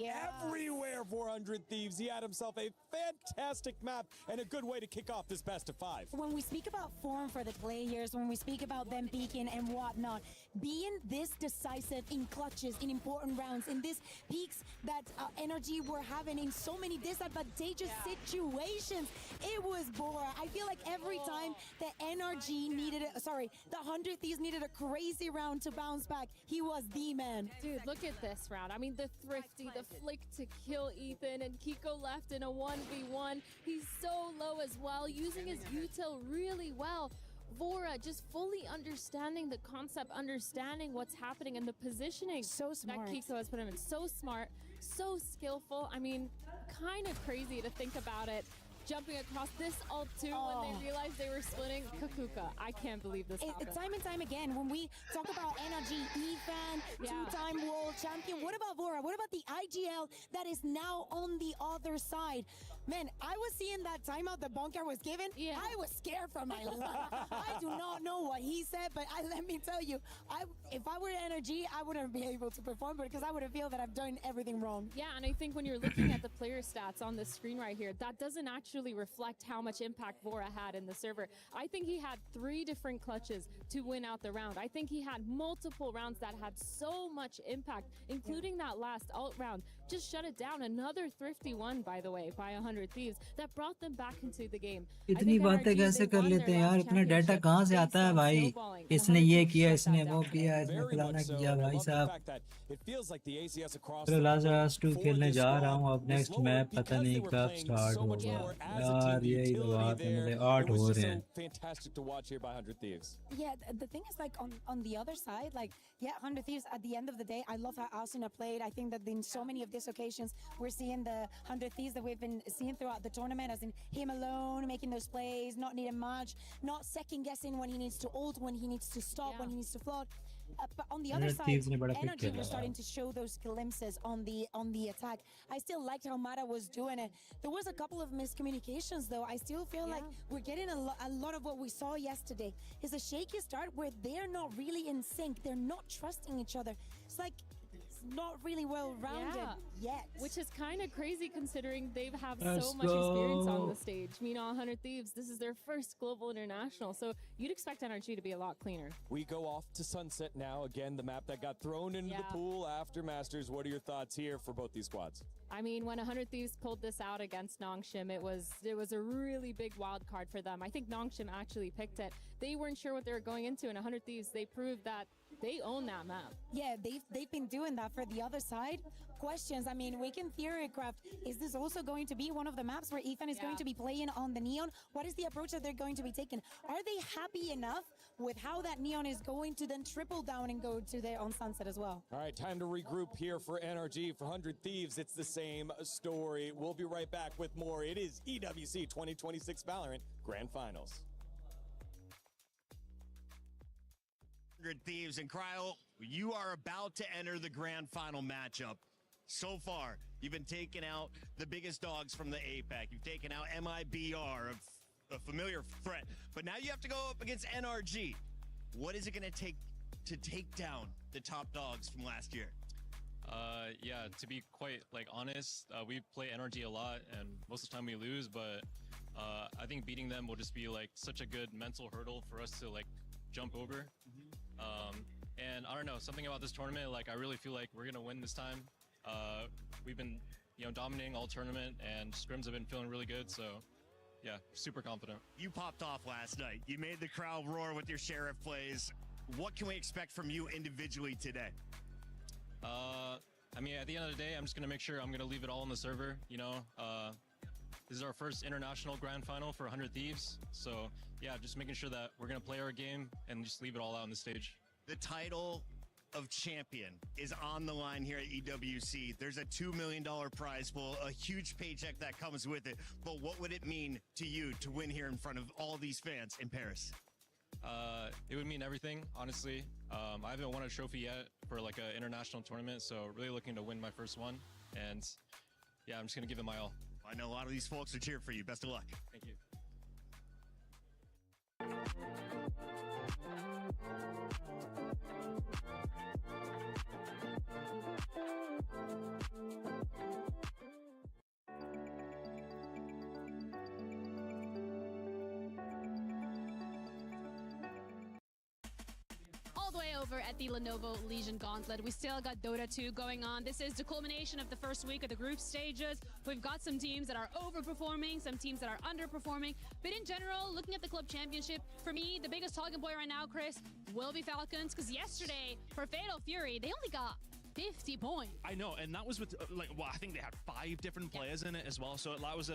everywhere for 100 Thieves. He had himself a fantastic map and a good way to kick off this best of 5. When we speak about form for the players, when we speak about them peaking and whatnot, being this decisive in clutches, in important rounds, in these peaks that NRG were having in so many disadvantageous situations, it was Vora. I feel like every time the NRG needed it, the 100 Thieves needed a crazy round to bounce back, he was the man. Dude, look at this round. I mean, the thrifty, the flick to kill Ethan, and Kiko left in a 1v1. He's so low as well, using his util really well. Vora just fully understanding the concept, understanding what's happening and the positioning that Kiko has put him in. So smart, so skillful. I mean, kind of crazy to think about it. jumping across this ult too when they realized they were splitting. Kakuka, I can't believe this happened. Time and time again, when we talk about NRG, EFAN, two-time world champion, what about Vora? What about the IGL that is now on the other side? Man, I was seeing that timeout that Bunker was given. Yeah. I was scared for my life. I do not know what he said, but let me tell you, if I were NRG, I wouldn't be able to perform because I would feel that I've done everything wrong. Yeah, and I think when you're looking at the player stats on the screen right here, that doesn't actually reflect how much impact Vora had in the server. I think he had 3 different clutches to win out the round. I think he had multiple rounds that had so much impact, including that last ult round. Just shut it down. Another thrifty one, by the way, by 100 Thieves that brought them back into the game. इतनी बातें कैसे कर लेते हैं यार? इतना data कहाँ से आता है भाई? इसने ये किया, इसने वो किया, इसने फलाना किया भाई साहब। चलो लास्ट 2 खेलने जा रहा हूँ अब। नेक्स्ट मैप पता नहीं कब स्टार्ट होगा यार। यही तो बात है, मेरे 8 हो रहे हैं। Fantastic to watch here by 100 Thieves. Yeah, the thing is, like, on the other side, like, yeah, 100 Thieves, at the end of the day, I love how Asuna played. I think that in so many of these occasions, we're seeing the 100 Thieves that we've been seeing throughout the tournament, as in him alone, making those plays, not needing much, not second-guessing when he needs to ult, when he needs to stop, when he needs to float. But on the other side, NRG was starting to show those glimpses on the attack. I still liked how Mara was doing it. There was a couple of miscommunications, though. I still feel like we're getting a lot of what we saw yesterday. It's a shaky start where they're not really in sync. They're not trusting each other. It's like not really well-rounded yet. Which is kind of crazy considering they've have so much experience on the stage. Meanwhile, 100 Thieves, this is their first global international, so you'd expect NRG to be a lot cleaner. We go off to Sunset now. Again, the map that got thrown into the pool after Masters. What are your thoughts here for both these squads? I mean, when 100 Thieves pulled this out against Nongshim, it was a really big wild card for them. I think Nongshim actually picked it. They weren't sure what they were going into, and 100 Thieves, they proved that they own that map. Yeah, they've been doing that for the other side. Questions, I mean, we can theorycraft. Is this also going to be one of the maps where Ethan is going to be playing on the Neon? What is the approach that they're going to be taking? Are they happy enough with how that Neon is going to then triple down and go to the on Sunset as well? All right, time to regroup here for NRG. For 100 Thieves, it's the same story. We'll be right back with more. It is EWC 2026 Valorant Grand Finals. 100 Thieves and Cryo, you are about to enter the grand final matchup. So far, you've been taking out the biggest dogs from the APAC. You've taken out MIBR, a familiar threat, but now you have to go up against NRG. What is it going to take down the top dogs from last year? Yeah, to be quite honest, we play NRG a lot, and most of the time we lose. But I think beating them will just be such a good mental hurdle for us to jump over. And I don't know, something about this tournament, I really feel like we're gonna win this time. We've been, dominating all tournament, and scrims have been feeling really good. So, yeah, super confident. You popped off last night. You made the crowd roar with your Sheriff plays. What can we expect from you individually today? I mean, at the end of the day, I'm just gonna make sure I'm gonna leave it all on the server. This is our first international grand final for 100 Thieves. So, yeah, just making sure that we're gonna play our game and just leave it all out on the stage. The title of champion is on the line here at EWC. There's a $2 million prize pool, a huge paycheck that comes with it. But what would it mean to you to win here in front of all these fans in Paris? It would mean everything, honestly. I haven't won a trophy yet for an international tournament, so really looking to win my first one. And yeah, I'm just gonna give it my all. I know a lot of these folks are cheering for you. Best of luck. Thank you. All the way over at the Lenovo Legion Gauntlet, we still got Dota 2 going on. This is the culmination of the first week of the group stages. We've got some teams that are overperforming, some teams that are underperforming. But in general, looking at the club championship, for me, the biggest talking point right now, Chris, will be Falcons. Because yesterday, for Fatal Fury, they only got 50 points. I know, and that was with, I think they had 5 different players in it as well. So that was,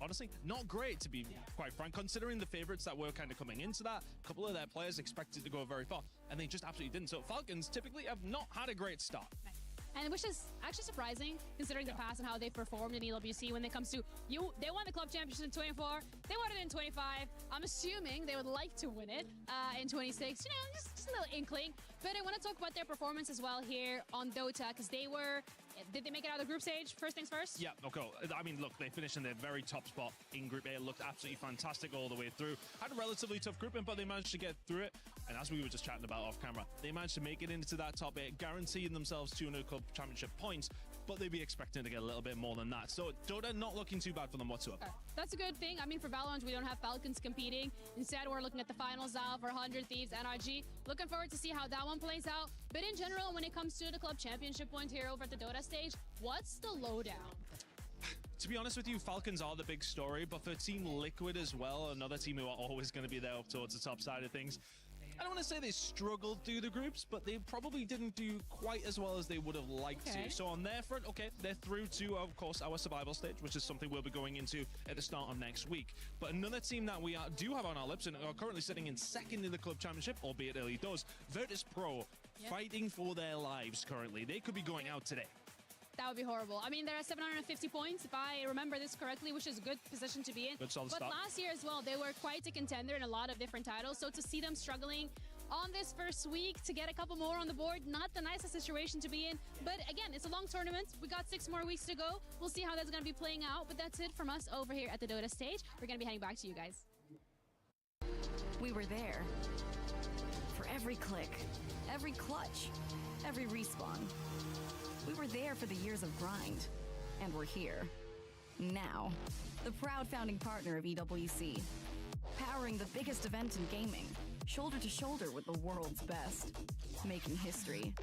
honestly, not great, to be quite frank, considering the favorites that were kind of coming into that. A couple of their players expected to go very far, and they just absolutely didn't. So Falcons typically have not had a great start. and which is actually surprising considering the past and how they performed in EWC when it comes to they won the club championship in 24, they won it in 25. I'm assuming they would like to win it in 26. You know, just a little inkling. But I want to talk about their performance as well here on Dota, because did they make it out of the group stage? First things first? Yeah, okay. I mean, look, they finished in their very top spot in Group A. It looked absolutely fantastic all the way through. Had a relatively tough grouping, but they managed to get through it. And as we were just chatting about off camera, they managed to make it into that top 8, guaranteeing themselves 200 club championship points, but they'd be expecting to get a little bit more than that. So Dota not looking too bad for them whatsoever. That's a good thing. I mean, for VALORANT, we don't have Falcons competing. Instead, we're looking at the finals now for 100 Thieves, NRG. Looking forward to see how that one plays out. But in general, when it comes to the club championship point here over at the Dota stage, what's the lowdown? To be honest with you, Falcons are the big story, but for Team Liquid as well, another team who are always going to be there up towards the top side of things, I don't want to say they struggled through the groups, but they probably didn't do quite as well as they would have liked to. So on their front, okay, they're through to, of course, our survival stage, which is something we'll be going into at the start of next week. But another team that we do have on our lips and are currently sitting in second in the club championship, albeit early doors, Virtus Pro, fighting for their lives currently. They could be going out today. That would be horrible. I mean, they're at 750 points, if I remember this correctly, which is a good position to be in. Good solid but start. Last year as well, they were quite a contender in a lot of different titles. So to see them struggling on this first week to get a couple more on the board, not the nicest situation to be in. But again, it's a long tournament. We got 6 more weeks to go. We'll see how that's going to be playing out. But that's it from us over here at the Dota stage. We're going to be heading back to you guys. We were there. For every click, every clutch, every respawn. We were there for the years of grind, and we're here. Now, the proud founding partner of EWC, powering the biggest event in gaming, shoulder to shoulder with the world's best, making history.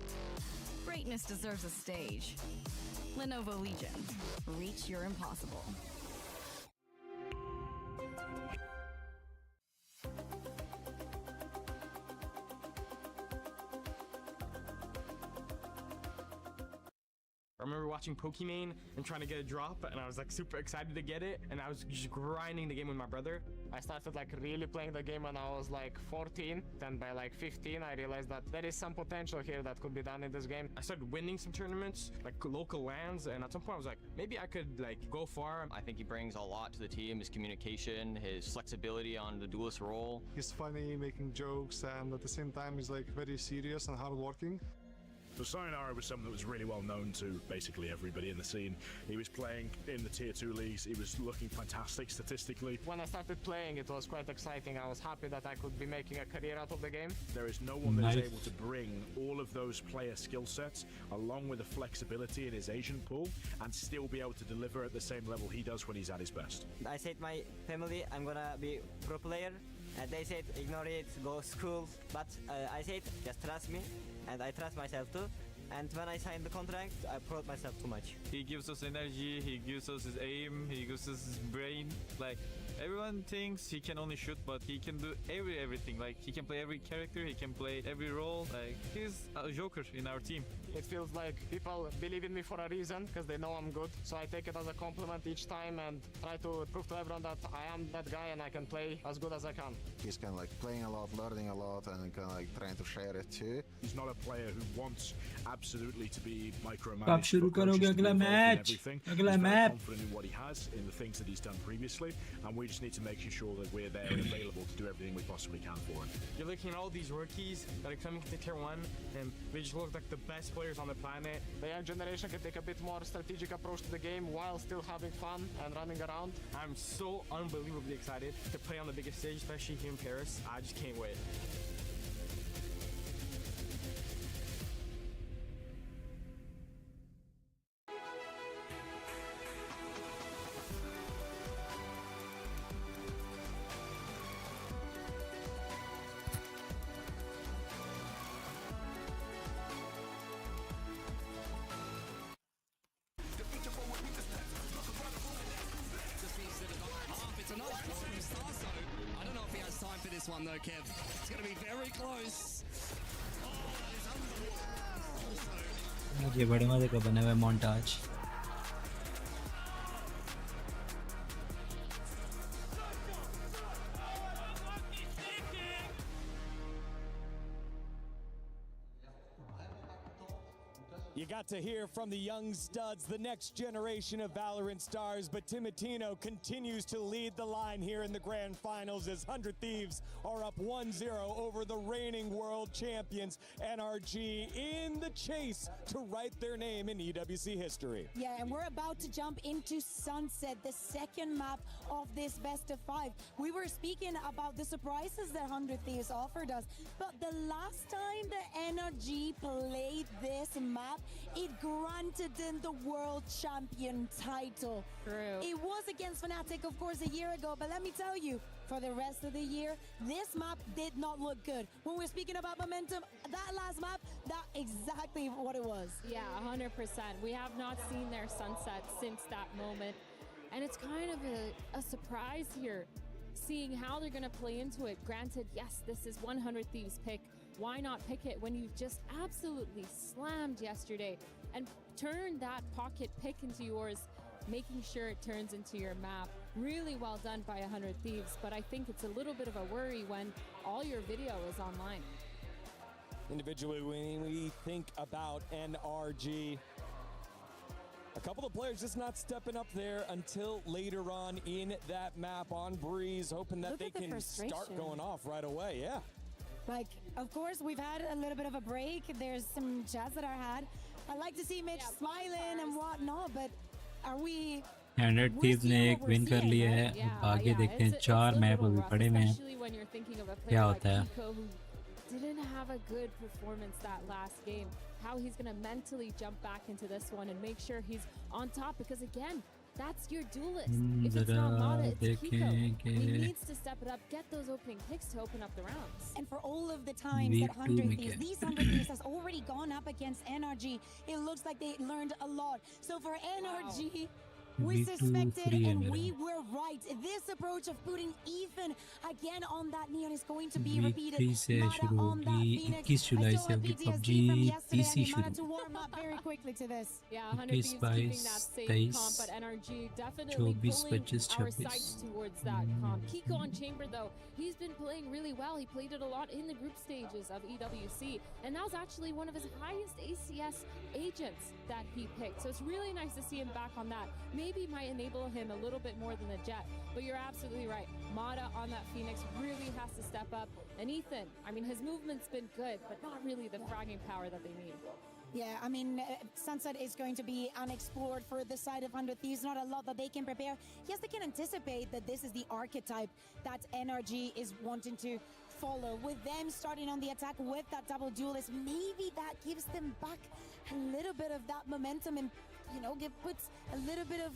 Greatness deserves a stage. Lenovo Legion, reach your impossible. I remember watching Pokimane and trying to get a drop, and I was like super excited to get it, and I was just grinding the game with my brother. I started like really playing the game when I was like 14. Then by like 15, I realized that there is some potential here that could be done in this game. I started winning some tournaments, like local lands, and at some point I was like, maybe I could like go far. I think he brings a lot to the team, his communication, his flexibility on the duelist role. He's funny, making jokes, and at the same time he's like very serious and hardworking. So Sayonara was someone that was really well known to basically everybody in the scene. He was playing in the tier 2 leagues. He was looking fantastic statistically. When I started playing, it was quite exciting. I was happy that I could be making a career out of the game. There is no one that is able to bring all of those player skill sets along with the flexibility in his agent pool and still be able to deliver at the same level he does when he's at his best. I said my family, I'm gonna be pro player. And they said, ignore it, go school. But I said, just trust me. And I trust myself too. And when I signed the contract, I proud myself too much. He gives us energy, he gives us his aim, he gives us his brain. Like, everyone thinks he can only shoot, but he can do everything. Like, he can play every character, he can play every role. Like, he's a joker in our team. It feels like people believe in me for a reason, because they know I'm good. So I take it as a compliment each time and try to prove to everyone that I am that guy and I can play as good as I can. He's kind of like playing a lot, learning a lot, and kind of like trying to share it too. He's not a player who wants absolutely to be micromanaged. आप शुरू करोगे अगला match अगला map confident in what he has, in the things that he's done previously, and we just need to make sure that we're there and available to do everything we possibly can for him. You're looking at all these rookies that are coming to tier 1, and they just look like the best players on the planet. The young generation can take a bit more strategic approach to the game while still having fun and running around. I'm so unbelievably excited to play on the biggest stage, especially here in Paris. I just can't wait. One though, Kev. It's going to be very close. ये बड़े मजे का बना हुआ है montage. You got to hear from the young studs, the next generation of Valorant stars, but Timitino continues to lead the line here in the grand finals as 100 Thieves are up 1-0 over the reigning world champions NRG in the chase to write their name in EWC history. Yeah, and we're about to jump into Sunset, the second map of this best of 5. We were speaking about the surprises that 100 Thieves offered us, but the last time the NRG played this map, it granted them the world champion title. True. It was against Fnatic, of course, a year ago, but let me tell you, for the rest of the year, this map did not look good. When we're speaking about momentum, that last map, that's exactly what it was. Yeah, 100%. We have not seen their sunset since that moment. And it's kind of a surprise here, seeing how they're going to play into it. Granted, yes, this is 100 Thieves pick. Why not pick it when you've just absolutely slammed yesterday and turned that pocket pick into yours, making sure it turns into your map? Really well done by 100 Thieves, but I think it's a little bit of a worry when all your video is online. Individually, when we think about NRG, a couple of players just not stepping up there until later on in that map on Breeze, hoping that they can start going off right away. Yeah. Like, of course, we've had a little bit of a break. There's some chats that I had. I like to see Mitch smiling and whatnot, but are we... 100 Thieves ने एक win कर लिया है, अब आगे देखते हैं 4 map अभी पड़े हुए हैं, क्या होता है? Didn't have a good performance that last game. How he's going to mentally jump back into this one and make sure he's on top, because again, that's your duelist. If it's not Mata, it's Kiko. He needs to step it up, get those opening picks to open up the rounds. And for all of the times that 100 Thieves, these 100 Thieves has already gone up against NRG, it looks like they learned a lot. So for NRG, we suspected and we were right. This approach of putting Ethan again on that neon is going to be repeated. Mata on that Phoenix. I saw a PTSD from yesterday. I need to warm up very quickly to this. Yeah, 100 Thieves keeping that same comp, but NRG definitely pulling our sights towards that comp. Kiko on Chamber, though, he's been playing really well. He played it a lot in the group stages of EWC, and that was actually one of his highest ACS agents that he picked. So it's really nice to see him back on that. Maybe might enable him a little bit more than the Jet, but you're absolutely right. Mata on that Phoenix really has to step up. And Ethan, I mean, his movement's been good, but not really the fragging power that they need. Yeah, I mean, Sunset is going to be unexplored for the side of 100 Thieves. Not a lot that they can prepare. Yes, they can anticipate that this is the archetype that NRG is wanting to follow. With them starting on the attack with that double duelist, maybe that gives them back a little bit of that momentum and, you know, puts a little bit of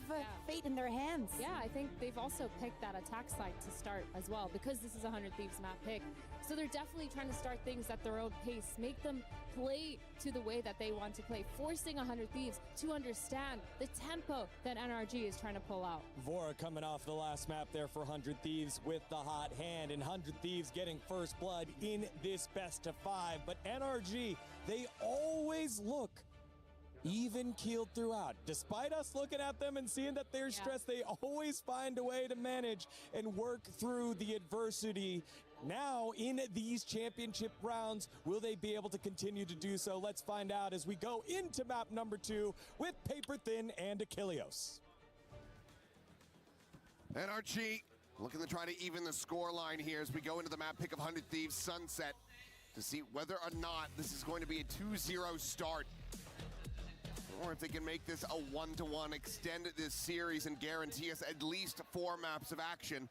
fate in their hands. Yeah, I think they've also picked that attack side to start as well, because this is a 100 Thieves map pick. So they're definitely trying to start things at their own pace, make them play to the way that they want to play, forcing 100 Thieves to understand the tempo that NRG is trying to pull out. Vora coming off the last map there for 100 Thieves with the hot hand, and 100 Thieves getting first blood in this best of 5. But NRG, they always look even-keeled throughout. Despite us looking at them and seeing that they're stressed, they always find a way to manage and work through the adversity. Now, in these championship rounds, will they be able to continue to do so? Let's find out as we go into map number 2 with Paper Thin and Achilleos. NRG looking to try to even the score line here as we go into the map pick of 100 Thieves Sunset to see whether or not this is going to be a 2-0 start, or if they can make this a 1-1, extend this series and guarantee us at least 4 maps of action.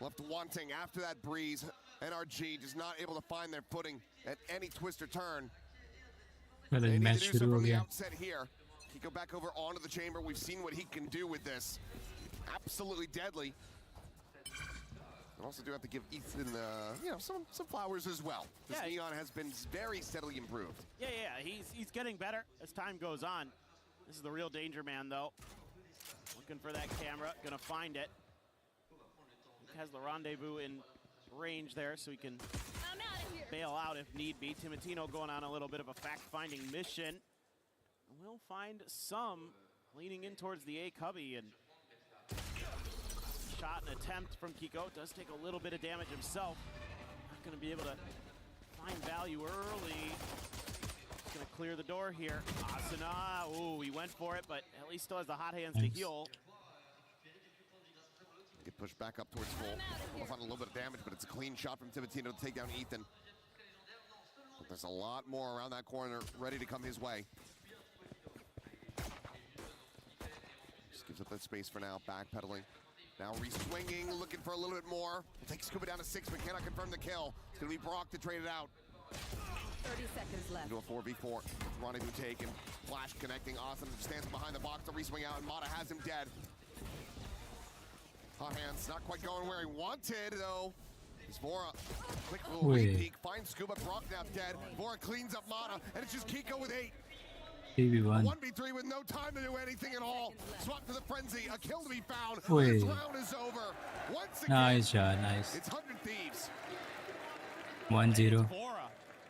Left wanting after that Breeze. NRG just not able to find their footing at any twist or turn. They need to do so from the outset here. He go back over onto the chamber. We've seen what he can do with this. Absolutely deadly. And also do have to give Ethan, you know, some flowers as well. This neon has been very steadily improved. Yeah, he's getting better as time goes on. This is the real danger man, though. Looking for that camera, gonna find it. He has the rendezvous in range there, so he can bail out if need be. Timitino going on a little bit of a fact-finding mission. We'll find some leaning in towards the A cubby, and shot and attempt from Kiko. Does take a little bit of damage himself. Not going to be able to find value early. gonna clear the door here. Asuna, ooh, he went for it, but at least still has the hot hands to heal. Get pushed back up towards full. Almost on a little bit of damage, but it's a clean shot from Timotino to take down Ethan. But there's a lot more around that corner ready to come his way. Just gives up that space for now, backpedaling. Now re-swinging, looking for a little bit more. We'll take Scuba down to 6, but cannot confirm the kill. It's gonna be Brock to trade it out. 30 seconds left. Into a 4v4. Rendezvous taken. Flash connecting. Austin stands behind the box to re-swing out, and Mata has him dead. Hot hands not quite going where he wanted, though. It's Vora. Quick little peek. Finds Scuba. Brock now dead. Vora cleans up Mata, and it's just Kiko with 8. 3v1. 1v3 with no time to do anything at all. Swap to the frenzy. A kill to be found. This round is over. Once again, Nice shot, nice. it's 100 Thieves. 1-0. Vora,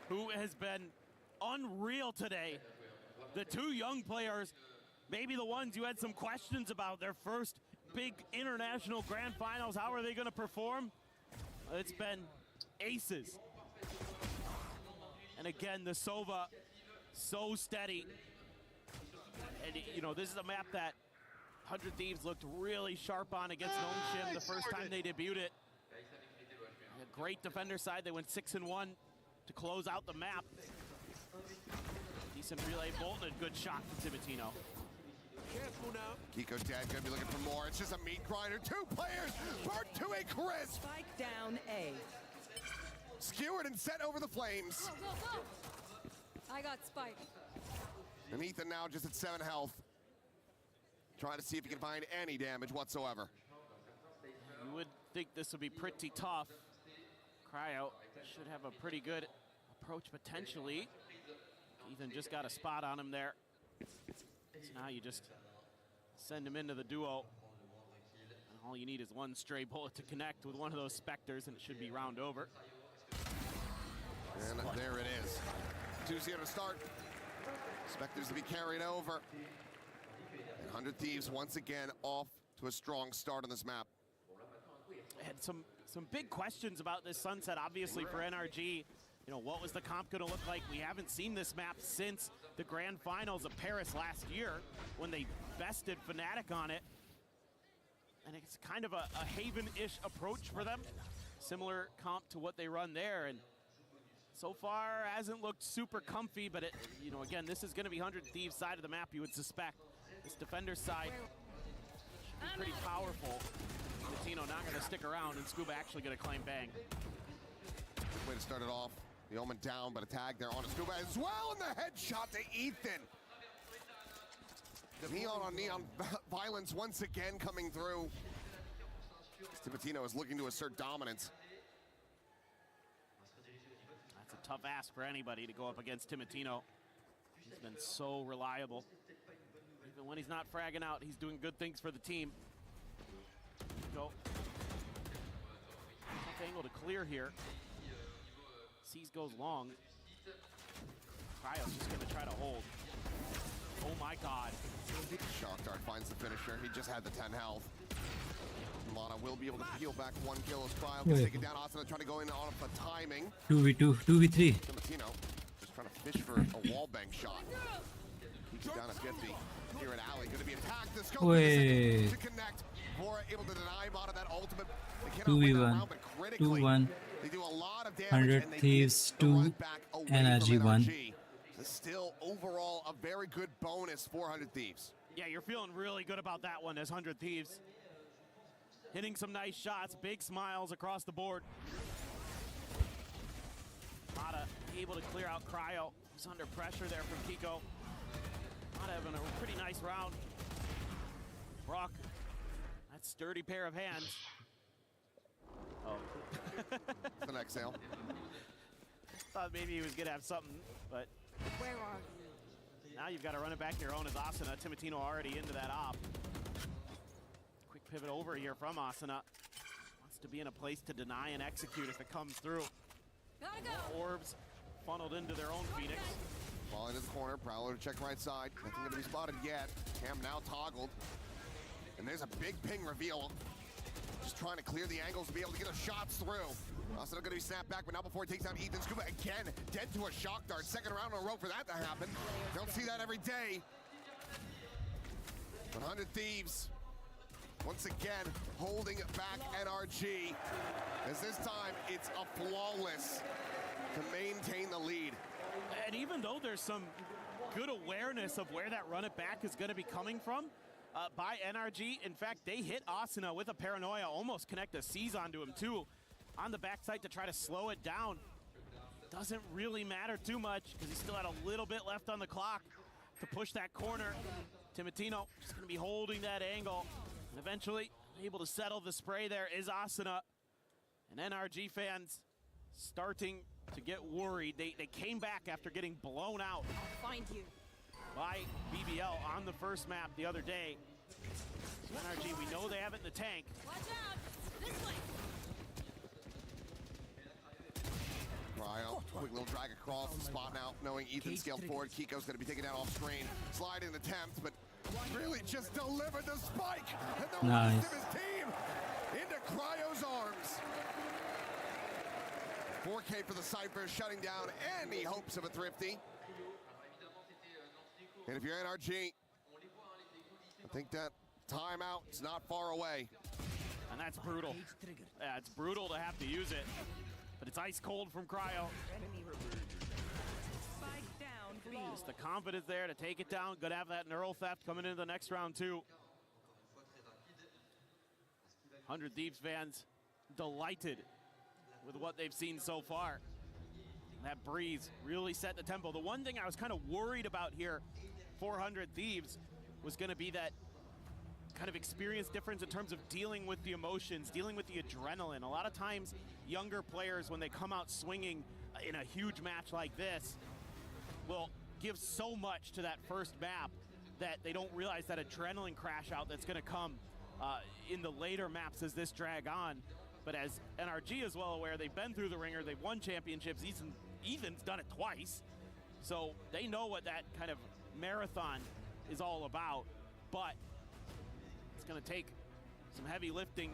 who has been unreal today. The two young players, maybe the ones you had some questions about, their first big international grand finals. How are they going to perform? It's been aces. And again, the Sova, so steady. And, you know, this is a map that 100 Thieves looked really sharp on against Gnome Shim the first time they debuted it. A great defender side. They went 6-1 to close out the map. Decent relay bolt and a good shot from Timotino. Careful now. Kiko's dead, gonna be looking for more. It's just a meat grinder. 2 players burnt to a crisp. Spike down A. Skewered and set over the flames. Go, go, go. I got Spike. And Ethan now just at 7 health. Trying to see if he can find any damage whatsoever. You would think this would be pretty tough. Cryo should have a pretty good approach potentially. Ethan just got a spot on him there. So now you just send him into the duo. And all you need is one stray bullet to connect with one of those Spectres and it should be round over. And there it is. 2-0 to start. Spectres to be carried over. And 100 Thieves once again off to a strong start on this map. I had some big questions about this Sunset, obviously, for NRG. You know, what was the comp going to look like? We haven't seen this map since the grand finals of Paris last year when they bested Fnatic on it. And it's kind of a Haven-ish approach for them. Similar comp to what they run there. And so far, hasn't looked super comfy, but you know, again, this is going to be 100 Thieves side of the map, you would suspect. This defender side should be pretty powerful. Latino not going to stick around, and Scuba actually going to claim Bang. Good way to start it off. The Omen down, but a tag there on a Scuba as well, and the headshot to Ethan. Neon on neon violence once again coming through. Timotino is looking to assert dominance. That's a tough ask for anybody to go up against Timotino. He's been so reliable. Even when he's not fragging out, he's doing good things for the team. Go. Tough angle to clear here. Seas goes long. Cryo's just gonna try to hold. Oh my God. Shock Dart finds the finisher. He just had the 10 health. Lana will be able to peel back 1 kill as Cryo can take it down. Asuna trying to go in on for timing. 2v2, 2v3. Timotino just trying to fish for a wallbang shot. Keeps it down at 50. Here at Alley, going to be attacked. The scope to connect. Vora able to deny Mata that ultimate. They cannot win that round, but critically, 2-1. they do a lot of damage. 100 and they Thieves, get the 2 run back away NRG, from 1. NRG. So still, overall, a very good bonus for 100 Thieves. Yeah, you're feeling really good about that one as 100 Thieves. Hitting some nice shots, big smiles across the board. Mata able to clear out Cryo. He's under pressure there from Kiko. Mata having a pretty nice round. Brock, that sturdy pair of hands. Oh. It's an exhale. Thought maybe he was gonna have something, but Where are you? now you've got to run it back your own as Asuna. Timotino already into that op. Quick pivot over here from Asuna. Wants to be in a place to deny and execute if it comes through. Gotta go. Orbs funneled into their own Phoenix. Ball into the corner. Prowler to check right side. Nothing going to be spotted yet. Cam now toggled. And there's a big ping reveal. just trying to clear the angles to be able to get the shots through. Also going to be snapped back, but not before he takes down Ethan. Scuba again, dead to a shock dart. Second round in a row for that to happen. Don't see that every day. 100 Thieves, once again, holding back NRG. As this time, it's a flawless to maintain the lead. And even though there's some good awareness of where that run it back is going to be coming from by NRG, in fact, they hit Asuna with a paranoia, almost connect a seize onto him too, on the backside to try to slow it down. Doesn't really matter too much because he still had a little bit left on the clock to push that corner. Timotino just going to be holding that angle, and eventually able to settle the spray there is Asuna. And NRG fans starting to get worried. They came back after getting blown out Find you. by BBL on the first map the other day. So NRG, we know they have it in the tank. Watch out. This way. Cryo, quick little drag across the spot now, knowing Ethan scaled forward. Kiko's going to be taken down off screen. Sliding attempt, but really just delivered the spike. And the rest of his team into Cryo's arms. 4K for the Cypher, shutting down any hopes of a thrifty. And if you're NRG, I think that timeout is not far away. And that's brutal. Yeah, it's brutal to have to use it, but it's ice cold from Cryo. Spike down. Just the confidence there to take it down. Gonna have that neural theft coming into the next round too. 100 Thieves fans delighted with what they've seen so far. That breeze really set the tempo. The one thing I was kind of worried about here, 400 Thieves, was going to be that kind of experience difference in terms of dealing with the emotions, dealing with the adrenaline. A lot of times, younger players, when they come out swinging in a huge match like this, will give so much to that first map that they don't realize that adrenaline crash out that's going to come in the later maps as this drag on. But as NRG is well aware, they've been through the ringer, they've won championships, Ethan's done it twice. So they know what that kind of marathon is all about, but it's gonna take some heavy lifting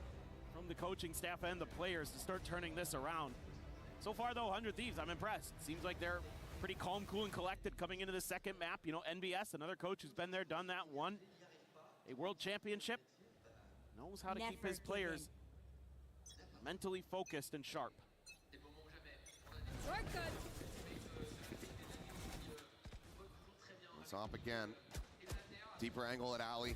from the coaching staff and the players to start turning this around. So far though, 100 Thieves, I'm impressed. Seems like they're pretty calm, cool, and collected coming into the second map. You know, NBS, another coach who's been there, done that, won a world championship, knows how to keep his players mentally focused and sharp. Work good. It's up again. Deeper angle at Alley.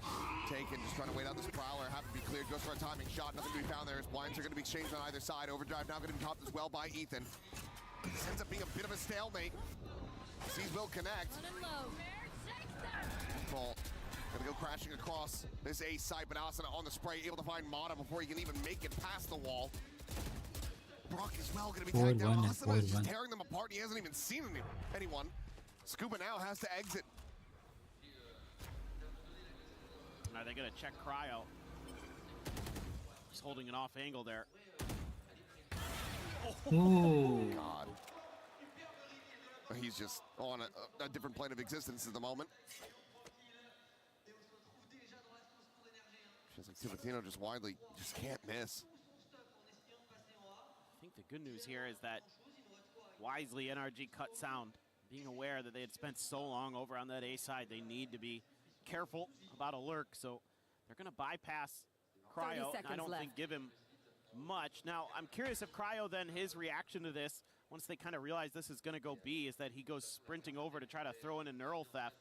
Taken, just trying to wait out this Prowler. Have to be cleared. Goes for a timing shot. Nothing to be found there. His blinds are going to be exchanged on either side. Overdrive now going to be topped as well by Ethan. This ends up being a bit of a stalemate. Seas will connect. Ball. Gonna go crashing across this A side, but Asuna on the spray, able to find Mata before he can even make it past the wall. Brock as well gonna be tagged down. Asuna is just tearing them apart. He hasn't even seen anyone. Scuba now has to exit. Now they're gonna check Cryo. Just holding an off angle there. Oh God. He's just on a different plane of existence at the moment. Feels like Timotino just widely just can't miss. I think the good news here is that wisely NRG cut sound, being aware that they had spent so long over on that A side, they need to be careful about a lurk, so they're gonna bypass Cryo, and I don't think give him much. Now, I'm curious if Cryo then, his reaction to this, once they kind of realize this is gonna go B, is that he goes sprinting over to try to throw in a neural theft,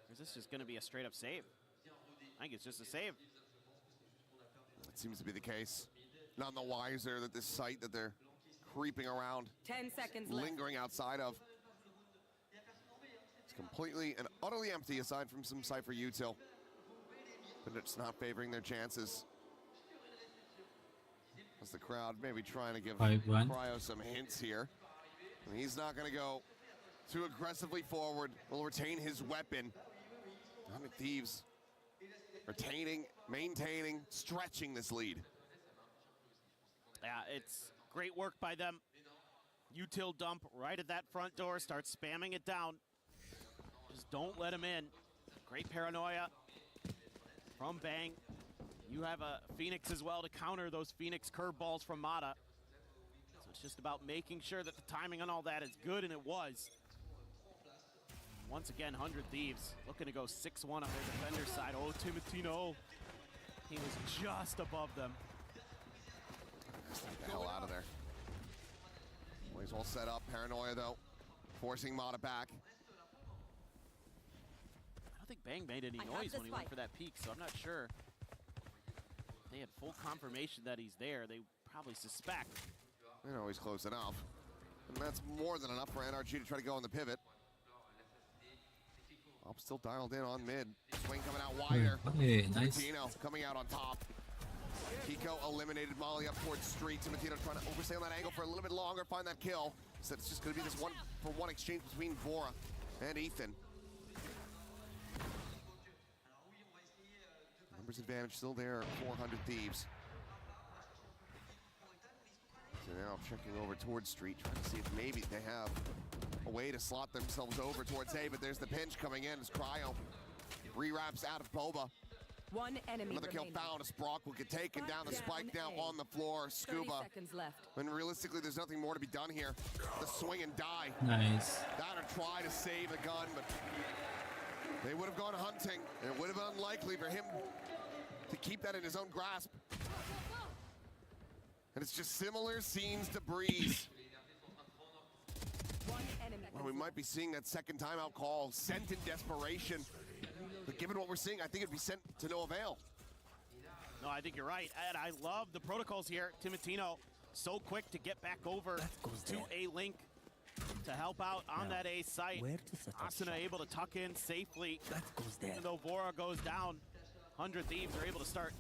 or is this just gonna be a straight up save? I think it's just a save. It seems to be the case. None the wiser that this site that they're creeping around, 10 seconds lingering outside of, it's completely and utterly empty aside from some Cypher util. But it's not favoring their chances. As the crowd maybe trying to give Cryo some hints here. And he's not going to go too aggressively forward. Will retain his weapon. 100 Thieves retaining, maintaining, stretching this lead. Yeah, it's great work by them. Util dump right at that front door, start spamming it down. Just don't let him in. Great paranoia from Bang. You have a Phoenix as well to counter those Phoenix curveballs from Mata. So it's just about making sure that the timing on all that is good, and it was. Once again, 100 Thieves looking to go 6-1 on their defender side. Oh, Timotino. He was just above them. Get the hell out of there. Well, he's all set up. Paranoia, though, forcing Mata back. I don't think Bang made any noise when he went for that peek, so I'm not sure. They had full confirmation that he's there. They probably suspect. You know, he's close enough. And that's more than enough for NRG to try to go on the pivot. I'm still dialed in on mid. Swing coming out wider. Hey, nice. Timotino coming out on top. Kiko eliminated Molly up towards street. Timotino trying to overstay on that angle for a little bit longer, find that kill. So it's just going to be this 1-for-1 exchange between Vora and Ethan. Numbers advantage still there, 400 Thieves. So now checking over towards street, trying to see if maybe they have a way to slot themselves over towards A, but there's the pinch coming in as Cryo re-wraps out of Boba. One enemy Another kill remaining. found as Brock will get taken down. The spike now on the floor. Scuba. 30 seconds left. When realistically, there's nothing more to be done here. The swing and die. Nice. That or try to save the gun, but they would have gone hunting. And it would have been unlikely for him to keep that in his own grasp. And it's just similar scenes to Breeze. One enemy. Well, we might be seeing that second timeout call sent in desperation. But given what we're seeing, I think it'd be sent to no avail. No, I think you're right. And I love the protocols here. Timotino, so quick to get back over to A Link to help out on that A site. Asuna able to tuck in safely. Even though Vora goes down, 100 Thieves are able to start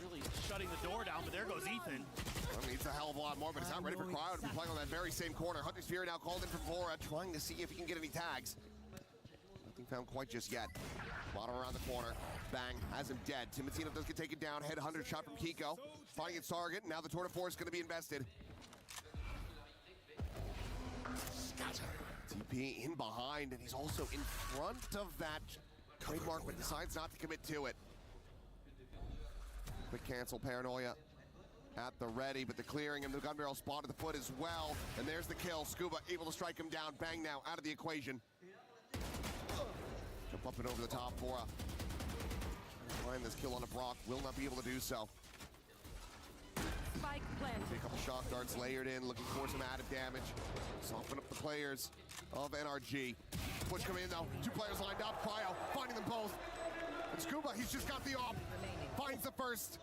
really shutting the door down, but there goes Ethan. Well, needs a hell of a lot more, but it's not ready for Cryo to be playing on that very same corner. Hunter's Fury now called in from Vora, trying to see if he can get any tags. Nothing found quite just yet. Bottom around the corner. Bang, has him dead. Timotino does get taken down. Headhunter shot from Kiko. Finding its target. Now the Tour de Force is going to be invested. TP in behind, and he's also in front of that trademark, but decides not to commit to it. Quick cancel, Paranoia at the ready, but the clearing and the gun barrel spot at the foot as well. And there's the kill. Scuba able to strike him down. Bang now out of the equation. Jump up and over the top for find this kill on a Brock. Will not be able to do so. Spike planted. See a couple shock darts layered in, looking for some added damage. Soften up the players of NRG. Push coming in though. Two players lined up. Cryo finding them both. And Scuba, he's just got the op. Finds the first.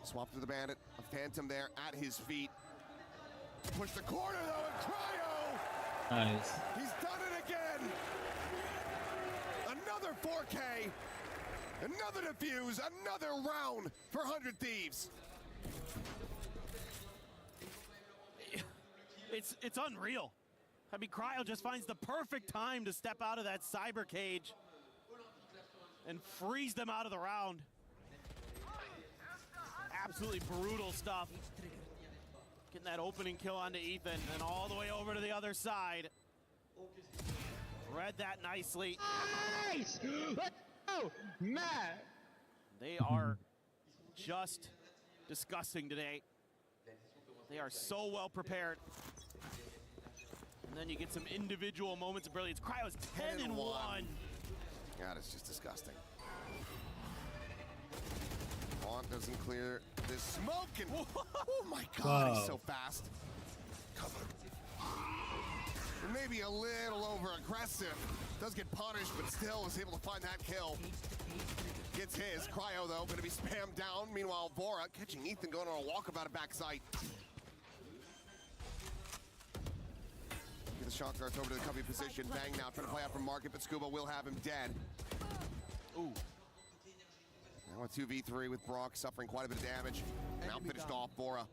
Swap to the bandit. A Phantom there at his feet. Push the corner though, and Cryo! Nice. He's done it again! Another 4K! Another defuse! Another round for 100 Thieves! It's unreal. I mean, Cryo just finds the perfect time to step out of that cyber cage and freeze them out of the round. Absolutely brutal stuff. Getting that opening kill onto Ethan and all the way over to the other side. Read that nicely. Nice! Let's go! Man! They are just disgusting today. They are so well prepared. And then you get some individual moments of brilliance. Cryo's 10-1. God, it's just disgusting. Vaughn doesn't clear this smoke, and oh my God, he's so fast. And maybe a little over-aggressive. Does get punished, but still is able to find that kill. Gets his. Cryo, though, going to be spammed down. Meanwhile, Vora catching Ethan going on a walkabout at backside. Get the shock darts over to the cubby position. Bang now, trying to play out from Market, but Scuba will have him dead. Ooh. Now a 2v3 with Brock suffering quite a bit of damage. Now finished off Vora.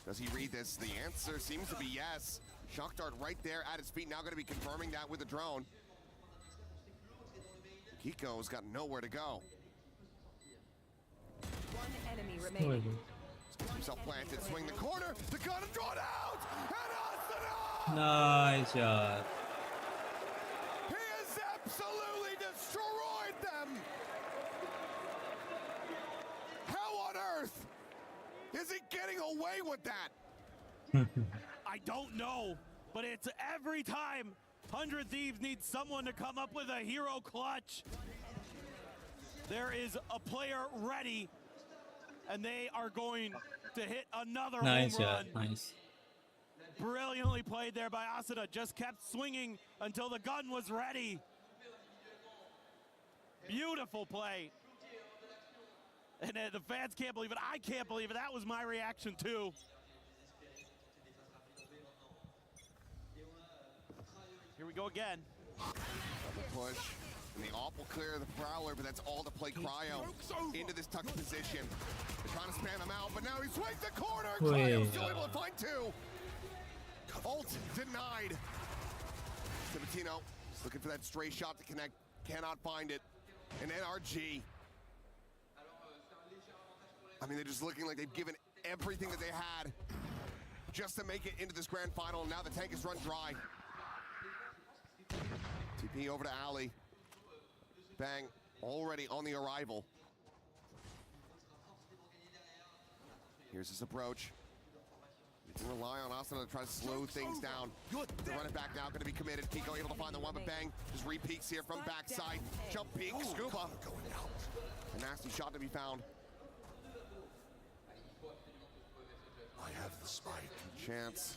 Does he read this? The answer seems to be yes. Shock dart right there at his feet. Now going to be confirming that with the drone. Kiko's got nowhere to go. One enemy remaining. Himself planted, swing the corner, the gun and drawn out! And Asuna! Nice shot. He has absolutely destroyed them! earth? Is he getting away with that? I don't know, but it's every time 100 Thieves needs someone to come up with a hero clutch. There is a player ready, and they are going to hit another Nice, home yeah, run. nice. Brilliantly played there by Asada. Just kept swinging until the gun was ready. Beautiful play. And the fans can't believe it. I can't believe it. That was my reaction too. Here we go again. The push. And the awful clear of the Prowler, but that's all to play Cryo into this tucked position. They're trying to spam him out, but now he swings the corner. Cryo's still able to find two. Ult denied. Cibatino is looking for that stray shot to connect. Cannot find it. And NRG. I mean, they're just looking like they've given everything that they had just to make it into this grand final. Now the tank is run dry. TP over to Ali. Bang, already on the arrival. Here's his approach. You can rely on Asana to try to slow things down. The run it back now, going to be committed. Kiko able to find the one, but Bang just re-peeks here from backside. Jump peek, Scuba. A nasty shot to be found. I have the spike. Chance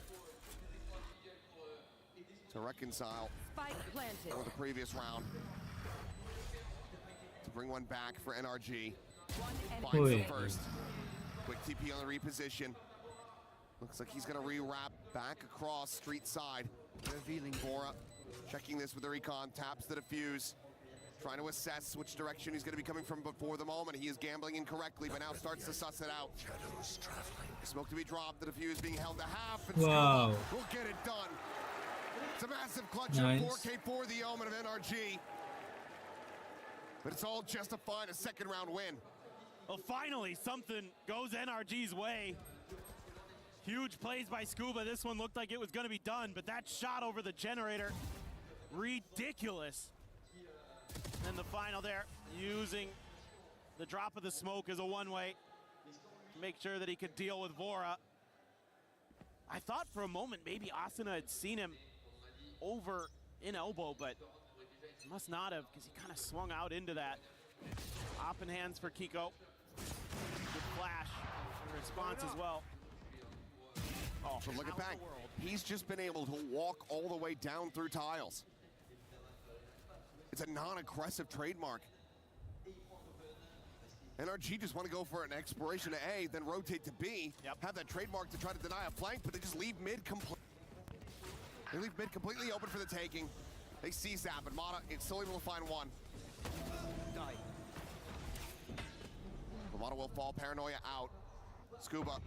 to reconcile Spike planted. over the previous round. To bring one back for NRG. Finds the first. Quick TP on the reposition. Looks like he's gonna re-wrap back across street side. Revealing Bora. Checking this with the recon. Taps the defuse. Trying to assess which direction he's gonna be coming from before the moment. He is gambling incorrectly, but now starts to suss it out. Shadows traveling. Smoke to be dropped. The defuse being held to half. And Wow. we'll get it done. It's a massive clutch Nice. of 4K for the Omen of NRG. But it's all justifying a second round win. Well, finally, something goes NRG's way. Huge plays by Scuba. This one looked like it was going to be done, but that shot over the generator, ridiculous. And the final there, using the drop of the smoke as a one-way to make sure that he could deal with Vora. I thought for a moment maybe Asuna had seen him over in elbow, but must not have, because he kind of swung out into that. Op in hands for Kiko. Good flash and response as well. Oh, but look at Bang. He's just been able to walk all the way down through tiles. It's a non-aggressive trademark. NRG just want to go for an exploration to A, then rotate to B, have that trademark to try to deny a flank, but they just leave mid completely. They leave mid completely open for the taking. They see Zap, and Mata is still able to find one. Mata will fall, Paranoia out. Scuba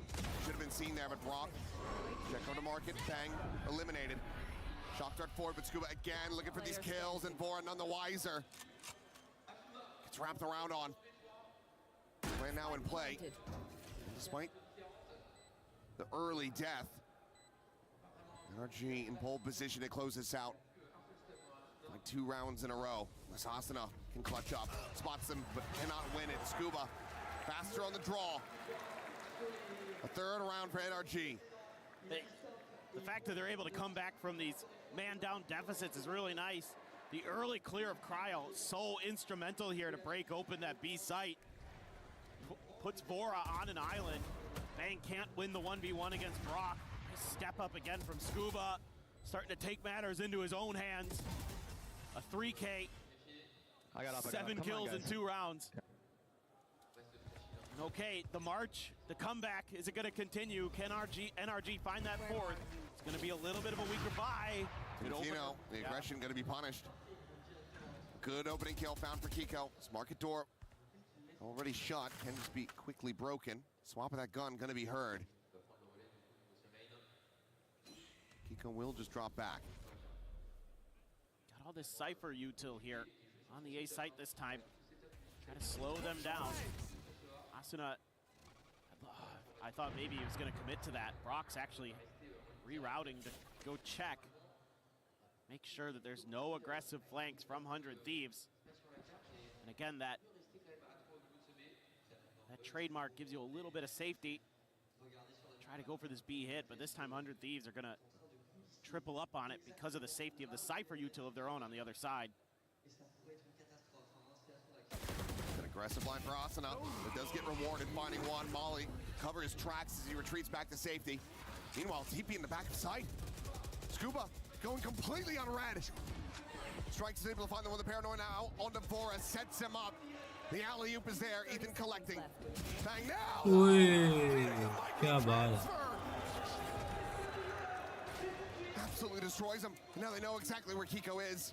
should have been seen there, but Brock, check out the market, Bang, eliminated. Shock dart forward, but Scuba again looking for these kills, and Vora none the wiser. Gets wrapped around on. Right now in play. And despite the early death, NRG in pole position to close this out. Like 2 rounds in a row. Asana can clutch up, spots them, but cannot win it. Scuba faster on the draw. A third round for NRG. The fact that they're able to come back from these man-down deficits is really nice. The early clear of Cryo, so instrumental here to break open that B site. Puts Vora on an island. Bang can't win the 1v1 against Brock. Step up again from Scuba. Starting to take matters into his own hands. A 3K. 7 kills in 2 rounds. Okay, the march, the comeback, is it going to continue? Can NRG find that fourth? It's going to be a little bit of a weaker buy. The aggression going to be punished. Good opening kill found for Kiko. This market door already shut, can just be quickly broken. Swap of that gun going to be heard. Kiko will just drop back. Got all this Cypher util here on the A site this time. Try to slow them down. Asuna, I thought maybe he was going to commit to that. Brock's actually rerouting to go check. Make sure that there's no aggressive flanks from 100 Thieves. And again, that trademark gives you a little bit of safety. Try to go for this B hit, but this time 100 Thieves are gonna triple up on it because of the safety of the Cypher util of their own on the other side. An aggressive line for Asuna. It does get rewarded, finding one. Molly covers his tracks as he retreats back to safety. Meanwhile, TP in the back of sight. Scuba going completely on red. Strikes is able to find the one with the paranoid now. On to Vora, sets him up. The alley-oop is there. Ethan collecting. Bang now! Ui, kya baat hai. Absolutely destroys him. Now they know exactly where Kiko is.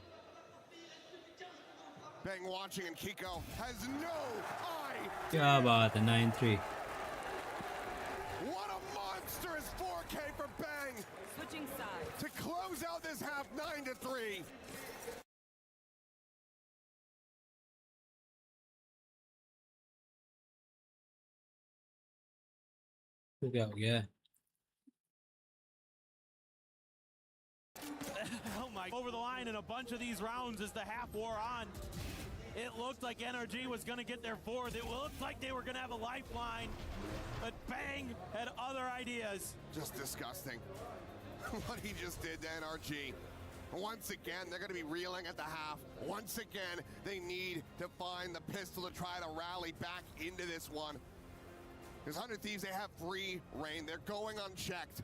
Bang watching, and Kiko has no eye. Kya baat hai, 9-3. What a monstrous 4K for Bang. Switching sides. To close out this half, 9-3. तो क्या हो गया? Oh my, over the line in a bunch of these rounds as the half wore on. It looked like NRG was going to get their fourth. It looked like they were going to have a lifeline, but Bang had other ideas. Just disgusting. What he just did to NRG. Once again, they're going to be reeling at the half. Once again, they need to find the pistol to try to rally back into this one. Because 100 Thieves, they have free reign. They're going unchecked.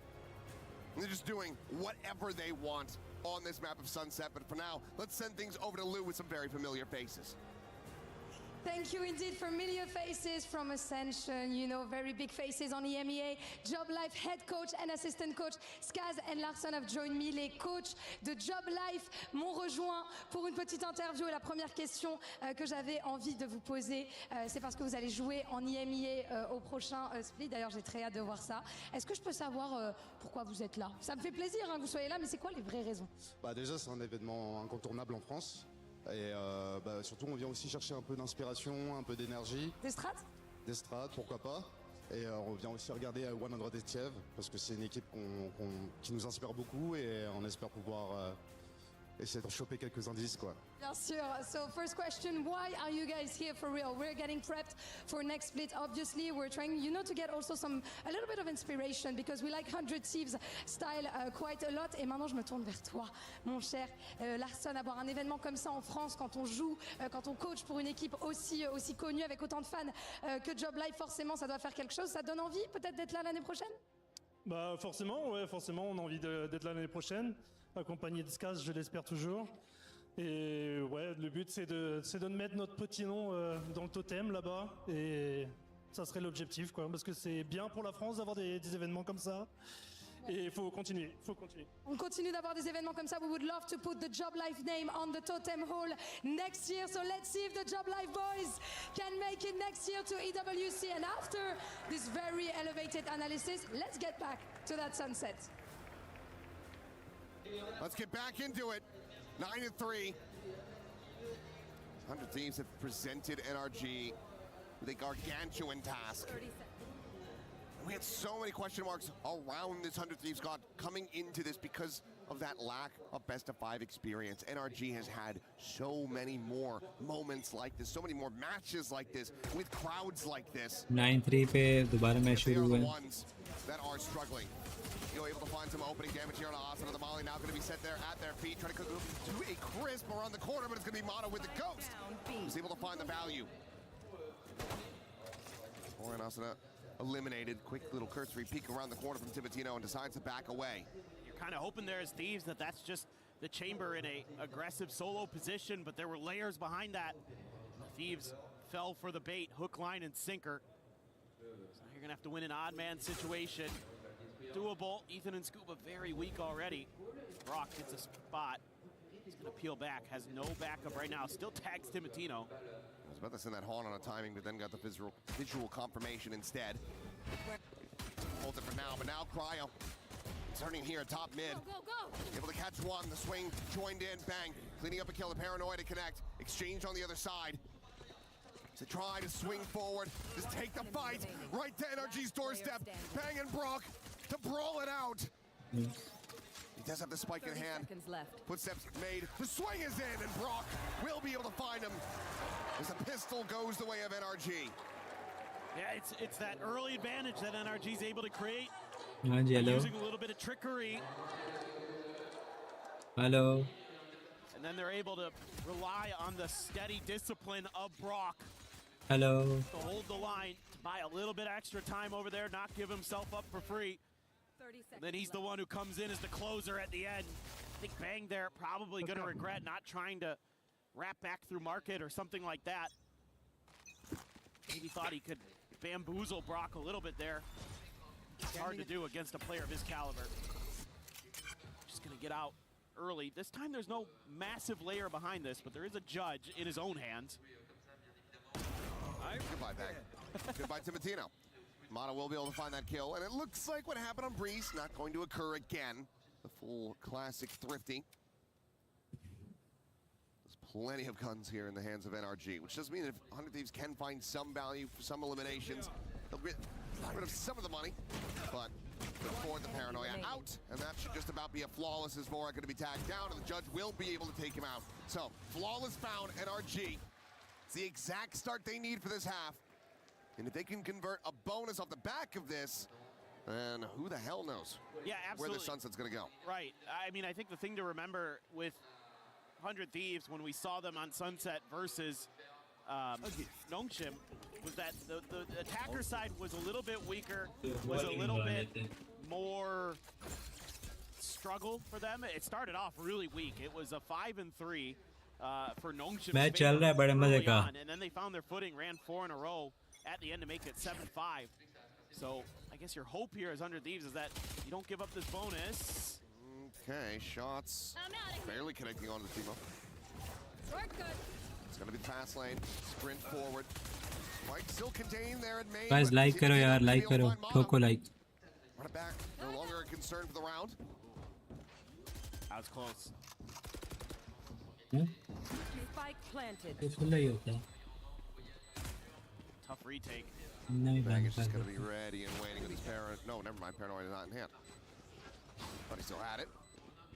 They're just doing whatever they want on this map of Sunset. But for now, let's send things over to Lou with some very familiar faces. Thank you indeed. Familiar faces from Ascension, you know, very big faces on EMEA. Job Life head coach and assistant coach Skaz and Larson have joined me. Les coachs de Job Life m'ont rejoint pour une petite interview. Et la première question que j'avais envie de vous poser, c'est parce que vous allez jouer en EMEA au prochain split. D'ailleurs, j'ai très hâte de voir ça. Est-ce que je peux savoir pourquoi vous êtes là? Ça me fait plaisir que vous soyez là, mais c'est quoi les vraies raisons? Déjà, c'est un événement incontournable en France. Et surtout, on vient aussi chercher un peu d'inspiration, un peu d'énergie. Des strats? Des strats, pourquoi pas. Et on vient aussi regarder 100 Thieves, parce que c'est une équipe qui nous inspire beaucoup et on espère pouvoir essayer de choper quelques indices, quoi. Bien sûr. So first question, why are you guys here for real? We're getting prepped for next split. Obviously, we're trying, to get also a little bit of inspiration because we like 100 Thieves style quite a lot. Et maintenant, je me tourne vers toi, mon cher Larson. Avoir un événement comme ça en France, quand on joue, quand on coach pour une équipe aussi connue, avec autant de fans que Job Life, forcément, ça doit faire quelque chose. Ça donne envie peut-être d'être là l'année prochaine? Forcément, on a envie d'être là l'année prochaine, accompagné de Skaz, je l'espère toujours. Et ouais, le but c'est de mettre notre petit nom dans le totem là-bas, et ça serait l'objectif, quoi, parce que c'est bien pour la France d'avoir des événements comme ça. Et il faut continuer, On continue d'avoir des événements comme ça. We would love to put the Job Life name on the totem hall next year. So let's see if the Job Life boys can make it next year to EWC. And after this very elevated analysis, let's get back to that sunset. Let's get back into it. 9-3. 100 Thieves have presented NRG with a gargantuan task. We had so many question marks around this 100 Thieves squad coming into this because of that lack of best-of-5 experience. NRG has had so many more moments like this, so many more matches like this, with crowds like this. 9-3 पे दोबारा match शुरू हुआ. They are the ones that are struggling. You're able to find some opening damage here on Asuna. The Molly now going to be set there at their feet, trying to do a crisp around the corner, but it's going to be Mono with the ghost. He's able to find the value. Or Asuna eliminated. Quick little cursory peek around the corner from Timotino and decides to back away. You're kind of hoping there as Thieves that's just the chamber in a aggressive solo position, but there were layers behind that. The Thieves fell for the bait, hook, line, and sinker. So you're going to have to win an odd man situation. Doable. Ethan and Scuba very weak already. Brock gets a spot. He's going to peel back. Has no backup right now. Still tags Timotino. I was about to send that Haunt on a timing, but then got the visual confirmation instead. Holds it for now, but now Cryo turning here top mid. Go. Able to catch one. The swing joined in. Bang. Cleaning up a kill. The Paranoid to connect. Exchange on the other side. To try to swing forward. Just take the fight right to NRG's doorstep. Bang and Brock to brawl it out. He does have the spike in hand. Footsteps made. The swing is in, and Brock will be able to find him as the pistol goes the way of NRG. Yeah, it's that early advantage that NRG is able to create. Hello. Using a little bit of trickery. Hello. And then they're able to rely on the steady discipline of Brock Hello. to hold the line, to buy a little bit extra time over there, not give himself up for free. And then he's the one who comes in as the closer at the end. I think Bang there probably going to regret not trying to wrap back through market or something like that. Maybe thought he could bamboozle Brock a little bit there. It's hard to do against a player of his caliber. Just going to get out early. This time there's no massive layer behind this, but there is a judge in his own hands. Goodbye, Bang. Goodbye, Timotino. Mata will be able to find that kill, and it looks like what happened on Breeze not going to occur again. The full classic thrifty. There's plenty of guns here in the hands of NRG, which does mean if 100 Thieves can find some value for some eliminations, they'll get rid of some of the money, but afford the paranoia out, and that should just about be a flawless as Vora going to be tagged down, and the judge will be able to take him out. So, flawless found, NRG. It's the exact start they need for this half. And if they can convert a bonus off the back of this, then who the hell knows where the Sunset's going to go. Right. I mean, I think the thing to remember with 100 Thieves when we saw them on Sunset versus Nongshim was that the attacker side was a little bit weaker, was a little bit more struggle for them. It started off really weak. It was a 5-3 for Nongshim. Match चल रहा है बड़े मजे का. And then they found their footing, ran 4 in a row at the end to make it 7-5. So I guess your hope here as 100 Thieves is that you don't give up this bonus. Okay, shots barely connecting onto the Timo. It's going to be the fast lane, sprint forward. Mike still contained there at main. Guys, like करो यार, like करो, ठोको like. Run it back, no longer a concern for the round. That was close. Spike planted. ये खुला ही होता है. Tough retake. Bang is just going to be ready and waiting with his paranoid. No, never mind, paranoid is not in hand. But he still had it.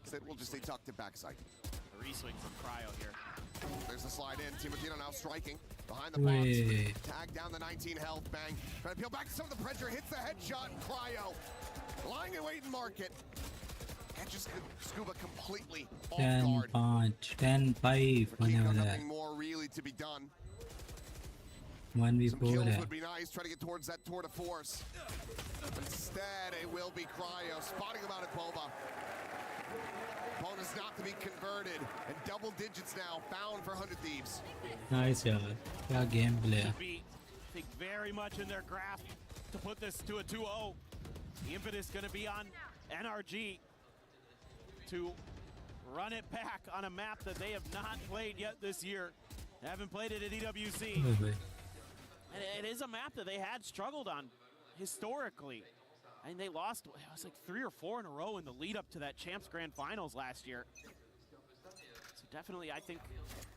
Instead, we'll just say tucked it backside. A re-swing from Cryo here. There's the slide in. Timotino now striking behind the box. Tag down the 19 health. Bang. Trying to peel back some of the pressure. Hits the headshot. And Cryo lying in wait and market. Catches Scuba completely off guard. 10-5 होने वाला है. Nothing more really to be done. 1v4 Some kills है. would be nice. Try to get towards that tour de force. Instead, it will be Cryo spotting him out at Boba. Bonus not to be converted, and double digits now found for 100 Thieves. Nice यार. क्या game play है. I think very much in their grasp to put this to a 2-0. The impetus going to be on NRG to run it back on a map that they have not played yet this year. They haven't played it at EWC. And it is a map that they had struggled on historically. I mean, they lost, it was like 3 or 4 in a row in the lead up to that Champs Grand Finals last year. So definitely, I think,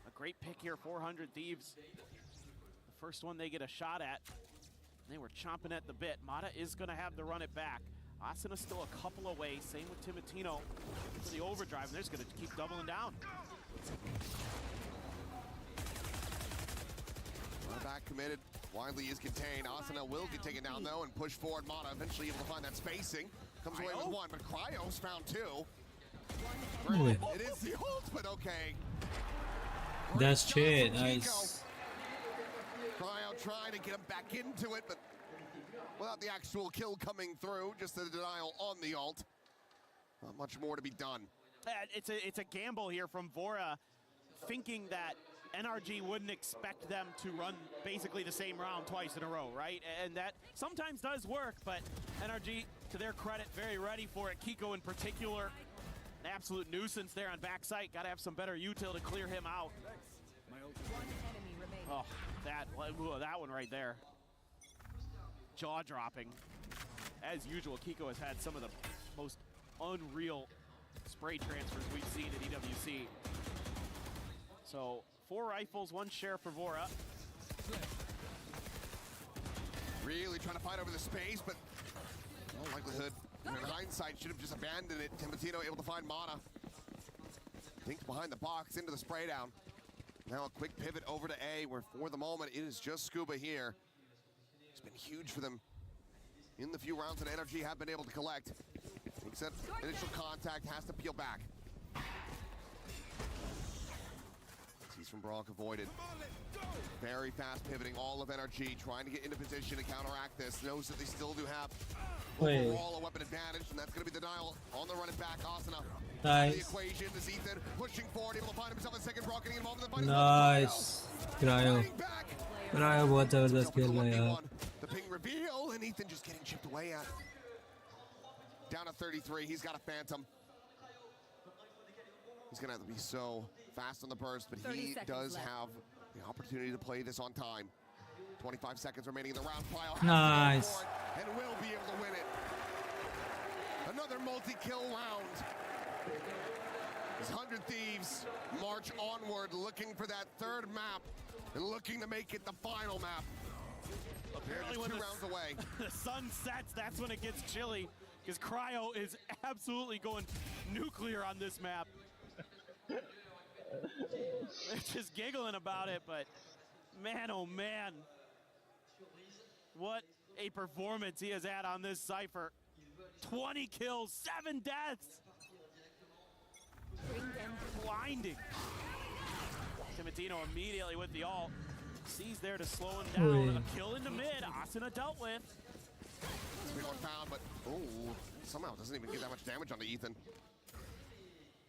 a great pick here, 400 Thieves. The first one they get a shot at. They were chomping at the bit. Mata is going to have to run it back. Asana's still a couple away. Same with Timotino for the overdrive. And they're just going to keep doubling down. Run back committed. Widely is contained. Asana will get taken down though and push forward. Mata eventually able to find that spacing. Comes away with 1, but Cryo's found 2. It is the ult, but okay. That's shit. Nice. Cryo trying to get him back into it, but without the actual kill coming through, just the denial on the ult. Not much more to be done. It's a gamble here from Vora, thinking that NRG wouldn't expect them to run basically the same round twice in a row, right? And that sometimes does work, but NRG, to their credit, very ready for it. Kiko in particular, an absolute nuisance there on backside. Got to have some better util to clear him out. Oh, that one right there. Jaw-dropping. As usual, Kiko has had some of the most unreal spray transfers we've seen at EWC. So, 4 rifles, 1 share for Vora. Really trying to fight over the space, but no likelihood. In hindsight, should have just abandoned it. Timotino able to find Mata. Thinks behind the box into the spray down. Now a quick pivot over to A, where for the moment it is just Scuba here. He's been huge for them in the few rounds that NRG have been able to collect. Except initial contact has to peel back. He's from Brock avoided. Very fast pivoting, all of NRG trying to get into position to counteract this. Knows that they still do have overall a weapon advantage, and that's going to be denial on the run it back. Asuna. Nice. The equation is Ethan pushing forward, able to find himself a second Brock, getting involved in the fight. Nice. Cryo. Cryo बहुत जबरदस्त खेल रहा है यार. The ping reveal, and Ethan just getting chipped away at. Down to 33, he's got a phantom. He's gonna have to be so fast on the burst, but he does have the opportunity to play this on time. 25 seconds remaining in the round. Nice. And will be able to win it. Another multi-kill round. As 100 Thieves march onward, looking for that third map and looking to make it the final map. Apparently when 2 rounds away. The sun sets, that's when it gets chilly, because Cryo is absolutely going nuclear on this map. They're just giggling about it, but man, oh man. What a performance he has had on this Cypher. 20 kills, 7 deaths. Blinding. Timatino immediately with the ult. Sees there to slow him down. A kill into mid. Asuna dealt with. Big one found, but somehow doesn't even get that much damage onto Ethan.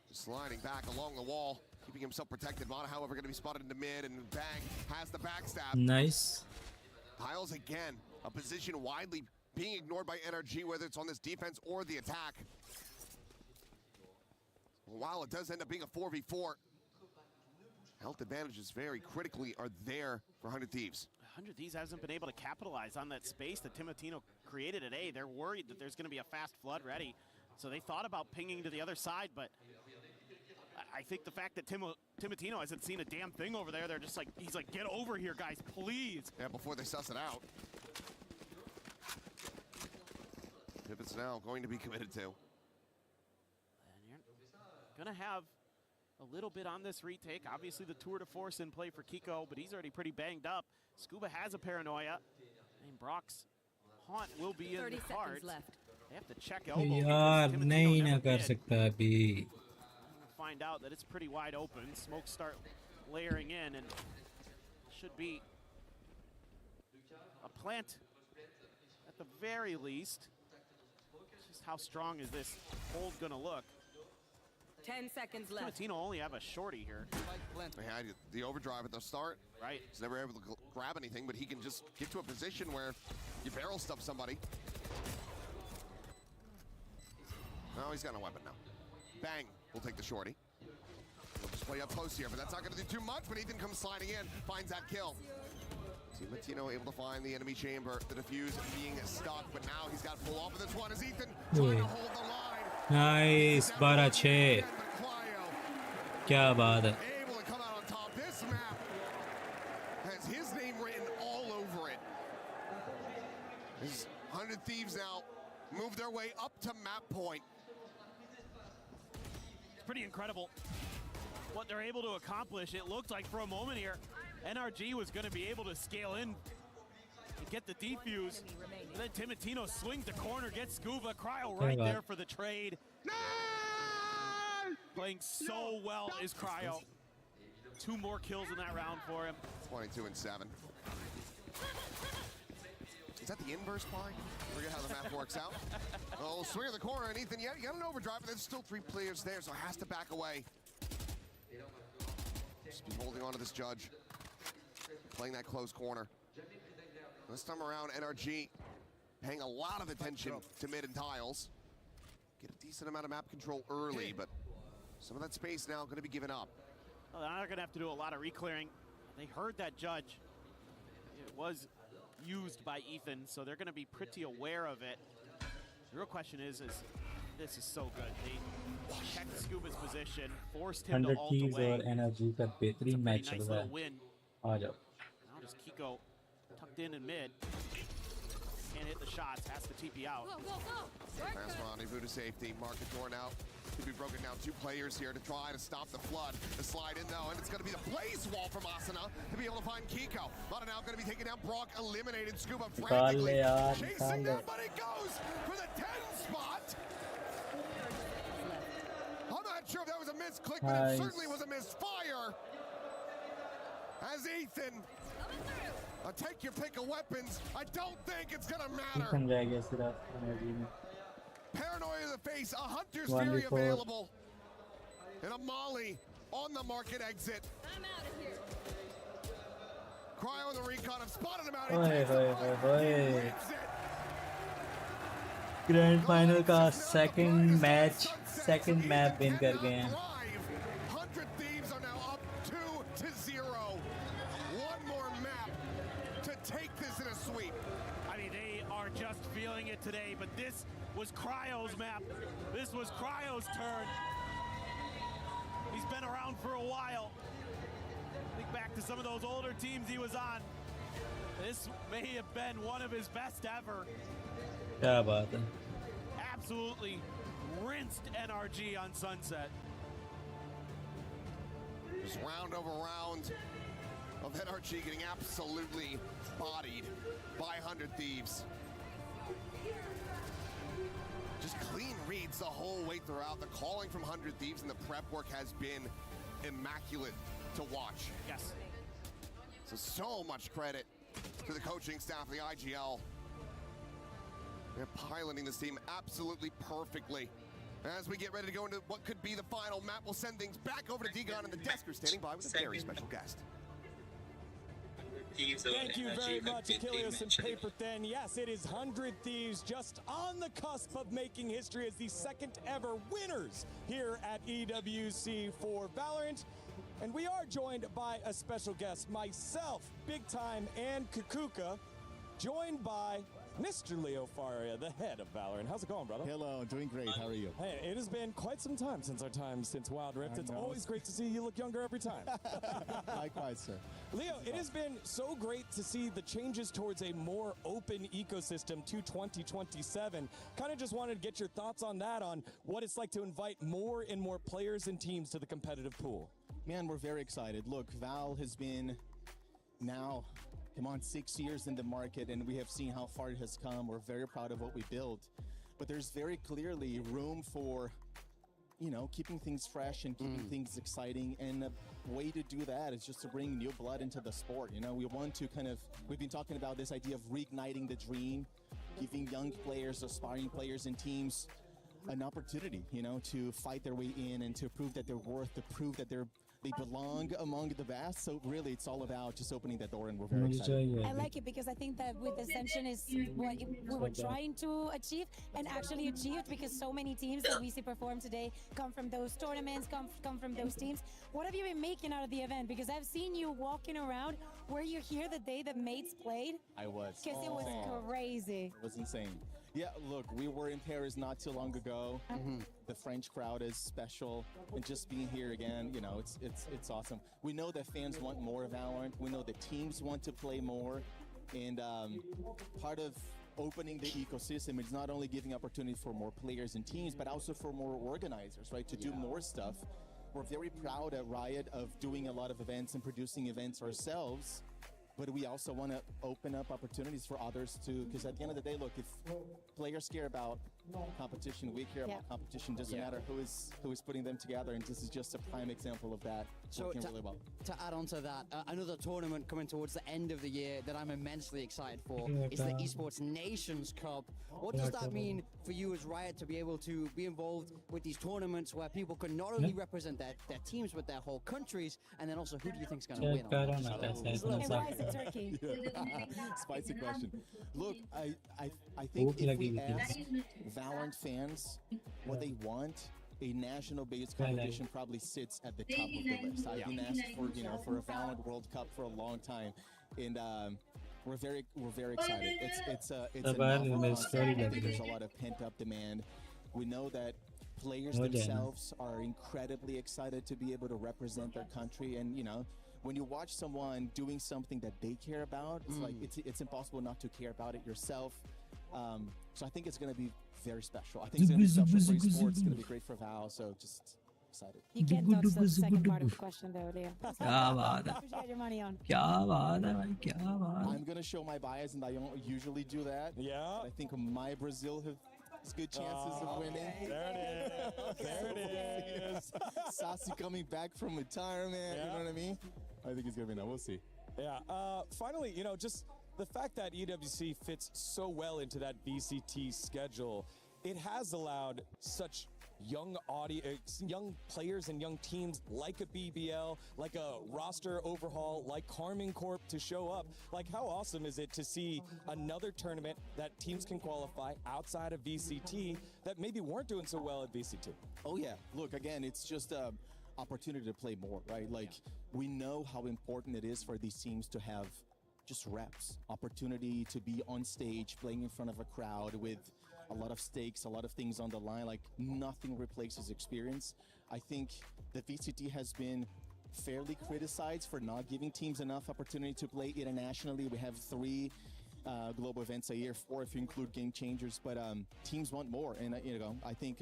Just sliding back along the wall, keeping himself protected. Mana, however, going to be spotted into mid, and bang, has the backstab. Nice. Tiles again, a position widely being ignored by NRG, whether it's on this defense or the attack. While it does end up being a 4v4, health advantages very critically are there for 100 Thieves. 100 Thieves hasn't been able to capitalize on that space that Timatino created at A. They're worried that there's going to be a fast flood ready. So they thought about pinging to the other side, but I think the fact that Timatino hasn't seen a damn thing over there, they're just like, he's like, get over here, guys, please. Yeah, before they suss it out. Pivots now going to be committed to. And you're going to have a little bit on this retake. Obviously the tour de force in play for Kiko, but he's already pretty banged up. Scuba has a paranoia, and Brock's haunt will be in the cards. They have to check elbow. यार नहीं ना कर सकता अभी. Find out that it's pretty wide open. Smokes start layering in, and should be a plant at the very least. Just how strong is this hold gonna look? 10 seconds left. Timatino only have a shorty here. They had the overdrive at the start. Right. He's never able to grab anything, but he can just get to a position where you barrel stuff somebody. No, he's got no weapon now. Bang, we'll take the shorty. We'll just play up close here, but that's not gonna do too much, but Ethan comes sliding in, finds that kill. Timatino able to find the enemy chamber, the defuse being stuck, but now he's got full off of this one as Ethan trying to hold the line. Nice. 12-6. क्या बात है. Able to come out on top. This map has his name written all over it. These 100 Thieves now move their way up to map point. It's pretty incredible what they're able to accomplish. It looked like for a moment here, NRG was going to be able to scale in and get the defuse. And then Timatino swings the corner, gets Scuba. Cryo right there for the trade. Playing so well is Cryo. 2 more kills in that round for him. 22 and 7. Is that the inverse play? Forget how the map works out. Oh, swing of the corner, and Ethan, yeah, you got an overdrive, but there's still 3 players there, so has to back away. Just be holding on to this judge. Playing that close corner. This time around, NRG paying a lot of attention to mid and tiles. Get a decent amount of map control early, but some of that space now going to be given up. Well, they're going to have to do a lot of re-clearing. They heard that judge. It was used by Ethan, so they're going to be pretty aware of it. The real question is this is so good. They checked Scuba's position, forced him to 100 ult Thieves away. और NRG का बेहतरीन match चल Nice रहा little है. win. आ जाओ. Now just Kiko tucked in mid. Can't hit the shots, has to TP out. Go, go, go. Pass rendezvous to safety. Market door now to be broken down. 2 players here to try to stop the flood. The slide in though, and it's going to be the blaze wall from Asuna to be able to find Kiko. Mata now going to be taking down Brock, eliminated. Scuba frantically chasing them, but it goes for the 10 spot. I'm not sure if that was a missed click, but it certainly was a misfire. As Ethan, take your pick of weapons. I don't think it's going to matter. Paranoia to the face, a Hunter's Fury available, and a Molly on the market exit. I'm out of here. Cryo on the recon, have spotted him out. Grand final का second match, second map win कर गए हैं. 100 Thieves are now up 2-0. One more map to take this in a sweep. I mean, they are just feeling it today, but this was Cryo's map. This was Cryo's turn. He's been around for a while. Think back to some of those older teams he was on. This may have been one of his best ever. क्या बात है. Absolutely rinsed NRG on Sunset. Just round over round of NRG getting absolutely bodied by 100 Thieves. Just clean reads the whole way throughout. The calling from 100 Thieves and the prep work has been immaculate to watch. Yes. So much credit to the coaching staff of the IGL. They're piloting this team absolutely perfectly. As we get ready to go into what could be the final map, we'll send things back over to Degon and the Desker standing by with a very special guest. Thank you very much, Achilles and Paper Thin. Yes, it is 100 Thieves just on the cusp of making history as the second ever winners here at EWC for VALORANT. And we are joined by a special guest, myself, Big Time, and Kukuka, joined by Mr. Leo Faria, the head of VALORANT. How's it going, brother? Hello, doing great. How are you? Hey, it has been quite some time since Wild Rift. It's always great to see you look younger every time. Likewise, sir. Leo, it has been so great to see the changes towards a more open ecosystem to 2027. Kind of just wanted to get your thoughts on that, on what it's like to invite more and more players and teams to the competitive pool. Man, we're very excited. Look, Val has been now, 6 years in the market, and we have seen how far it has come. We're very proud of what we built. But there's very clearly room for, keeping things fresh and keeping things exciting. And a way to do that is just to bring new blood into the sport. We want to we've been talking about this idea of reigniting the dream, giving young players, aspiring players and teams an opportunity, to fight their way in and to prove that they're worth, to prove that they belong among the best. So really, it's all about just opening that door, and we're very excited. I like it because I think that with Ascension is what we were trying to achieve and actually achieved, because so many teams that we see perform today come from those tournaments, come from those teams. What have you been making out of the event? Because I've seen you walking around. Were you here the day the mates played? I was. Because it was crazy. It was insane. Yeah, look, we were in Paris not too long ago. The French crowd is special, and just being here again, it's awesome. We know that fans want more of VALORANT. We know that teams want to play more, and part of opening the ecosystem is not only giving opportunity for more players and teams, but also for more organizers, right? To do more stuff. We're very proud at Riot of doing a lot of events and producing events ourselves. But we also want to open up opportunities for others to, because at the end of the day, look, if players care about competition, we care about competition. Doesn't matter who is putting them together, and this is just a prime example of that. So to add on to that, another tournament coming towards the end of the year that I'm immensely excited for is the Esports Nations Cup. What does that mean for you as Riot to be able to be involved with these tournaments where people can not only represent their teams but their whole countries, and then also who do you think is going to win? And why is it Turkey? Spicy question. Look, I think if we ask VALORANT fans what they want, a national-based competition probably sits at the top of the list. I've been asked for a VALORANT World Cup for a long time, and we're very excited. It's there's a lot of pent-up demand. We know that players themselves are incredibly excited to be able to represent their country, and when you watch someone doing something that they care about, it's like it's impossible not to care about it yourself. So I think it's going to be very special. I think it's going to be special for esports. It's going to be great for Val. So just excited. You can't touch the second part of the question though, Leo. क्या बात है? Who should you get your money on? क्या बात है भाई? क्या बात है? I'm going to show my bias, and I don't usually do that. Yeah. But I think my Brazil has good chances of winning. There it is. There it is. Sassi coming back from retirement. You know what I mean? I think he's going to be now. We'll see. Yeah. Finally, you know, just the fact that EWC fits so well into that VCT schedule, it has allowed such young players and young teams like a BBL, like a roster overhaul, like Carmine Corp to show up. Like, how awesome is it to see another tournament that teams can qualify outside of VCT that maybe weren't doing so well at VCT? Oh yeah, look, again, it's just a opportunity to play more, right? Like, we know how important it is for these teams to have just reps, opportunity to be on stage, playing in front of a crowd with a lot of stakes, a lot of things on the line. Like, nothing replaces experience. I think the VCT has been fairly criticized for not giving teams enough opportunity to play internationally. We have 3 global events a year, 4 if you include Game Changers, but teams want more. And you know, I think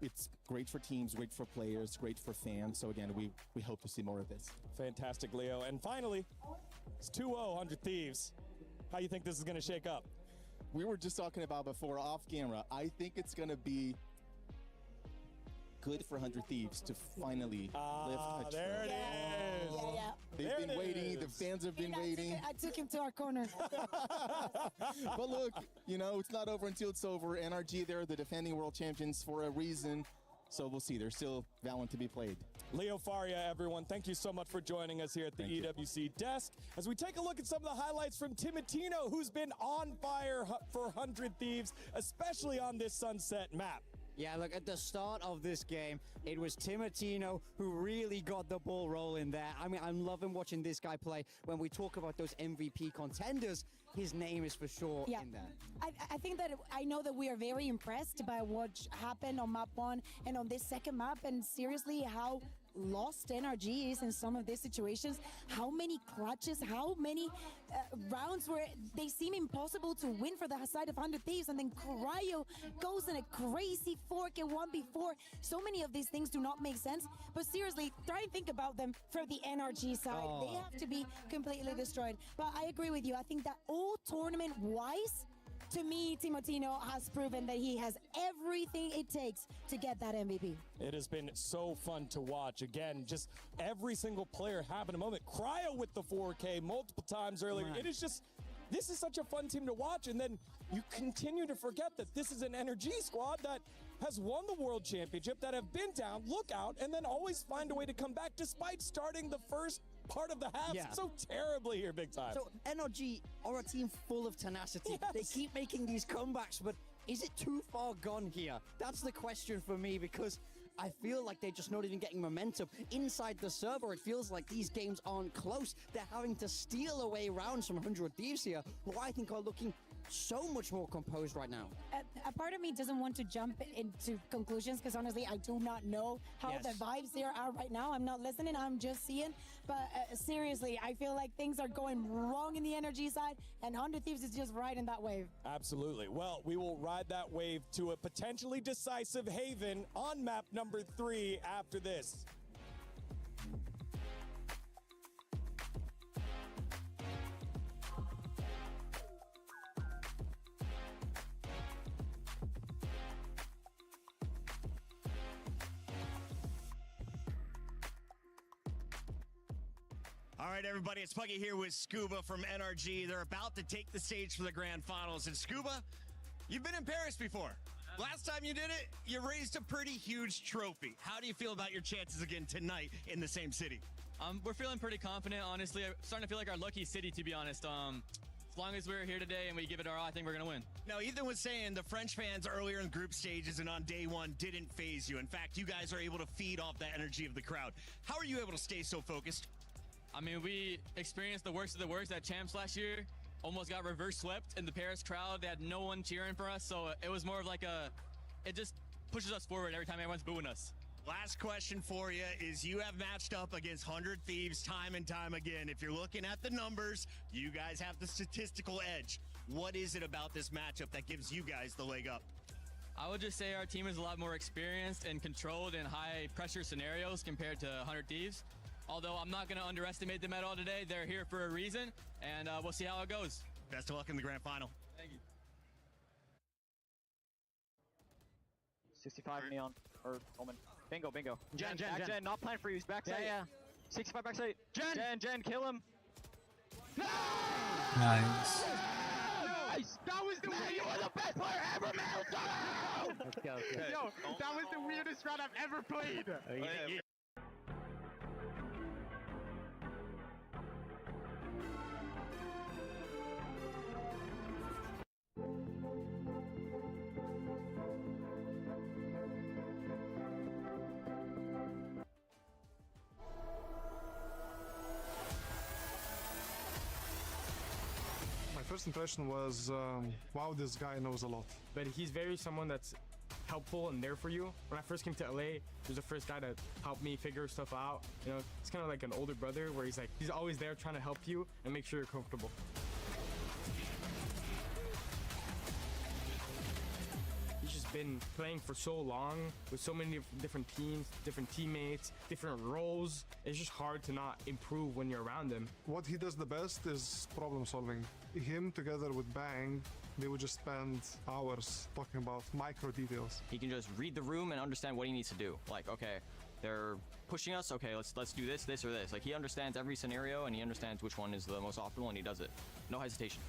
it's great for teams, great for players, great for fans. So again, we hope to see more of this. Fantastic, Leo. And finally, it's 2-0 100 Thieves. How you think this is going to shake up? We were just talking about before off camera. I think it's going to be good for 100 Thieves to finally lift a there it is. Yeah. They've been waiting. The fans have been waiting. I took him to our corner. But look, you know, it's not over until it's over. NRG, they're the defending world champions for a reason. So we'll see. There's still VALORANT to be played. Leo Faria, everyone, thank you so much for joining us here at the EWC desk. As we take a look at some of the highlights from Timotino, who's been on fire for 100 Thieves, especially on this Sunset map. Yeah, look, at the start of this game, it was Timotino who really got the ball rolling there. I mean, I'm loving watching this guy play. When we talk about those MVP contenders, his name is for sure in there. I think that I know that we are very impressed by what happened on map 1 and on this second map, and seriously how lost NRG is in some of these situations. How many clutches, how many rounds where they seem impossible to win for the side of 100 Thieves, and then Cryo goes in a crazy fork in 1v4. So many of these things do not make sense, but seriously, try and think about them from the NRG side. They have to be completely destroyed. But I agree with you. I think that all tournament-wise, to me, Timotino has proven that he has everything it takes to get that MVP. It has been so fun to watch. Again, just every single player having a moment. Cryo with the 4K multiple times earlier. It is just, this is such a fun team to watch. And then you continue to forget that this is an NRG squad that has won the World Championship, that have been down, look out, and then always find a way to come back despite starting the first part of the half so terribly here, big time. So NRG are a team full of tenacity. They keep making these comebacks, but is it too far gone here? That's the question for me, because I feel like they're just not even getting momentum. Inside the server, it feels like these games aren't close. They're having to steal away rounds from 100 Thieves here, who I think are looking so much more composed right now. A part of me doesn't want to jump into conclusions, because honestly, I do not know how the vibes there are right now. I'm not listening, I'm just seeing. But seriously, I feel like things are going wrong in the NRG side, and 100 Thieves is just riding that wave. Absolutely. Well, we will ride that wave to a potentially decisive haven on map number 3 after this. All right, everybody, it's Puggy here with Scuba from NRG. They're about to take the stage for the grand finals. And Scuba, you've been in Paris before. Last time you did it, you raised a pretty huge trophy. How do you feel about your chances again tonight in the same city? We're feeling pretty confident, honestly. I'm starting to feel like our lucky city, to be honest. As long as we're here today and we give it our all, I think we're going to win. Now, Ethan was saying the French fans earlier in group stages and on day 1 didn't phase you. In fact, you guys are able to feed off that energy of the crowd. How are you able to stay so focused? I mean, we experienced the worst of the worst at Champs last year. Almost got reverse swept in the Paris crowd. They had no one cheering for us, so it was more of like it just pushes us forward every time everyone's booing us. Last question for you is you have matched up against 100 Thieves time and time again. If you're looking at the numbers, you guys have the statistical edge. What is it about this matchup that gives you guys the leg up? I would just say our team is a lot more experienced and controlled in high pressure scenarios compared to 100 Thieves. Although I'm not going to underestimate them at all today. They're here for a reason, and we'll see how it goes. Best of luck in the grand final. Thank you. 65 neon or Omen. Bingo. Jen, not plan for you. Backside. Yeah. 65 backside. Jen, kill him. Nice. Nice. That was the man. You were the best player ever, man. Let's go. Yo, that was the weirdest round I've ever played. My first impression was, wow, this guy knows a lot. But he's very someone that's helpful and there for you. When I first came to LA, he was the first guy to help me figure stuff out. You know, it's kind of like an older brother where he's always there trying to help you and make sure you're comfortable. He's just been playing for so long with so many different teams, different teammates, different roles. It's just hard to not improve when you're around him. What he does the best is problem solving. Him together with Bang, they would just spend hours talking about micro details. He can just read the room and understand what he needs to do. Like, okay, they're pushing us. Okay, let's do this, or this. Like, he understands every scenario and he understands which one is the most optimal and he does it. No hesitation.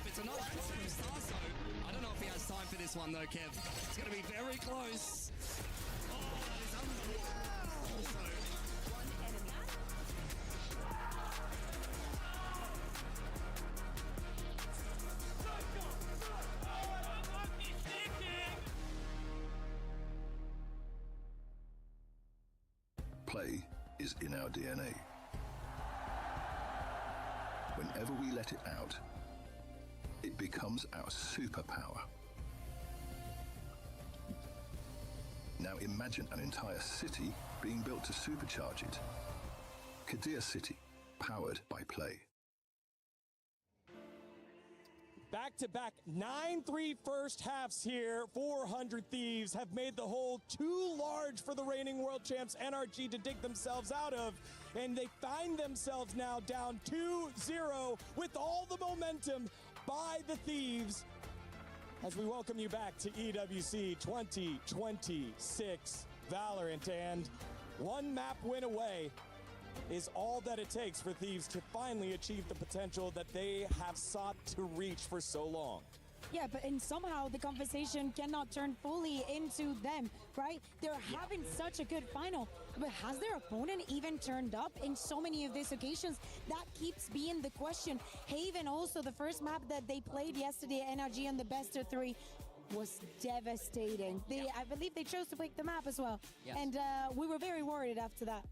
It's another shot from Starso. I don't know if he has time for this one though, Kev. It's going to be very close. Oh, that is unbelievable. Also, one enemy. Play is in our DNA. Whenever we let it out, it becomes our superpower. Now imagine an entire city being built to supercharge it. Kadir City, powered by Play. Back-to-back 9-3 first halves here. 400 Thieves have made the hole too large for the reigning world champs NRG to dig themselves out of. And they find themselves now down 2-0 with all the momentum by the Thieves. As we welcome you back to EWC 2026 Valorant. And one map win away is all that it takes for Thieves to finally achieve the potential that they have sought to reach for so long. Yeah, and somehow the conversation cannot turn fully into them, right? They're having such a good final, but has their opponent even turned up in so many of these occasions? That keeps being the question. Haven also, the first map that they played yesterday, NRG on the best of three, was devastating. I believe they chose to pick the map as well. Yes. And we were very worried after that.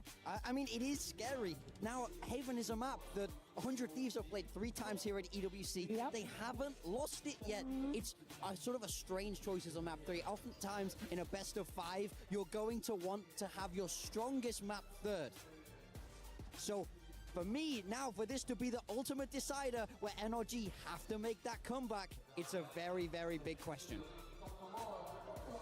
I mean, it is scary. Now, Haven is a map that 100 Thieves have played 3 times here at EWC. They haven't lost it yet. It's a sort of a strange choice as a map 3. Oftentimes, in a best of 5, you're going to want to have your strongest map third. So, for me, now for this to be the ultimate decider where NRG have to make that comeback, it's a very, very big question.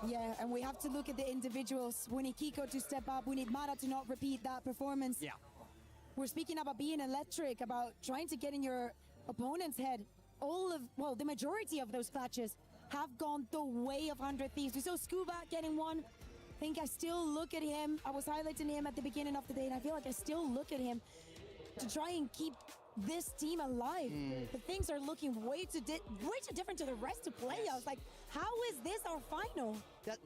Yeah, and we have to look at the individuals. We need Kiko to step up. We need Mara to not repeat that performance. Yeah. We're speaking about being electric, about trying to get in your opponent's head. The majority of those clutches. have gone the way of 100 Thieves. We saw Scuba getting one. I think I still look at him. I was highlighting him at the beginning of the day, and I feel like I still look at him to try and keep this team alive. The things are looking way too different to the rest of playoffs. Like, how is this our final?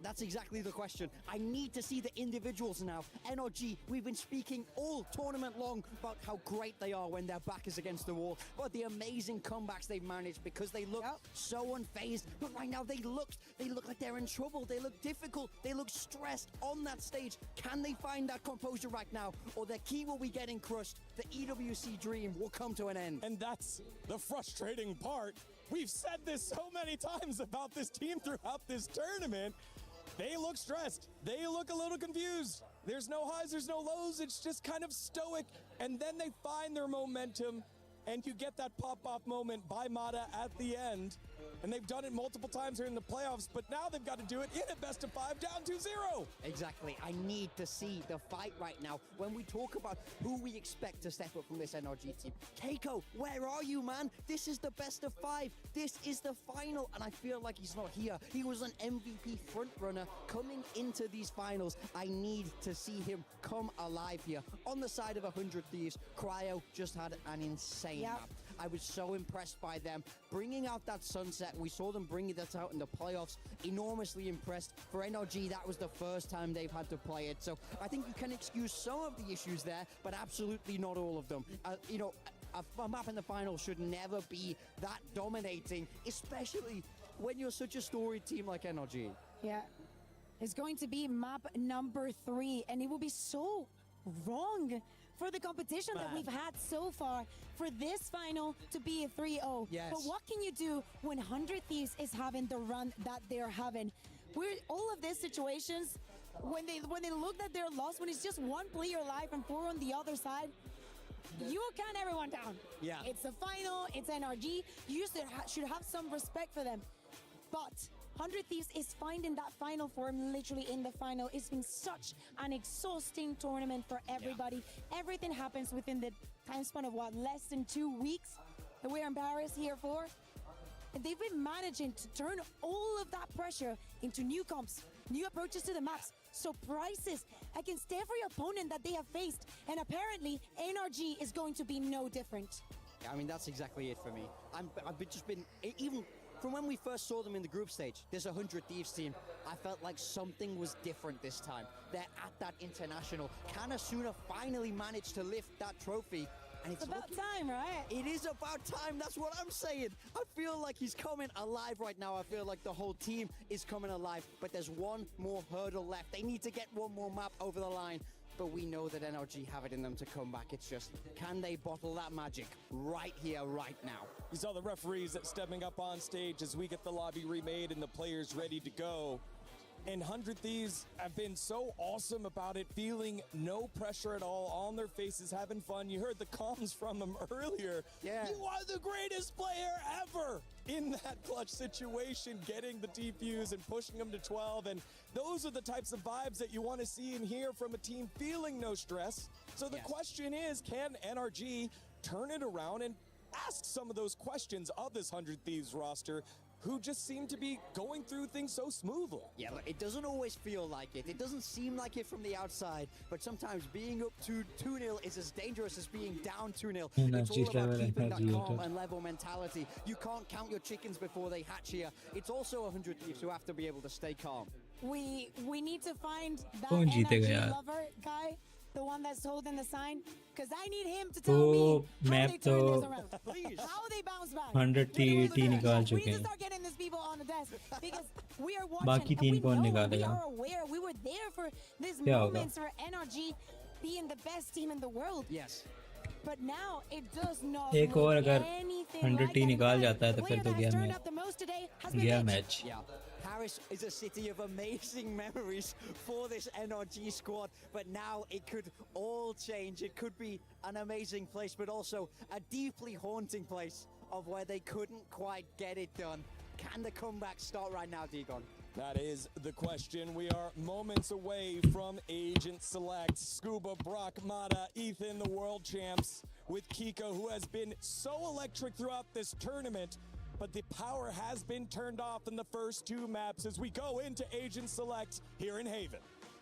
That's exactly the question. I need to see the individuals now. NRG, we've been speaking all tournament long about how great they are when their back is against the wall, about the amazing comebacks they've managed because they look so unfazed. But right now they look like they're in trouble. They look difficult. They look stressed on that stage. Can they find that composure right now, or their key will be getting crushed? The EWC dream will come to an end. And that's the frustrating part. We've said this so many times about this team throughout this tournament. They look stressed. They look a little confused. There's no highs, there's no lows. It's just kind of stoic. And then they find their momentum, and you get that pop-off moment by Mata at the end. And they've done it multiple times here in the playoffs, but now they've got to do it in a best of 5 down 2-0. Exactly. I need to see the fight right now. When we talk about who we expect to step up from this NRG team, Keiko, where are you, man? This is the best of 5. This is the final, and I feel like he's not here. He was an MVP frontrunner coming into these finals. I need to see him come alive here. On the side of 100 Thieves, Cryo just had an insane map. I was so impressed by them bringing out that sunset. We saw them bringing that out in the playoffs. Enormously impressed. For NRG, that was the first time they've had to play it. So I think you can excuse some of the issues there, but absolutely not all of them. You know, a map in the final should never be that dominating, especially when you're such a storied team like NRG. Yeah. It's going to be map number 3, and it will be so wrong for the competition that we've had so far for this final to be a 3-0. Yes. But what can you do when 100 Thieves is having the run that they're having? All of these situations, when they look that they're lost, when it's just one player alive and 4 on the other side, you count everyone down. Yeah. It's the final, it's NRG. You should have some respect for them. But 100 Thieves is finding that final form literally in the final. It's been such an exhausting tournament for everybody. Everything happens within the time span of less than 2 weeks that we're in Paris here for. And they've been managing to turn all of that pressure into new comps, new approaches to the maps, surprises against every opponent that they have faced. And apparently, NRG is going to be no different. Yeah, I mean, that's exactly it for me. I've just been, even from when we first saw them in the group stage, this 100 Thieves team, I felt like something was different this time. They're at that international. Can Asuna finally manage to lift that trophy? And it's about time, right? It is about time. That's what I'm saying. I feel like he's coming alive right now. I feel like the whole team is coming alive. But there's one more hurdle left. They need to get one more map over the line. But we know that NRG have it in them to come back. It's just, can they bottle that magic right here, right now? You saw the referees stepping up on stage as we get the lobby remade and the players ready to go. And 100 Thieves have been so awesome about it, feeling no pressure at all, on their faces, having fun. You heard the comms from them earlier. Yeah. You are the greatest player ever in that clutch situation, getting the defuse and pushing them to 12. And those are the types of vibes that you want to see and hear from a team feeling no stress. So the question is, can NRG turn it around and ask some of those questions of this 100 Thieves roster, who just seem to be going through things so smoothly? Yeah, look, it doesn't always feel like it. It doesn't seem like it from the outside, but sometimes being up to 2-0 is as dangerous as being down 2-0. It's all about keeping that calm and level mentality. You can't count your chickens before they hatch here. It's also 100 Thieves who have to be able to stay calm. We need to find that कौन जीतेगा NRG यार? lover guy, the one that's holding the sign, because I need him to tell me तो how map they तो turn this around. Please. How they bounce back. 100 T निकाल We चुके need to हैं. start getting these people on the desk because we are watching. बाकी and तीन we कौन know, we निकालेगा? are aware. We were there for these क्या होगा? moments for NRG being the best team in the world. Yes. But now it does not एक और look अगर anything 100 like T that. निकाल जाता है The तो फिर player तो that गया has turned match. up the most today has been गया Mitch. Match. Yeah. Paris is a city of amazing memories for this NRG squad, but now it could all change. It could be an amazing place, but also a deeply haunting place of where they couldn't quite get it done. Can the comeback start right now, Digon? That is the question. We are moments away from Agent Select. Scuba, Brock, Mata, Ethan, the world champs, with Kiko, who has been so electric throughout this tournament. but the power has been turned off in the first two maps as we go into Agent Select here in Haven.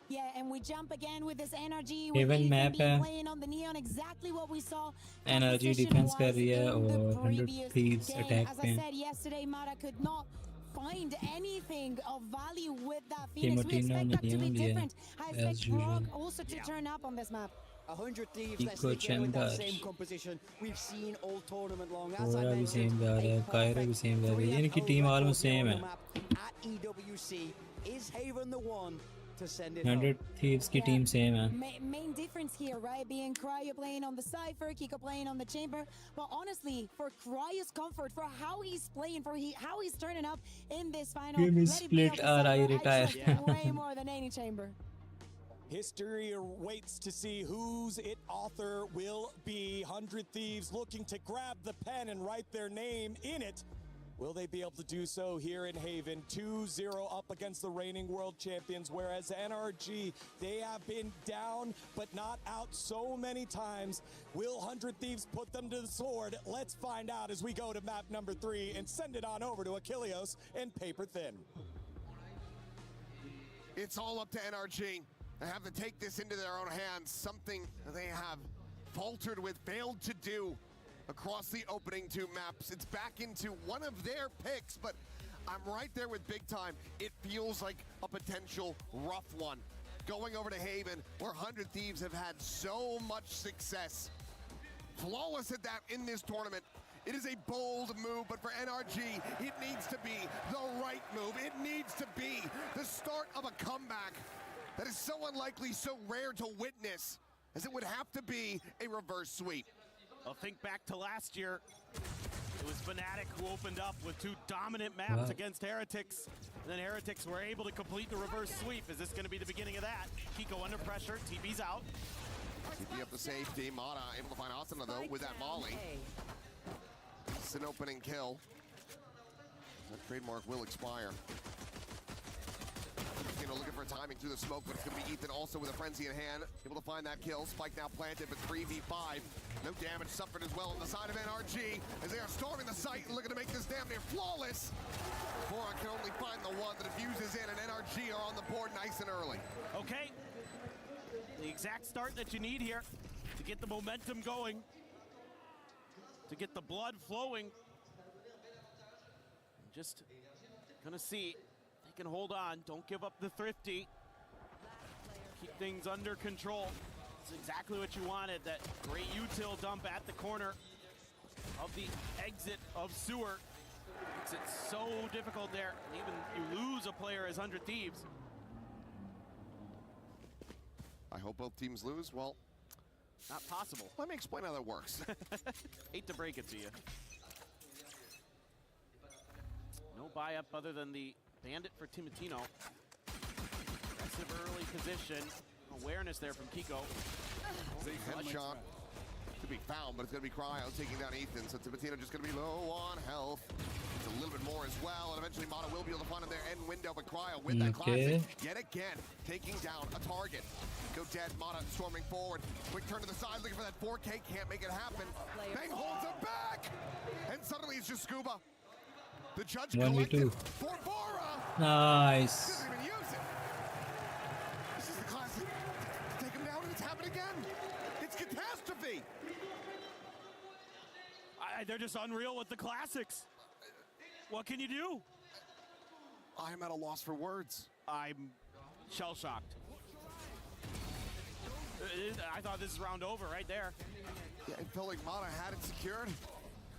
Yeah, and we jump again with this NRG. Haven map है. Playing on the neon, exactly what we saw. NRG defense कर रही है और 100 Thieves attack As पे. I said yesterday, Mara could not find anything of value with that Phoenix. We expect that to be different. I expect Rock also to turn up on this map. 100 Thieves, let's take it with that same composition we've seen all tournament long. As I Aura भी same mentioned, जा रहा है, Kyra भी same जा रही है. इनकी team almost same है. At EWC, is Haven the one to send it 100 Thieves की team same है. Main difference here, right? Being Cryo playing on the Cypher, Kiko playing on the Chamber. But honestly, for Cryo's comfort, for how he's playing, for how he's turning up in this final, Give me let it be split on the or I Cypher. retire. expect way more than any Chamber. History waits to see whose author will be. 100 Thieves looking to grab the pen and write their name in it. Will they be able to do so here in Haven? 2-0 up against the reigning world champions, whereas NRG, they have been down but not out so many times. Will 100 Thieves put them to the sword? Let's find out as we go to map number 3 and send it on over to Achilleos and Paper Thin. It's all up to NRG. They have to take this into their own hands, something they have faltered with, failed to do across the opening two maps. It's back into one of their picks, but I'm right there with Big Time. It feels like a potential rough one. Going over to Haven, where 100 Thieves have had so much success. Flawless at that in this tournament. It is a bold move, but for NRG, it needs to be the right move. It needs to be the start of a comeback that is so unlikely, so rare to witness, as it would have to be a reverse sweep. Well, think back to last year. It was Fnatic who opened up with two dominant maps against Heretics. And then Heretics were able to complete the reverse sweep. Is this going to be the beginning of that? Kiko under pressure, TB's out. TB up the safety, Mata able to find Asuna though with that volley. It's an opening kill. That trademark will expire. Looking for timing through the smoke, but it's going to be Ethan also with a frenzy in hand. Able to find that kill. Spike now planted, but 3v5. No damage suffered as well on the side of NRG as they are storming the site and looking to make this damn near flawless. Bora can only find the one that diffuses in, and NRG are on the board nice and early. Okay. The exact start that you need here to get the momentum going, to get the blood flowing. Just gonna see. They can hold on. Don't give up the thrifty. Keep things under control. It's exactly what you wanted. That great util dump at the corner of the exit of sewer. Makes it so difficult there. Even you lose a player as 100 Thieves. I hope both teams lose. Well, not possible. Let me explain how that works. Hate to break it to you. No buy up other than the Bandit for Timatino. Aggressive early position. Awareness there from Kiko. Headshot to be found, but it's going to be Cryo taking down Ethan. So Timatino just going to be low on health. It's a little bit more as well, and eventually Mata will be able to find him there end window, but Cryo with that classic yet again taking down a target. Go dead, Mata storming forward. Quick turn to the side, looking for that 4K, can't make it happen. Bang holds him back, and suddenly it's just Scuba. The judge collected for Bora. Nice. Doesn't even use it. This is the classic. Take him down and it's happened again. It's catastrophe. They're just unreal with the classics. What can you do? I'm at a loss for words. I'm shell-shocked. I thought this is round over right there. Yeah, it felt like Mata had it secured.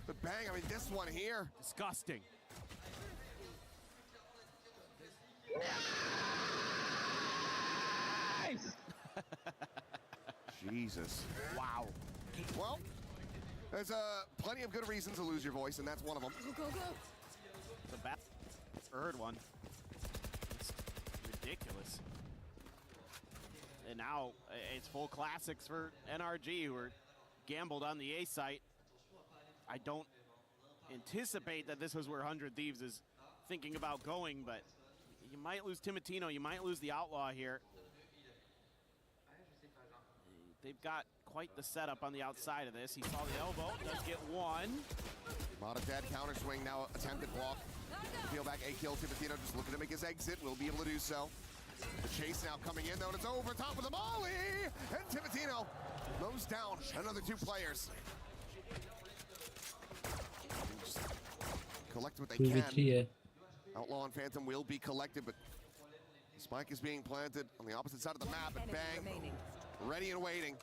But bang, I mean, this one here. Disgusting. Nice! Jesus. Wow. Well, there's plenty of good reasons to lose your voice, and that's one of them. Go, go, go. The bad third one. It's ridiculous. And now it's full classics for NRG, who are gambled on the A site. I don't anticipate that this was where 100 Thieves is thinking about going, but you might lose Timatino, you might lose the Outlaw here. they've got quite the setup on the outside of this. He saw the elbow, does get one. Mata dead, counter swing now, attempted block. Peel back, a kill, Timotino just looking to make his exit, will be able to do so. The chase now coming in though, and it's over top of the molly! And Timotino mows down another 2 players. Just collect what they can. Outlaw and Phantom will be collected, but Spike is being planted on the opposite side of the map, and bang, ready and waiting.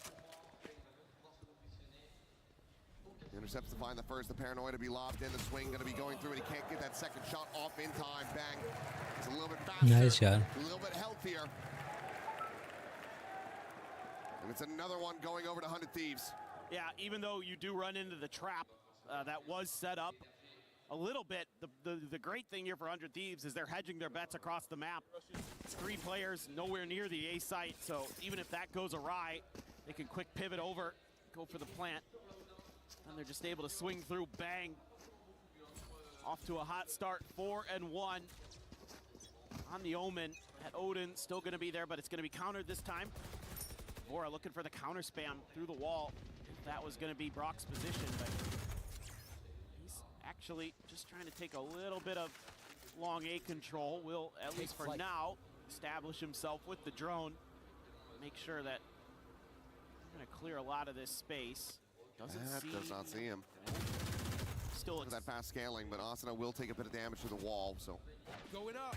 The intercepts to find the first, the paranoia to be lobbed in, the swing going to be going through, and he can't get that second shot off in time. Bang. It's a little bit faster, Nice shot. a little bit healthier. And it's another one going over to 100 Thieves. Yeah, even though you do run into the trap that was set up a little bit, the great thing here for 100 Thieves is they're hedging their bets across the map. It's 3 players nowhere near the A site, so even if that goes awry, they can quick pivot over, go for the plant. And they're just able to swing through, bang. Off to a hot start, 4-1. On the Omen, at Odin, still gonna be there, but it's gonna be countered this time. Vora looking for the counter spam through the wall. If that was gonna be Brock's position, but he's actually just trying to take a little bit of long A control. Will, at least for now, establish himself with the drone. Make sure that I'm gonna clear a lot of this space. Does not see him. Still looks at that fast scaling, but Asuna will take a bit of damage to the wall, so Going up.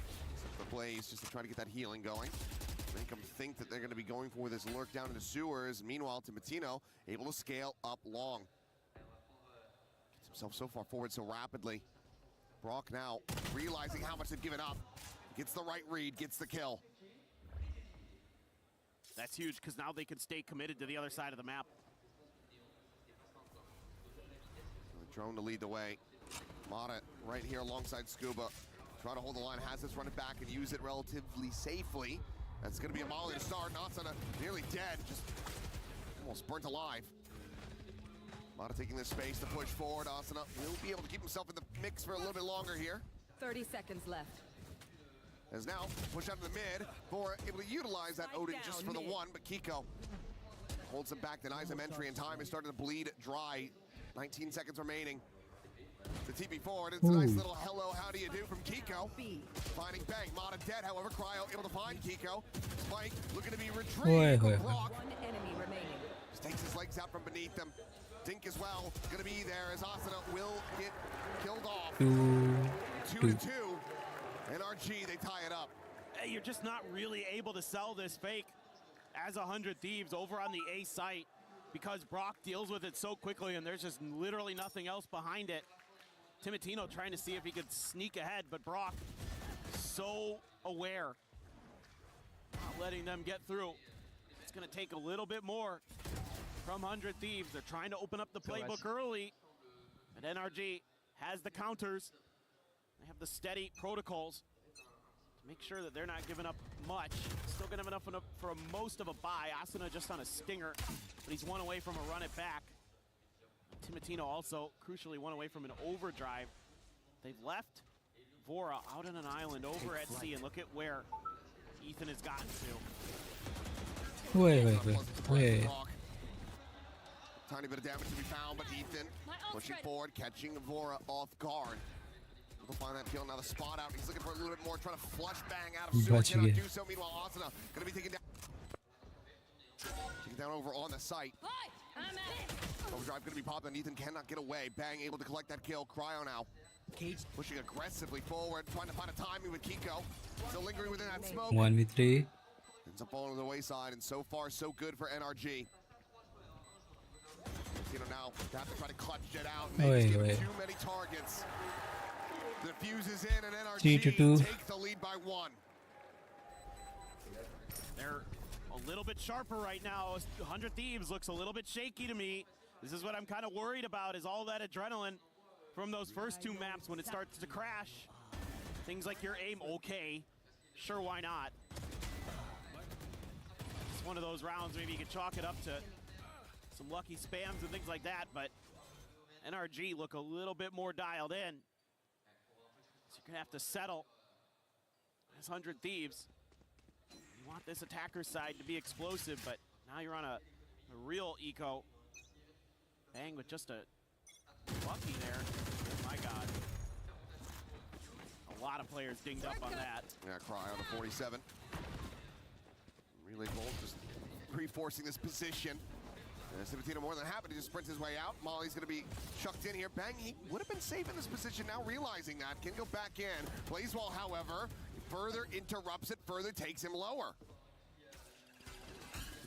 the Blaze just to try to get that healing going. Make them think that they're going to be going for this lurk down in the sewers. Meanwhile, Timotino able to scale up long. Gets himself so far forward so rapidly. Brock now realizing how much they've given up. Gets the right read, gets the kill. That's huge, because now they can stay committed to the other side of the map. The drone to lead the way. Mata right here alongside Scuba. Try to hold the line, has this run it back and use it relatively safely. That's going to be a molly to start. Asuna nearly dead, just almost burnt alive. Mata taking this space to push forward. Asuna will be able to keep himself in the mix for a little bit longer here. 30 seconds left. As now, push out to the mid. Vora able to utilize that Odin just for the one, but Kiko holds him back, denies him entry, and time is starting to bleed dry. 19 seconds remaining. The TP forward, it's a nice little hello, how do you do from Kiko. Finding Bang, Mata dead, however, Cryo able to find Kiko. Spike looking to be retrieved, but Brock One enemy remaining. just takes his legs out from beneath them. Dink as well, gonna be there as Asuna will get killed off. 2-2. NRG, they tie it up. Hey, you're just not really able to sell this fake as 100 Thieves over on the A site because Brock deals with it so quickly and there's just literally nothing else behind it. Timotino trying to see if he could sneak ahead, but Brock so aware, not letting them get through. It's gonna take a little bit more from 100 Thieves. They're trying to open up the playbook early, but NRG has the counters. They have the steady protocols to make sure that they're not giving up much. Still gonna have enough for most of a buy. Asuna just on a stinger, but he's one away from a run it back. Timotino also, crucially, one away from an overdrive. They've left Vora out on an island over at sea, and look at where Ethan has gotten to. Wait. Tiny bit of damage to be found, but Ethan pushing forward, catching Vora off guard. We'll find that kill. Now the spot out. He's looking for a little bit more, trying to flush Bang out of sewer. Cannot do so. Meanwhile, Asuna going to be taken down over on the site. Overdrive going to be popped, and Ethan cannot get away. Bang able to collect that kill. Cryo now. Pushing aggressively forward, trying to find a timing with Kiko. Still lingering within that smoke. 1v3. Ends up falling to the wayside, and so far so good for NRG. Now they have to try to clutch it out. Maybe too many targets. The fuse is in, and NRG take the lead by 1. They're a little bit sharper right now. 100 Thieves looks a little bit shaky to me. This is what I'm kind of worried about, is all that adrenaline from those first 2 maps when it starts to crash. Things like your aim, okay, sure, why not? It's one of those rounds, maybe you could chalk it up to some lucky spams and things like that, but NRG look a little bit more dialed in. So you're gonna have to settle as 100 Thieves. You want this attacker side to be explosive, but now you're on a A real eco. Bang with just a lucky there. Oh my God. A lot of players dinged up on that. Yeah, Cryo to 47. Relay Bolt just reinforcing this position. Civatino more than happy to just sprint his way out. Molly's going to be chucked in here. Bang, he would have been safe in this position now, realizing that. Can go back in. Plays well, however. Further interrupts it, further takes him lower.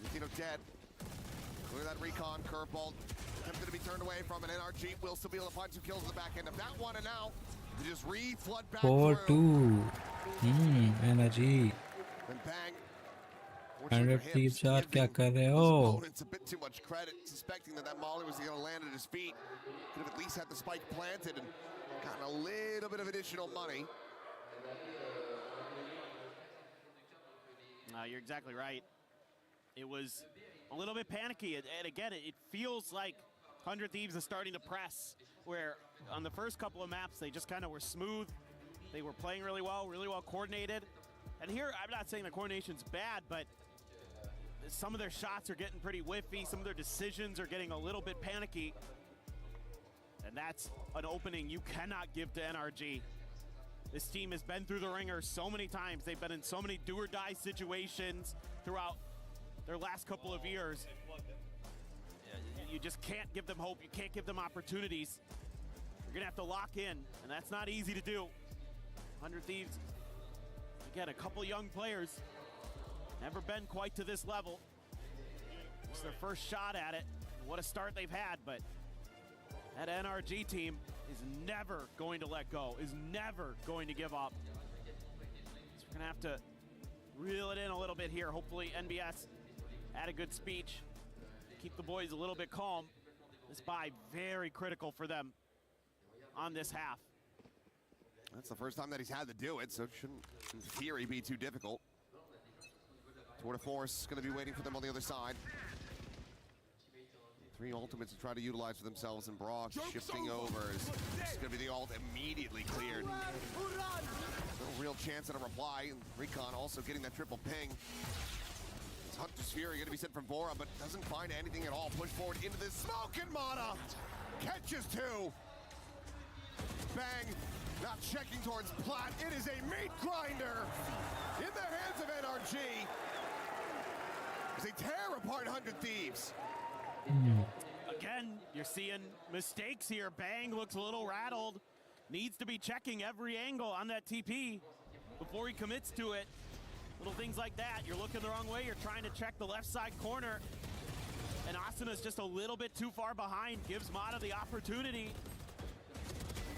Civatino dead. Clear that recon, curveball. Attempted to be turned away from an NRG. Will still be able to find 2 kills at the back end of that one, and now they just re-flood back 4-2. NRG. Then Bang. 100 Thieves shot, क्या कर रहे हो? It's a bit too much credit, suspecting that Molly was going to land at his feet. Could have at least had the spike planted and gotten a little bit of additional money. You're exactly right. It was a little bit panicky, and again, it feels like 100 Thieves is starting to press, where on the first couple of maps, they just kind of were smooth. They were playing really well coordinated. And here, I'm not saying the coordination's bad, but some of their shots are getting pretty whiffy. Some of their decisions are getting a little bit panicky. And that's an opening you cannot give to NRG. This team has been through the ringer so many times. They've been in so many do-or-die situations throughout their last couple of years. You just can't give them hope. You can't give them opportunities. You're going to have to lock in, and that's not easy to do. 100 Thieves, again, a couple young players. Never been quite to this level. It's their first shot at it. What a start they've had, but that NRG team is never going to let go, is never going to give up. So we're gonna have to reel it in a little bit here. Hopefully NBS had a good speech. Keep the boys a little bit calm. This bye very critical for them on this half. That's the first time that he's had to do it, so it shouldn't, in theory, be too difficult. Tour de Force going to be waiting for them on the other side. 3 ultimates to try to utilize for themselves, and Brock shifting over. It's going to be the ult immediately cleared. No real chance at a reply, and Recon also getting that triple ping. It's Hunter's Fury going to be sent from Vora, but doesn't find anything at all. Push forward into this smoke, and Mana catches 2. Bang. Not checking towards Plat. It is a meat grinder in the hands of NRG. As they tear apart 100 Thieves. Again, you're seeing mistakes here. Bang looks a little rattled. Needs to be checking every angle on that TP before he commits to it. Little things like that. You're looking the wrong way. You're trying to check the left side corner. And Asana's just a little bit too far behind. Gives Mata the opportunity.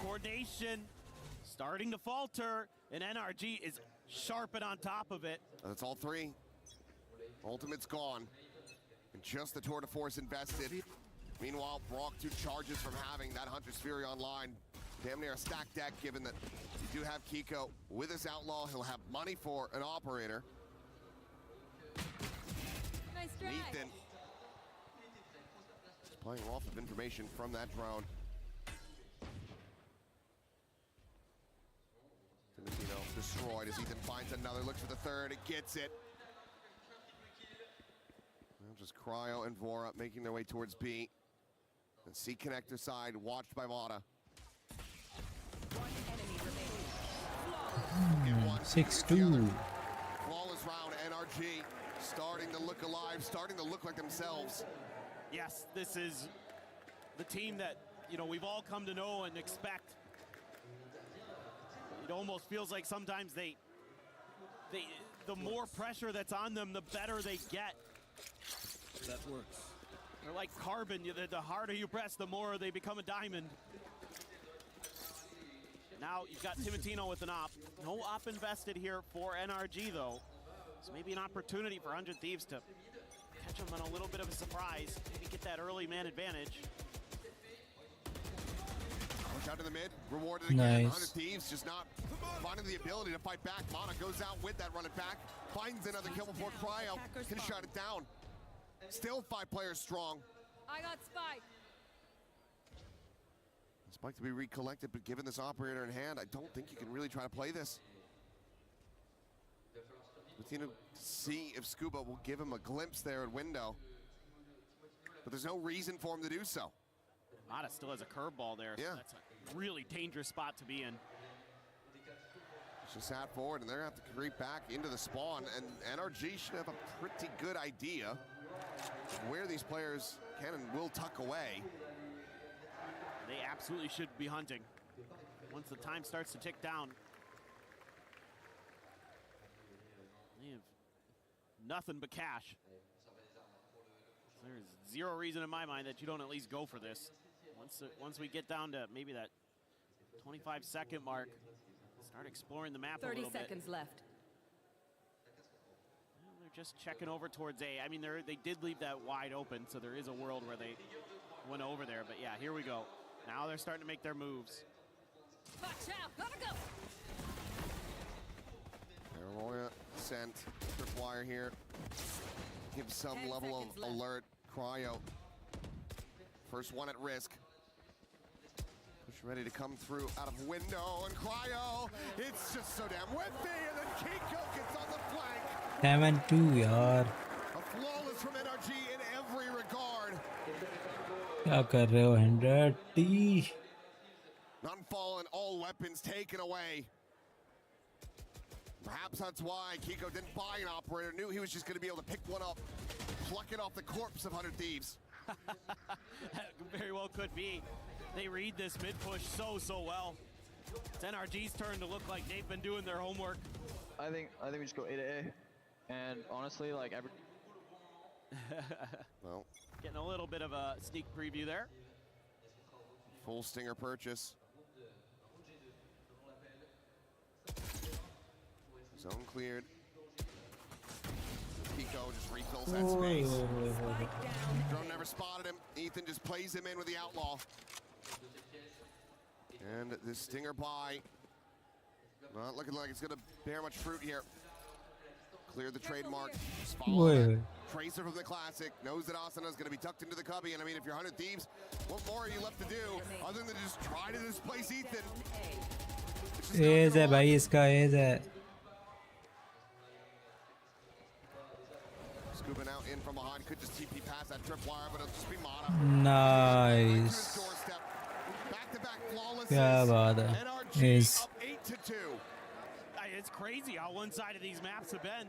Coordination starting to falter, and NRG is sharp and on top of it. That's all 3. Ultimate's gone. And just the Tour de Force invested. Meanwhile, Brock 2 charges from having that Hunter's Fury online. Damn near a stacked deck, given that you do have Kiko with his Outlaw. He'll have money for an operator. Nice drag. Ethan just playing off of information from that drone. Timotino destroyed as Ethan finds another, looks for the third, it gets it. Now just Cryo and Vora making their way towards B. And C connector side, watched by Mata. 6-2. Flawless round, NRG starting to look alive, starting to look like themselves. Yes, this is the team that, we've all come to know and expect. It almost feels like sometimes the more pressure that's on them, the better they get. That works. They're like carbon. The harder you press, the more they become a diamond. Now you've got Timotino with an op. No op invested here for NRG, though. So maybe an opportunity for 100 Thieves to catch them on a little bit of a surprise. Maybe get that early man advantage. Push out to the mid, rewarded again. Nice. 100 Thieves just not finding the ability to fight back. Mana goes out with that run it back, finds another kill before Cryo can shut it down. Still 5 players strong. I got Spike. Spike to be recollected, but given this operator in hand, I don't think you can really try to play this. Latino to see if Scuba will give him a glimpse there at window. but there's no reason for him to do so. Mata still has a curveball there. So Yeah. that's a really dangerous spot to be in. Shahzad forward, and they're going to have to creep back into the spawn, and NRG should have a pretty good idea where these players can and will tuck away. They absolutely should be hunting once the time starts to tick down. They have nothing but cash. There's zero reason in my mind that you don't at least go for this. Once we get down to maybe that 25-second mark, start exploring the map a 30 little bit. seconds left. Well, they're just checking over towards A. I mean, they did leave that wide open, so there is a world where they went over there. But yeah, here we go. Now they're starting to make their moves. Watch out, gotta go. Paranoia sent Tripwire here. Give some level of alert. Cryo. First one at risk. Push ready to come through out of window, and Cryo, it's just so damn whiffy, and then Kiko gets on the flank. 7-2 यार. A flawless from NRG in every regard. क्या कर रहे हो 100T? None fallen, all weapons taken away. Perhaps that's why Kiko didn't buy an operator, knew he was just going to be able to pick one up, pluck it off the corpse of 100 Thieves. Very well could be. They read this mid push so well. It's NRG's turn to look like they've been doing their homework. I think we just go A to A, and honestly, like every. Well, getting a little bit of a sneak preview there. Full stinger purchase. Zone cleared. Kiko just refills that space. Drone never spotted him. Ethan just plays him in with the outlaw. And this stinger buy, not looking like it's going to bear much fruit here. Clear the trademark. Tracer from the Classic knows that Asana is going to be tucked into the cubby. And I mean, if you're 100 Thieves, what more are you left to do other than just try to displace Ethan? Age है भाई इसका as है. Scuba now in from behind, could just TP past that tripwire, but it'll just be Mata. Nice. Back-to-back flawless. क्या बात है. NRG up 8-2. It's crazy how one-sided these maps have been.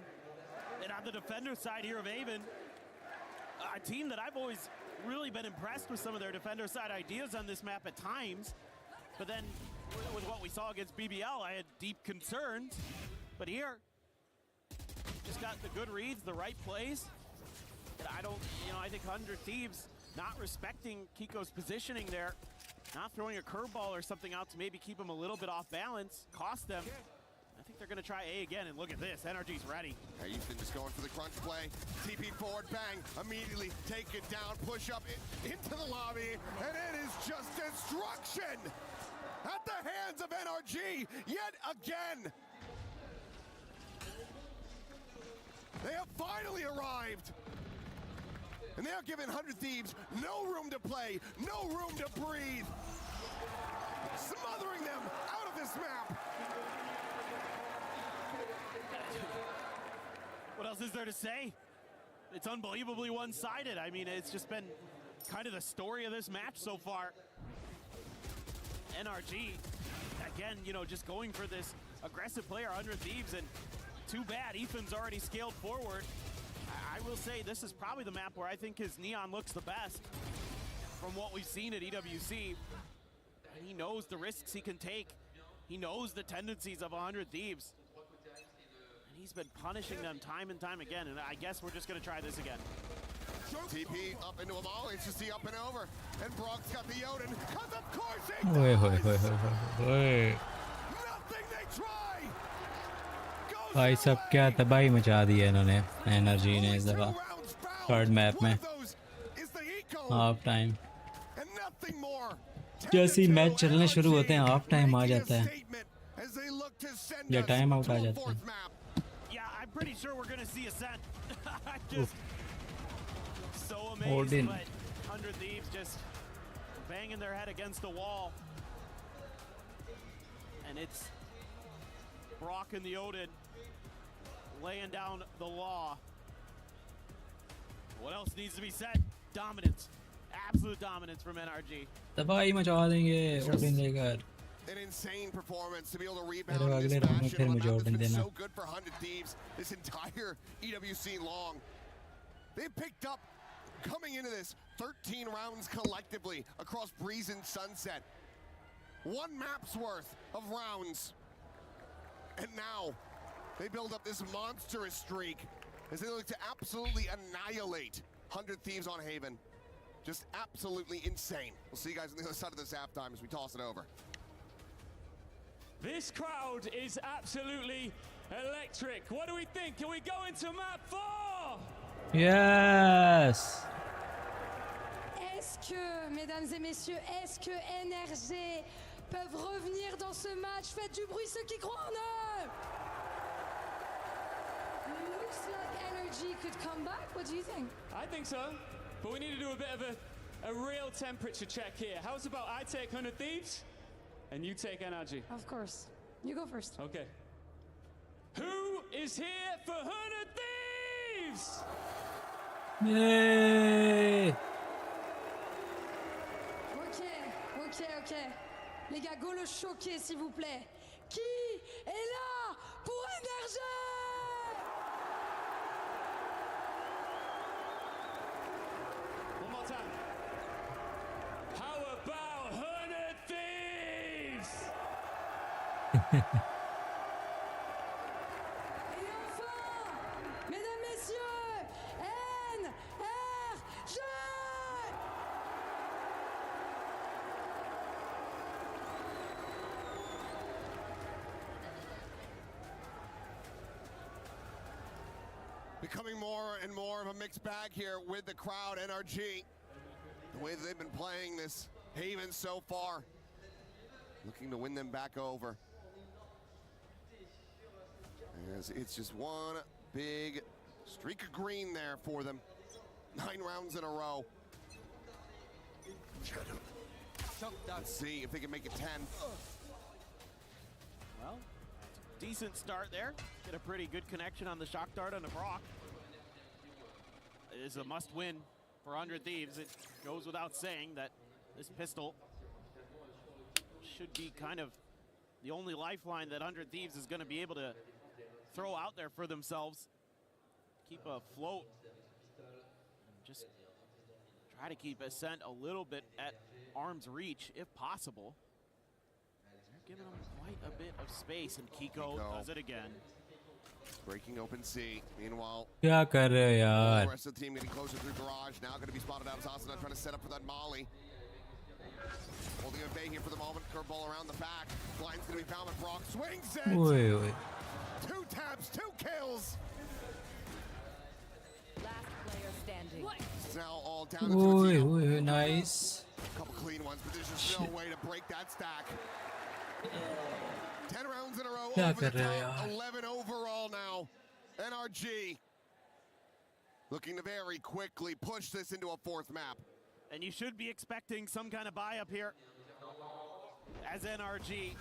And on the defender side here of Avon, a team that I've always really been impressed with some of their defender side ideas on this map at times. But then with what we saw against BBL, I had deep concerns. But here, just got the good reads, the right plays. And I think 100 Thieves not respecting Kiko's positioning there, not throwing a curveball or something out to maybe keep him a little bit off balance, cost them. I think they're going to try A again, and look at this, NRG's ready. Ethan just going for the crunch play. TP forward, bang, immediately take it down, push up into the lobby, and it is just destruction at the hands of NRG yet again. They have finally arrived. And they are giving 100 Thieves no room to play, no room to breathe. Smothering them out of this map. What else is there to say? It's unbelievably one-sided. I mean, it's just been kind of the story of this match so far. NRG, again, just going for this aggressive player, 100 Thieves, and too bad Ethan's already scaled forward. I will say this is probably the map where I think his Neon looks the best from what we've seen at EWC. And he knows the risks he can take. He knows the tendencies of 100 Thieves. And he's been punishing them time and time again, and I guess we're just going to try this again. TP up into a ball, HSC up and over, and Brock's got the Yoden, because of course he ओए nothing they try! भाई सब क्या तबाही मचा दी है इन्होंने energy ने इस दफा थर्ड मैप में हाफ टाइम. जैसे ही मैच चलने शुरू होते हैं हाफ टाइम आ जाता है या टाइम आउट आ जाता है. Yeah, I'm pretty sure we're going to see a set. Just so Hold amazed, in. but 100 Thieves just banging their head against the wall. And it's Brock and the Odin laying down the law. What else needs to be said? dominance. Absolute dominance from NRG. तबाही मचा देंगे Odin लेकर. An insane performance to be able to rebound अरे in this अगले round में fashion. फिर On a मुझे map that's Odin been देना. so good for 100 Thieves this entire EWC long. They picked up, coming into this, 13 rounds collectively across Breeze and Sunset. One map's worth of rounds. And now, they build up this monstrous streak as they look to absolutely annihilate 100 Thieves on Haven. Just absolutely insane. We'll see you guys on the other side of this halftime as we toss it over. This crowd is absolutely electric. What do we think? Can we go into map 4? Yes. Est-ce que, mesdames et messieurs, est-ce que NRG peuvent revenir dans ce match? Faites du bruit ceux qui croient en eux. Looks like NRG could come back. What do you think? I think so, but we need to do a bit of a real temperature check here. How's about I take 100 Thieves and you take NRG? Of course. You go first. Okay. Who is here for 100 Thieves? Yay. Ok. Les gars, go le choquer s'il vous plaît. Qui est là pour NRG? One more time. How about 100 Thieves? Et enfin, mesdames, messieurs, NRG! Becoming more and more of a mixed bag here with the crowd, NRG. The way that they've been playing this Haven so far. Looking to win them back over. As it's just one big streak of green there for them. 9 rounds in a row. Let's see if they can make it 10. Well, decent start there. Get a pretty good connection on the shock dart on the Brock. It is a must-win for 100 Thieves. It goes without saying that this pistol should be kind of the only lifeline that 100 Thieves is going to be able to throw out there for themselves. Keep afloat. Just try to keep Ascent a little bit at arm's reach, if possible. They're giving them quite a bit of space, and Kiko does it again. Breaking open C. Meanwhile, क्या कर रहे हो the यार? rest of the team getting closer through garage. Now going to be spotted out as Shahzad trying to set up for that molly. Holding a bay here for the moment. Curveball around the back. Blind's going to be found, but Brock swings it. Oi, oi. 2 taps, 2 kills. Last player standing. It's now all down to Oi, Tino. oi, nice. A couple clean ones, but there's just no way to break that stack. 10 rounds in a row. क्या Over कर the रहे हो top. यार? 11 overall now. NRG looking to very quickly push this into a 4th map. And you should be expecting some kind of buy up here as NRG.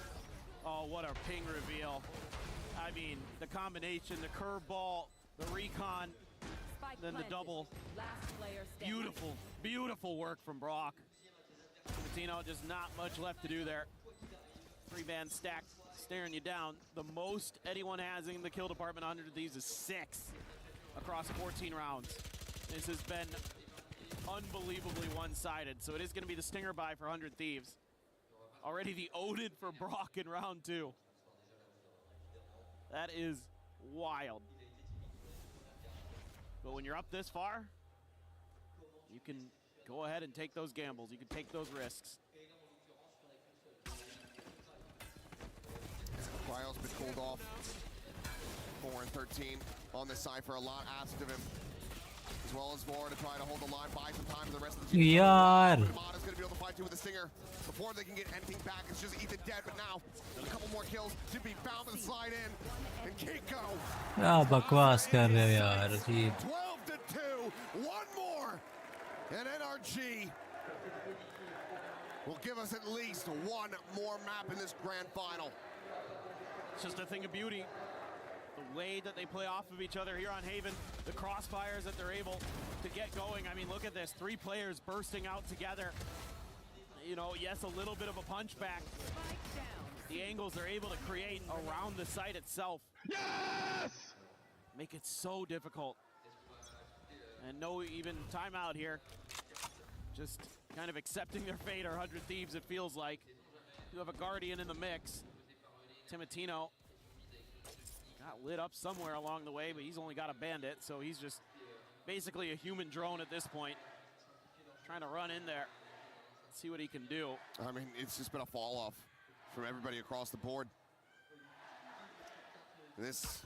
Oh, what a ping reveal. I mean, the combination, the curveball, the recon, then the double. Last player standing. Beautiful, beautiful work from Brock. Latino, just not much left to do there. 3-man stack staring you down. The most anyone has in the kill department 100 of these is 6 across 14 rounds. This has been unbelievably one-sided, so it is going to be the stinger buy for 100 Thieves. Already the Odin for Brock in round 2. That is wild. But when you're up this far, you can go ahead and take those gambles. You can take those risks. Cryo's been cooled off. 4 and 13 on this Cypher. A lot asked of him. As well as Vora to try to hold the line, buy some time to the rest of the team. यार. Mata's going to be able to fight too with the Stinger before they can get anything back. It's just Ethan dead, but now a couple more kills to be found with the slide in. And Kiko. क्या बकवास कर रहे हो यार? अजीब. 12 to 2. One more. And NRG will give us at least one more map in this grand final. It's just a thing of beauty. The way that they play off of each other here on Haven, the crossfires that they're able to get going. I mean, look at this, 3 players bursting out together. You know, yes, a little bit of a punchback. The angles they're able to create around the site itself. Yes! Make it so difficult. And no even timeout here. Just kind of accepting their fate, or 100 Thieves, it feels like. You have a Guardian in the mix. Timotino got lit up somewhere along the way, but he's only got a Bandit, so he's just basically a human drone at this point. Trying to run in there, see what he can do. I mean, it's just been a fall off from everybody across the board. This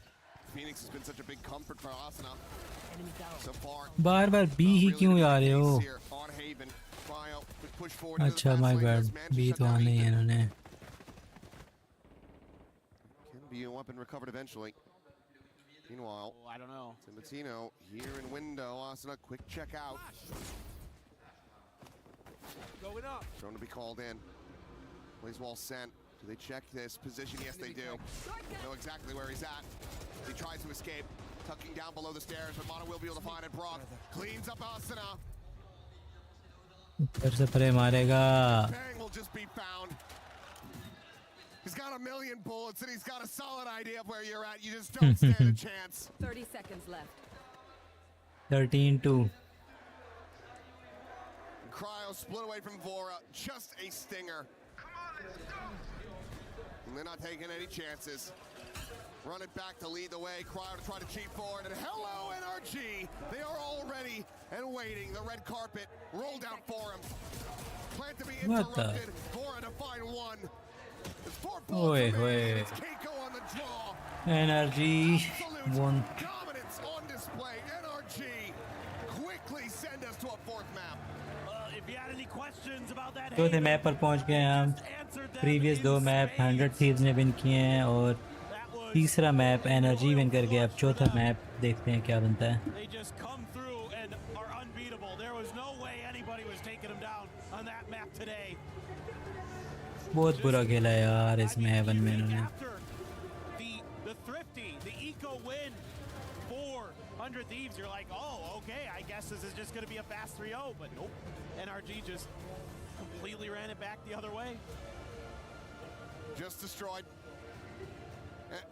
Phoenix has been such a big comfort for Asuna so far. बार-बार B ही क्यों आ रहे हो? On Haven, Cryo could push forward into the अच्छा, fast my lane. bad. This man B just तो shut down आने ही है Haven. इन्होंने. Can be a weapon recovered eventually. Meanwhile, I don't know. Timotino here in window. Asuna, quick check out. Going up. Drone to be called in. Blaze wall sent. Do they check this position? Yes, they do. Know exactly where he's at. He tries to escape, tucking down below the stairs, but Mono will be able to find it. Brock cleans up Asuna. ऊपर से परे मारेगा. Bang will just be found. He's got a million bullets and he's got a solid idea of where you're at. You just don't stand a chance. 30 seconds left. 13-2. Cryo split away from Vora. Just a stinger. And they're not taking any chances. Run it back to lead the way. Cryo to try to cheat forward. And hello, NRG. They are all ready and waiting. The red carpet rolled out for him. Plan to be What the? interrupted. Vora to find one. There's 4 Oi, bullets remaining. oi. It's Keiko on the draw. NRG won. Dominance on display. NRG quickly send us to a 4th map. If you had any questions about that, चौथे map पर पहुंच गए हम. Previous 2 map 100 Thieves ने win किए हैं और तीसरा मैप एनर्जी विन कर गया. अब चौथा मैप देखते हैं क्या बनता है. They just come through and are unbeatable. There was no way anybody was taking them down on that map today. बहुत बुरा खेला यार इसमें हेवन में इन्होंने. The thrifty, the eco win for 100 Thieves. You're like, oh, okay, I guess this is just going to be a fast 3-0, but nope. NRG just completely ran it back the other way. Just destroyed.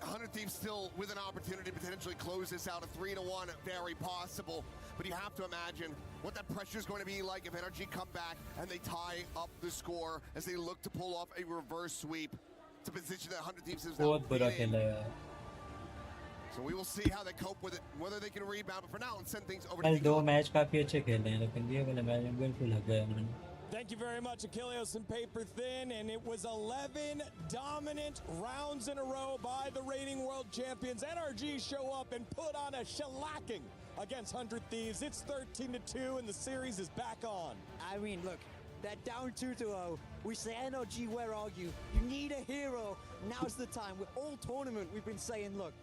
100 Thieves still with an opportunity to potentially close this out. A 3-1, very possible. But you have to imagine what that pressure is going to be like if NRG come back and they tie up the score as they look to pull off a reverse sweep to position that 100 Thieves is now बहुत बुरा leading. खेला यार. So we will see how they cope with it, whether they can rebound. But for now, let's send things over to कल Nico. 2 match काफी अच्छे खेले हैं लेकिन ये वाला मैच में बिल्कुल हक गए उन्होंने. Thank you very much, Achilleos and Paper Thin. And it was 11 dominant rounds in a row by the reigning world champions. NRG show up and put on a shellacking against 100 Thieves. It's 13-2, and the series is back on. I mean, look, they're down 2-0. We say, NRG, where are you? You need a hero. Now's the time. With all tournament, we've been saying, look,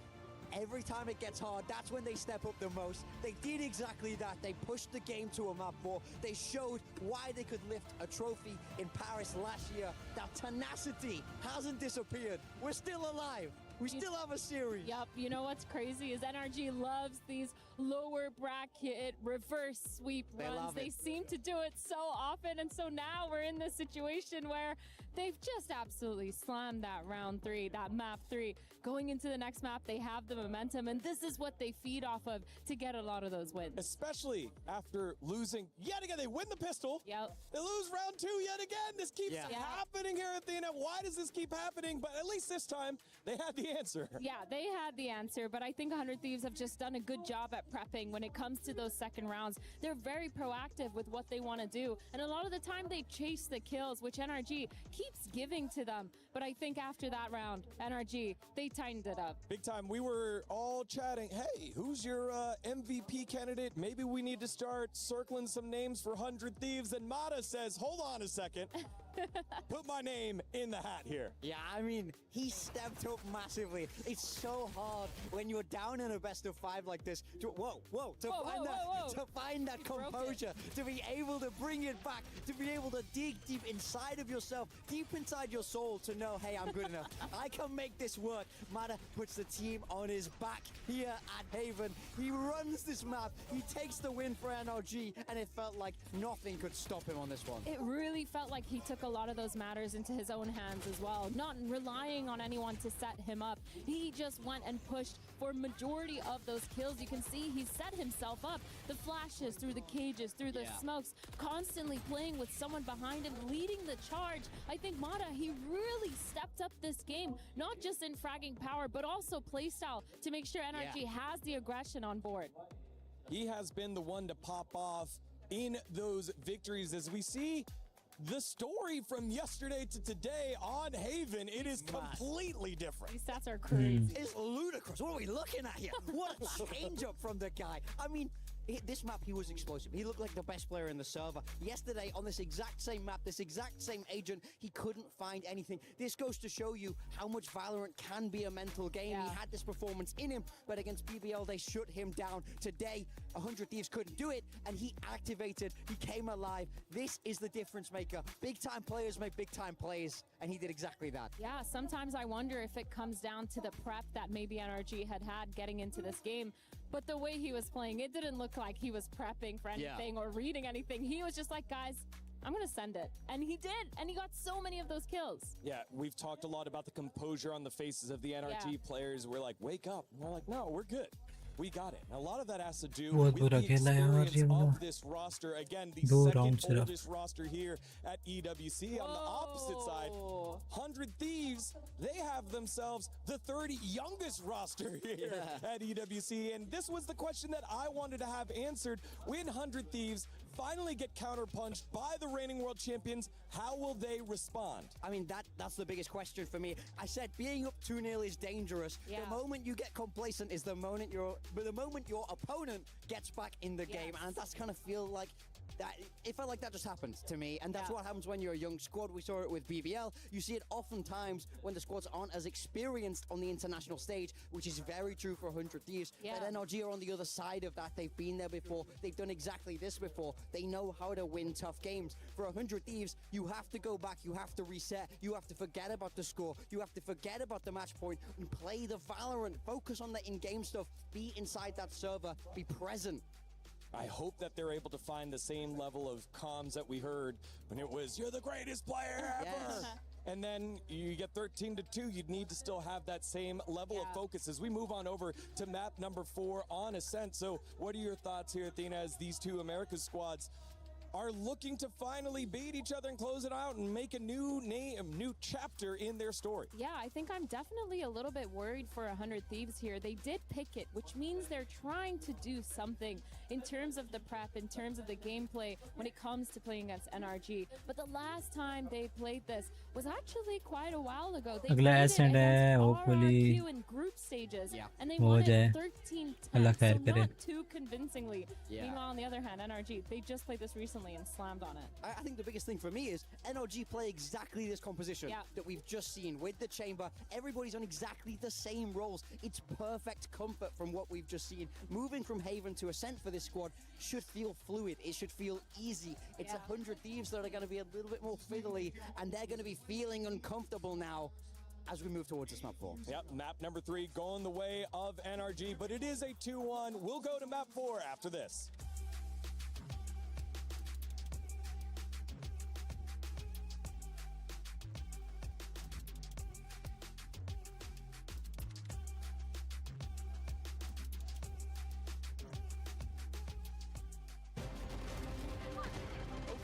every time it gets hard, that's when they step up the most. They did exactly that. They pushed the game to a map 4. They showed why they could lift a trophy in Paris last year. That tenacity hasn't disappeared. We're still alive. We still have a series. Yep, you know what's crazy is NRG loves these lower bracket reverse sweep They runs. love They it. seem to do it so often, and so now we're in this situation where they've just absolutely slammed that round 3, that map 3. Going into the next map, they have the momentum, and this is what they feed off of to get a lot of those wins. Especially after losing yet again. They win the pistol. Yep. They lose round 2 yet again. This keeps happening here at the end. Why does this keep happening? But at least this time, they had the answer. Yeah, they had the answer, but I think 100 Thieves have just done a good job at prepping when it comes to those second rounds. They're very proactive with what they want to do, and a lot of the time they chase the kills, which NRG keeps giving to them. But I think after that round, NRG, they tightened it up. Big time. We were all chatting, hey, who's your MVP candidate? Maybe we need to start circling some names for 100 Thieves. And Mata says, hold on a second. Put my my name in the hat here. Yeah, I mean, he stepped up massively. It's so hard when you're down in a best of 5 like this. To find that composure, to be able to bring it back, to be able to dig deep inside of yourself, deep inside your soul, to know, hey, I'm good enough. I can make this work. Mata puts the team on his back here at Haven. He runs this map. He takes the win for NRG, and it felt like nothing could stop him on this one. It really felt like he took a lot of those matters into his own hands as well, not relying on anyone to set him up. He just went and pushed for majority of those kills. You can see he set himself up. The flashes through the cages, through the smokes, constantly playing with someone behind him, leading the charge. I think Mata, he really stepped up this game, not just in fragging power, but also playstyle to make sure NRG has the aggression on board. He has been the one to pop off in those victories. As we see the story from yesterday to today on Haven, it is completely different. These stats are crazy. It's ludicrous. What are we looking at here? What a change up from the guy. I mean, this map, he was explosive. He looked like the best player in the server. Yesterday, on this exact same map, this exact same agent, he couldn't find anything. This goes to show you how much VALORANT can be a mental game. He had this performance in him, but against BBL, they shut him down. Today, 100 Thieves couldn't do it, and he activated. He came alive. This is the difference maker. Big-time players make big-time plays, and he did exactly that. Yeah, sometimes I wonder if it comes down to the prep that maybe NRG had getting into this game. But the way he was playing, it didn't look like he was prepping for anything or reading anything. He was just like, guys, I'm going to send it. And he did. And he got so many of those kills. Yeah, we've talked a lot about the composure on the faces of the NRG players. We're like, wake up. And they're like, no, we're good. We got it. And a lot of that has to do with the experience of this roster. Again, the second oldest roster here at EWC. On the opposite side, 100 Thieves, they have themselves the third youngest roster here at EWC. And this was the question that I wanted to have answered. When 100 Thieves finally get counterpunched by the reigning world champions, how will they respond? I mean, that's the biggest question for me. I said being up 2-0 is dangerous. The moment you get complacent is the moment your opponent gets back in the game, and that's kind of feel like that. It felt like that just happened to me, and that's what happens when you're a young squad. We saw it with BBL. You see it oftentimes when the squads aren't as experienced on the international stage, which is very true for 100 Thieves. But NRG are on the other side of that. They've been there before. They've done exactly this before. They know how to win tough games. For 100 Thieves, you have to go back. You have to reset. You have to forget about the score. You have to forget about the match point and play the VALORANT. Focus on the in-game stuff. Be inside that server. Be present. I hope that they're able to find the same level of comms that we heard when it was, you're the greatest player ever. And then you get 13-2, you'd need to still have that same level of focus. As we move on over to map number 4 on Ascent. So what are your thoughts here, Athena, as these two Americas squads are looking to finally beat each other and close it out and make a new chapter in their story? Yeah, I think I'm definitely a little bit worried for 100 Thieves here. They did pick it, which means they're trying to do something in terms of the prep, in terms of the gameplay when it comes to playing against NRG. But the last time they played this was actually quite a while ago. They played it against RRQ in group stages, and they won it 13-10, so not too convincingly. Meanwhile, on the other hand, NRG, they just played this recently and slammed on it. I think the biggest thing for me is NRG play exactly this composition that we've just seen with the chamber. Everybody's on exactly the same roles. It's perfect comfort from what we've just seen. Moving from Haven to Ascent for this squad should feel fluid. It should feel easy. It's 100 Thieves that are going to be a little bit more fiddly, and they're going to be feeling uncomfortable now as we move towards this map 4. Yep, map number 3 going the way of NRG, but it is a 2-1. We'll go to map 4 after this.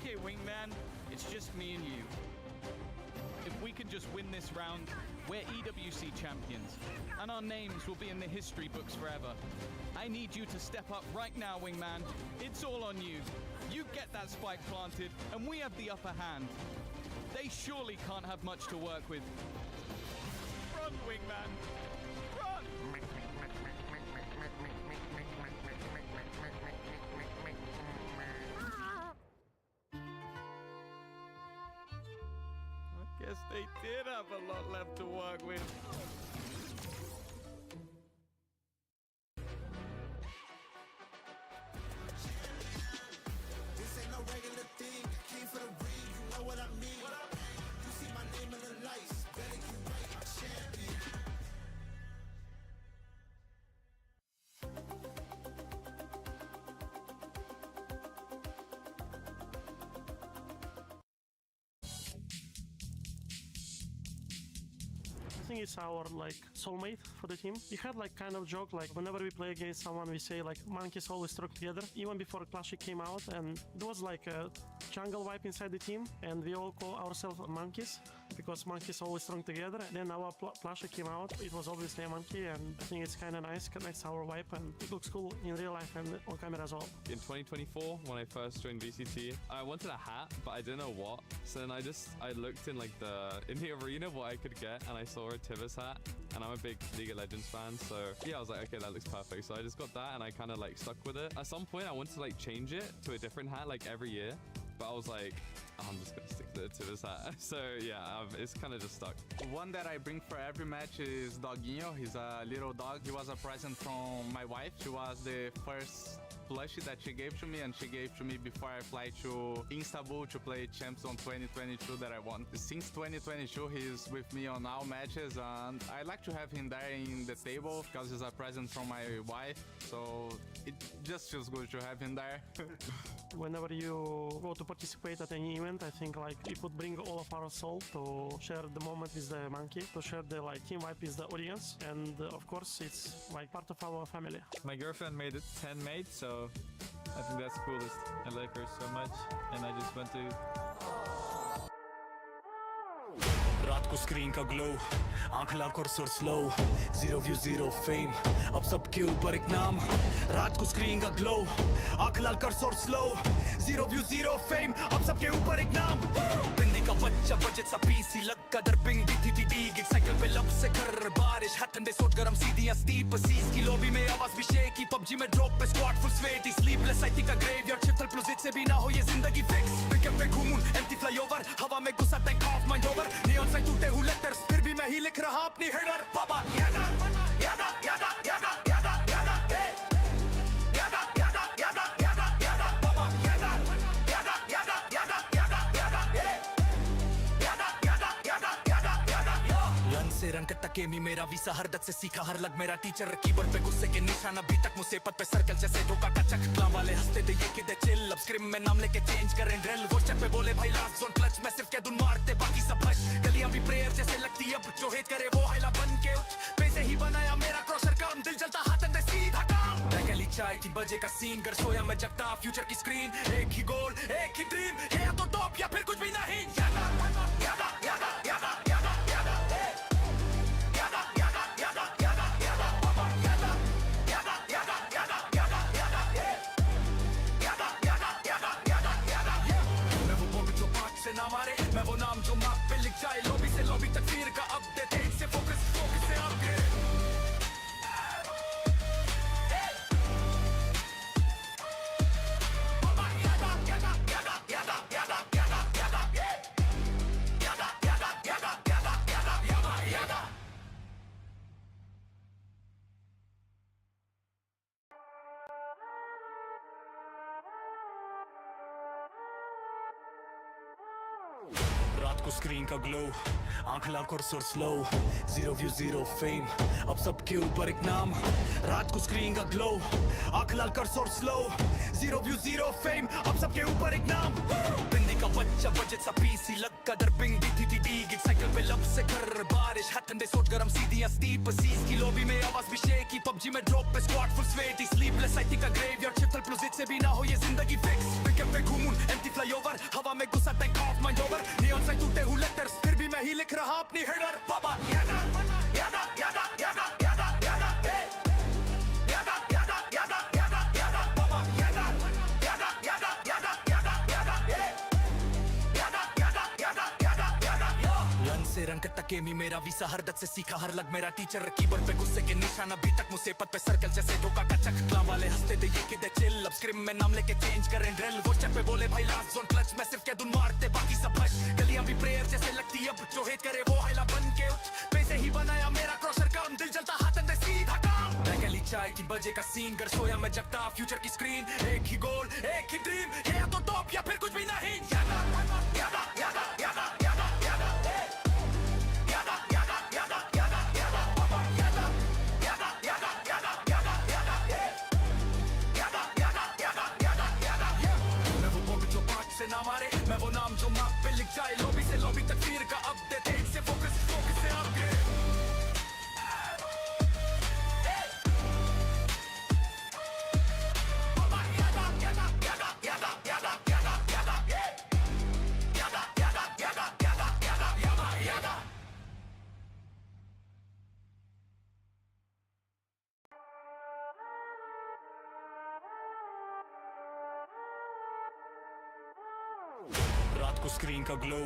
Okay, Wingman, it's just me and you. If we can just win this round, we're EWC champions, and our names will be in the history books forever. I need you to step up right now, Wingman. It's all on you. You get that spike planted, and we have the upper hand. They surely can't have much to work with. Run, Wingman! Run! Yes, they did have a lot left to work with. This ain't no regular thing. Came for the ring, you know what I mean. You see my name in the lights. Better get right, I'm champion. I think it's our like soulmate for the team. We had like kind of joke like whenever we play against someone we say like monkeys always stuck together. Even before Clash came out, and there was like a jungle vibe inside the team, and we all call ourselves monkeys because monkeys always strong together. Then our Clash came out, it was obviously a monkey, and I think it's kind of nice, connects our vibe, and it looks cool in real life and on camera as well. In 2024, when I first joined VCT, I wanted a hat, but I didn't know what. So then I looked in like in the arena what I could get, and I saw a Thieves hat, and I'm a big League of Legends fan, so yeah, I was like, okay, that looks perfect. So I just got that, and I kind of like stuck with it. At some point, I wanted to like change it to a different hat like every year, but I was like, oh, I'm just gonna stick to the Thieves hat. So yeah, it's kind of just stuck. One that I bring for every match is Doguinho. He's a little dog. He was a present from my wife. She was the first plushie that she gave to me, and she gave to me before I fly to Istanbul to play Champs on 2022 that I won. Since 2022, he's with me on all matches, and I like to have him there in the table because he's a present from my wife, so it just feels good to have him there. Whenever you go to participate at any event, I think like we could bring all of our soul to share the moment with the monkey, to share the like team vibe with the audience, and of course it's like part of our family. My girlfriend made it 10 made, so I think that's coolest. I like her so much, and I just went to रात को screen का glow आंख लाख और सुर slow zero view zero fame अब सबके ऊपर एक नाम रात को स्क्रीन का ग्लो आंख लाख और सुर slow zero view zero fame अब सबके ऊपर एक नाम बिंदी का बच्चा बजट सा पीसी लग कदर पिंग दी थी डीग एक साइकिल पे लब से कर बारिश हाथ ठंडे सोच गरम सीधियां स्टीप सीज की लॉबी में आवाज भी शेकी पबजी में ड्रॉप पे squad full sweaty sleepless I think a graveyard shift plus से भी ना हो ये जिंदगी फिक्स पिकअप पे घूमूं एम्प्टी फ्लाईओवर हवा में गुस्सा tank of mind over neon sign टूटे हुए लेटर्स फिर भी मैं ही लिख रहा अपनी हेडर बाबा यादा यादा यादा यादा यादा यादा यादा यादा यादा यादा यादा बाबा यादा यादा यादा यादा यादा यादा यादा यादा यादा यादा यादा रन से रन का तकेमी मेरा वीसा हर दत से सीखा हर लग मेरा टीचर कीबोर्ड पे गुस्से के निशान अभी तक मुझसे पद पे सर्कल जैसे धोखा का चक्कला वाले हंसते थे ये किधर चिल अब स्क्रीन में नाम लेके चेंज करें ड्रिल वो चक पे बोले भाई लास्ट जोन क्लच मैं सिर्फ कह दूं मारते बाकी सब हश गलियां भी प्रेयर जैसे लगती अब जो हेट करे वो हाइला बन के उठ पैसे ही बनाया मेरा क्रॉसर काम दिल जलता हाथ अंदर सीधा काम गली चाय की बजे का सीन घर सोया मैं जगता फ्यूचर की स्क्रीन एक ही गोल एक ही ड्रीम है तो टॉप या फिर कुछ भी नहीं यादा यादा यादा यादा यादा यादा यादा यादा यादा यादा यादा बाबा यादा यादा यादा यादा यादा यादा यादा यादा यादा यादा यादा मैं वो बॉम्ब जो पाँच से ना मारे मैं वो नाम जो मैप पे लिख जाए लॉबी से लॉबी तक फिर का अपडेट एक से फोकस से अपग्रेड रात को स्क्रीन का ग्लो आंख लाख और सुर slow zero view zero fame अब सबके ऊपर एक नाम रात को स्क्रीन का ग्लो आंख लाख और सुर slow zero view zero fame अब सबके ऊपर एक नाम बिंदी का बच्चा बजट सा पीसी लग कदर पिंग दी थी डीग एक साइकिल पे लब से कर बारिश हाथ ठंडे सोच गरम सीधियां स्टीप सीज की लॉबी में आवाज भी शेकी पबजी में ड्रॉप पे squad full sweaty sleepless I think a graveyard shift plus से भी ना हो ये जिंदगी फिक्स पिकअप पे घूमूं एम्प्टी फ्लाईओवर हवा में गुस्सा tank of mind over neon sign टूटे हुए लेटर्स फिर भी मैं ही लिख रहा अपनी हेडर बाबा यादा यादा यादा यादा यादा यादा यादा यादा यादा यादा यादा बाबा यादा यादा यादा यादा यादा यादा यादा यादा यादा यादा यादा रन से रन का तकेमी मेरा वीसा हर दत से सीखा हर लग मेरा टीचर कीबोर्ड पे गुस्से के निशान अभी तक मुझसे पद पे सर्कल जैसे धोखा का चक्कला वाले हंसते थे ये किधर चिल अब स्क्रीन में नाम लेके चेंज करें ड्रिल वो चक पे बोले भाई लास्ट जोन क्लच मैं सिर्फ कह दूं मारते बाकी सब हश गलियां भी प्रेयर जैसे लगती अब जो नाइट बजे का सीन कर सोया मैं जगता फ्यूचर की स्क्रीन एक ही गोल एक ही ड्रीम ये या तो टॉप या फिर कुछ भी नहीं यादा यादा यादा यादा यादा यादा यादा यादा यादा यादा यादा पापा यादा यादा यादा यादा यादा यादा यादा यादा यादा यादा यादा मैं वो बॉल जो पांच से ना मारे मैं वो नाम जो मैप पे लिख जाए लॉबी से लॉबी तक तीर का अपडेट एक से फोकस फोकस से अपग्रेड रात को स्क्रीन का ग्लो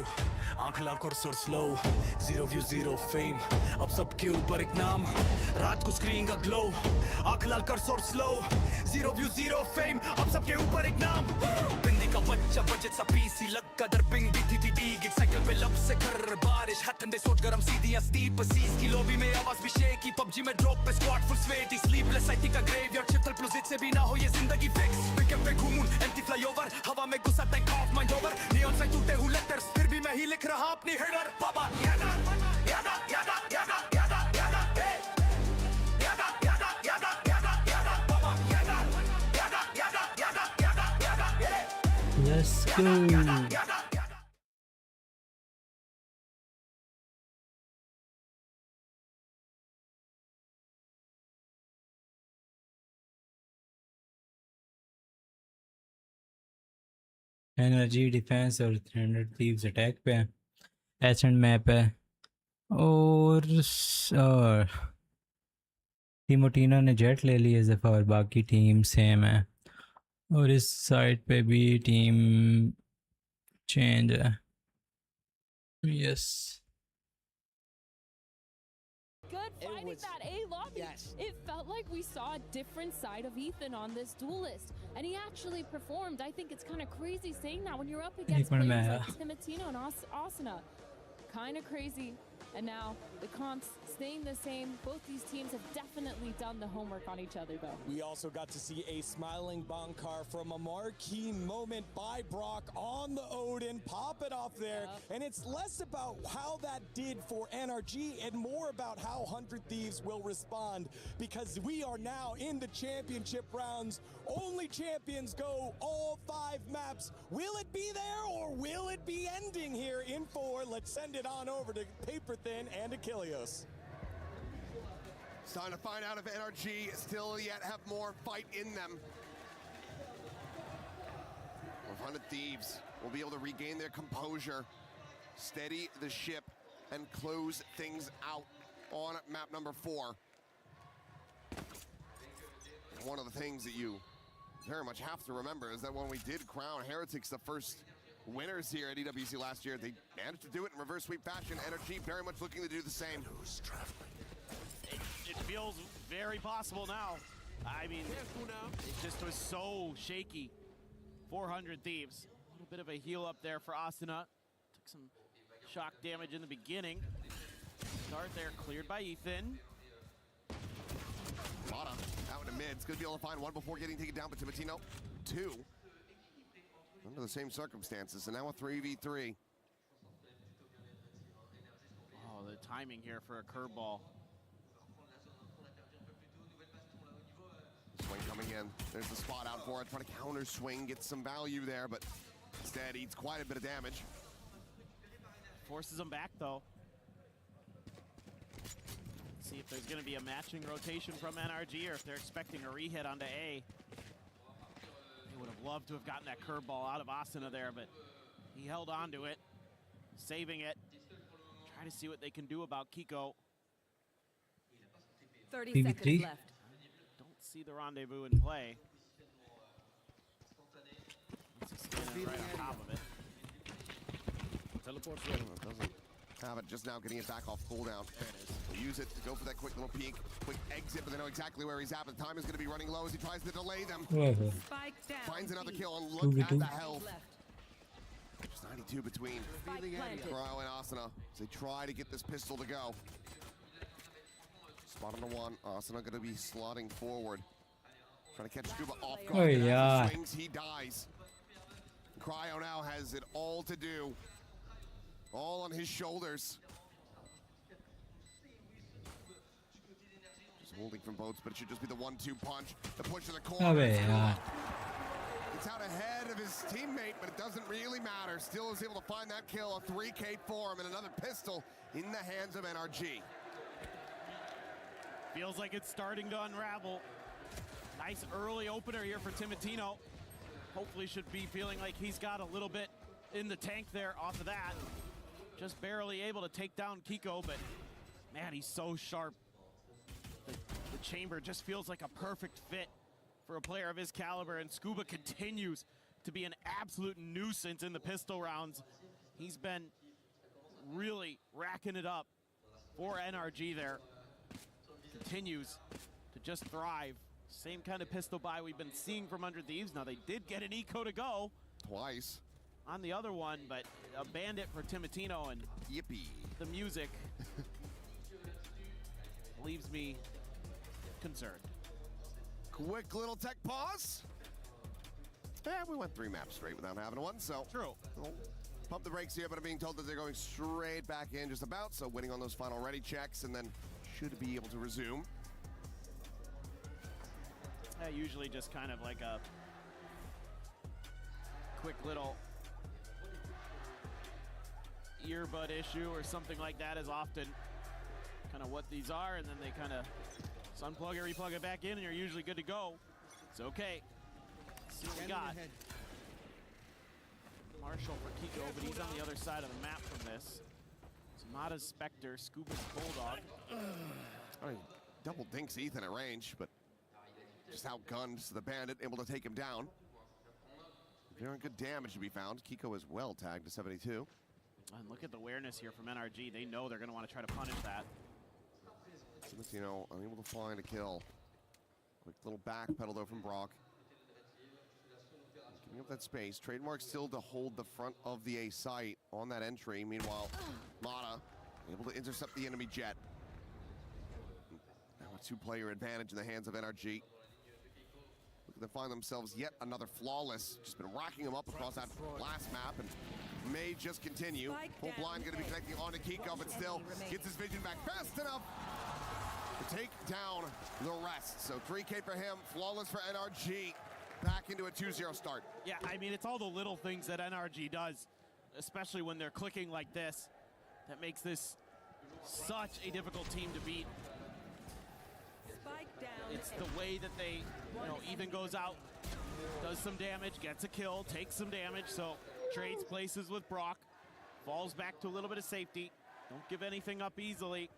आंख लाख और सुर slow zero view zero fame अब सबके ऊपर एक नाम रात को स्क्रीन का ग्लो आंख लाल कर सुर slow zero view zero fame अब सबके ऊपर एक नाम बिंदी का बच्चा बजट सा पीसी लग कदर पिंग भी थी गिग साइकिल पे लब से कर बारिश हाथ ठंडे सोच गरम सीधियां स्टीप सीज की लॉबी में आवाज भी शेकी पबजी में ड्रॉप पे squad full sweaty sleepless I think a graveyard shift plus से भी ना हो ये जिंदगी फिक्स पिकअप पे घूमूं एम्प्टी फ्लाईओवर हवा में घुसा take off mind over neon side टूटे हुए लेटर्स फिर भी मैं ही लिख रहा अपनी हेडर बाबा यादा यादा यादा यादा यादा यादा यादा यादा यादा यादा यादा बाबा यादा यादा यादा यादा यादा यादा Let's go. एनर्जी डिफेंस और 300 थीव्स अटैक पे है एसेंट मैप है और टीमोटीना ने जेट ले ली इस दफ़ा और बाकी टीम सेम है और इस साइड पे भी टीम चेंज है yes Good finding that A lobby. Yes. It felt like we saw a different side of Ethan on this duelist, and he actually performed. I think it's kind of crazy saying that when you're up against players like Timotino and Asuna. Kind of crazy. And now the comps staying the same. Both these teams have definitely done the homework on each other, though. We also got to see a smiling Bankar from a marquee moment by Brock on the Odin. Pop it off there. And it's less about how that did for NRG and more about how 100 Thieves will respond, because we are now in the championship rounds. Only champions go all 5 maps. Will it be there or will it be ending here in 4? Let's send it on over to Paper Thin and Achilles. It's time to find out if NRG still yet have more fight in them. 100 Thieves will be able to regain their composure, steady the ship, and close things out on map number 4. One of the things that you very much have to remember is that when we did crown Heretics the first winners here at EWC last year, they managed to do it in reverse sweep fashion. NRG very much looking to do the same. It feels very possible now. I mean, it just was so shaky. 400 Thieves. A little bit of a heal up there for Asuna. Took some shock damage in the beginning. Start there cleared by Ethan. Mata out in the mid. It's going to be able to find one before getting taken down, but Timotino, 2. Under the same circumstances, so now a 3v3. Oh, the timing here for a curveball. Swing coming in. There's the spot out for it. Trying to counter swing, get some value there, but instead eats quite a bit of damage. Forces him back, though. See if there's going to be a matching rotation from NRG or if they're expecting a re-hit onto A. They would have loved to have gotten that curveball out of Asuna there, but he held on to it, saving it. Try to see what they can do about Kiko. 30 seconds left. Don't see the rendezvous in play. He's standing right on top of it. Teleports doesn't have it, just now getting it back off cooldown. We'll use it to go for that quick little peek, quick exit, but they know exactly where he's at. But the time is going to be running low as he tries to delay them. Finds another kill, and look at the health. Just 92 between Cryo and Asuna as they try to get this pistol to go. Spot on the one. Asuna going to be slotting forward. Trying to catch Scuba off Oh, guard. And as yeah. he swings, he dies. Cryo now has it all to do. All on his shoulders. Just holding from boats, but it should just be the 1-2 punch. The push to the corner. अबे यार. It's out ahead of his teammate, but it doesn't really matter. Still is able to find that kill, a 3K for him, and another pistol in the hands of NRG. Feels like it's starting to unravel. Nice early opener here for Timotino. Hopefully should be feeling like he's got a little bit in the tank there off of that. Just barely able to take down Kiko, but man, he's so sharp. The chamber just feels like a perfect fit for a player of his caliber, and Scuba continues to be an absolute nuisance in the pistol rounds. He's been really racking it up for NRG there. Continues to just thrive. Same kind of pistol buy we've been seeing from Under Thieves. Now they did get an eco to go. Twice. On the other one, but a bandit for Timotino, and yippee. The music leaves me concerned. Quick little tech pause. Yeah, we went 3 maps straight without having one, so. True. We'll pump the brakes here, but I'm being told that they're going straight back in just about, so winning on those final ready checks, and then should be able to resume. Usually just kind of like a quick little earbud issue or something like that is often kind of what these are, and then they kind of unplug it, replug it back in, and you're usually good to go. It's okay. Let's see what we got. Marshall for Kiko, but he's on the other side of the map from this. Zamada's Spectre, Scuba's Bulldog. I mean, double dinks Ethan at range, but just outgunned the bandit, able to take him down. Very good damage to be found. Kiko is well tagged to 72. And look at the awareness here from NRG. They know they're going to want to try to punish that. Timotino unable to find a kill. Quick little back pedal though from Brock. Giving up that space. Trademark still to hold the front of the A site on that entry. Meanwhile, Mata able to intercept the enemy jet. Now a 2-player advantage in the hands of NRG. Looking to find themselves yet another flawless. Just been racking them up across that last map, and may just continue. Full blind going to be connecting onto Kiko, but still gets his vision back fast enough to take down the rest. So 3K for him, flawless for NRG. Back into a 2-0 start. Yeah, I mean, it's all the little things that NRG does, especially when they're clicking like this, that makes this such a difficult team to beat. It's the way that they, Ethan goes out, does some damage, gets a kill, takes some damage, so trades places with Brock, falls back to a little bit of safety, don't give anything up easily,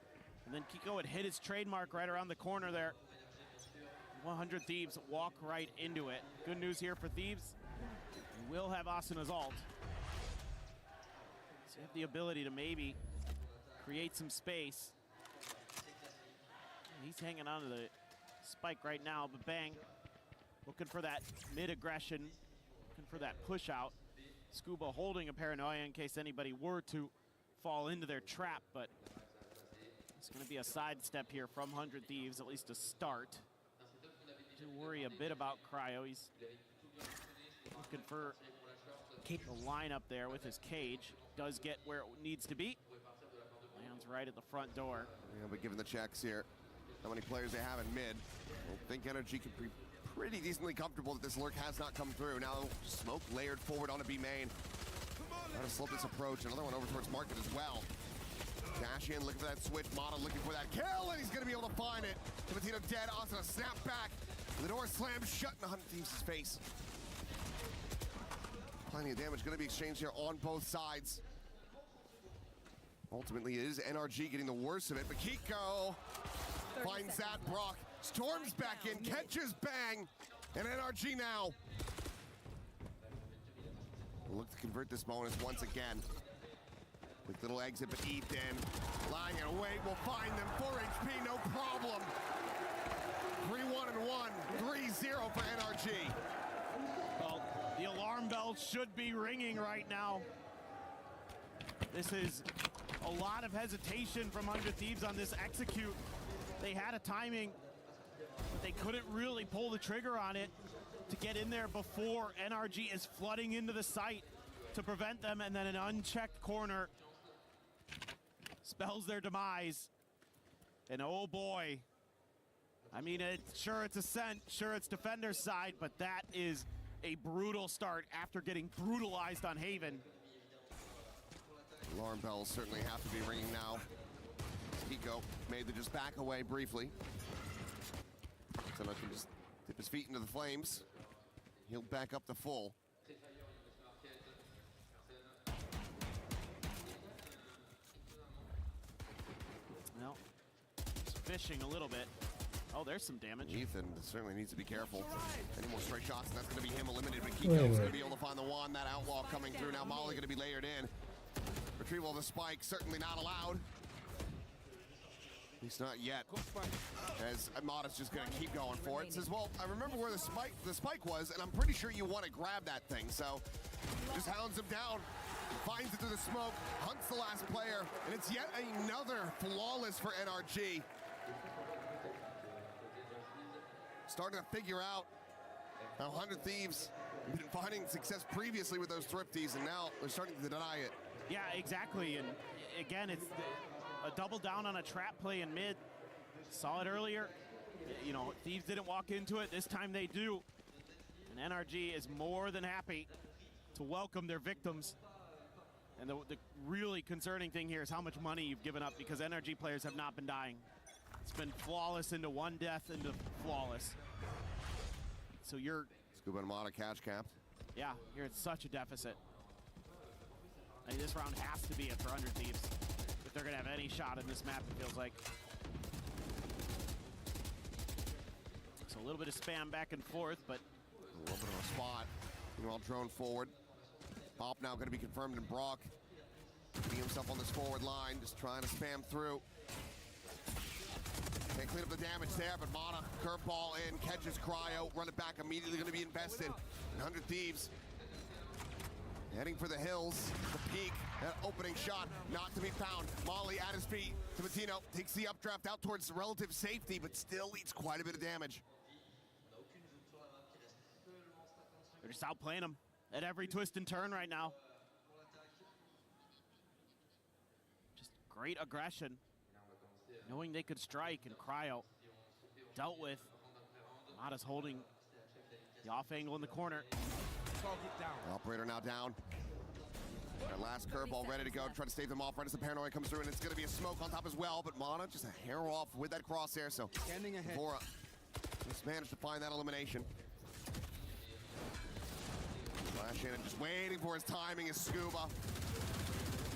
and then Kiko had hit his trademark right around the corner there. 100 Thieves walk right into it. Good news here for Thieves, we will have Asuna's ult. So you have the ability to maybe create some space. He's hanging on to the spike right now, but bang. Looking for that mid-aggression, looking for that push out. Scuba holding a paranoia in case anybody were to fall into their trap, but it's going to be a sidestep here from 100 Thieves, at least to start. Do worry a bit about Cryo. He's looking for the lineup there with his cage. Does get where it needs to be. Lands right at the front door. Yeah, but given the checks here, how many players they have in mid, I think NRG could be pretty decently comfortable that this lurk has not come through. Now smoke layered forward onto B main. Trying to slope this approach. Another one over towards market as well. Dash in, looking for that switch. Mata looking for that kill, and he's going to be able to find it. Timotino dead. Asuna snap back. The door slams shut in 100 Thieves' face. Plenty of damage going to be exchanged here on both sides. Ultimately, it is NRG getting the worst of it, but Kiko finds that. Brock storms back in, catches bang, and NRG now look to convert this bonus once again. With little exit, but Ethan lying in wait will find them. 4 HP, no problem. 3-1-1, 3-0 for NRG. Well, the alarm bell should be ringing right now. This is a lot of hesitation from 100 Thieves on this execute. They had a timing, but they couldn't really pull the trigger on it to get in there before NRG is flooding into the site to prevent them, and then an unchecked corner spells their demise. And oh boy, I mean, sure it's Ascent, sure it's Defender's side, but that is a brutal start after getting brutalized on Haven. Alarm bells certainly have to be ringing now. Kiko made the just back away briefly. So I can just dip his feet into the flames. He'll back up to full. Well, he's fishing a little bit. Oh, there's some damage. Ethan certainly needs to be careful. Any more straight shots, and that's going to be him eliminated. But Kiko's going to be able to find the one. That outlaw coming through. Now Molly going to be layered in. Retrieval of the spike, certainly not allowed. At least not yet. As Amada's just going to keep going for it. Says, well, I remember where the spike was, and I'm pretty sure you want to grab that thing. So just hounds him down. Finds it through the smoke, hunts the last player, and it's yet another flawless for NRG. Starting to figure out how 100 Thieves have been finding success previously with those thrifties, and now they're starting to deny it. Yeah, exactly. And again, it's a double down on a trap play in mid. Saw it earlier. You know, Thieves didn't walk into it. This time they do. And NRG is more than happy to welcome their victims. And the really concerning thing here is how much money you've given up, because NRG players have not been dying. It's been flawless into one death into flawless. So you're... Scuba and Amada catch capped. Yeah, you're at such a deficit. I mean, this round has to be it for 100 Thieves if they're going to have any shot in this map, it feels like. So a little bit of spam back and forth, but... A little bit of a spot. Meanwhile, drone forward. Pop now going to be confirmed in Brock. Putting himself on this forward line, just trying to spam through. Can't clean up the damage there, but Mana, curveball in, catches Cryo, run it back, immediately going to be invested. 100 Thieves heading for the hills, the peak, that opening shot, not to be found. Molly at his feet, Tomatino takes the updraft out towards relative safety, but still eats quite a bit of damage. They're just outplaying him at every twist and turn right now. Just great aggression. Knowing they could strike, and Cryo dealt with. Mata's holding the off angle in the corner. Operator now down. Our last curveball ready to go, try to stave them off right as the paranoia comes through, and it's going to be a smoke on top as well, but Mana just a hair off with that crosshair, so Vora just managed to find that elimination. Flash in and just waiting for his timing is Scuba.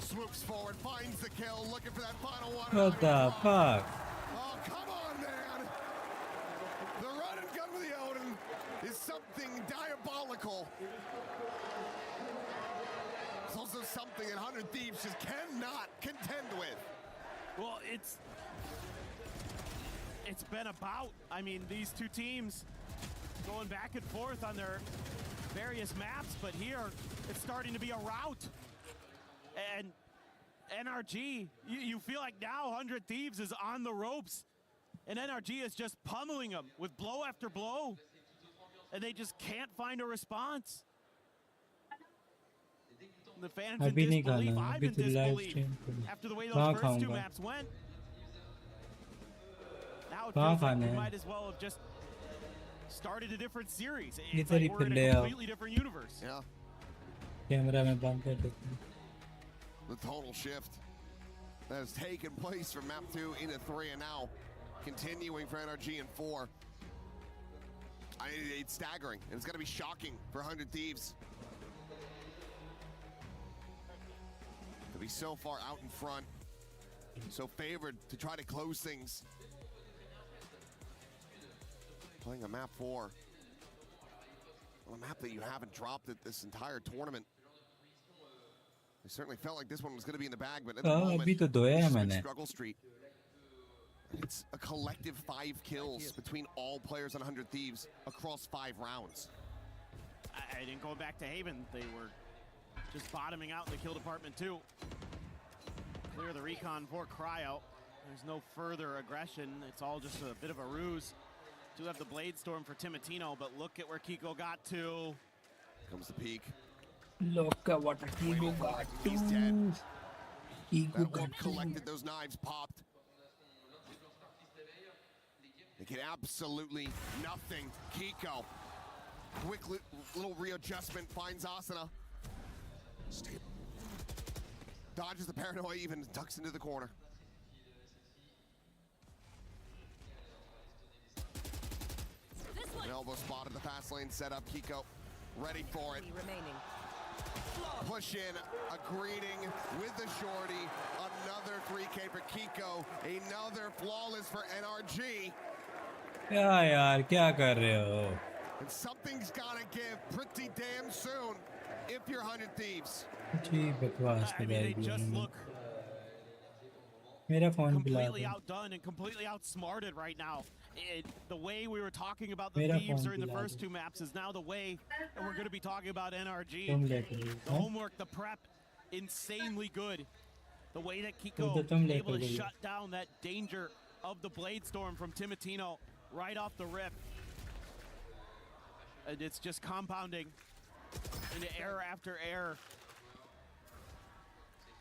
Swoops forward, finds the kill, looking for that final one. What the fuck? Oh, come on, man! The run and gun with the Odin is something diabolical. It's also something that 100 Thieves just cannot contend with. Well, it's been about, I mean, these two teams going back and forth on their various maps, but here it's starting to be a rout. And NRG, you feel like now 100 Thieves is on the ropes, and NRG is just pummeling them with blow after blow, and they just can't find a response. The fans in disbelief, I'm in disbelief after the way those first two maps went. Now it feels like we might as well have just started a different series. It's like we're in a completely different universe. Yeah. Camera में बंद कर देते हैं. The total shift that has taken place from map 2 into 3, and now continuing for NRG in 4. It's staggering, and it's going to be shocking for 100 Thieves to be so far out in front, so favored to try to close things. Playing a map 4, on a map that you haven't dropped at this entire tournament. I certainly felt like this one was going to be in the bag, but at the moment, Struggle Street. It's a collective 5 kills between all players on 100 Thieves across 5 rounds. I didn't go back to Haven. They were just bottoming out in the kill department too. Clear the recon for Cryo. There's no further aggression. It's all just a bit of a ruse. Do have the Blade Storm for Timatino, but look at where Kiko got to. Comes the peak. Look at what Kiko got to. He's dead. Kiko That got one to. collected, those knives popped. They get absolutely nothing. Kiko, quick little readjustment, finds Asuna. Dodges the paranoia, even ducks into the corner. An elbow spot in the fast lane set up. Kiko ready for it. Remaining. Push in, a greeting with the shorty. Another 3K for Kiko. Another flawless for NRG. क्या यार क्या कर रहे हो? And something's gotta give pretty damn soon if you're 100 Thieves. जी बकवास I कर mean, रहा they है just ये। look मेरा फोन बुला completely दो। outdone and completely outsmarted right now. The way we were talking about the Mera Thieves phone during the बुला first दो। two maps is now the way that we're going to be talking about NRG. तुम लेके जाओ, The हाँ? homework, the prep, insanely good. The way that Kiko तो तुम was able लेके to जाओ। shut down that danger of the Blade Storm from Timatino right off the rip. And it's just compounding into error after error.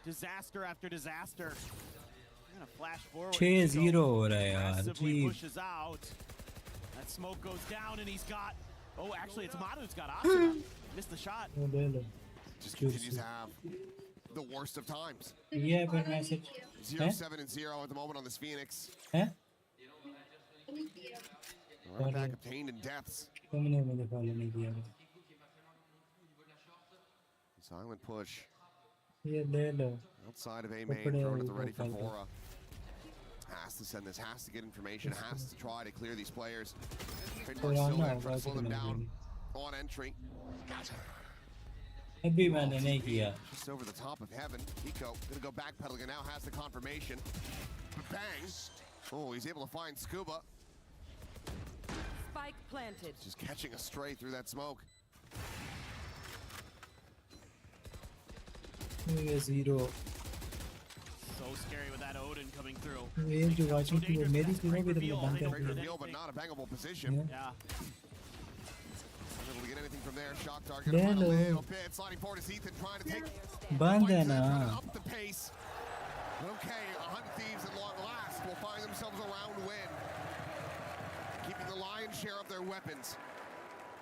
Disaster after disaster. I'm gonna flash forward. 6-0 हो रहा है यार। Aggressively ji pushes out. That smoke goes down and he's got. Oh, actually, it's Manu's got Asuna. Missed the shot. वो ले लो। Just continues to have the worst of times. ये पर message 0-7-0 at the moment on this Phoenix. हैं? Running back obtained in deaths. तुमने मुझे follow नहीं किया। Silent push. ये ले लो। Outside of A main, throwing at the ready for Vora. Has to send this, has to get information, has to try to clear these players. Trademark still there, trying to slow them down on entry. अभी मैंने नहीं किया। Just over the top of heaven. Kiko gonna go backpedaling and now has the confirmation. Bang! Oh, he's able to find Scuba. Spike planted. Just catching a stray through that smoke. 0 So scary with that Odin coming through. ये जो watching थी वो मेरी थी वो भी तुमने बंद कर Great the. reveal, but not a bangable position. Yeah. Unable to get anything from there. Shock target. ले A low. little bit. Sliding forward is Ethan trying to take. बंद है Trying ना। to up the pace. But okay, 100 Thieves at long last will find themselves a round win. Keeping the lion's share of their weapons.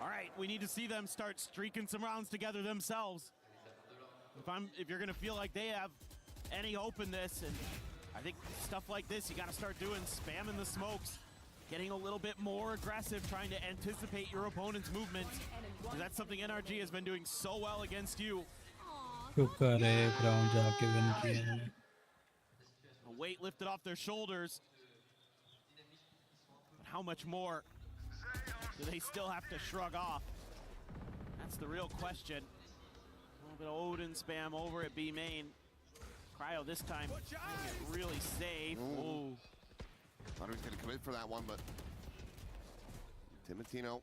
All right, we need to see them start streaking some rounds together themselves. If you're gonna feel like they have any hope in this, and I think stuff like this, you gotta start doing, spamming the smokes, getting a little bit more aggressive, trying to anticipate your opponent's movements. Because that's something NRG has been doing so well against you. शुक्र है ground जाके win किया है। A weight lifted off their shoulders. But how much more do they still have to shrug off? That's the real question. A little bit of Odin spam over at B main. Cryo this time get really safe. Ooh. Thought he was going to commit for that one, but Timatino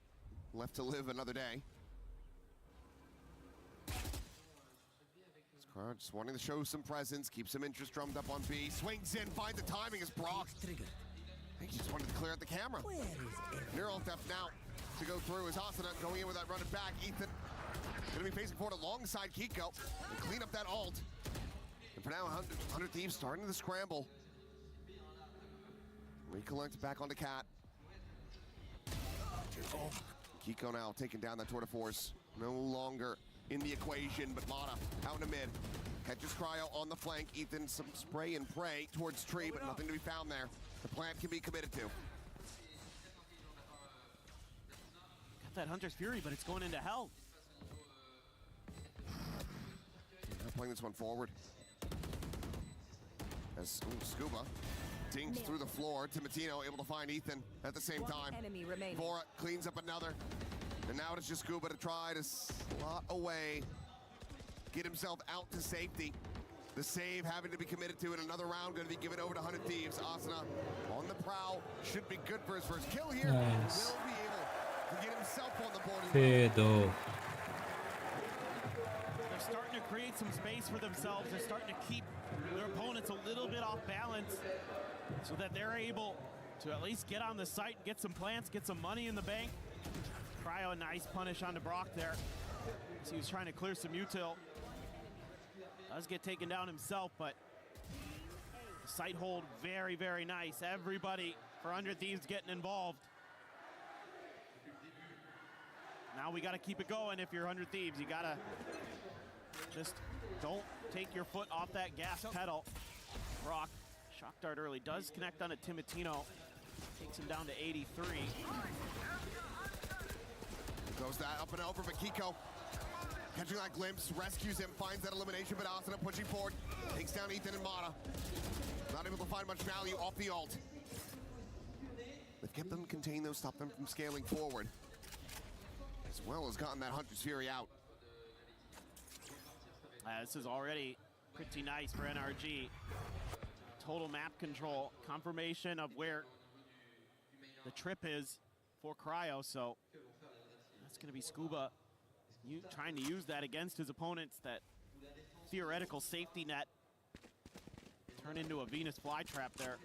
left to live another day. Cryo just wanting to show some presence, keep some interest drummed up on B. Swings in, finds the timing as Brock. I think he just wanted to clear out the camera. Neural theft now to go through as Asuna going in with that running back. Ethan going to be facing forward alongside Kiko to clean up that ult. And for now, 100 Thieves starting to scramble. Recollect back onto Cat. Kiko now taking down that tour de force. No longer in the equation, but Mata out in the mid. Catches Cryo on the flank. Ethan some spray and pray towards tree, but nothing to be found there. The plant can be committed to. Got that Hunter's Fury, but it's going into hell. Not playing this one forward. As Scuba dings through the floor. Timatino able to find Ethan at the same time. Enemy remaining. Vora cleans up another. And now it's just Scuba to try to slot away. Get himself out to safety. The save having to be committed to in another round, going to be given over to 100 Thieves. Asuna on the prowl. Should be good for his first kill here. Nice. Will be able to get himself on the board. They're starting to create some space for themselves. They're starting to keep their opponents a little bit off balance. so that they're able to at least get on the site, get some plants, get some money in the bank. Cryo, a nice punish onto Brock there. So he was trying to clear some util. Does get taken down himself, but the site hold very, very nice. Everybody for 100 Thieves getting involved. Now we got to keep it going if you're 100 Thieves. You got to just don't take your foot off that gas pedal. Brock, shock dart early, does connect on a Timatino. Takes him down to 83. Goes that up and over, but Kiko catching that glimpse, rescues him, finds that elimination, but Asuna pushing forward, takes down Ethan and Mata. Not able to find much value off the ult. They've kept them contained though, stopped them from scaling forward. As well as gotten that Hunter's Fury out. This is already pretty nice for NRG. Total map control, confirmation of where the trip is for Cryo, so that's going to be Scuba trying to use that against his opponents, that theoretical safety net. Turn into a Venus flytrap there.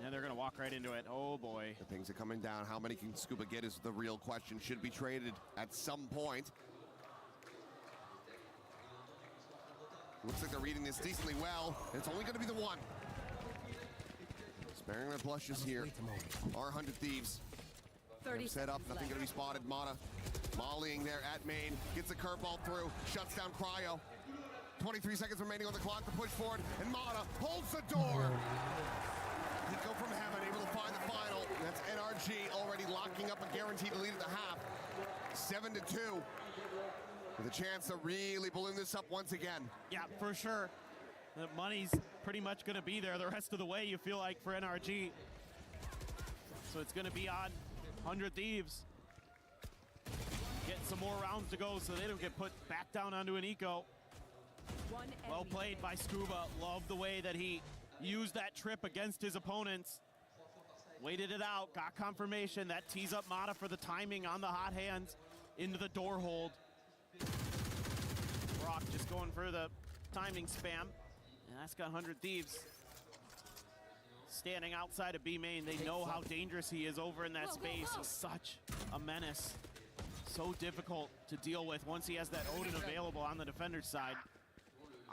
And they're going to walk right into it. Oh boy. The things are coming down. How many can Scuba get is the real question. Should be traded at some point. Looks like they're reading this decently well. It's only going to be the one. Sparing their blushes here. Our 100 Thieves. Set up, nothing going to be spotted. Mata volleying there at main. Gets a curveball through. Shuts down Cryo. 23 seconds remaining on the clock to push forward. And Mata holds the door. Nico from heaven, able to find the final. That's NRG already locking up a guaranteed lead at the half. 7-2. With a chance to really balloon this up once again. Yeah, for sure. The money's pretty much going to be there the rest of the way, you feel like, for NRG. So it's going to be on 100 Thieves. Get some more rounds to go so they don't get put back down onto an eco. Well played by Scuba. Love the way that he used that trip against his opponents. Waited it out, got confirmation. That tees up Mata for the timing on the hot hands into the door hold. Brock just going for the timing spam. And that's got 100 Thieves standing outside of B main. They know how dangerous he is over in that space. He's such a menace. So difficult to deal with once he has that Odin available on the defender's side.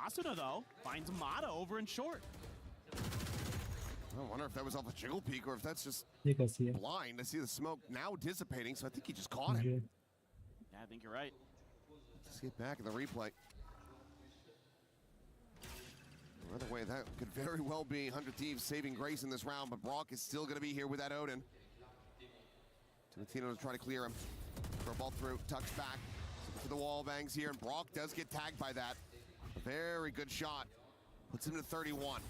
Asuna, though, finds Mata over in short. I wonder if that was off a jiggle peak or if that's just blind. I see the smoke now dissipating, so I think he just caught him. Yeah, I think you're right. Let's get back in the replay. Another way, that could very well be 100 Thieves saving grace in this round, but Brock is still going to be here with that Odin. Timatino to try to clear him. Throw ball through, tucks back to the wall bangs here, and Brock does get tagged by that. A very good shot. Puts him to 31.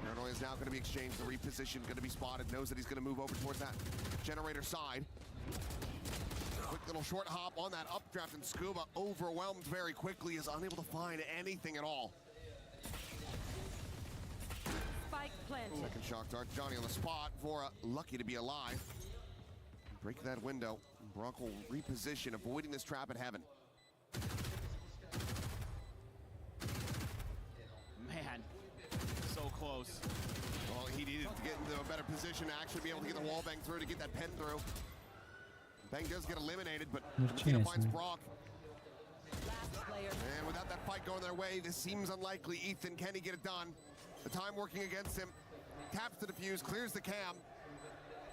Paranoia is now going to be exchanged. The reposition going to be spotted. Knows that he's going to move over towards that generator side. Quick little short hop on that updraft, and Scuba, overwhelmed very quickly, is unable to find anything at all. Spike planted. Second shock dart. Johnny on the spot. Vora lucky to be alive. Break that window. Brock will reposition, avoiding this trap at heaven. Man, so close. Well, he needed to get into a better position to actually be able to get the wall bang through, to get that pen through. Bang does get eliminated, but Timatino finds Brock. And without that fight going their way, this seems unlikely. Ethan, can he get it done? The time working against him. Taps the defuse, clears the cam.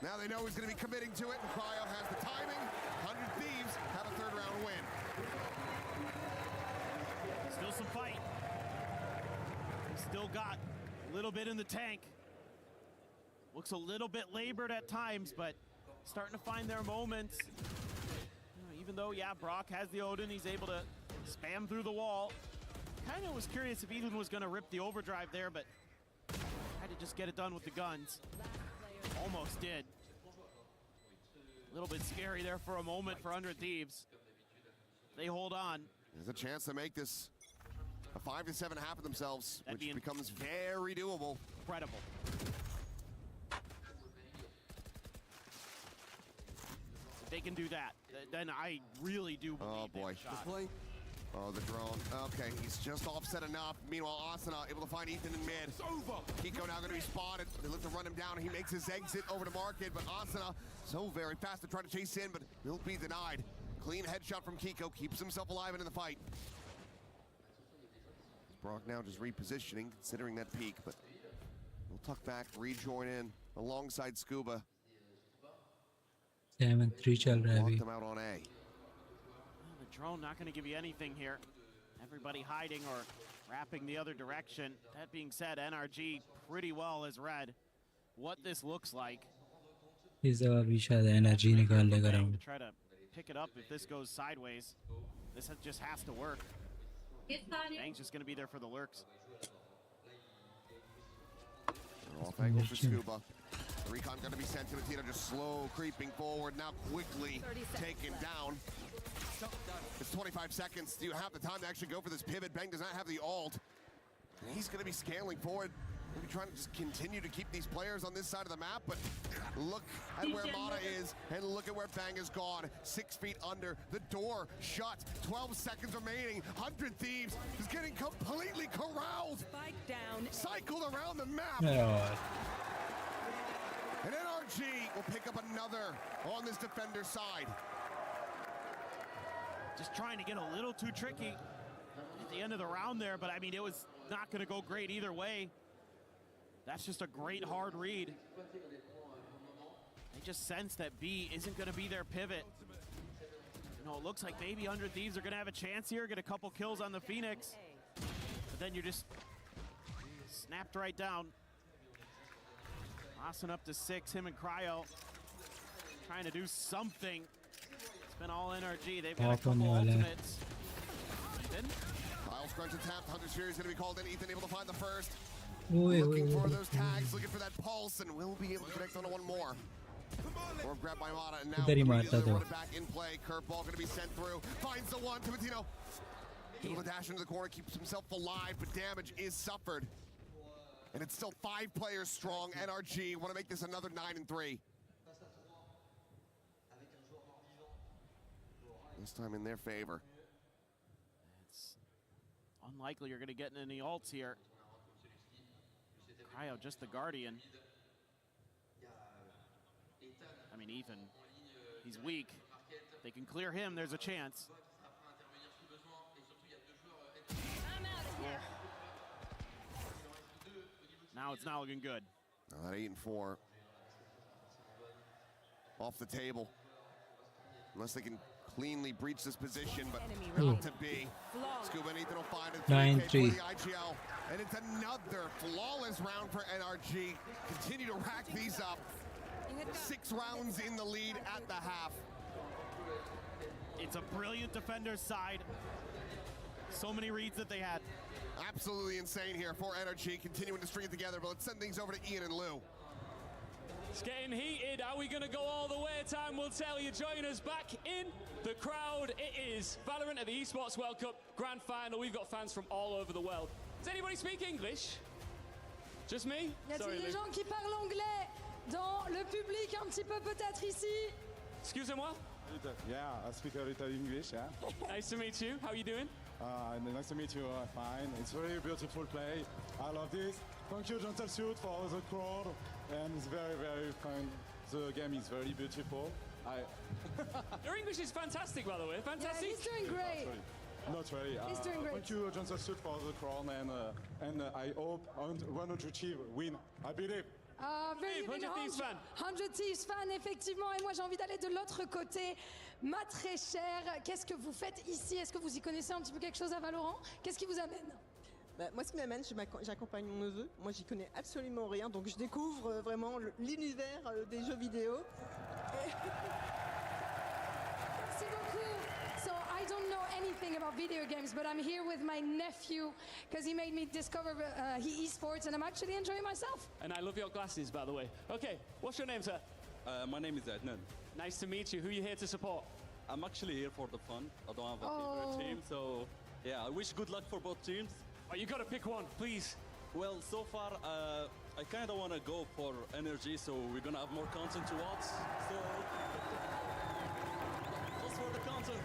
Now they know he's going to be committing to it, and Cryo has the timing. 100 Thieves have a third round win. Still some fight. Still got a little bit in the tank. Looks a little bit labored at times, but starting to find their moments. Even though, yeah, Brock has the Odin, he's able to spam through the wall. Kind of was curious if Ethan was going to rip the overdrive there, but had to just get it done with the guns. Almost did. A little bit scary there for a moment for 100 Thieves. They hold on. There's a chance to make this a 5-7 half of themselves, which becomes very doable. Incredible. If they can do that, then I really do believe oh boy. they have a shot. Oh, the drone. Okay, he's just offset enough. Meanwhile, Asuna able to find Ethan in mid. It's over. Kiko now going to be spotted. They look to run him down. He makes his exit over to market, but Asuna so very fast to try to chase in, but he'll be denied. Clean headshot from Kiko, keeps himself alive and in the fight. Brock now just repositioning, considering that peak, but we'll tuck back, rejoin in alongside Scuba. 7-3 चल रहा है Lock अभी. them out on A. Well, the drone not going to give you anything here. Everybody hiding or wrapping the other direction. That being said, NRG pretty well has read what this looks like. इस दफा भी शायद energy निकाल लेगा To round. try to pick it up if this goes sideways. This just has to work. Bang's just going to be there for the lurks. They're off angle for Scuba. The recon going to be sent to Matino, just slow creeping forward, now quickly taken down. It's 25 seconds. Do you have the time to actually go for this pivot? Bang does not have the ult. And he's going to be scaling forward. Maybe trying to just continue to keep these players on this side of the map, but look at where Mata is, and look at where Bang is gone. 6 feet under, the door shut, 12 seconds remaining. 100 Thieves is getting completely corralled. Spike down. Cycled around the map. यार. And NRG will pick up another on this defender side. Just trying to get a little too tricky at the end of the round there, but I mean, it was not going to go great either way. That's just a great hard read. They just sense that B isn't going to be their pivot. You know, it looks like maybe 100 Thieves are going to have a chance here, get a couple kills on the Phoenix. But then you're just snapped right down. Austin up to 6, him and Cryo trying to do something. It's been all NRG. They've got a couple ultimates. Ethan. Kyle Scrunch tapped. Hunter Fury is going to be called in. Ethan able to find the first. Oi, Looking oi, for oi. those tags, looking for that pulse, and will be able to connect on one more. Or grabbed by Mata, and now इधर ही मारता immediately था. run it back in play. Curveball going to be sent through. Finds the one. Timatino able to dash into the corner, keeps himself alive, but damage is suffered. And it's still 5 players strong. NRG want to make this another 9-3. This time in their favor. It's unlikely you're going to get any ults here. Cryo, just the Guardian. I mean, Ethan, he's weak. They can clear him, there's a chance. Now it's not looking good. Now that 8-4 off the table. Unless they can cleanly breach this position, but not to be. Scuba and Ethan will find it. 9-3. For the IGL. And it's another flawless round for NRG. Continue to rack these up. 6 rounds in the lead at the half. It's a brilliant defender's side. So many reads that they had. Absolutely insane here for NRG, continuing to string it together, but let's send things over to Ian and Lou. It's getting heated. Are we going to go all the way? Time will tell. You join us back in the crowd. It is VALORANT at the Esports World Cup Grand Final. We've got fans from all over the world. Does anybody speak English? Just me? Y a-t-il des gens qui parlent anglais dans le public un petit peu peut-être ici? Excusez-moi. Yeah, I speak a little English, yeah. Nice to meet you. How are you doing? Nice to meet you, fine. It's very beautiful play. I love this. Thank you, Gentle Suit, for the crowd. And it's very, very fun. The game is very beautiful. Your English is fantastic, by the way. Fantastic. Yeah, he's doing great. Not really. He's doing great. Thank you, Gentle Suit, for the crown. And I hope 100 Thieves win. I believe. Very 100 Thieves fan. 100 Thieves fan, effectivement. Et moi, j'ai envie d'aller de l'autre côté. Ma très chère, qu'est-ce que vous faites ici? Est-ce que vous y connaissez un petit peu quelque chose à Valorant? Qu'est-ce qui vous amène? Bah, moi, ce qui m'amène, j'accompagne mon neveu. Moi, j'y connais absolument rien, donc je découvre vraiment l'univers des jeux vidéo. Merci beaucoup. So I don't know anything about video games, but I'm here with my nephew because he made me discover esports, and I'm actually enjoying myself. And I love your glasses, by the way. Okay, what's your name, sir? My name is Adnan. Nice to meet you. Who are you here to support? I'm actually here for the fun. I don't have a favorite team, so yeah, I wish good luck for both teams. Oh, you gotta pick one, please. Well, so far, I kind of want to go for NRG, so we're gonna have more content to watch. So, just for the content.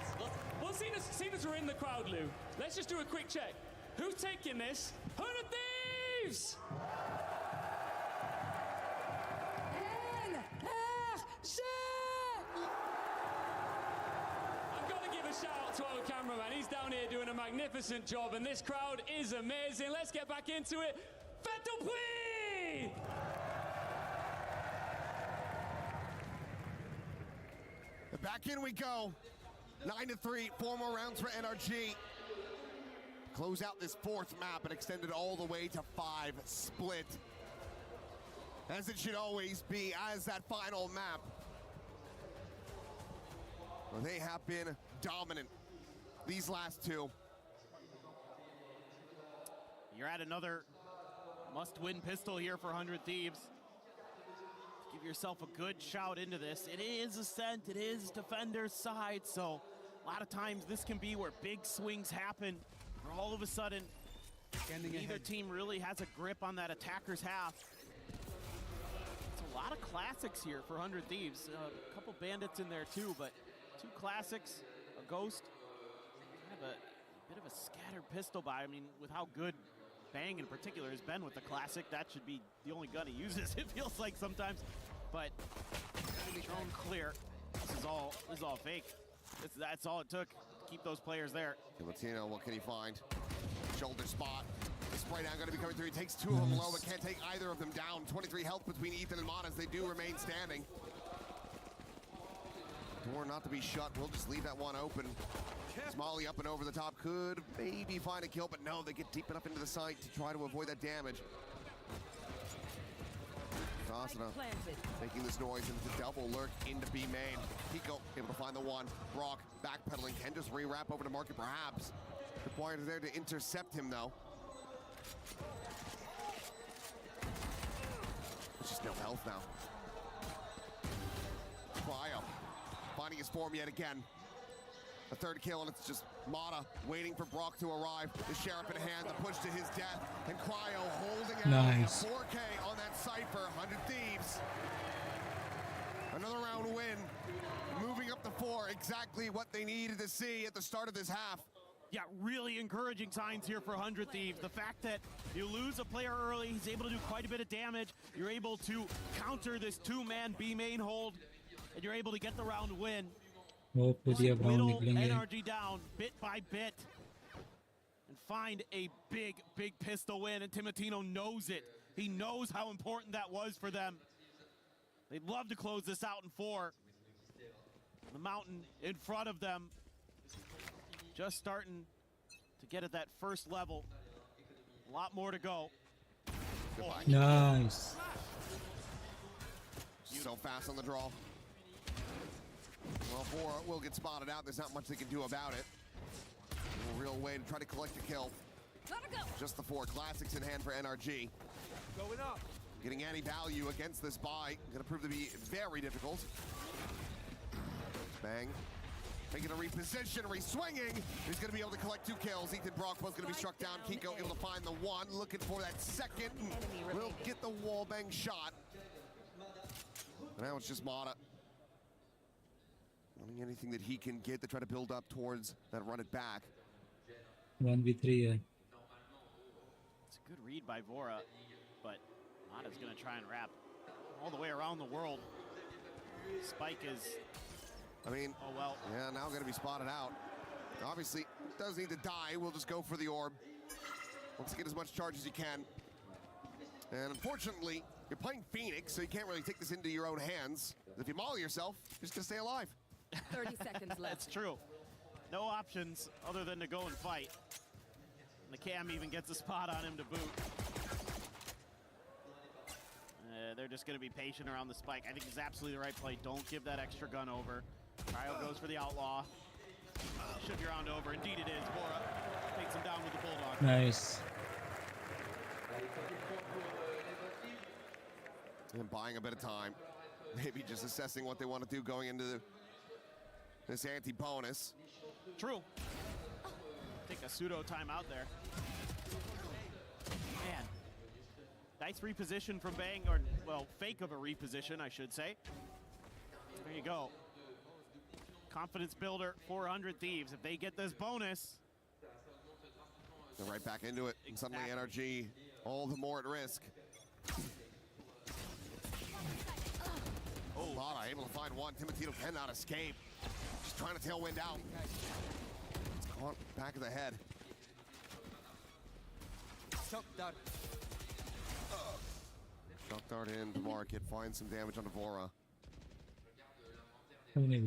What's seeing as we're in the crowd, Lou, let's just do a quick check. Who's taking this? 100 Thieves! NRG! I've got to give a shout out to our cameraman. He's down here doing a magnificent job, and this crowd is amazing. Let's get back into it. Faites ton prix! Back in we go. 9-3, 4 more rounds for NRG. Close out this 4th map and extend it all the way to 5 split. As it should always be, as that final map. Well, they have been dominant these last 2. You're at another must-win pistol here for 100 Thieves. Give yourself a good shout into this. It is Ascent, it is Defender's side, so a lot of times this can be where big swings happen, where all of a sudden neither team really has a grip on that attacker's half. It's a lot of classics here for 100 Thieves. A couple bandits in there too, but 2 classics, a ghost, kind of a bit of a scattered pistol buy. I mean, with how good Bang in particular has been with the classic, that should be the only gun he uses, it feels like sometimes. But drone clear. This is all fake. That's all it took to keep those players there. Latino, what can he find? Shoulder spot. The spray down going to be coming through. He takes 2 of them low, but can't take either of them down. 23 health between Ethan and Monas. They do remain standing. Door not to be shut. We'll just leave that one open. Smalley up and over the top, could maybe find a kill, but no, they get deep enough into the site to try to avoid that damage. Shahzad making this noise into the double lurk into B main. Kiko able to find the one. Brock backpedaling, can just re-wrap over to Market perhaps. Required there to intercept him though. There's just no health now. Cryo finding his form yet again. A 3rd kill, and it's just Mata waiting for Brock to arrive. The Sheriff in hand, the push to his death, and Cryo holding out. Nice. 4K on that Cypher, 100 Thieves. Another round win, moving up to 4, exactly what they needed to see at the start of this half. Yeah, really encouraging signs here for 100 Thieves. The fact that you lose a player early, he's able to do quite a bit of damage. You're able to counter this 2-man B main hold, and you're able to get the round win. वो Pudhiya brown Whittle निकलेंगे NRG down bit by bit and find a big pistol win, and Timotino knows it. He knows how important that was for them. They'd love to close this out in 4. The mountain in front of them, just starting to get at that first level. A lot more to go. Nice. So fast on the draw. Well, 4 will get spotted out. There's not much they can do about it. No real way to try to collect a kill. Just the 4 classics in hand for NRG. Going up. Getting any value against this buy, gonna prove to be very difficult. Bang. Making a reposition, re-swinging. He's gonna be able to collect 2 kills. Ethan Brock was gonna be struck down. Kiko able to find the 1, looking for that 2nd. Will get the wall bang shot. And now it's just Mata. Wanting anything that he can get to try to build up towards that run it back. 1v3 है. It's a good read by Vora, but Mata's gonna try and wrap all the way around the world. Spike is, I mean, oh well. Yeah, now gonna be spotted out. Obviously, does need to die. We'll just go for the orb. Let's get as much charge as you can. And unfortunately, you're playing Phoenix, so you can't really take this into your own hands. If you maul yourself, you're just gonna stay alive. 30 seconds left. That's true. No options other than to go and fight. And the cam even gets a spot on him to boot. They're just going to be patient around the spike. I think it's absolutely the right play. Don't give that extra gun over. Cryo goes for the outlaw. Should be round over. Indeed it is. Bora takes him down with the bulldog. Nice. And buying a bit of time. Maybe just assessing what they want to do going into this anti-bonus. True. Take a pseudo timeout there. Man. Nice reposition from Bang, or, well, fake of a reposition, I should say. There you go. confidence builder for 100 Thieves. If they get this bonus, they're right back into it. And suddenly NRG all the more at risk. Oh, Mata able to find one. Timotino cannot escape. Just trying to tailwind out. It's caught back of the head. Shock dart. Shock dart in to market. Finds some damage on Devora. Gonna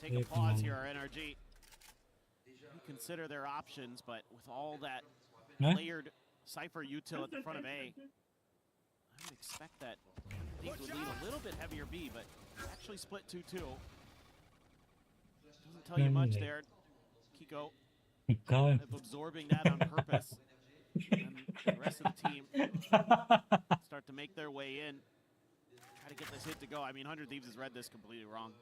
take a pause here, our NRG. Consider their options, but with all that layered Cypher util at the front of A, I would expect that these would lead a little bit heavier B, but actually split 2-2. Doesn't tell you much there. Kiko absorbing that on purpose. And the rest of the team start to make their way in. Try to get this hit to go. I mean, 100 Thieves has read this completely wrong.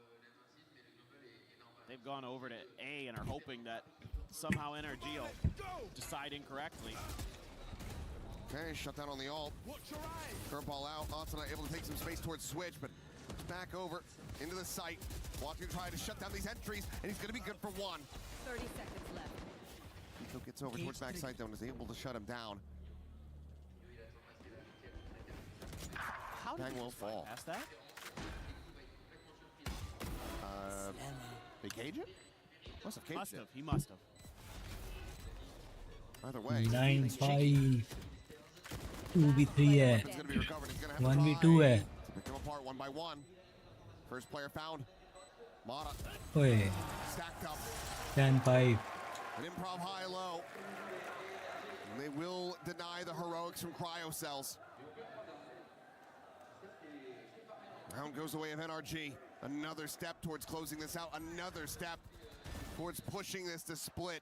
They've gone over to A and are hoping that somehow NRG will decide incorrectly. Okay, shut down on the ult. Curveball out. Asuna able to take some space towards Switch, but back over into the site. Walker trying to shut down these entries, and he's going to be good for one. 30 seconds left. Nico gets over towards backside though and is able to shut him down. How did Bang he will just fly fall. past that? They cage it? Must have caged it. He must have. Either way. 9-5 2v3 है 1v2 है Pick them apart one by one. First player found. Mata. ओए Stacked up. 10-5 An improv high-low. And they will deny the heroics from Cryo Cells. Round goes the way of NRG. Another step towards closing this out. Another step towards pushing this to split.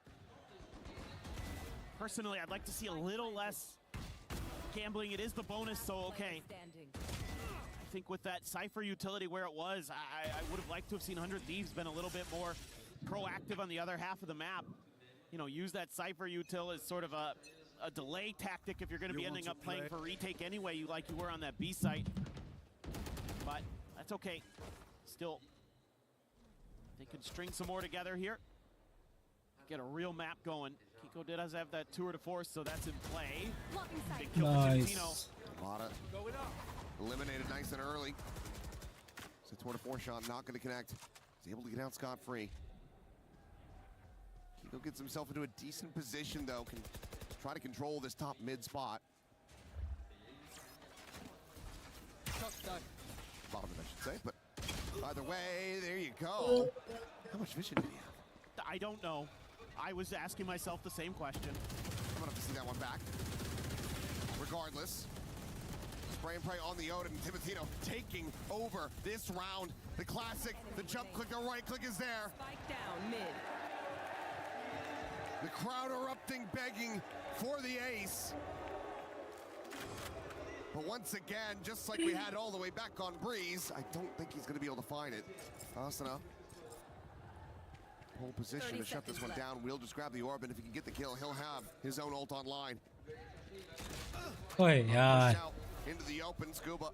Personally, I'd like to see a little less gambling. It is the bonus, so okay. I think with that Cypher utility where it was, I would have liked to have seen 100 Thieves been a little bit more proactive on the other half of the map. You know, use that Cypher util as sort of a delay tactic if you're going to be ending up playing for retake anyway, you were on that B site. But that's okay. Still, they could string some more together here. Get a real map going. Kiko does have that tour de force, so that's in play. Big kill for Timotino. Mata eliminated nice and early. So tour de force shot not going to connect. He's able to get out scot-free. Kiko gets himself into a decent position though. Can try to control this top mid spot. Bottom of it, I should say, but either way, there you go. How much vision did he have? I don't know. I was asking myself the same question. I'm gonna have to see that one back. Regardless, spray and pray on the Odin. Timotino taking over this round. The classic, the jump click, the right click is there. Spike down mid. The crowd erupting, begging for the ace. But once again, just like we had all the way back on Breeze, I don't think he's gonna be able to find it. Asuna. Pole position to shut this one down. We'll just grab the orb, and if he can get the kill, he'll have his own ult online. ओए यार Out into the open, Scuba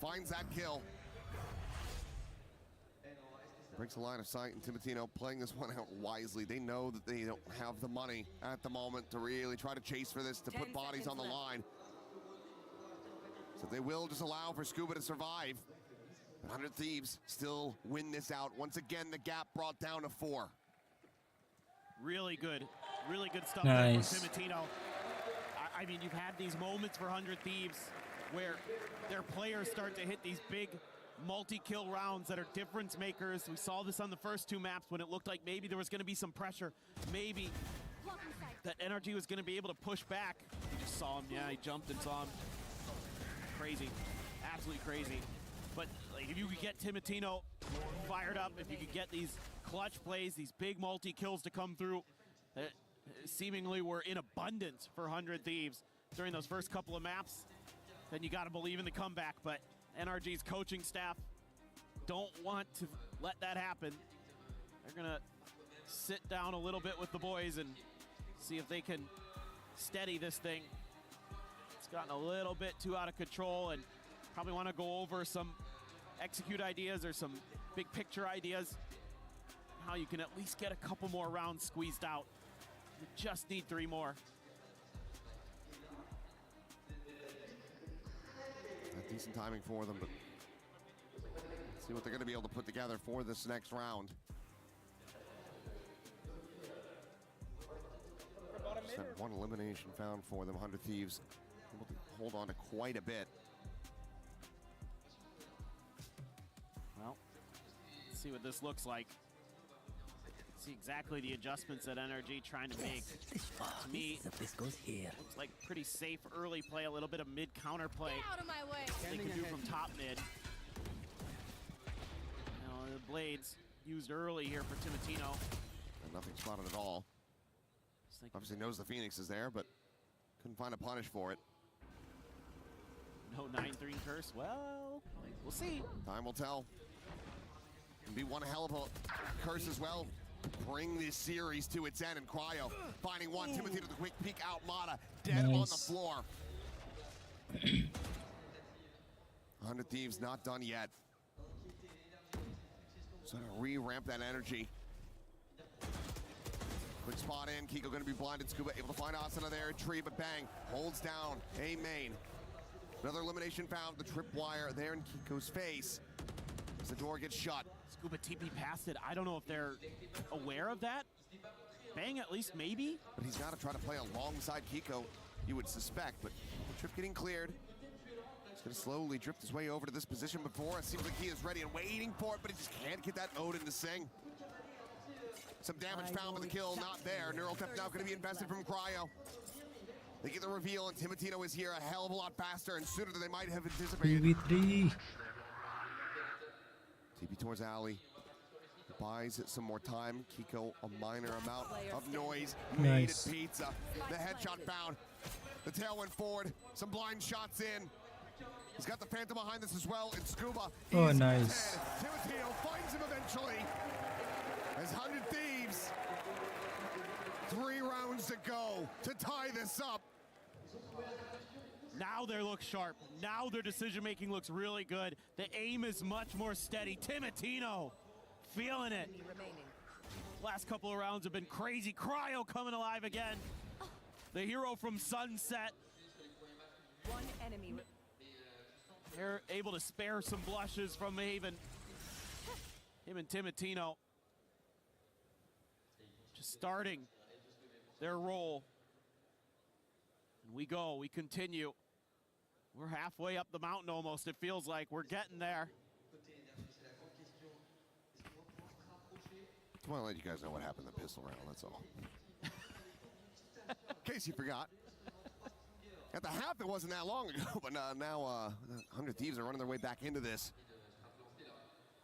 finds that kill. Breaks the line of sight, and Timotino playing this one out wisely. They know that they don't have the money at the moment to really try to chase for this, to put bodies on the line. So they will just allow for Scuba to survive. 100 Thieves still win this out. Once again, the gap brought down to 4. Really good stuff Nice. there from Timotino. I mean, you've had these moments for 100 Thieves where their players start to hit these big multi-kill rounds that are difference makers. We saw this on the first 2 maps when it looked like maybe there was going to be some pressure. Maybe that NRG was going to be able to push back. You just saw him. Yeah, he jumped and saw him. Crazy. Absolutely crazy. But like, if you could get Timotino fired up, if you could get these clutch plays, these big multi-kills to come through, that seemingly were in abundance for 100 Thieves during those first couple of maps, then you got to believe in the comeback. But NRG's coaching staff don't want to let that happen. They're going to sit down a little bit with the boys and see if they can steady this thing. It's gotten a little bit too out of control, and probably want to go over some execute ideas or some big picture ideas, how you can at least get a couple more rounds squeezed out. You just need 3 more. Decent timing for them, but let's see what they're going to be able to put together for this next round. Just had 1 elimination found for them. 100 Thieves able to hold on to quite a bit. Well, let's see what this looks like. See exactly the adjustments that NRG trying to make. To me, this goes here. Looks like pretty safe early play, a little bit of mid counter play. Get out of my way. They can do from top mid. Now, the blades used early here for Timitino. And nothing spotted at all. Obviously knows the Phoenix is there, but couldn't find a punish for it. No 9-3 curse. Well, we'll see. Time will tell. It'll be one hell of a curse as well. Bring this series to its end, and Cryo finding one. Timothy to the quick peek out. Mata dead on the floor. 100 Thieves not done yet. So to re-ramp that energy. Quick spot in. Kiko going to be blinded. Scuba able to find Asuna there. Tree, but bang. Holds down a main. Another elimination found. The tripwire there in Kiko's face. As the door gets shut. Scuba TP past it. I don't know if they're aware of that. Bang, at least maybe. But he's got to try to play alongside Kiko, you would suspect. But the trip getting cleared. He's going to slowly drift his way over to this position before. It seems like he is ready and waiting for it, but he just can't get that Odin to sing. Some damage found, but the kill not there. Neural Theft now going to be invested from Cryo. They get the reveal, and Timitino is here a hell of a lot faster and sooner than they might have anticipated. 2v3. TP towards Alley. Buys it some more time. Kiko, a minor amount of noise. Made it pizza. The headshot found. The tail went forward. Some blind shots in. He's got the Phantom behind this as well. And Scuba Oh, nice. Timitino finds him eventually. As 100 Thieves. 3 rounds to go to tie this up. Now they look sharp. Now their decision-making looks really good. The aim is much more steady. Timitino feeling it. Last couple of rounds have been crazy. Cryo coming alive again. The hero from Sunset. One enemy. They're able to spare some blushes from Haven. Him and Timitino just starting their role. And we go, we continue. We're halfway up the mountain almost, it feels like. We're getting there. Just want to let you guys know what happened in the pistol round, that's all. In case you forgot. At the half, it wasn't that long ago, but now 100 Thieves are running their way back into this.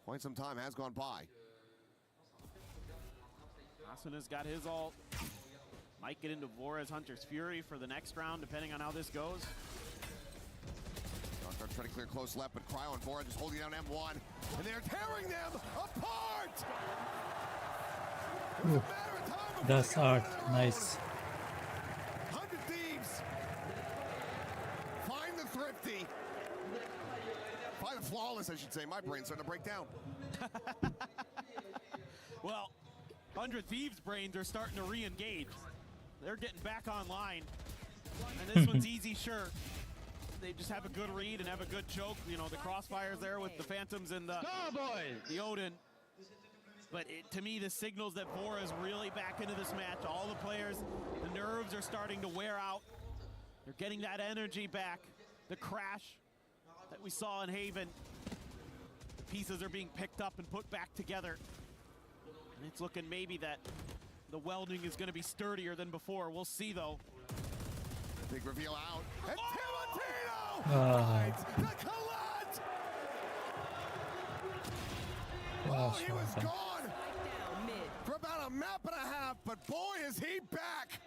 Quite some time has gone by. Asuna's got his ult. Might get into Vora's Hunter's Fury for the next round, depending on how this goes. Trying to clear close left, but Cryo and Vora just holding down M1, and they're tearing them apart! Ooh. That's art. Nice. 100 Thieves find the thrifty. Find the flawless, I should say. My brain's starting to break down. Well, 100 Thieves' brains are starting to re-engage. They're getting back online. And this one's easy, sure. They just have a good read and have a good choke. You know, the crossfires there with the Phantoms and the Odin. But to me, this signals that Vora is really back into this match. All the players, the nerves are starting to wear out. They're getting that energy back. The crash that we saw in Haven. The pieces are being picked up and put back together. And it's looking maybe that the welding is going to be sturdier than before. We'll see, though. Big reveal out. And Timitino finds the Colette! Wow, he was gone for about a map and a half, but boy, is he back!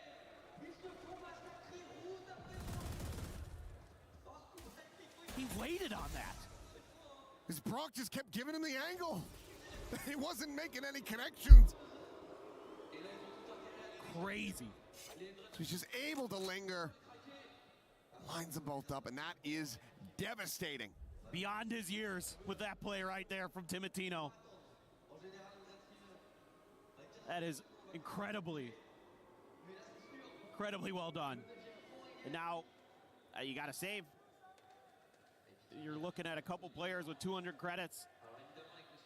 He waited on that. His Brock just kept giving him the angle. He wasn't making any connections. Crazy. So he's just able to linger. Lines them both up, and that is devastating. Beyond his years with that play right there from Timitino. That is incredibly well done. And now you got to save. You're looking at a couple players with 200 credits.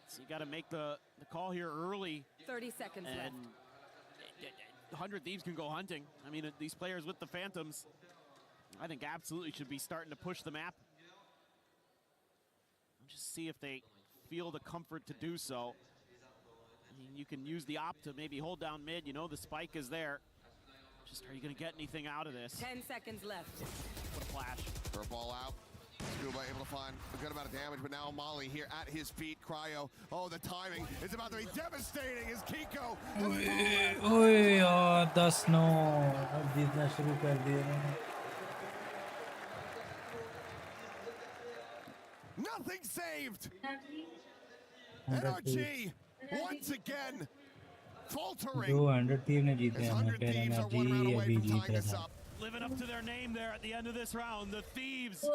So you got to make the call here early. 30 seconds left. 100 Thieves can go hunting. I mean, these players with the Phantoms, I think absolutely should be starting to push the map. Just see if they feel the comfort to do so. I mean, you can use the op to maybe hold down mid. You know the spike is there. Just, are you going to get anything out of this? 10 seconds left. What a flash. Throw a ball out. Scuba able to find a good amount of damage, but now Molly here at his feet. Cryo. Oh, the timing is about to be devastating as Kiko. ओए यार 10-9 अब जीतना शुरू कर दिया Nothing saved. NRG once again faltering. 200 Thieves ने जीते हैं फिर NRG अभी जीत रहा था. Living up to their name there at the end of this round. The Thieves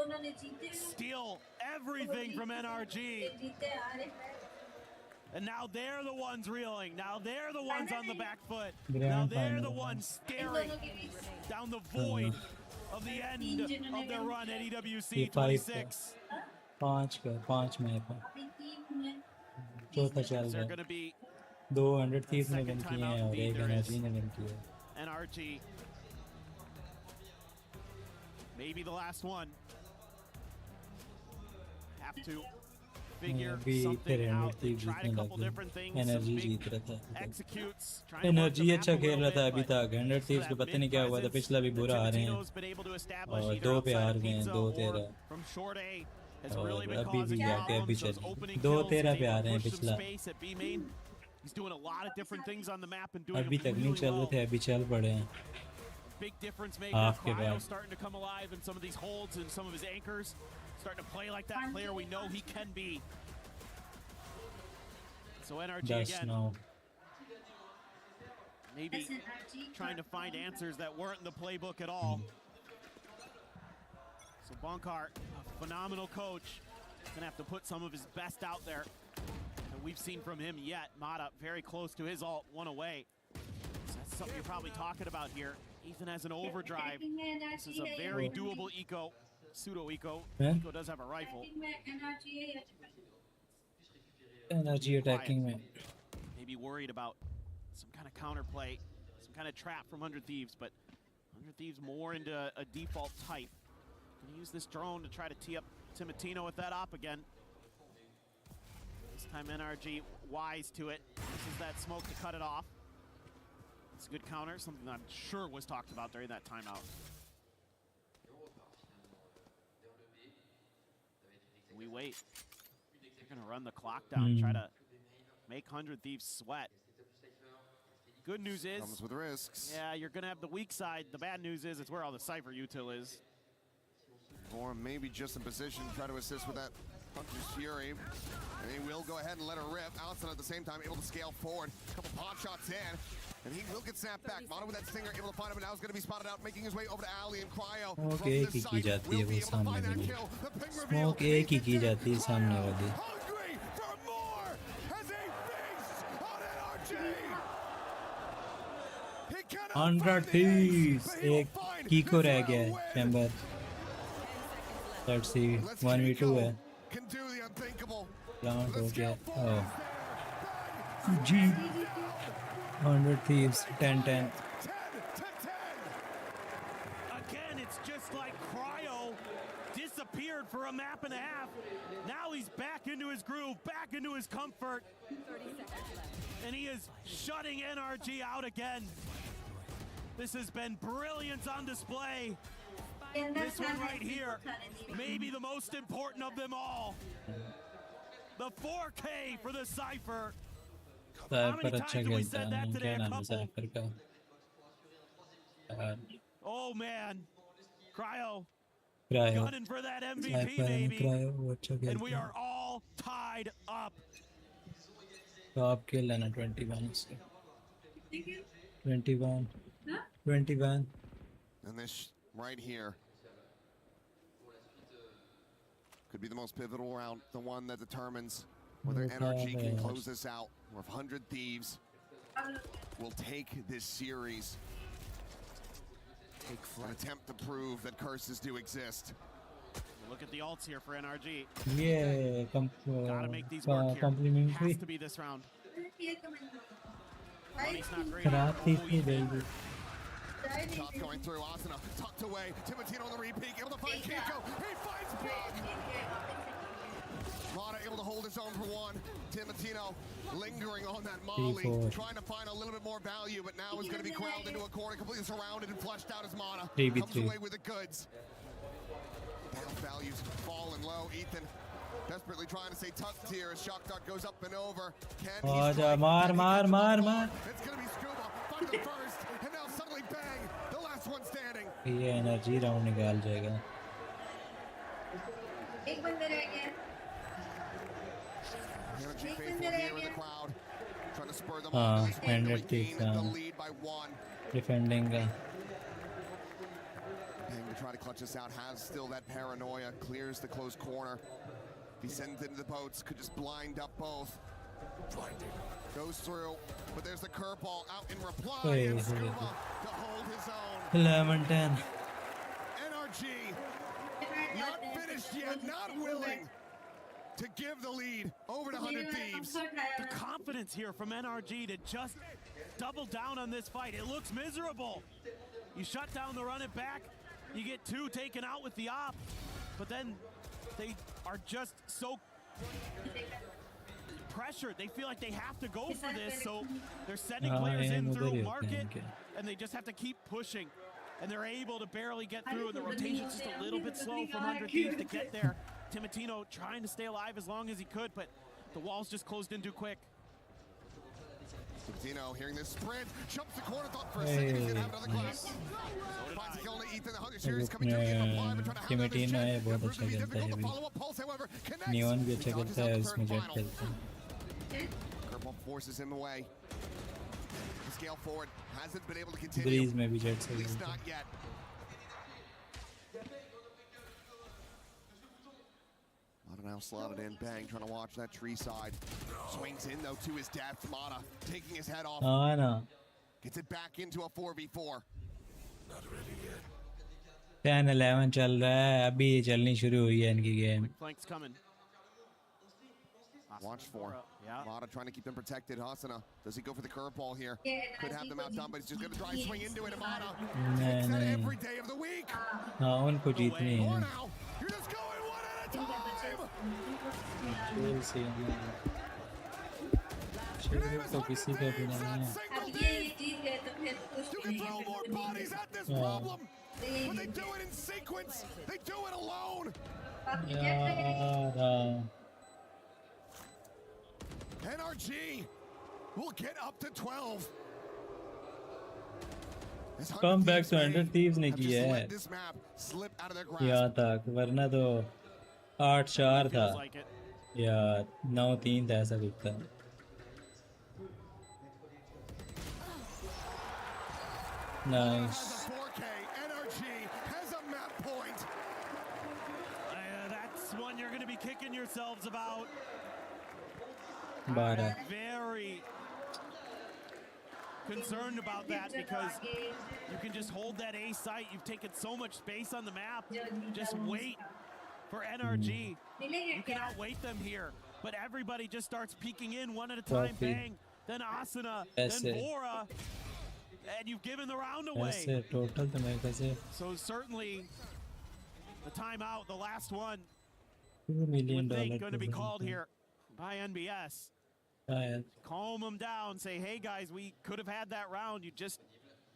steal everything from NRG. And now they're the ones reeling. Now they're the ones on the back foot. Now they're the ones staring down the void of the end of their run at EWC 26. 5 में चौथा चल रहा है. 200 Thieves ने win किए हैं और एक NRG ने विन किया. NRG. Maybe the last one. Have to figure something out. They tried a couple different things. Executes. NRG अच्छा खेल रहा था अभी तक. 100 Thieves को पता नहीं क्या हुआ था. पिछला भी बुरा आ रहे हैं. और 2 पे हार गए हैं. 2-13. और अभी भी जाके अभी चले. 2-13 पे आ रहे हैं पिछला. He's doing a lot of different things on the map and doing अभी तक नहीं चल रहे थे. अभी चल पड़े हैं. Big difference maker. Cryo starting to come alive in some of these holds and some of his anchors. Starting to play like that player we know he can be. So NRG again. Maybe trying to find answers that weren't in the playbook at all. So Bonkar, a phenomenal coach, gonna have to put some of his best out there that we've seen from him yet. Mata very close to his ult, one away. So that's something you're probably talking about here. Ethan has an overdrive. This is a very doable eco, pseudo eco. Eco does have a rifle. NRG attacking me. Maybe worried about some kind of counterplay, some kind of trap from 100 Thieves, but 100 Thieves more into a default type. Gonna use this drone to try to tee up Timotino with that op again. This time NRG wise to it. This is that smoke to cut it off. It's a good counter, something that I'm sure was talked about during that timeout. We wait. They're gonna run the clock down, try to make 100 Thieves sweat. Good news is, comes with risks. Yeah, you're gonna have the weak side. The bad news is, it's where all the Cypher util is. Or maybe just in position, try to assist with that Hunter's Fury. And he will go ahead and let her rip. Allison at the same time able to scale forward. A couple pot shots in. And he will get snapped back. Mono with that stinger able to find him, but now he's going to be spotted out, making his way over to Ali and Cryo. Okay, एक ही की जाती है वो सामने वाली. Smoke एक ही की जाती है सामने वाली. Hungry for more as he feasts on NRG. 100 Thieves. एक Kiko रह गया है. Chamber. Let's see. 1v2 है. Can do the unthinkable. Round हो गया. Oh. G. 100 Thieves. 10-10. Again, it's just like Cryo disappeared for a map and a half. Now he's back into his groove, back into his comfort. 30 seconds left. And he is shutting NRG out again. This has been brilliance on display. This one right here, maybe the most important of them all. The 4K for the Cypher. How many times have we said that today? A couple. Oh man, Cryo gunning for that MVP, baby. And we are all tied up. Top kill and 21. 21. 21. And this right here could be the most pivotal round, the one that determines whether NRG can close this out. Or if 100 Thieves will take this series and attempt to prove that curses do exist. Look at the ults here for NRG. Yeah, Gotta make these work here. complimentary. Has to be this round. Money's not great. Shots going through. Asuna tucked away. Timotino on the repeat, able to find Kiko. He finds Buck. Mana able to hold his own for one. Timotino lingering on that Molly, trying to find a little bit more value, but now is going to be corralled into a corner, completely surrounded and flushed out as Mana comes away with the goods. Health values falling low. Ethan desperately trying to stay tucked here as Shock Dart goes up and over. Can he strike? Maar. It's going to be Scuba. Find the first, and now suddenly bang, the last one standing. ये energy round निकाल जाएगा. एक बंदा रह गया. NRG faithful here in the crowd, trying to spur them on to this win to regain the lead by one. Defending. Bang to try to clutch this out, has still that paranoia, clears the close corner. If he sends it into the boats, could just blind up both. Goes through, but there's the curveball out in reply, and Scuba to hold his own. 11-10. NRG, not finished yet, not willing to give the lead over to 100 Thieves. The confidence here from NRG to just double down on this fight. It looks miserable. You shut down the run it back, you get two taken out with the op, but then they are just so pressured. They feel like they have to go for this, so they're sending players in through market, and they just have to keep pushing. And they're able to barely get through, and the rotation's just a little bit slow from 100 Thieves to get there. Timotino trying to stay alive as long as he could, but the walls just closed in too quick. Timotino hearing this sprint, jumps the corner, thought for a second he's gonna have another class. Finds a kill to Ethan, the 100 series coming to the reply, but trying to have this chip. बहुत अच्छा खेलता है अभी. Neon भी अच्छा खेलता है, उसमें जेट खेलता है. Curveball forces him away. Scale forward, hasn't been able to continue. Breeze में भी जेट से At least खेलता है. not yet. Mana now slotted in, bang, trying to watch that tree side. Swings in though to his death. Mana taking his head off. हाँ ना. Gets it back into a 4v4. 10-11 चल रहा है, अभी चलनी शुरू हुई है इनकी game. Flanks coming. Watch for. Mana trying to keep them protected. Hasana, does he go for the curveball here? Could have them outdone, but he's just going to try and swing into it. Mana takes that every day of the week. हाँ उनको जीतनी है. You're just going one at a time. तो किसी का भी नहीं है. अब ये जीत गए तो फिर कुछ You can throw more bodies at this problem, but they do it in sequence. They do it alone. NRG will get up to 12. Come back to 100 Thieves ने किया है. यहाँ तक, वरना तो 8-4 था. या 9-3 था, ऐसा कुछ था. Nice. NRG has a map point. That's one you're going to be kicking yourselves about. Very concerned about that because you can just hold that A site. You've taken so much space on the map. Just wait for NRG. You can outweight them here, but everybody just starts peeking in one at a time. Bang, then Asuna, then Bora, and you've given the round away. So certainly the timeout, the last one, $2 million going to be called here by NBS. Calm them down, say, hey guys, we could have had that round, you just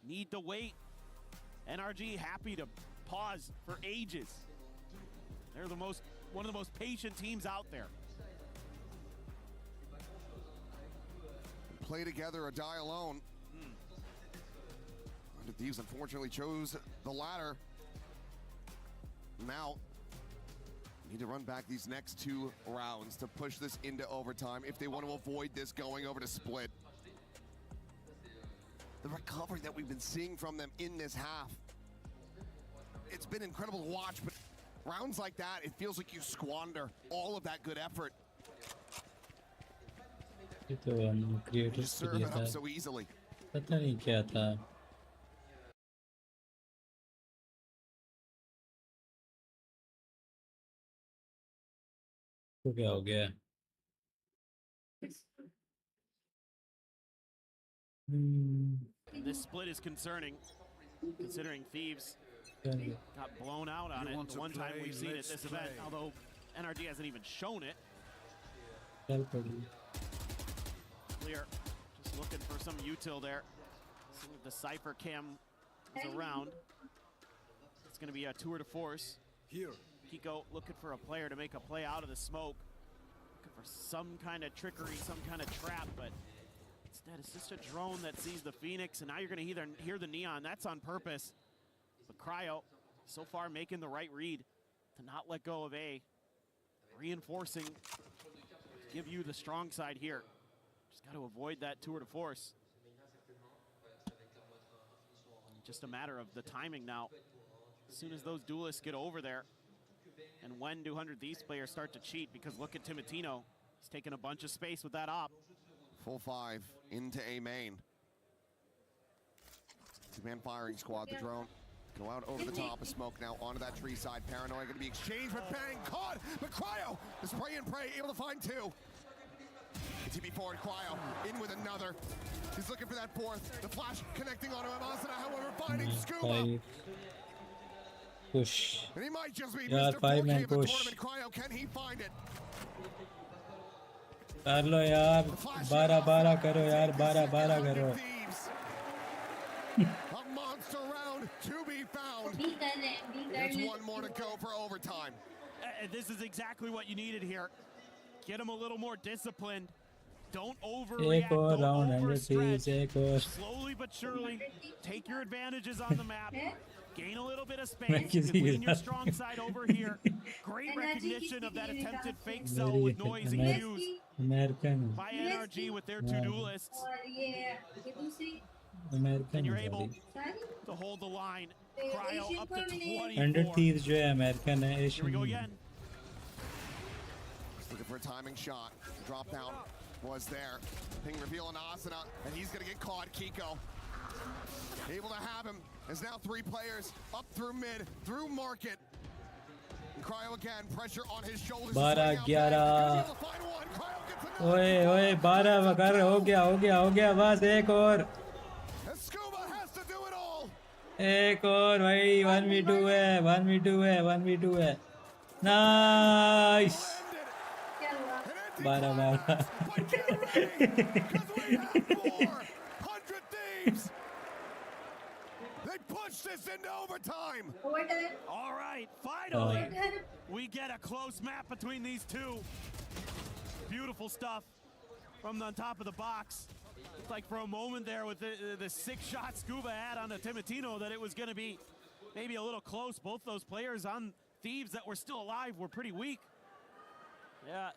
need to wait. NRG happy to pause for ages. They're one of the most patient teams out there. Play together or die alone. The Thieves unfortunately chose the latter. Now need to run back these next 2 rounds to push this into overtime if they want to avoid this going over to split. The recovery that we've been seeing from them in this half, it's been incredible to watch, but rounds like that, it feels like you squander all of that good effort. ये तो हम creators के Serve लिए it था up so easily. पता नहीं क्या था तो क्या हो गया This split is concerning, considering Thieves got blown out on it the one time we've seen at this event, although NRG hasn't even shown it. Clear. Just looking for some util there. See if the Cypher cam is around. It's going to be a tour de force. Here. Kiko looking for a player to make a play out of the smoke. Looking for some kind of trickery, some kind of trap, but instead it's just a drone that sees the Phoenix, and now you're going to hear the Neon. That's on purpose. But Cryo, so far making the right read to not let go of A. Reinforcing to give you the strong side here. Just got to avoid that tour de force. Just a matter of the timing now. As soon as those duelists get over there, and when do 100 Thieves players start to cheat? Because look at Timotino. He's taking a bunch of space with that op. Full 5 into A main. Two-man firing squad, the drone. Go out over the top of smoke now onto that tree side. Paranoia going to be exchanged, but bang, caught. But Cryo, the spray and pray, able to find 2. TP forward, Cryo in with another. He's looking for that 4th. The flash connecting onto him. Asana, however, finding Scuba. Push. And he might just be Yeah, Mr. 5-man 4K of the push. tournament. Cryo, can he find it? कर लो यार 12 करो यार 12 करो A monster round to be found. There's one more to go for overtime. This is exactly what you needed here. Get him a little more disciplined. Don't एक overreact. और Don't round 100 overstretch. Thieves एक और Slowly but surely, take your advantages on the map. Gain a little bit of मैं space. किसी के Lean your साथ strong side over here. Great recognition of that attempted fake cell with noisy cues American by NRG with their 2 duelists. American And you're able to hold the line. Cryo up to 24. 100 Thieves जो है American है Here we go again. Looking for a timing shot. Drop down was there. Ping reveal on Asana, and he's going to get caught. Kiko able to have him. There's now 3 players up through mid, through market. And Cryo again, pressure on his shoulders. 12 11 ओए ओए 12 वगैरह हो गया बस एक और भाई 1v2 है nice 12 They push this into overtime. All right, finally, we get a close map between these two. Beautiful stuff from the top of the box. Looked like for a moment there with the 6-shot Scuba had on a Timotino that it was going to be maybe a little close. Both those players on Thieves that were still alive were pretty weak. Yeah,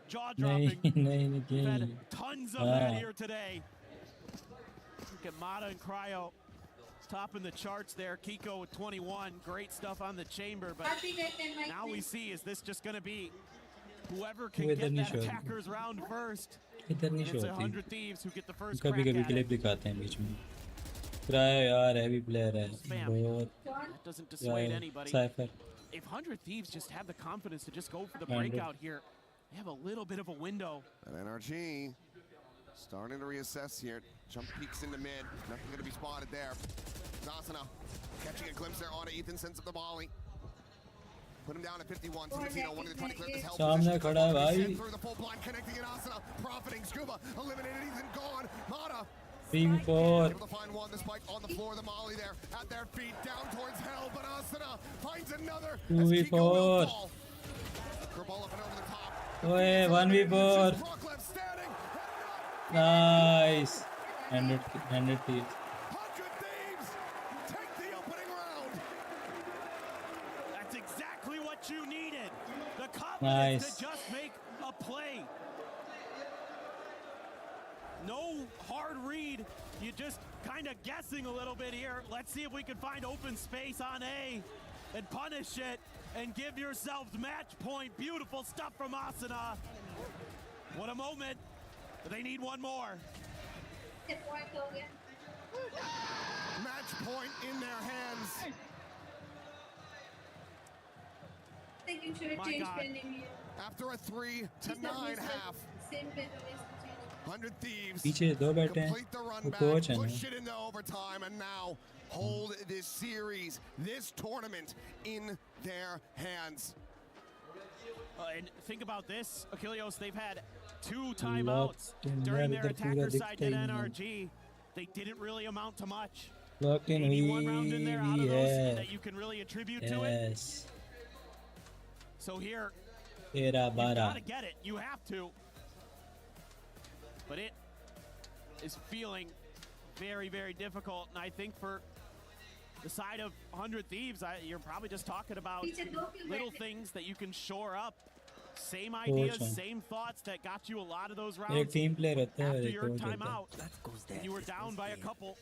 jaw-dropping. We've had tons of that here today. Look at Mata and Cryo topping the charts there. Kiko with 21. Great stuff on the chamber. But now we see, is this just going to be whoever can get that attackers round first? इधर नहीं It's show 100 Thieves who get the first कभी crack कभी at clip it. दिखाते हैं बीच में cryo यार heavy player है बहुत That doesn't dissuade anybody. Cipher If 100 Thieves just have the confidence to just go for the 100. breakout here, they have a little bit of a window. And NRG starting to reassess here. Jump peeks into mid. Nothing going to be spotted there. Zasana catching a glimpse there on Ethan, sends up the volley. Put him down at 51. Timotino wanting to try to clear this help. सामने खड़ा है भाई Through the full blind, connecting in Asana, profiting. Scuba eliminated. Ethan gone. Mata 3v4 able to find one. The spike on the floor. The Molly there at their feet, down towards hell. But Asana finds another. 2v4 Ball up and over the top. ओए 1v4 nice 100 Thieves That's exactly what you needed. The confidence Nice. to just make a play. No hard read. You're just kind of guessing a little bit here. Let's see if we can find open space on A and punish it and give yourselves match point. Beautiful stuff from Asana. What a moment. They need one more. Match point in their hands. think you should have My changed God. pending. After a 3-9 half, Same pen always to change. 100 Thieves पीछे दो बैठे हैं complete the run वो back, coach है push it into overtime, and now hold this series, this tournament in their hands. And think about this, Achilleos, they've had 2 timeouts during their attacker side to NRG. They didn't really amount to much. Maybe one round in there out of those that you can really attribute to it. So here, you gotta get it. You have to. But it is feeling very, very difficult. And I think for the side of 100 Thieves, you're probably just talking about little things that you can shore up. Same ideas, same thoughts that got you a lot of those rounds. After your timeout, you were down by a couple.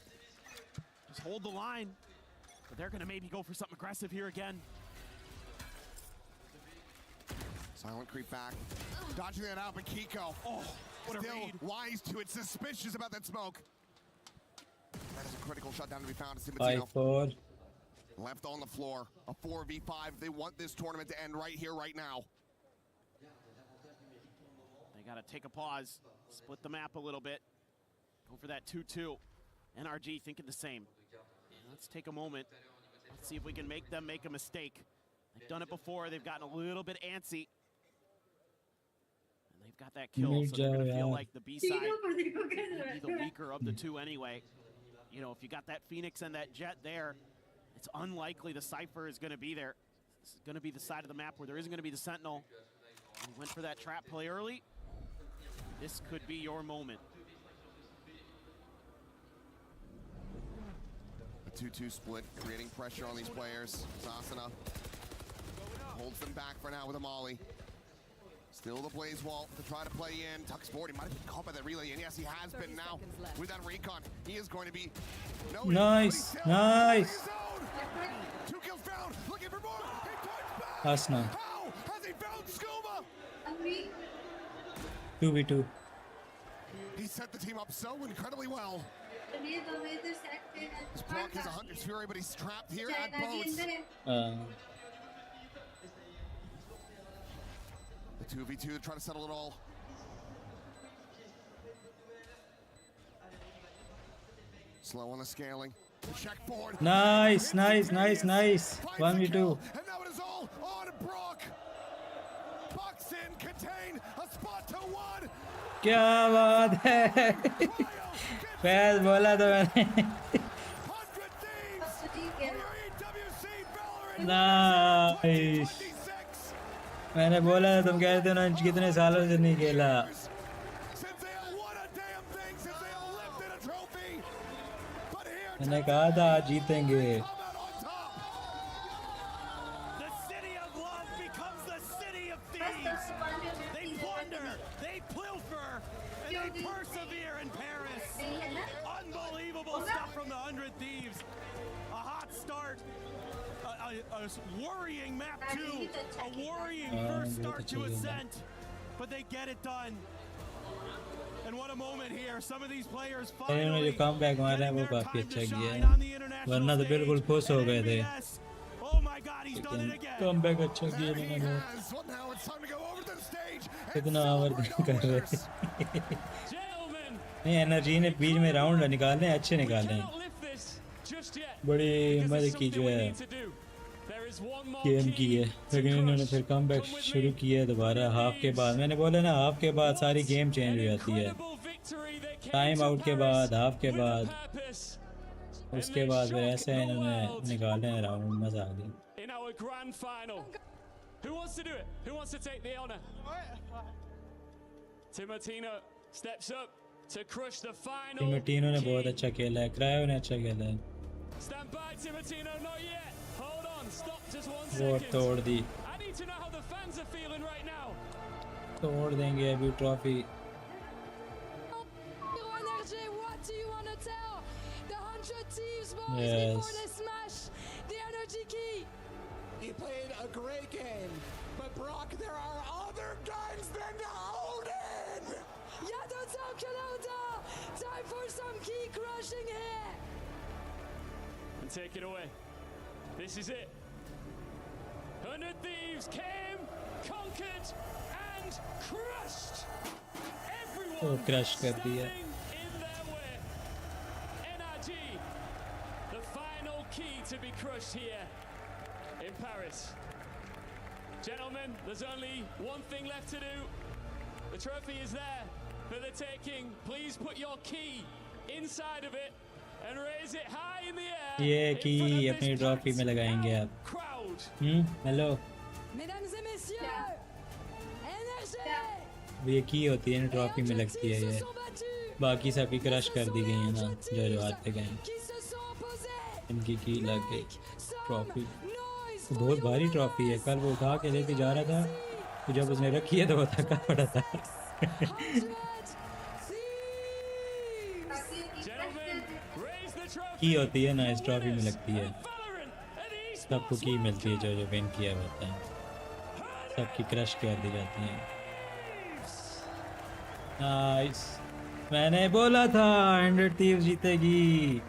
Just hold the line. But they're going to maybe go for something aggressive here again. Silent creep back. Dodging that out, but Kiko. Oh, what still a read. wise to it, suspicious about that smoke. That is a critical shutdown to be found. Simatino 5-4. left on the floor. A 4v5. They want this tournament to end right here, right now. They got to take a pause, split the map a little bit, go for that 2-2. NRG thinking the same. Let's take a moment. Let's see if we can make them make a mistake. They've done it before. They've gotten a little bit antsy. And they've got that kill, so they're going to feel like the B side might be the weaker of the two anyway. You know, if you got that Phoenix and that Jet there, it's unlikely the Cypher is going to be there. This is going to be the side of the map where there isn't going to be the Sentinel. And went for that trap play early. This could be your moment. A 2-2 split, creating pressure on these players. Zasana holds them back for now with a molly. Still the Blaze Wall to try to play in. Tuck's forward, he might have been caught by that relay, and yes, he has been now. With that recon, he is going to be... Nice, nice. 2 kills found, looking for more. He turns back. Asna. How has he found Scuba? 2v2. He set the team up so incredibly well. This Brock is a Hunter's Fury, but he's trapped here at boats. The 2v2 to try to settle it all. Slow on the scaling. Check forward. Nice, nice, nice, nice. 1v2. And now it is all on Brock. Bucks in, contain, a spot to 1. क्या बात है फैज बोला तो मैंने nice मैंने बोला था तुम कह रहे थे उन्होंने कितने सालों से नहीं खेला मैंने कहा था आज जीतेंगे Persevere in Paris. Unbelievable stuff from the 100 Thieves. A hot start. A worrying map 2. A worrying first start to Ascent. But they get it done. And what a moment here. Some of these players finally जो comeback मारा है वो काफी अच्छा किया है वरना तो बिल्कुल खुश हो गए थे कमबैक अच्छा किया इन्होंने कितना आवर्जन कर रहे नहीं एनर्जी ने बीच में राउंड निकाले अच्छे निकाले बड़ी हिम्मत की जो है गेम की है लेकिन इन्होंने फिर कमबैक शुरू किया है दोबारा हाफ के बाद मैंने बोला ना हाफ के बाद सारी गेम चेंज हो जाती है टाइम आउट के बाद हाफ के बाद उसके बाद फिर ऐसे इन्होंने निकाले हैं राउंड मजा आ गया In our grand final, who wants to do it? Who wants to take the honor? Timotino steps up to crush the final. टिमोटिनो ने बहुत अच्छा खेला है क्रायो ने अच्छा खेला है Stand by, Timotino, not yet. Hold on, stop just 1 वो second. तोड़ दी I need to know how the fans are feeling right now. तोड़ देंगे अभी trophy NRG, what do you want to tell the 100 Thieves boys Yes. before they smash the energy key? He played a great game, but Brock, there are other guns than to hold in. Time for some key crushing here. And take it away. This is it. 100 Thieves came, conquered, and crushed. Everyone crush कर दिया. in their way. NRG, the final key to be crushed here in Paris. Gentlemen, there's only one thing left to do. The trophy is there for the taking. Please put your key inside of it and raise it high in the air. ये की अपनी trophy में लगाएंगे आप. Hello. Mesdames et messieurs, NRG. ये की होती है ना, ट्रॉफी में लगती है ये. बाकी सभी क्रश कर दी गई है ना, जो हारते गए. इनकी की लग गई ट्रॉफी. बहुत भारी ट्रॉफी है. कल वो उठा के लेके जा रहा था, तो जब उसने रखी है तो वो थका पड़ा था. की होती है ना, इस ट्रॉफी में लगती है. सबको की मिलती है जो विन किया होता है. सबकी क्रश कर दी जाती है. नाइस. मैंने बोला था 100 Thieves जीतेगी.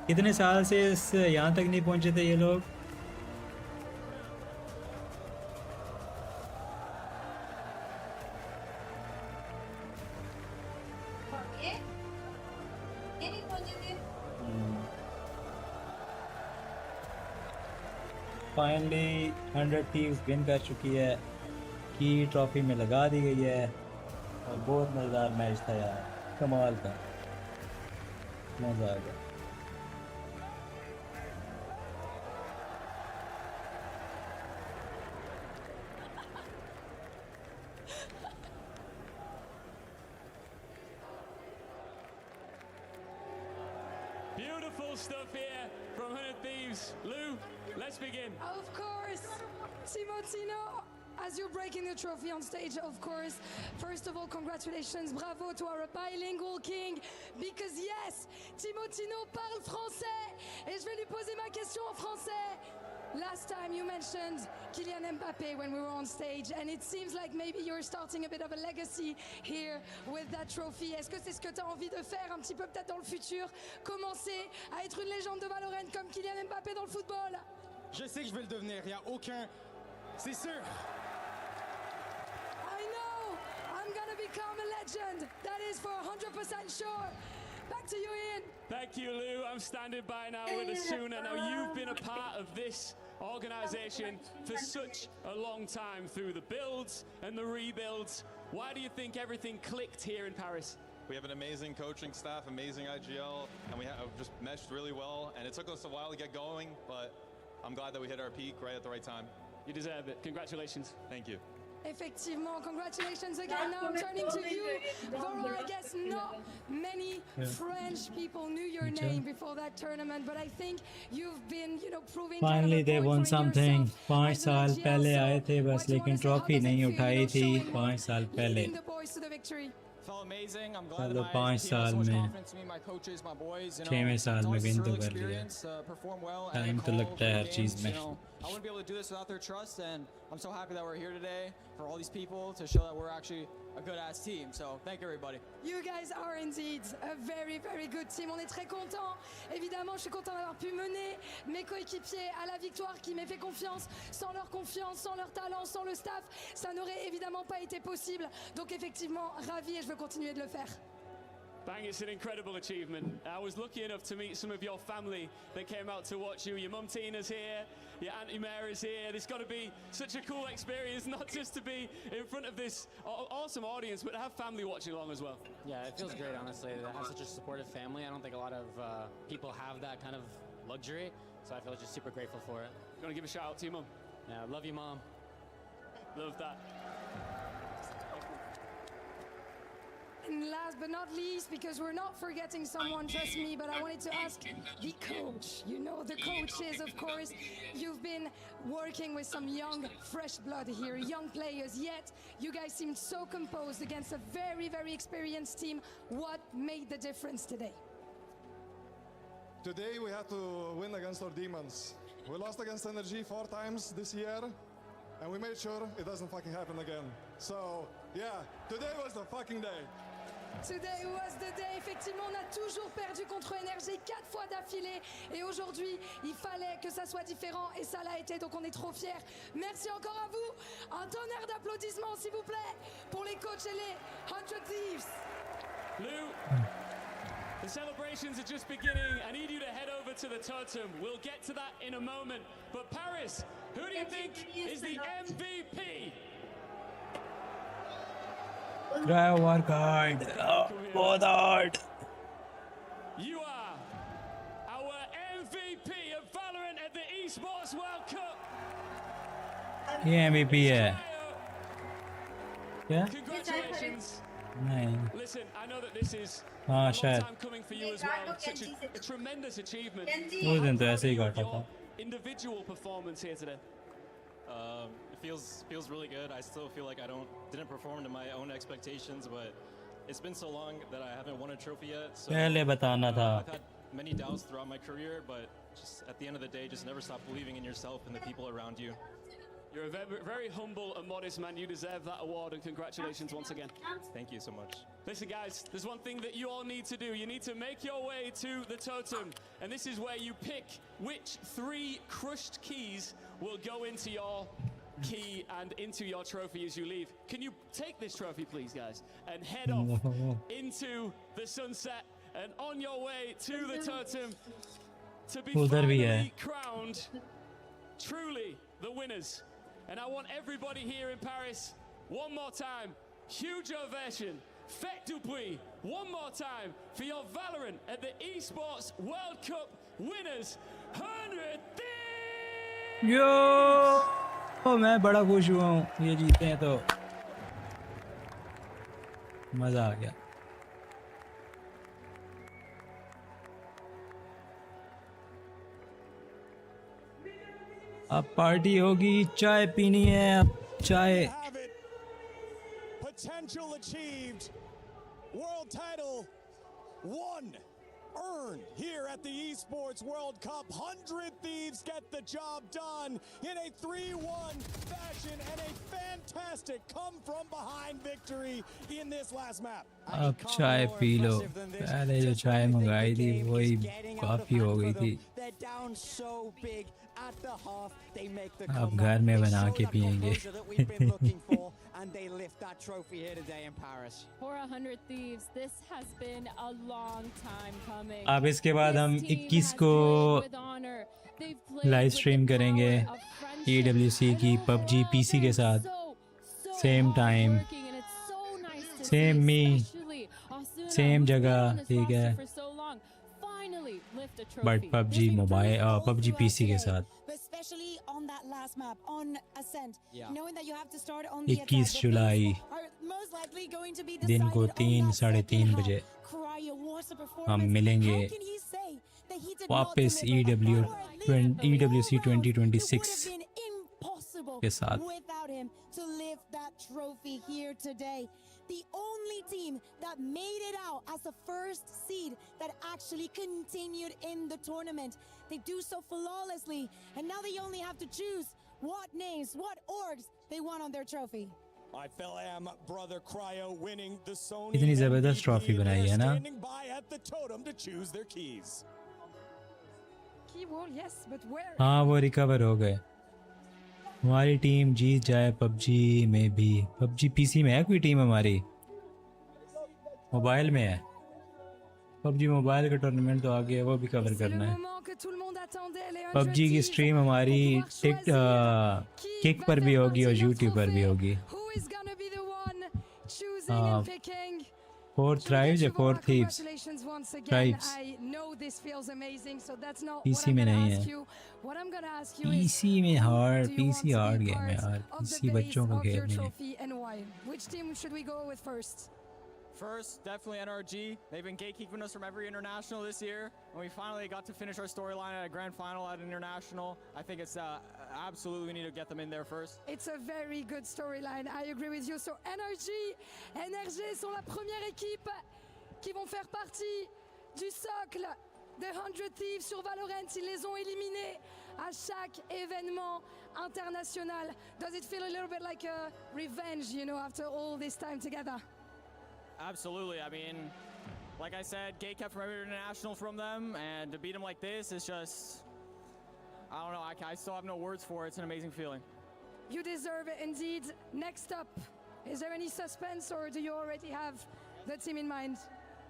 कितने साल से इस यहाँ तक नहीं पहुँचे थे ये लोग. फाइनली 100 Thieves विन कर चुकी है. की ट्रॉफी में लगा दी गई है. और बहुत मज़ेदार मैच था यार. कमाल का मज़ा आ गया. Beautiful stuff here from 100 Thieves. Lou, let's begin. Of course, Timotino, as you're breaking the trophy on stage, of course, first of all, congratulations, bravo to our bilingual king, because yes, Timotino parle français, et je vais lui poser ma question en français. Last time you mentioned Kylian Mbappé when we were on stage, and it seems like maybe you're starting a bit of a legacy here with that trophy. Est-ce que c'est ce que tu as envie de faire un petit peu peut-être dans le futur? Commencer à être une légende de Valorant comme Kylian Mbappé dans le football? Je sais que je vais le devenir, il n'y a aucun... C'est sûr. I know, I'm gonna become a legend. That is for 100% sure. Back to you, Ian. Thank you, Lou. I'm standing by now with Asuna. Now, you've been a part of this organization for such a long time through the builds and the rebuilds. Why do you think everything clicked here in Paris? We have an amazing coaching staff, amazing IGL, and we have just meshed really well. And it took us a while to get going, but I'm glad that we hit our peak right at the right time. You deserve it. Congratulations. Thank you. Effectivement, congratulations again. Now I'm turning to you, Vora. I guess not many French people knew your name before that tournament, but I think you've been, proving. Finally they won something. 5 साल पहले आए थे बस, लेकिन trophy नहीं उठाई थी 5 साल पहले. Felt amazing. I'm glad चलो that 5 my साल teammates so much में confidence in me, my coaches, my boys, 6वें साल में विन तो real कर लिया. experience, perform well, टाइम तो लगता है हर चीज़ में. I wouldn't be able to do this without their trust, and I'm so happy that we're here today for all these people to show that we're actually a good-ass team. So thank everybody. You guys are indeed a very, very good team. On est très contents. Évidemment, je suis content d'avoir pu mener mes coéquipiers à la victoire, qui m'aient fait confiance. Sans leur confiance, sans leur talent, sans le staff, ça n'aurait évidemment pas été possible. Donc effectivement, ravi, et je veux continuer de le faire. Bang, it's an incredible achievement. I was lucky enough to meet some of your family that came out to watch you. Your mum Tina's here, your auntie Mary's here. It's got to be such a cool experience, not just to be in front of this awesome audience, but to have family watching along as well. Yeah, it feels great, honestly, to have such a supportive family. I don't think a lot of people have that kind of luxury, so I feel just super grateful for it. You want to give a shout out to your mum? Yeah, love you, Mom. Love that. And last but not least, because we're not forgetting someone, trust me, but I wanted to ask the coach. The coaches, of course. You've been working with some young, fresh blood here, young players, yet you guys seemed so composed against a very, very experienced team. What made the difference today? Today we had to win against our demons. We lost against NRG 4 times this year, and we made sure it doesn't fucking happen again. So, yeah, today was the fucking day. Today was the day. Effectivement, on a toujours perdu contre NRG 4 fois d'affilée. Et aujourd'hui, il fallait que ça soit différent. Et ça l'a été. Donc on est trop fiers. Merci encore à vous. Un tonnerre d'applaudissements, s'il vous plaît, pour les coachs et les 100 Thieves. Lou, the celebrations are just beginning. I need you to head over to the totem. We'll get to that in a moment. But Paris, who do you think is the MVP? Cryo work hard. Oh, both hard. You are our MVP of VALORANT at the Esports World Cup. ये MVP है. Yeah? Congratulations. नहीं. Listen, I know that this is a हाँ long शायद. time coming for you as well. Such a tremendous achievement. उस दिन तो ऐसे ही काटा था. Individual performance here today. It feels really good. I still feel like I didn't perform to my own expectations, but it's been so long that I haven't won a trophy yet. So पहले बताना था. I've had many doubts throughout my career, but just at the end of the day, just never stop believing in yourself and the people around you. You're a very, very humble and modest man. You deserve that award, and congratulations once again. Thank you so much. Listen, guys, there's one thing that you all need to do. You need to make your way to the totem, and this is where you pick which 3 crushed keys will go into your key and into your trophy as you leave. Can you take this trophy, please, guys, and head off into the sunset and on your way to the totem to be finally crowned truly the winners. And I want everybody here in Paris, one more time, huge ovation. Faites du bruit, one more time, for your VALORANT at the Esports World Cup winners, 100 Thieves! यो मैं बड़ा खुश हुआ हूँ. ये जीते हैं तो मजा आ गया. अब पार्टी होगी, चाय पीनी है. अब चाय. Potential achieved. World title won. Earned here at the Esports World Cup. 100 Thieves get the job done in a 3-1 fashion and a fantastic come-from-behind victory in this last map. अब चाय पी लो. पहले जो चाय मंगाई थी वही काफी हो गई थी. अब घर में बना के पियेंगे. And they lift that trophy here today in Paris. For 100 Thieves, this has been a long time coming. अब इसके बाद हम 21 को लाइव स्ट्रीम करेंगे EWC की PUBG PC के साथ. सेम टाइम, सेम मी, सेम जगह, ठीक है. But PUBG mobile, PUBG PC के साथ. Especially on that last map, on Ascent, knowing that you have to start on 21 जुलाई दिन को 3-3:30 बजे हम मिलेंगे वापस EWC 2026 के साथ. without him to lift that trophy here today. The only team that made it out as the first seed that actually continued in the tournament. They do so flawlessly, and now they only have to choose what names, what orgs they want on their trophy. I fell am brother Cryo winning the Sony. इतनी जबरदस्त trophy बनाई है ना. Standing by at the totem to choose their keys. Key wall, yes, but where? हाँ वो recover हो गए. हमारी टीम जीत जाए PUBG में भी. PUBG PC में है कोई टीम हमारी? मोबाइल में है. PUBG मोबाइल का टूर्नामेंट तो आ गया, वो भी कवर करना है. PUBG की स्ट्रीम हमारी किक पर भी होगी और YouTube पर भी होगी. Four Thieves या Four Thieves? Thieves. PC में नहीं है. PC में हार्ड, PC हार्ड गेम है यार. PC बच्चों को खेलने है. Which team should we go with first? First, definitely NRG. They've been gatekeeping us from every international this year, and we finally got to finish our storyline at a grand final at an international. I think it's absolutely we need to get them in there first. It's a very good storyline. I agree with you. So NRG sont la première équipe qui vont faire partie du socle de 100 Thieves sur Valorant. Ils les ont éliminés à chaque événement international. Does it feel a little bit like a revenge, you know, after all this time together? Absolutely. I mean, like I said, Gate kept from every international from them, and to beat them like this is just, I don't know, I still have no words for it. It's an amazing feeling. You deserve it indeed. Next up, is there any suspense or do you already have the team in mind?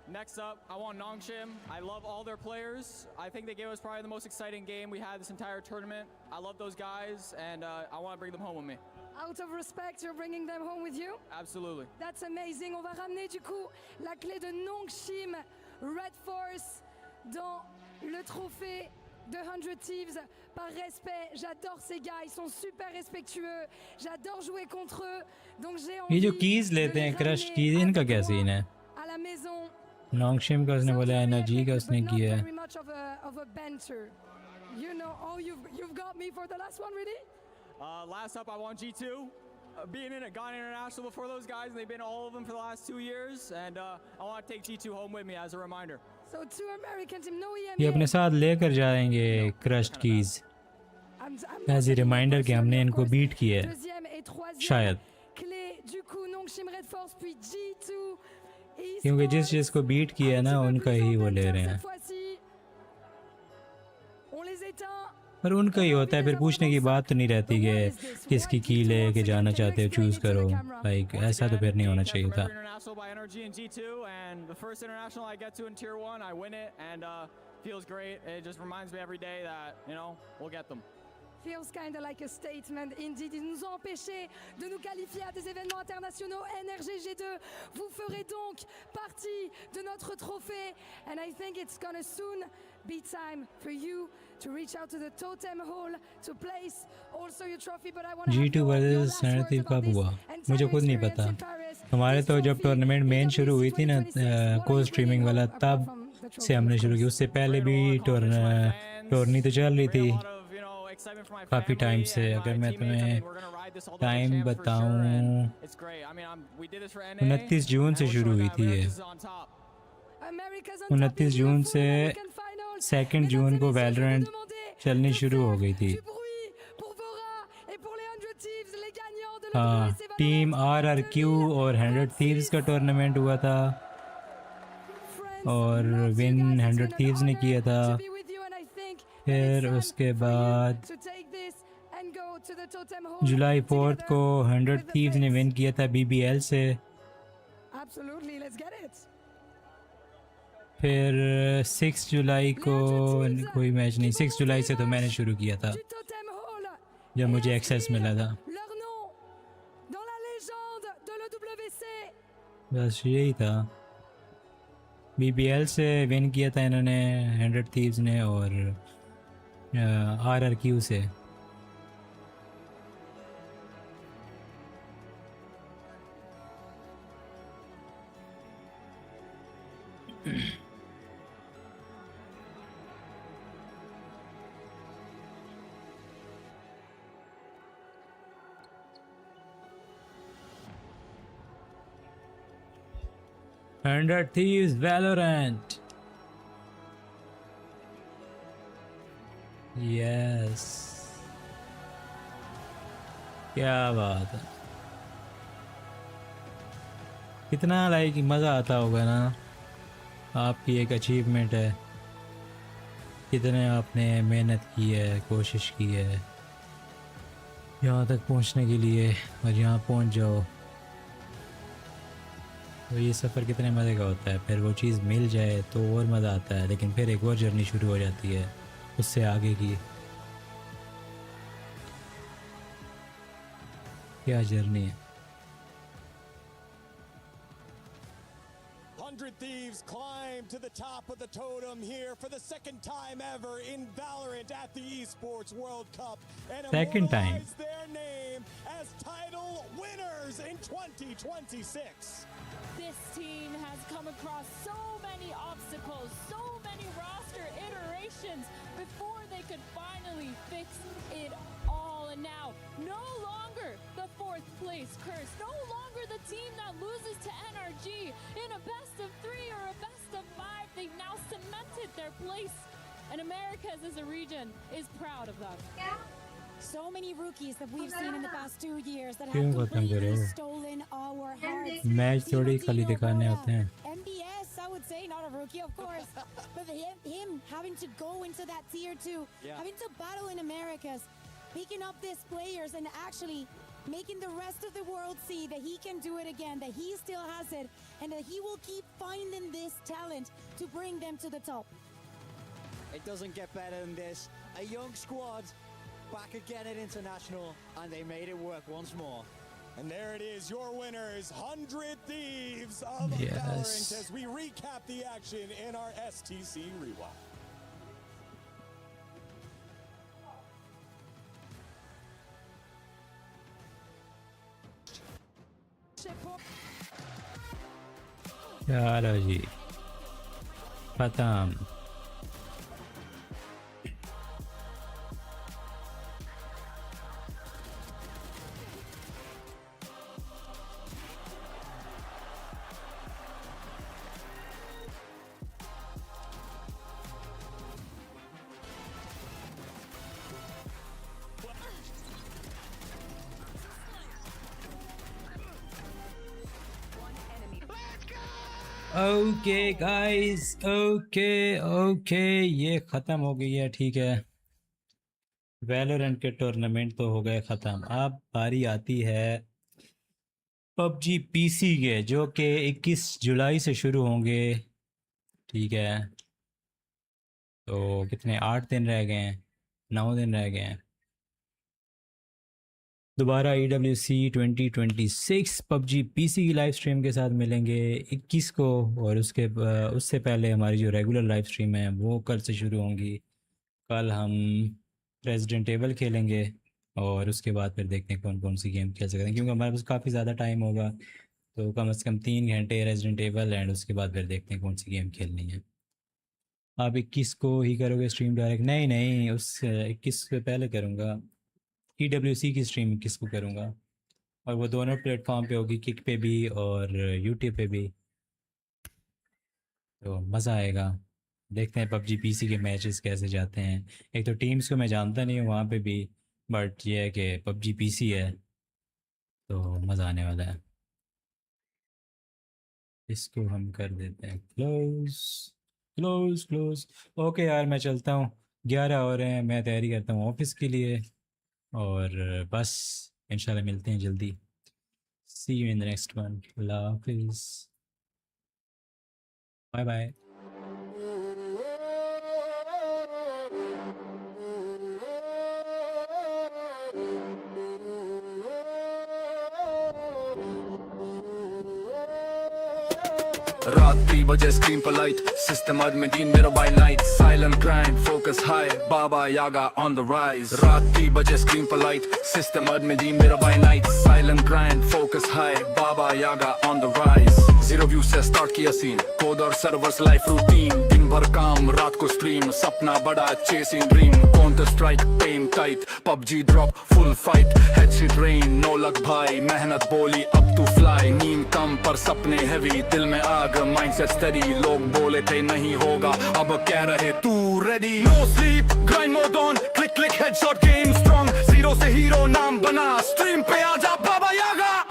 Next up, I want Nongshim. I love all their players. I think they gave us probably the most exciting game we had this entire tournament. I love those guys, and I want to bring them home with me. Out of respect, you're bringing them home with you? Absolutely. That's amazing. On va ramener du coup la clé de Nongshim Red Force dans le trophée de 100 Thieves. Par respect, j'adore ces gars, ils sont super respectueux. J'adore jouer contre eux. Donc j'ai ये envie जो keys लेते हैं crush keys इनका क्या scene है? à la maison. नॉन्गशिम का उसने बोला एनआरजी का उसने किया है. Very much of a banter. You know, oh, you've got me for the last one, really? Last up, I want G2. Being in a gone international before those guys, and they've been all of them for the last 2 years, and I want to take G2 home with me as a reminder. So 2 American team, no EMA. ये अपने साथ लेकर जाएंगे crushed keys as a reminder कि हमने इनको beat किया है शायद, क्योंकि जिस चीज़ को बीट किया है ना उनका ही वो ले रहे हैं, पर उनका ही होता है, फिर पूछने की बात तो नहीं रहती कि किसकी की ले के जाना चाहते हो, चूज़ करो. लाइक ऐसा तो फिर नहीं होना चाहिए था. By NRG and G2, and the first international I get to in Tier 1, I win it, and feels great. It just reminds me every day that, you know, we'll get them. Feels kind of like a statement indeed. Ils nous ont empêchés de nous qualifier à des événements internationaux. NRG G2, vous ferez donc partie de notre trophée, and I think it's gonna soon be time for you to reach out to the totem hall to place also your trophy. But I want to G2 versus सैनतीव कब हुआ मुझे खुद नहीं पता. हमारे तो जब टूर्नामेंट मेन शुरू हुई थी ना को स्ट्रीमिंग वाला, तब से हमने शुरू की. उससे पहले भी टूर्नी तो चल रही थी काफ़ी टाइम से. अगर मैं तुम्हें टाइम बताऊं, 29 जून से शुरू हुई थी ये. 29 जून से 2 जून को वैलोरेंट चलनी शुरू हो गई थी. हाँ, टीम RRQ और 100 थीव्स का टूर्नामेंट हुआ था और विन 100 थीव्स ने किया था. फिर उसके बाद जुलाई 4 को 100 थीव्स ने विन किया था BBL से. फिर 6 जुलाई को कोई मैच नहीं, 6 जुलाई से तो मैंने शुरू किया था जब मुझे एक्सेस मिला था. बस यही था. BBL से विन किया था इन्होंने 100 थीव्स ने और RRQ से. $100 Thieves Valorant. Yes. क्या बात है. कितना लाइक मज़ा आता होगा ना. आपकी एक अचीवमेंट है, कितने आपने मेहनत की है, कोशिश की है यहाँ तक पहुँचने के लिए, और यहाँ पहुँच जाओ तो ये सफ़र कितने मज़े का होता है. फिर वो चीज़ मिल जाए तो और मज़ा आता है, लेकिन फिर एक और जर्नी शुरू हो जाती है उससे आगे की. क्या जर्नी है. 100 Thieves climb to the top of the totem here for the second time ever in Valorant at the Esports World Cup, and second time their name as title winners in 2026. This team has come across so many obstacles, so many roster iterations before they could finally fix it all. And now, no longer the 4th place curse, no longer the team that loses to NRG in a best of 3 or a best of 5. They they've now cemented their place, and Americas as a region is proud of them. So many rookies that we've seen in the past 2 years that क्यों have खत्म completely करो? stolen our hearts. Match थोड़ी खाली दिखाने होते हैं. MBS, I would say, not a rookie, of course, but him having to go into that tier 2, having to battle in Americas, picking up these players and actually making the rest of the world see that he can do it again, that he still has it, and that he will keep finding this talent to bring them to the top. It doesn't get better than this. A young squad back again at International, and they made it work once more. And there it is, your winners, 100 Thieves of Yes. VALORANT, as we recap the action in our STC Rewind. चलो जी खत्म. Okay guys, okay ये ख़त्म हो गई है. ठीक है, Valorant के टूर्नामेंट तो हो गए ख़त्म. अब बारी आती है पबजी पीसी के, जो कि 21 जुलाई से शुरू होंगे. ठीक है, तो कितने 8 दिन रह गए हैं, 9 दिन रह गए हैं. दोबारा EWC 2026 पबजी पीसी की लाइव स्ट्रीम के साथ मिलेंगे 21 को, और उससे पहले हमारी जो रेगुलर लाइव स्ट्रीम है वो कल से शुरू होंगी. कल हम रेजिडेंट एवल खेलेंगे और उसके बाद फिर देखते हैं कौन कौन सी गेम खेल सकते हैं, क्योंकि हमारे पास काफ़ी ज़्यादा टाइम होगा. तो कम से कम 3 घंटे रेजिडेंट एवल, एंड उसके बाद फिर देखते हैं कौन सी गेम खेलनी है. आप 21 को ही करोगे स्ट्रीम डायरेक्ट? नहीं, उस 21 से पहले करूँगा. EWC की स्ट्रीम 21 को करूँगा, और वो दोनों प्लेटफॉर्म पे होगी, किक पे भी और यूट्यूब पे भी. तो मज़ा आएगा. देखते हैं पबजी पीसी के मैचेस कैसे जाते हैं. एक तो टीम्स को मैं जानता नहीं हूँ वहाँ पे भी, बट ये है कि पबजी पीसी है तो मज़ा आने वाला है. इसको हम कर देते हैं क्लोज. ओके यार, मैं चलता हूँ, 11 हो रहे हैं. मैं तैयारी करता हूँ ऑफिस के लिए, और बस इंशाल्लाह मिलते हैं जल्दी. See you in the next one. अल्लाह हाफिज़, बाय बाय. रात 3 बजे स्क्रीन पर लाइट, सिस्टम एडमिन मेरा by night, silent grind focus high, Baba Yaga on the rise. रात 3 बजे स्क्रीन पर लाइट, सिस्टम एडमिन मेरा by night, silent grind focus high, Baba Yaga on the rise. 0 view से start किया scene, code और servers life routine, दिन भर काम रात को स्ट्रीम, सपना बड़ा chasing dream, counter strike aim tight, PUBG drop full fight, headshot rain no luck भाई, मेहनत बोली अब टू फ्लाई, नींद कम पर सपने हैवी, दिल में आग माइंडसेट स्टडी, लोग बोले थे नहीं होगा अब कह रहे तू ready. No sleep grind mode on, click headshot game strong, 0 से हीरो नाम बना, स्ट्रीम पे आजा बाबा यागा.